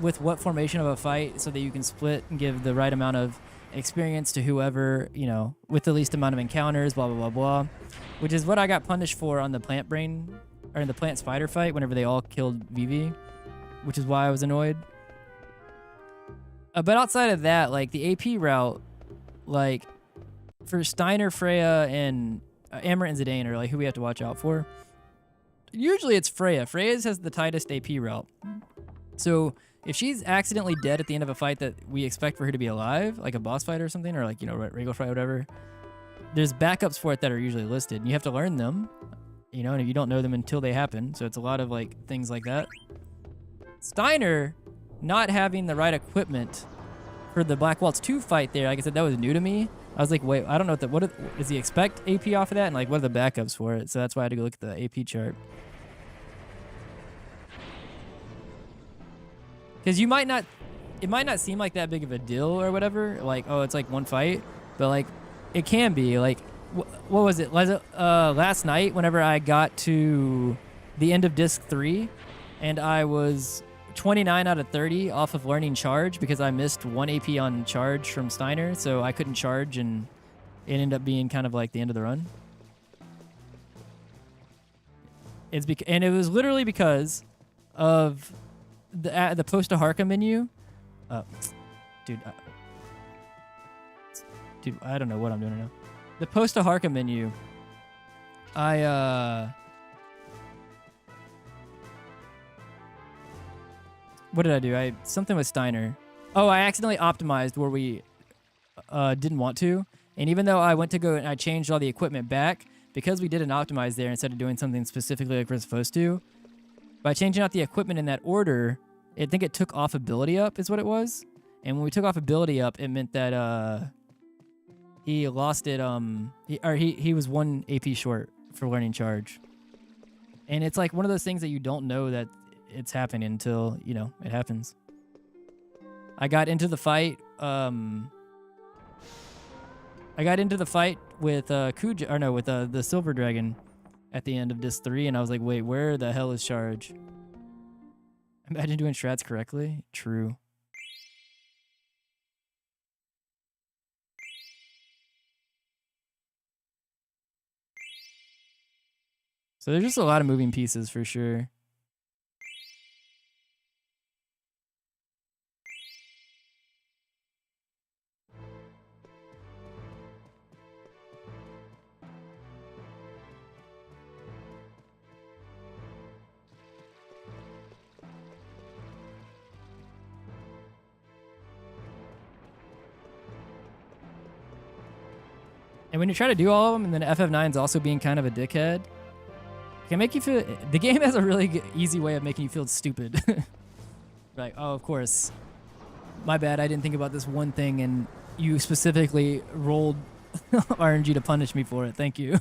with what formation of a fight so that you can split and give the right amount of experience to whoever, you know, with the least amount of encounters, blah, blah, blah, blah. Which is what I got punished for on the plant brain, or in the plant spider fight whenever they all killed Vivi, which is why I was annoyed. But outside of that, like the AP route, like for Steiner, Freya, and Amaret and Zidane are like who we have to watch out for. Usually it's Freya. Freya's has the tightest AP route. So if she's accidentally dead at the end of a fight that we expect for her to be alive, like a boss fight or something, or like, you know, regular fight, whatever, there's backups for it that are usually listed. And you have to learn them, you know, and you don't know them until they happen. So it's a lot of like things like that. Steiner not having the right equipment for the Black Waltz 2 fight there, like I said, that was new to me. I was like, wait, I don't know what does he expect AP off of that? And like, what are the backups for it? So that's why I had to go look at the AP chart. Because it might not seem like that big of a deal or whatever. Like, oh, it's like one fight, but like, it can be. Like, what was it? Last night, whenever I got to the end of disc 3, and I was 29 out of 30 off of learning charge because I missed 1 AP on charge from Steiner, so I couldn't charge, and it ended up being kind of like the end of the run. And it was literally because of the post to Harka menu. Dude, I don't know what I'm doing right now. The post to Harka menu. What did I do? Something with Steiner. Oh, I accidentally optimized where we didn't want to. And even though I went to go and I changed all the equipment back, because we didn't optimize there instead of doing something specifically like we're supposed to, by changing out the equipment in that order, I think it took off ability up is what it was. And when we took off ability up, it meant that he lost it. He was 1 AP short for learning charge. And it's like one of those things that you don't know that it's happening until, you know, it happens. I got into the fight. With Kuja, or no, with the Silver Dragon at the end of disc 3, and I was like, wait, where the hell is charge? Imagine doing strats correctly. True. So there's just a lot of moving pieces for sure. And when you try to do all of them, and then FF9's also being kind of a dickhead, it can make you feel... The game has a really easy way of making you feel stupid. Like, oh, of course. My bad, I didn't think about this one thing, and you specifically rolled RNG to punish me for it. Thank you.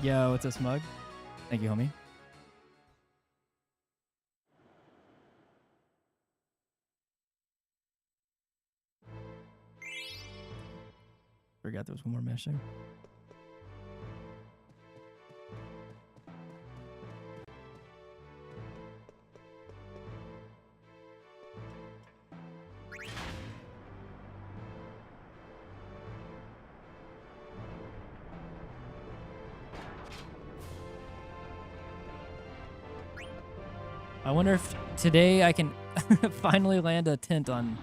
Yo, what's up, Smug? Thank you, homie. Forgot there was one more mission. I wonder if today I can finally land a tent on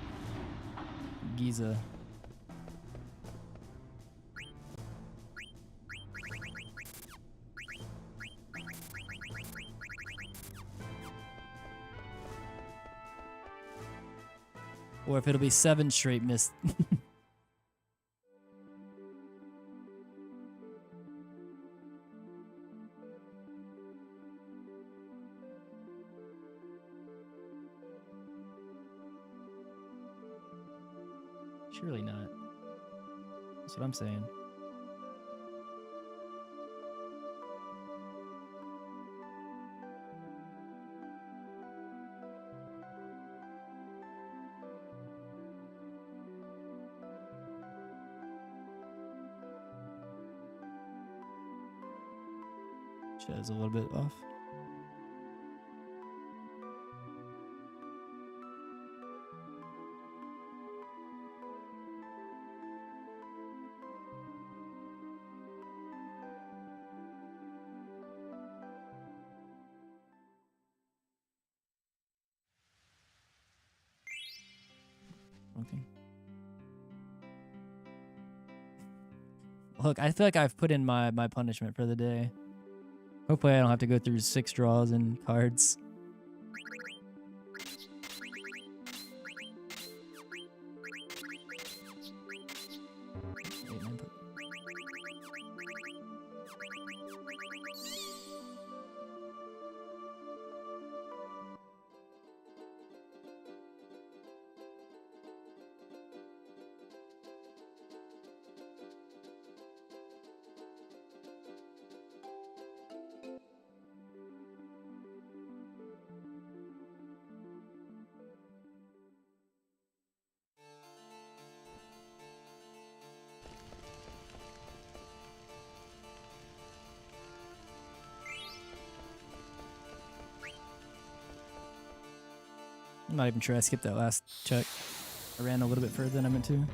Giza. Or if it'll be 7 straight missed. Surely not. That's what I'm saying. Shadow's a little bit off. Okay. Look, I feel like I've put in my punishment for the day. Hopefully I don't have to go through 6 draws and cards. I'm not even sure I skipped that last check. I ran a little bit further than I meant to.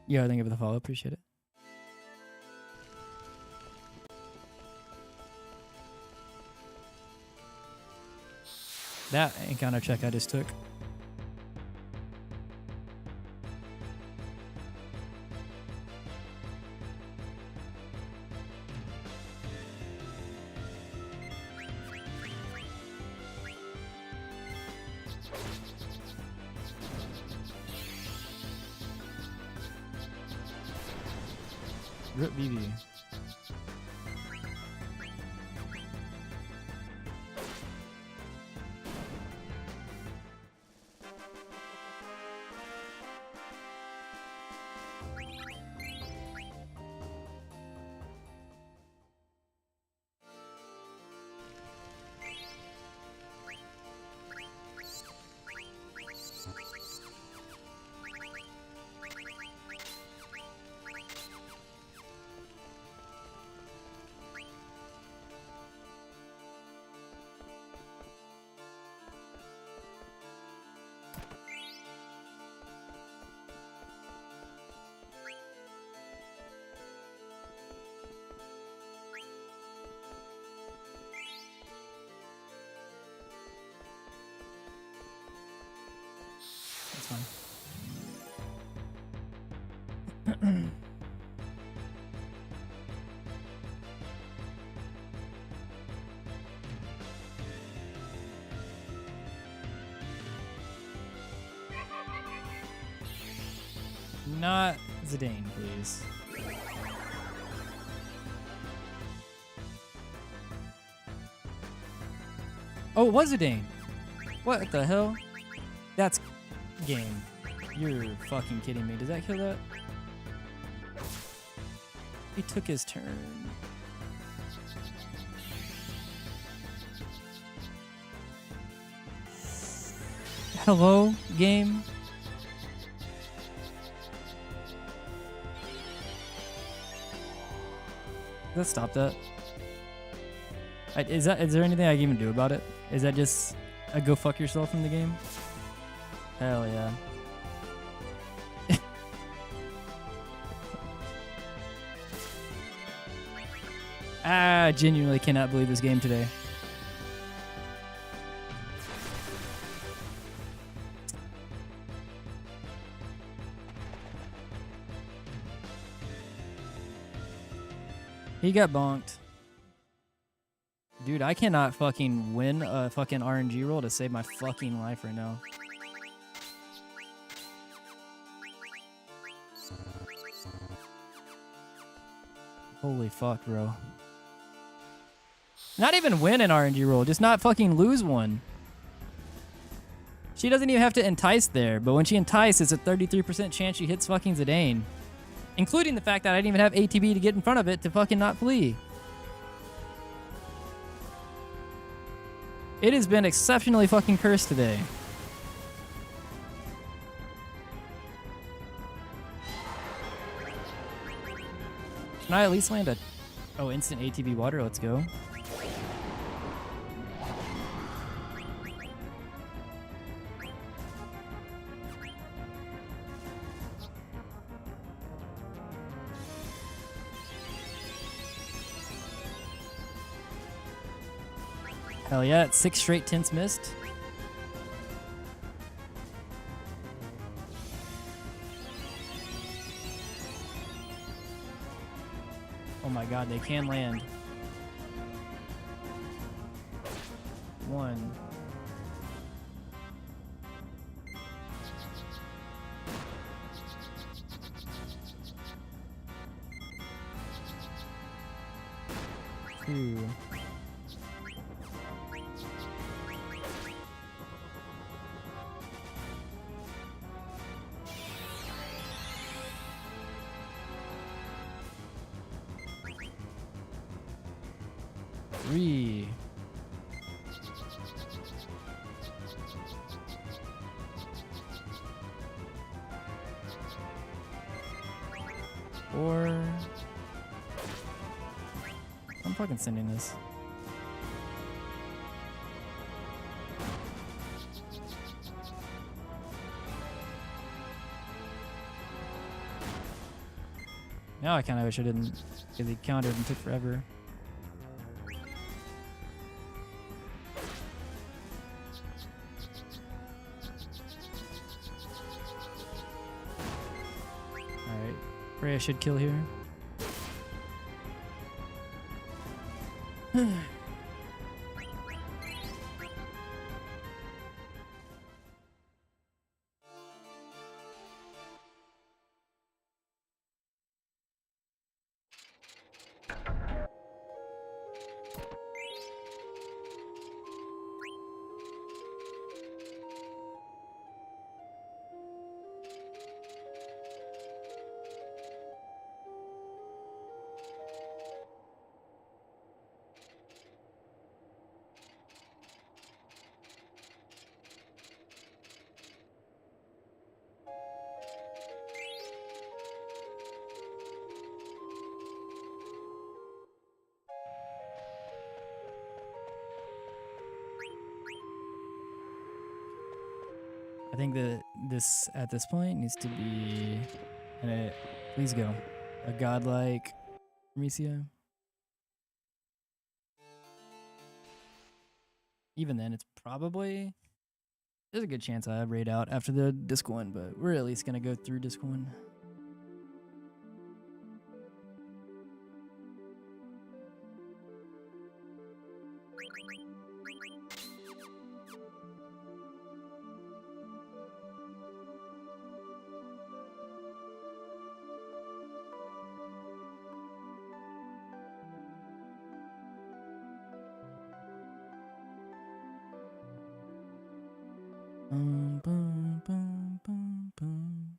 Yeah, thank you for the follow. Appreciate it. That encounter check I just took. Rip BB. That's fine. Not Zidane, please. Oh, it was Zidane. What the hell? That's game. You're fucking kidding me. Does that kill that? He took his turn. Hello, game. Let's stop that. Is there anything I can even do about it? Is that just a go fuck yourself in the game? Hell yeah. I genuinely cannot believe this game today. He got bonked. Dude, I cannot fucking win a fucking RNG roll to save my fucking life right now. Holy fuck, bro. Not even win an RNG roll, just not fucking lose one. She doesn't even have to entice there, but when she entices, it's a 33% chance she hits fucking Zidane. Including the fact that I didn't even have ATB to get in front of it to fucking not flee. It has been exceptionally fucking cursed today. Can I at least land a... Oh, instant ATB water, let's go. Hell yeah, it's 6 straight tints missed. Oh my god, they can land. 1. Two. 3. 4. I'm fucking sending this. Now I kind of wish I didn't, because he countered and took forever. Alright, Freya should kill here. I think that this, at this point, needs to be, please go, a godlike Amicia. Even then, it's probably, there's a good chance I raid out after the disc one, but we're at least going to go through disc one. Boom, boom, boom, boom.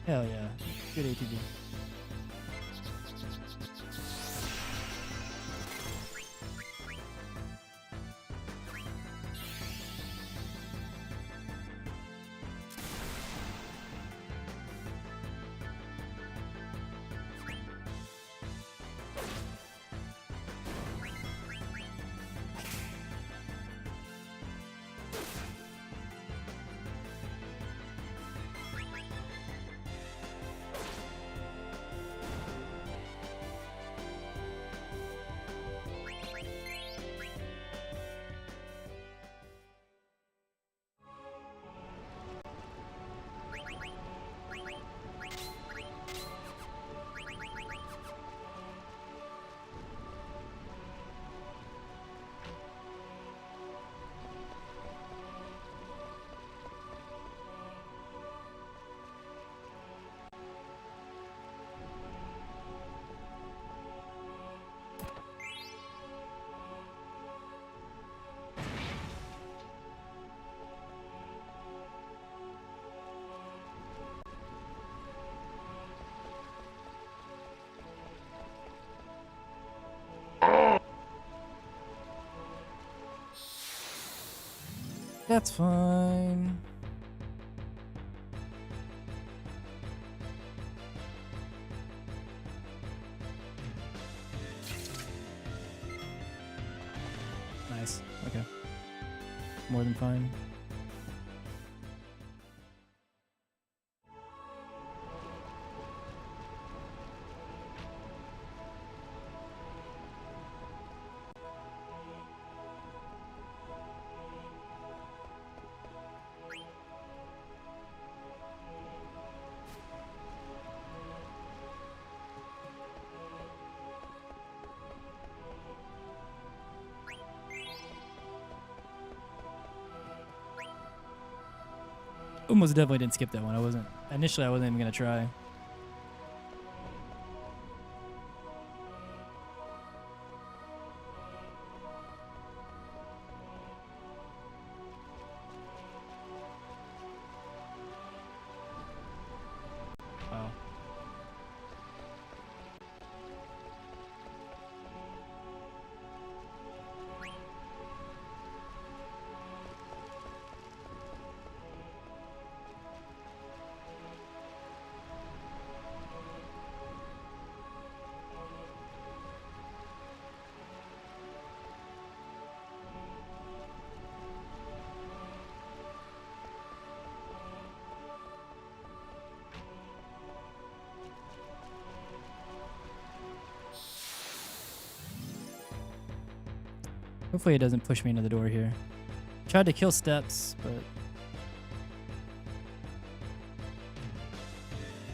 Hell yeah. Good ATB. That's fine. Nice. Okay. More than fine. Almost definitely didn't skip that one. Initially I wasn't even gonna try. Wow. Hopefully it doesn't push me into the door here. Tried to kill steps, but...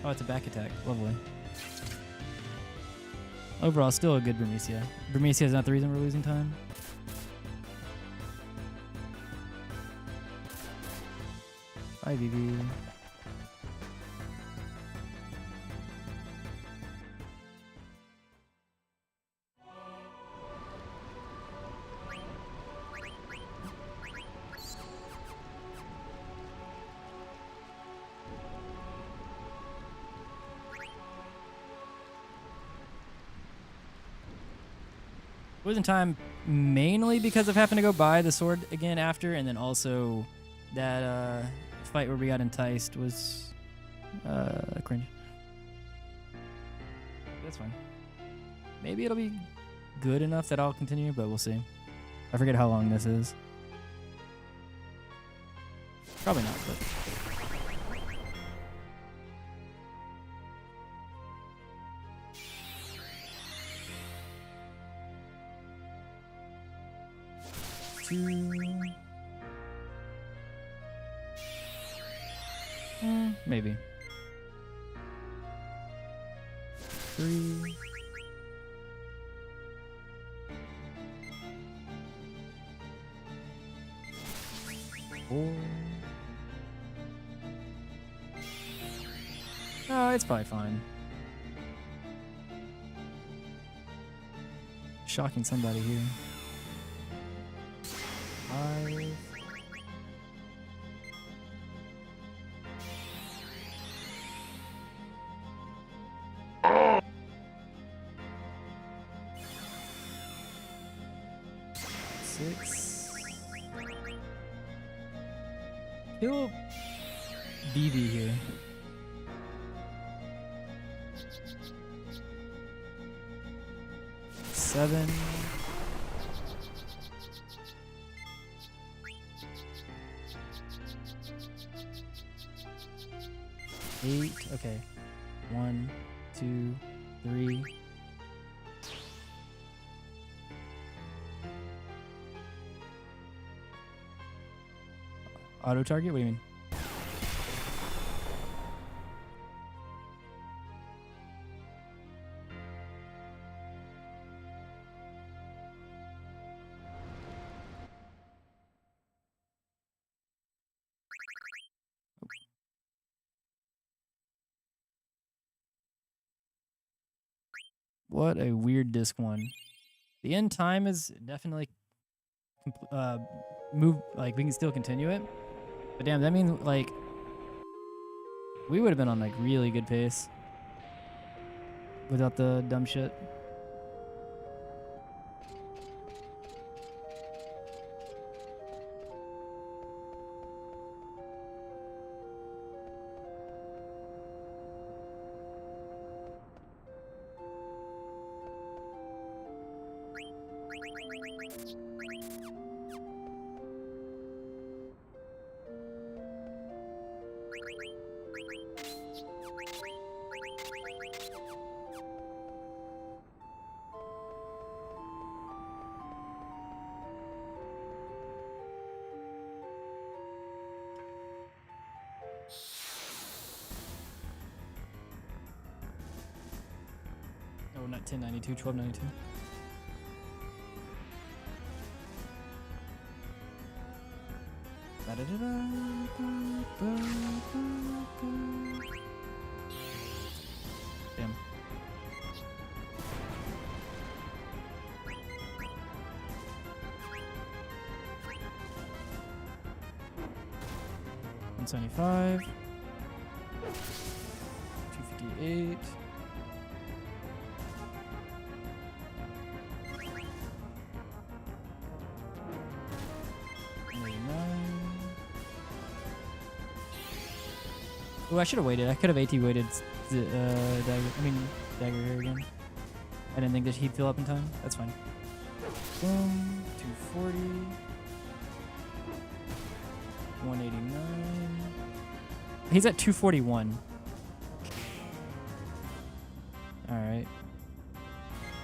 Oh, it's a back attack. Lovely. Overall, still a good Burmecia. Burmecia is not the reason we're losing time. Bye, VV. Losing time mainly because of having to go buy the sword again after, and then also that fight where we got enticed was cringe. That's fine. Maybe it'll be good enough that I'll continue, but we'll see. I forget how long this is. Probably not, but... Maybe. 3. 4. Oh, it's probably fine. Shocking somebody here. 5. kill BB here. Seven. 8. Okay. 1, 2, 3. Auto target? What do you mean? What a weird disc one. The end time is definitely move, like we can still continue it. But damn, that means like we would have been on like really good pace without the dumb shit. Oh, not 1092, 1292. Damn. $175. 258. Oh, I should have waited. I could have AT waited dagger here again. I didn't think that he'd fill up in time. That's fine. Boom. 240. 189. He's at 241. Alright.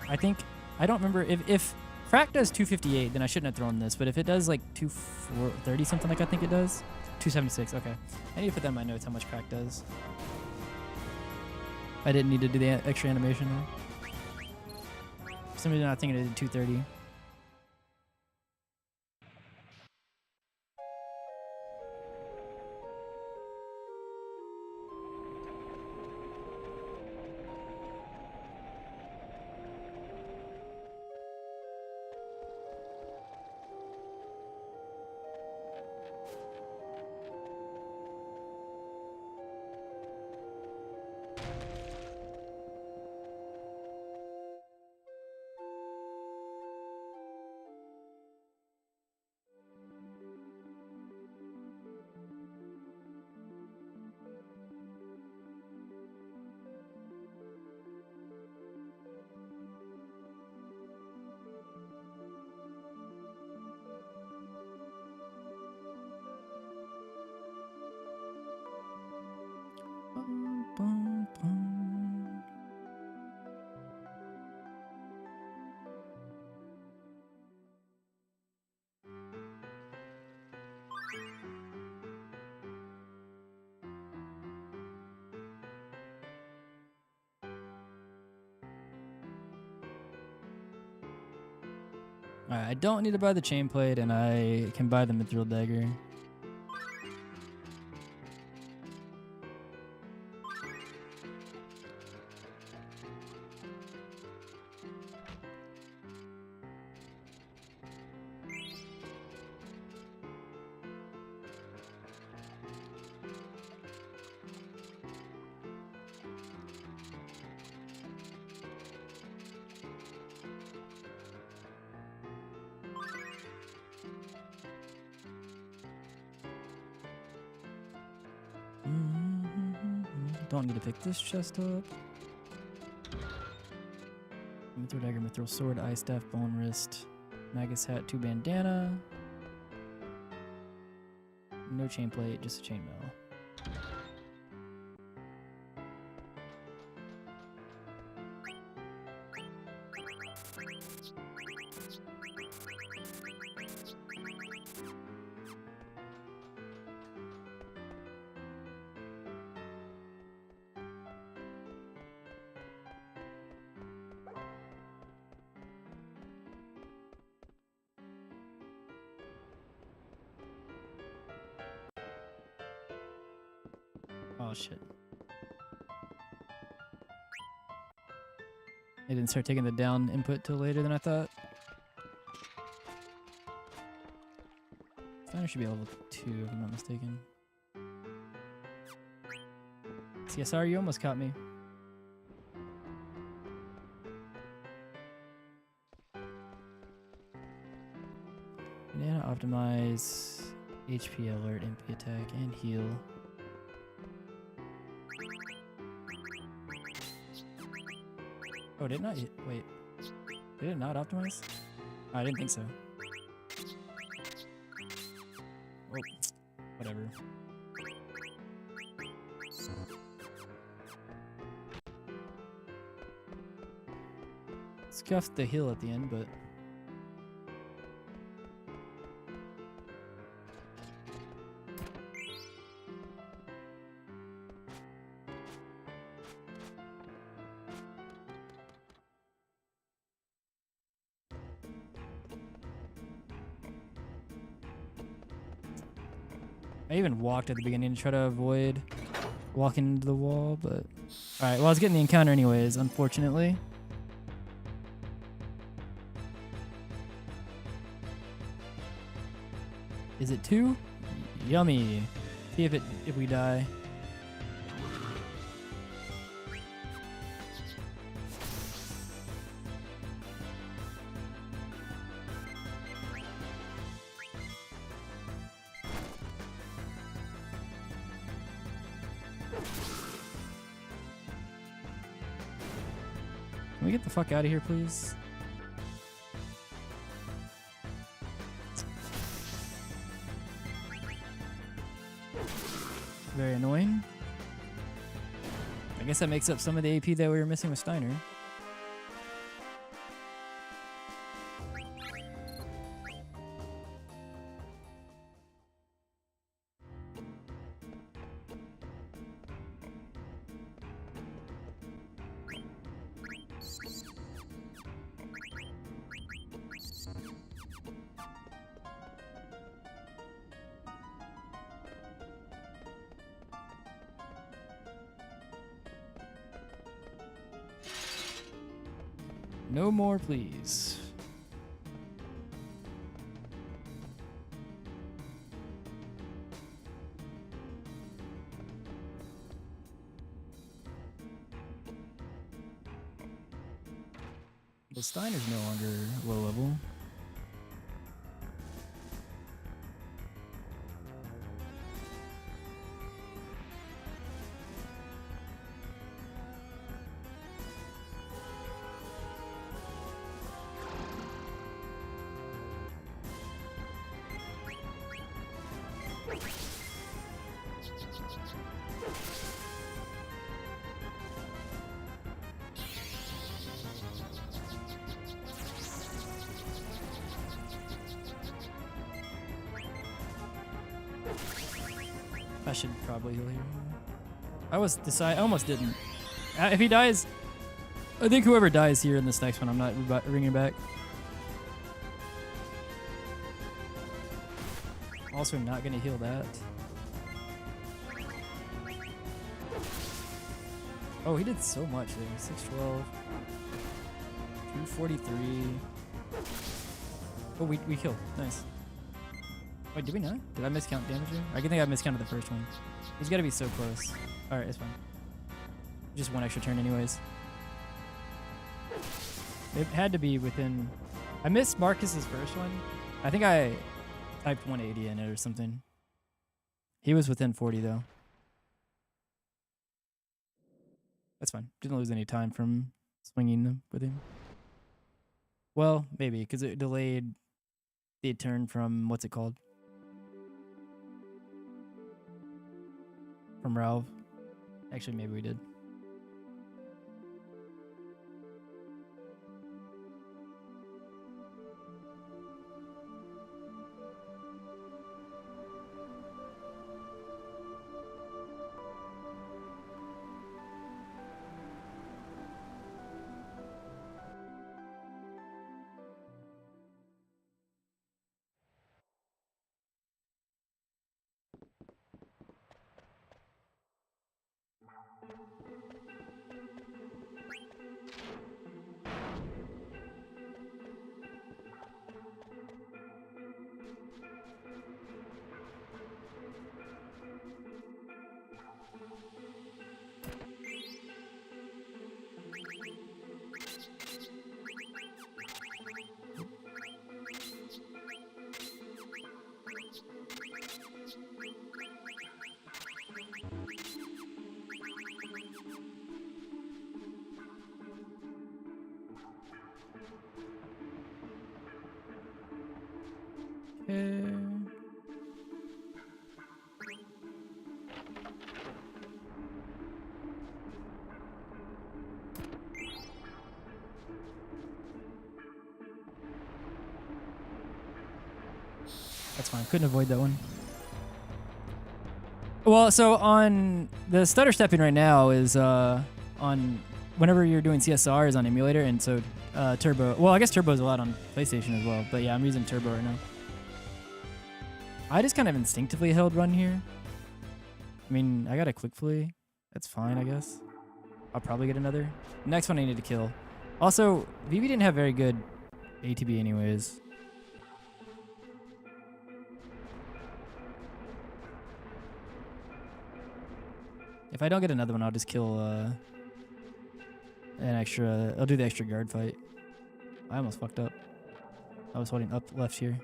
I don't remember if Frack does 258, then I shouldn't have thrown this, but if it does like 230 something like I think it does. 276, okay. I need to put that in my notes how much Crack does. I didn't need to do the extra animation though. For some reason I think it did 230. Alright, I don't need to buy the chain plate, and I can buy the mithril dagger. Don't need to pick this chest up. Mithril dagger, mithril sword, ice staff, bone wrist, magus hat, 2 bandana. No chain plate, just a chainmail. Oh shit. It didn't start taking the down input till later than I thought. Steiner should be level 2 if I'm not mistaken. CSR, you almost caught me. Banana optimize, HP alert, MP attack, and heal. Oh, did it not? Wait. Did it not optimize? Oh, I didn't think so. Oh, whatever. Scuffed the hill at the end, but... I even walked at the beginning to try to avoid walking into the wall, but... Alright, well I was getting the encounter anyways, unfortunately. Is it 2? Yummy. See if we die. Can we get the fuck out of here, please? Very annoying. I guess that makes up some of the AP that we were missing with Steiner. No more, please. Well, Steiner's no longer low level. I should probably heal here. I almost didn't. If he dies, I think whoever dies here in this next one, I'm not bringing back. Also not gonna heal that. Oh, he did so much there. 612. 243. Oh, we killed. Nice. Wait, did we not? Did I miscount damage here? I think I miscounted the first one. He's got to be so close. Alright, it's fine. Just one extra turn anyways. It had to be within... I missed Marcus's first one. I think I typed 180 in it or something. He was within 40 though. That's fine. Didn't lose any time from swinging with him. Well, maybe, because it delayed the turn from, what's it called? From Ralph. Actually, maybe we did. That's fine. Couldn't avoid that one. Well, so on the stutter stepping right now is on whenever you're doing CSR is on emulator, and so turbo. Well, I guess turbo is allowed on PlayStation as well, but yeah, I'm using turbo right now. I just kind of instinctively held run here. I mean, I got a quick flee. That's fine, I guess. I'll probably get another. Next one I need to kill. Also, Vivi didn't have very good ATB anyways. If I don't get another one, I'll just kill an extra. I'll do the extra guard fight. I almost fucked up. I was holding up left here.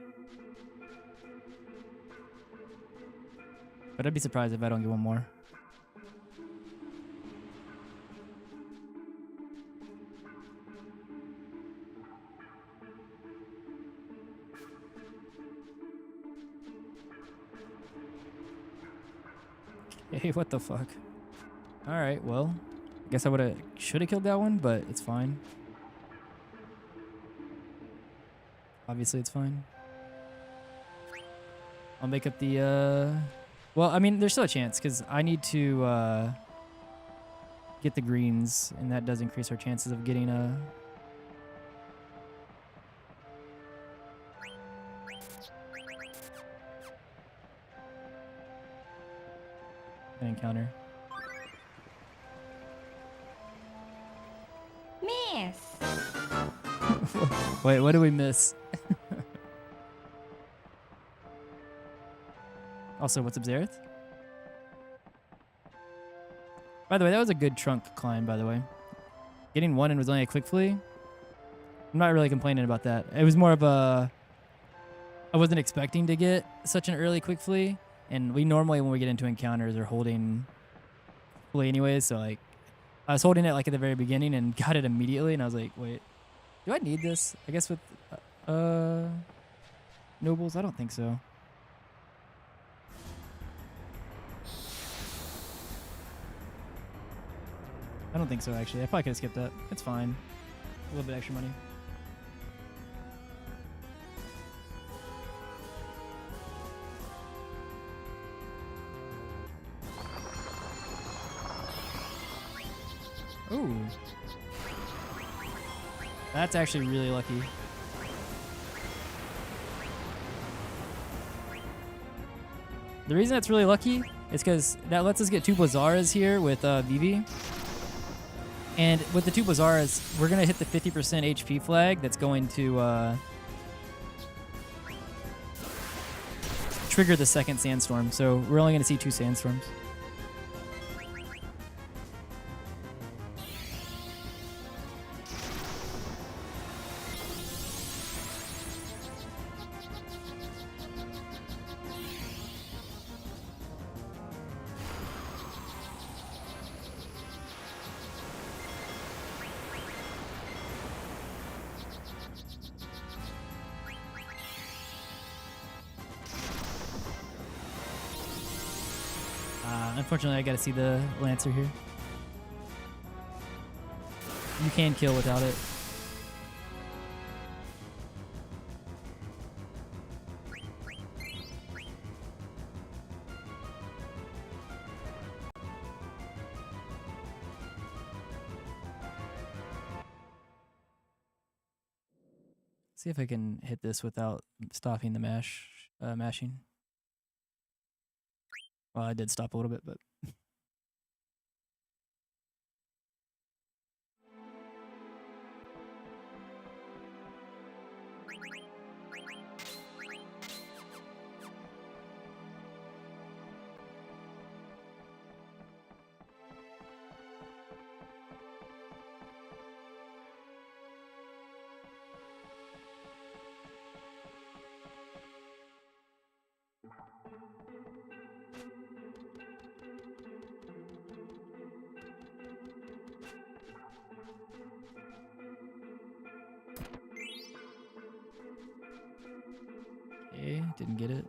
But I'd be surprised if I don't get one more. Hey, what the fuck? Alright, well, I guess I should have killed that one, but it's fine. Obviously it's fine. I'll make up the, well, I mean, there's still a chance, because I need to, get the greens, and that does increase our chances of getting a... an encounter. Miss. Wait, what did we miss? Also, what's up, Zareth? By the way, that was a good trunk climb, by the way. Getting one in was only a quick flee. I'm not really complaining about that. It was more of a... I wasn't expecting to get such an early quick flee. And we normally, when we get into encounters, are holding flee anyways. So, like, I was holding it, like, at the very beginning and got it immediately. And I was like, wait, do I need this? I guess with nobles? I don't think so. I don't think so, actually. I probably could have skipped that. It's fine. A little bit extra money. Ooh. That's actually really lucky. The reason that's really lucky is because that lets us get 2 Blazzaras here with Vivi. And with the 2 Blazzaras, we're going to hit the 50% HP flag that's going to trigger the second sandstorm. So we're only going to see 2 sandstorms. Unfortunately, I gotta see the Lancer here. You can kill without it. See if I can hit this without stopping the mashing. Well, I did stop a little bit, but okay, didn't get it.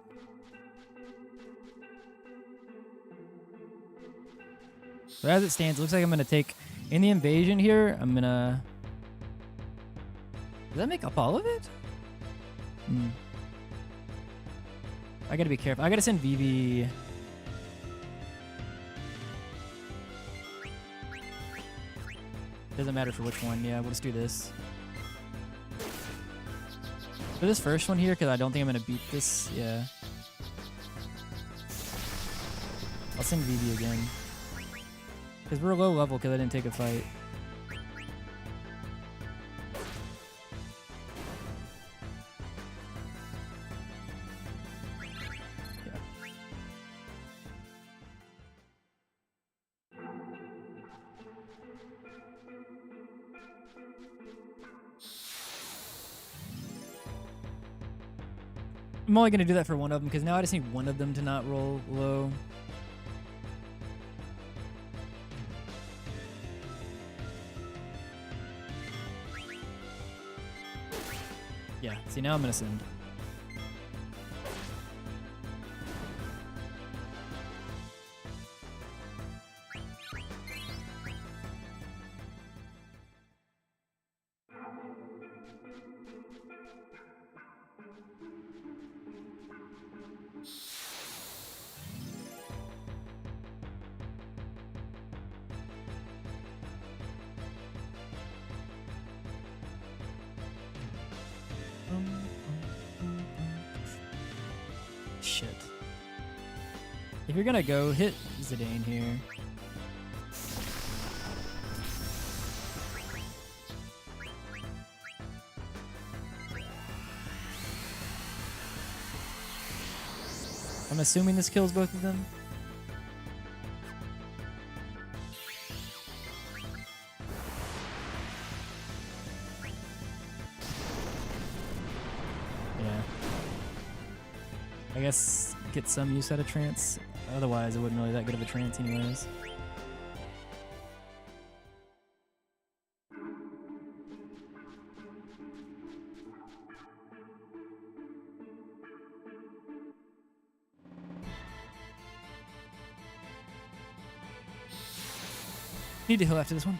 So as it stands, it looks like I'm gonna take in the invasion here. I'm gonna. Does that make up all of it? Hmm. I gotta be careful. I gotta send Vivi. Doesn't matter for which one. Yeah, we'll just do this. For this first one here, because I don't think I'm gonna beat this. Yeah. I'll send Vivi again. Because we're low level because I didn't take a fight. I'm only going to do that for one of them because now I just need one of them to not roll low. Yeah, see, now I'm going to send. Shit. If you're gonna go, hit Zidane here. I'm assuming this kills both of them. Yeah. I guess get some use out of trance. Otherwise, it wasn't really that good of a trance anyways. Need to heal after this one.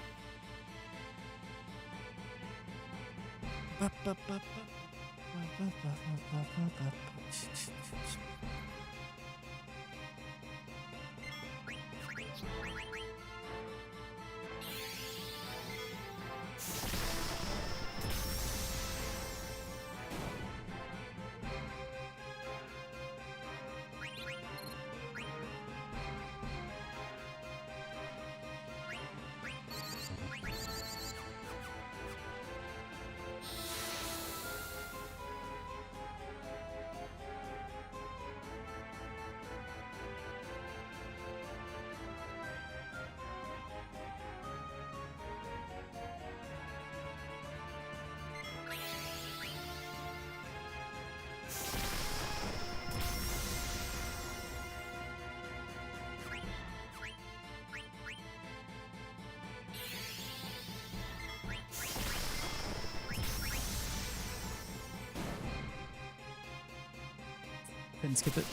Didn't skip it.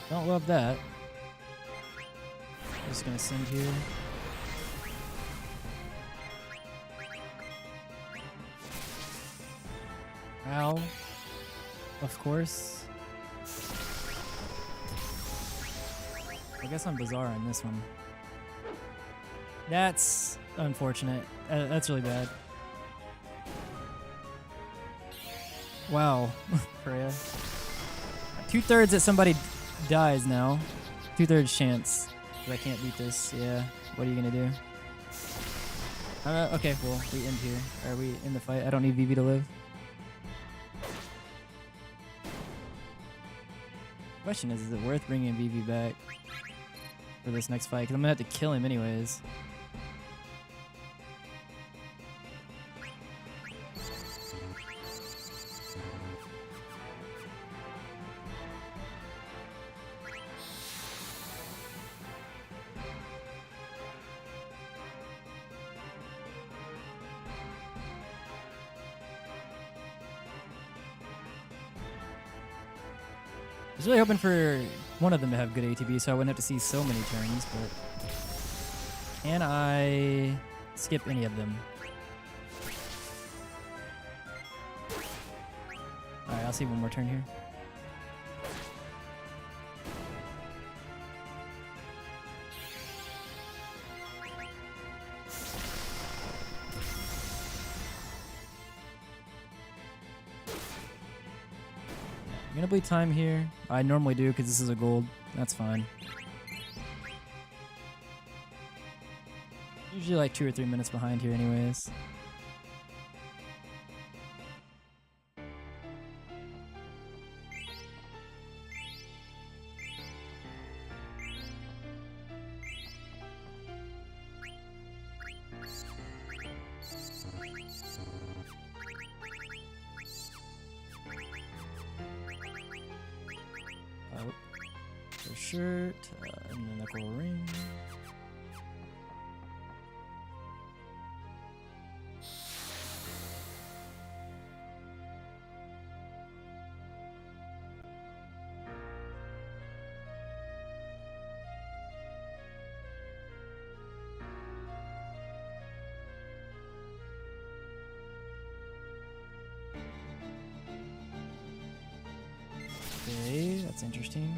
Don't love that. Just gonna send here. Ow. Of course. I guess I'm bizarre on this one. That's unfortunate. That's really bad. Wow, Freya. 2/3 that somebody dies now. 2/3 chance. I can't beat this. Yeah. What are you gonna do? Okay, well, we end here. Are we in the fight? I don't need Vivi to live. Question is it worth bringing Vivi back for this next fight? Because I'm gonna have to kill him anyways. I was really hoping for one of them to have good ATB so I wouldn't have to see so many turns, but can I skip any of them? Alright, I'll see one more turn here. I'm gonna bleed time here. I normally do because this is a gold. That's fine. Usually like 2 or 3 minutes behind here anyways. Their shirt, and then the gold ring. Okay, that's interesting.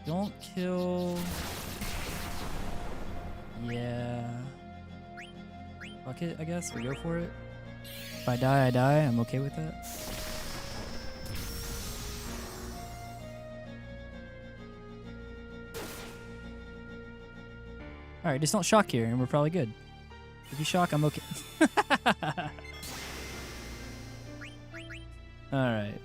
Don't kill. Yeah. Fuck it, I guess. We go for it. If I die, I die. I'm okay with that. Alright, just don't shock here and we're probably good. If you shock, I'm okay. Alright.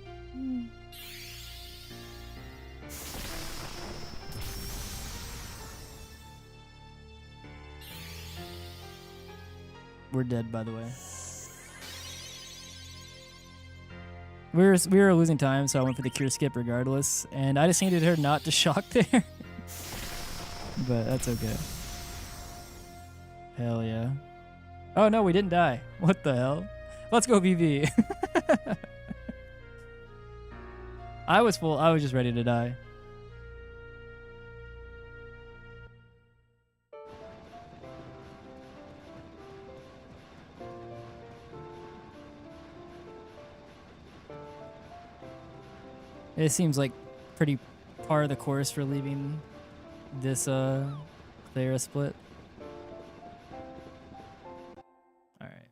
We're dead, by the way. We were losing time, so I went for the cure skip regardless, and I just needed her not to shock there. But that's okay. Hell yeah. Oh no, we didn't die. What the hell? Let's go BB. I was full. I was just ready to die. It seems like pretty par of the course for leaving this Clara split. All right.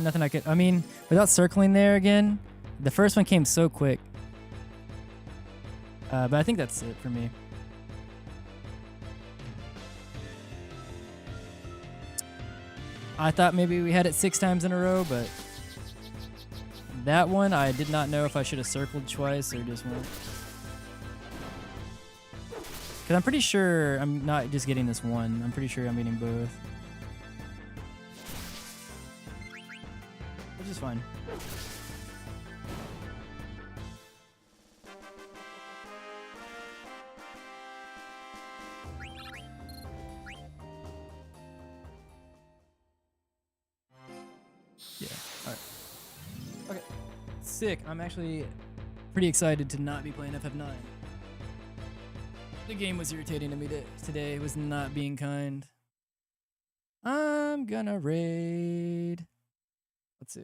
Nothing I could. I mean, without circling there again, the first one came so quick. But I think that's it for me. I thought maybe we had it 6 times in a row, but that one I did not know if I should have circled twice or just once. Because I'm pretty sure I'm not just getting this one. I'm pretty sure I'm getting both. Which is fine. Yeah. Alright. Okay. Sick. I'm actually pretty excited to not be playing FF9. The game was irritating to me today. It was not being kind. I'm gonna raid. Let's see.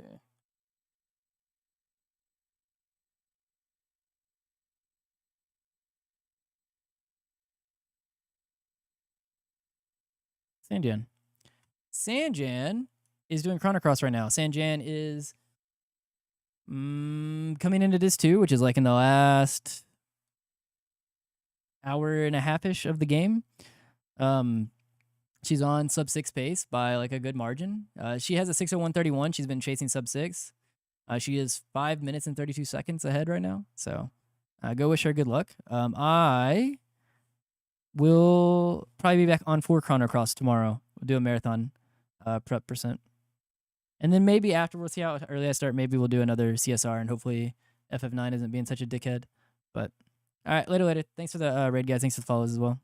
Sanjan. Sanjan is doing Chrono Cross right now. Sanjan is coming into this too, which is like in the last hour and a half-ish of the game. She's on sub 6 pace by like a good margin. She has a 6:01:31. She's been chasing sub 6. She is 5 minutes and 32 seconds ahead right now. So go wish her good luck. I will probably be back on for Chrono Cross tomorrow. We'll do a marathon prep percent. And then maybe after, we'll see how early I start. Maybe we'll do another CSR and hopefully FF9 isn't being such a dickhead. But all right, later. Thanks for the raid, guys. Thanks for the follows as well.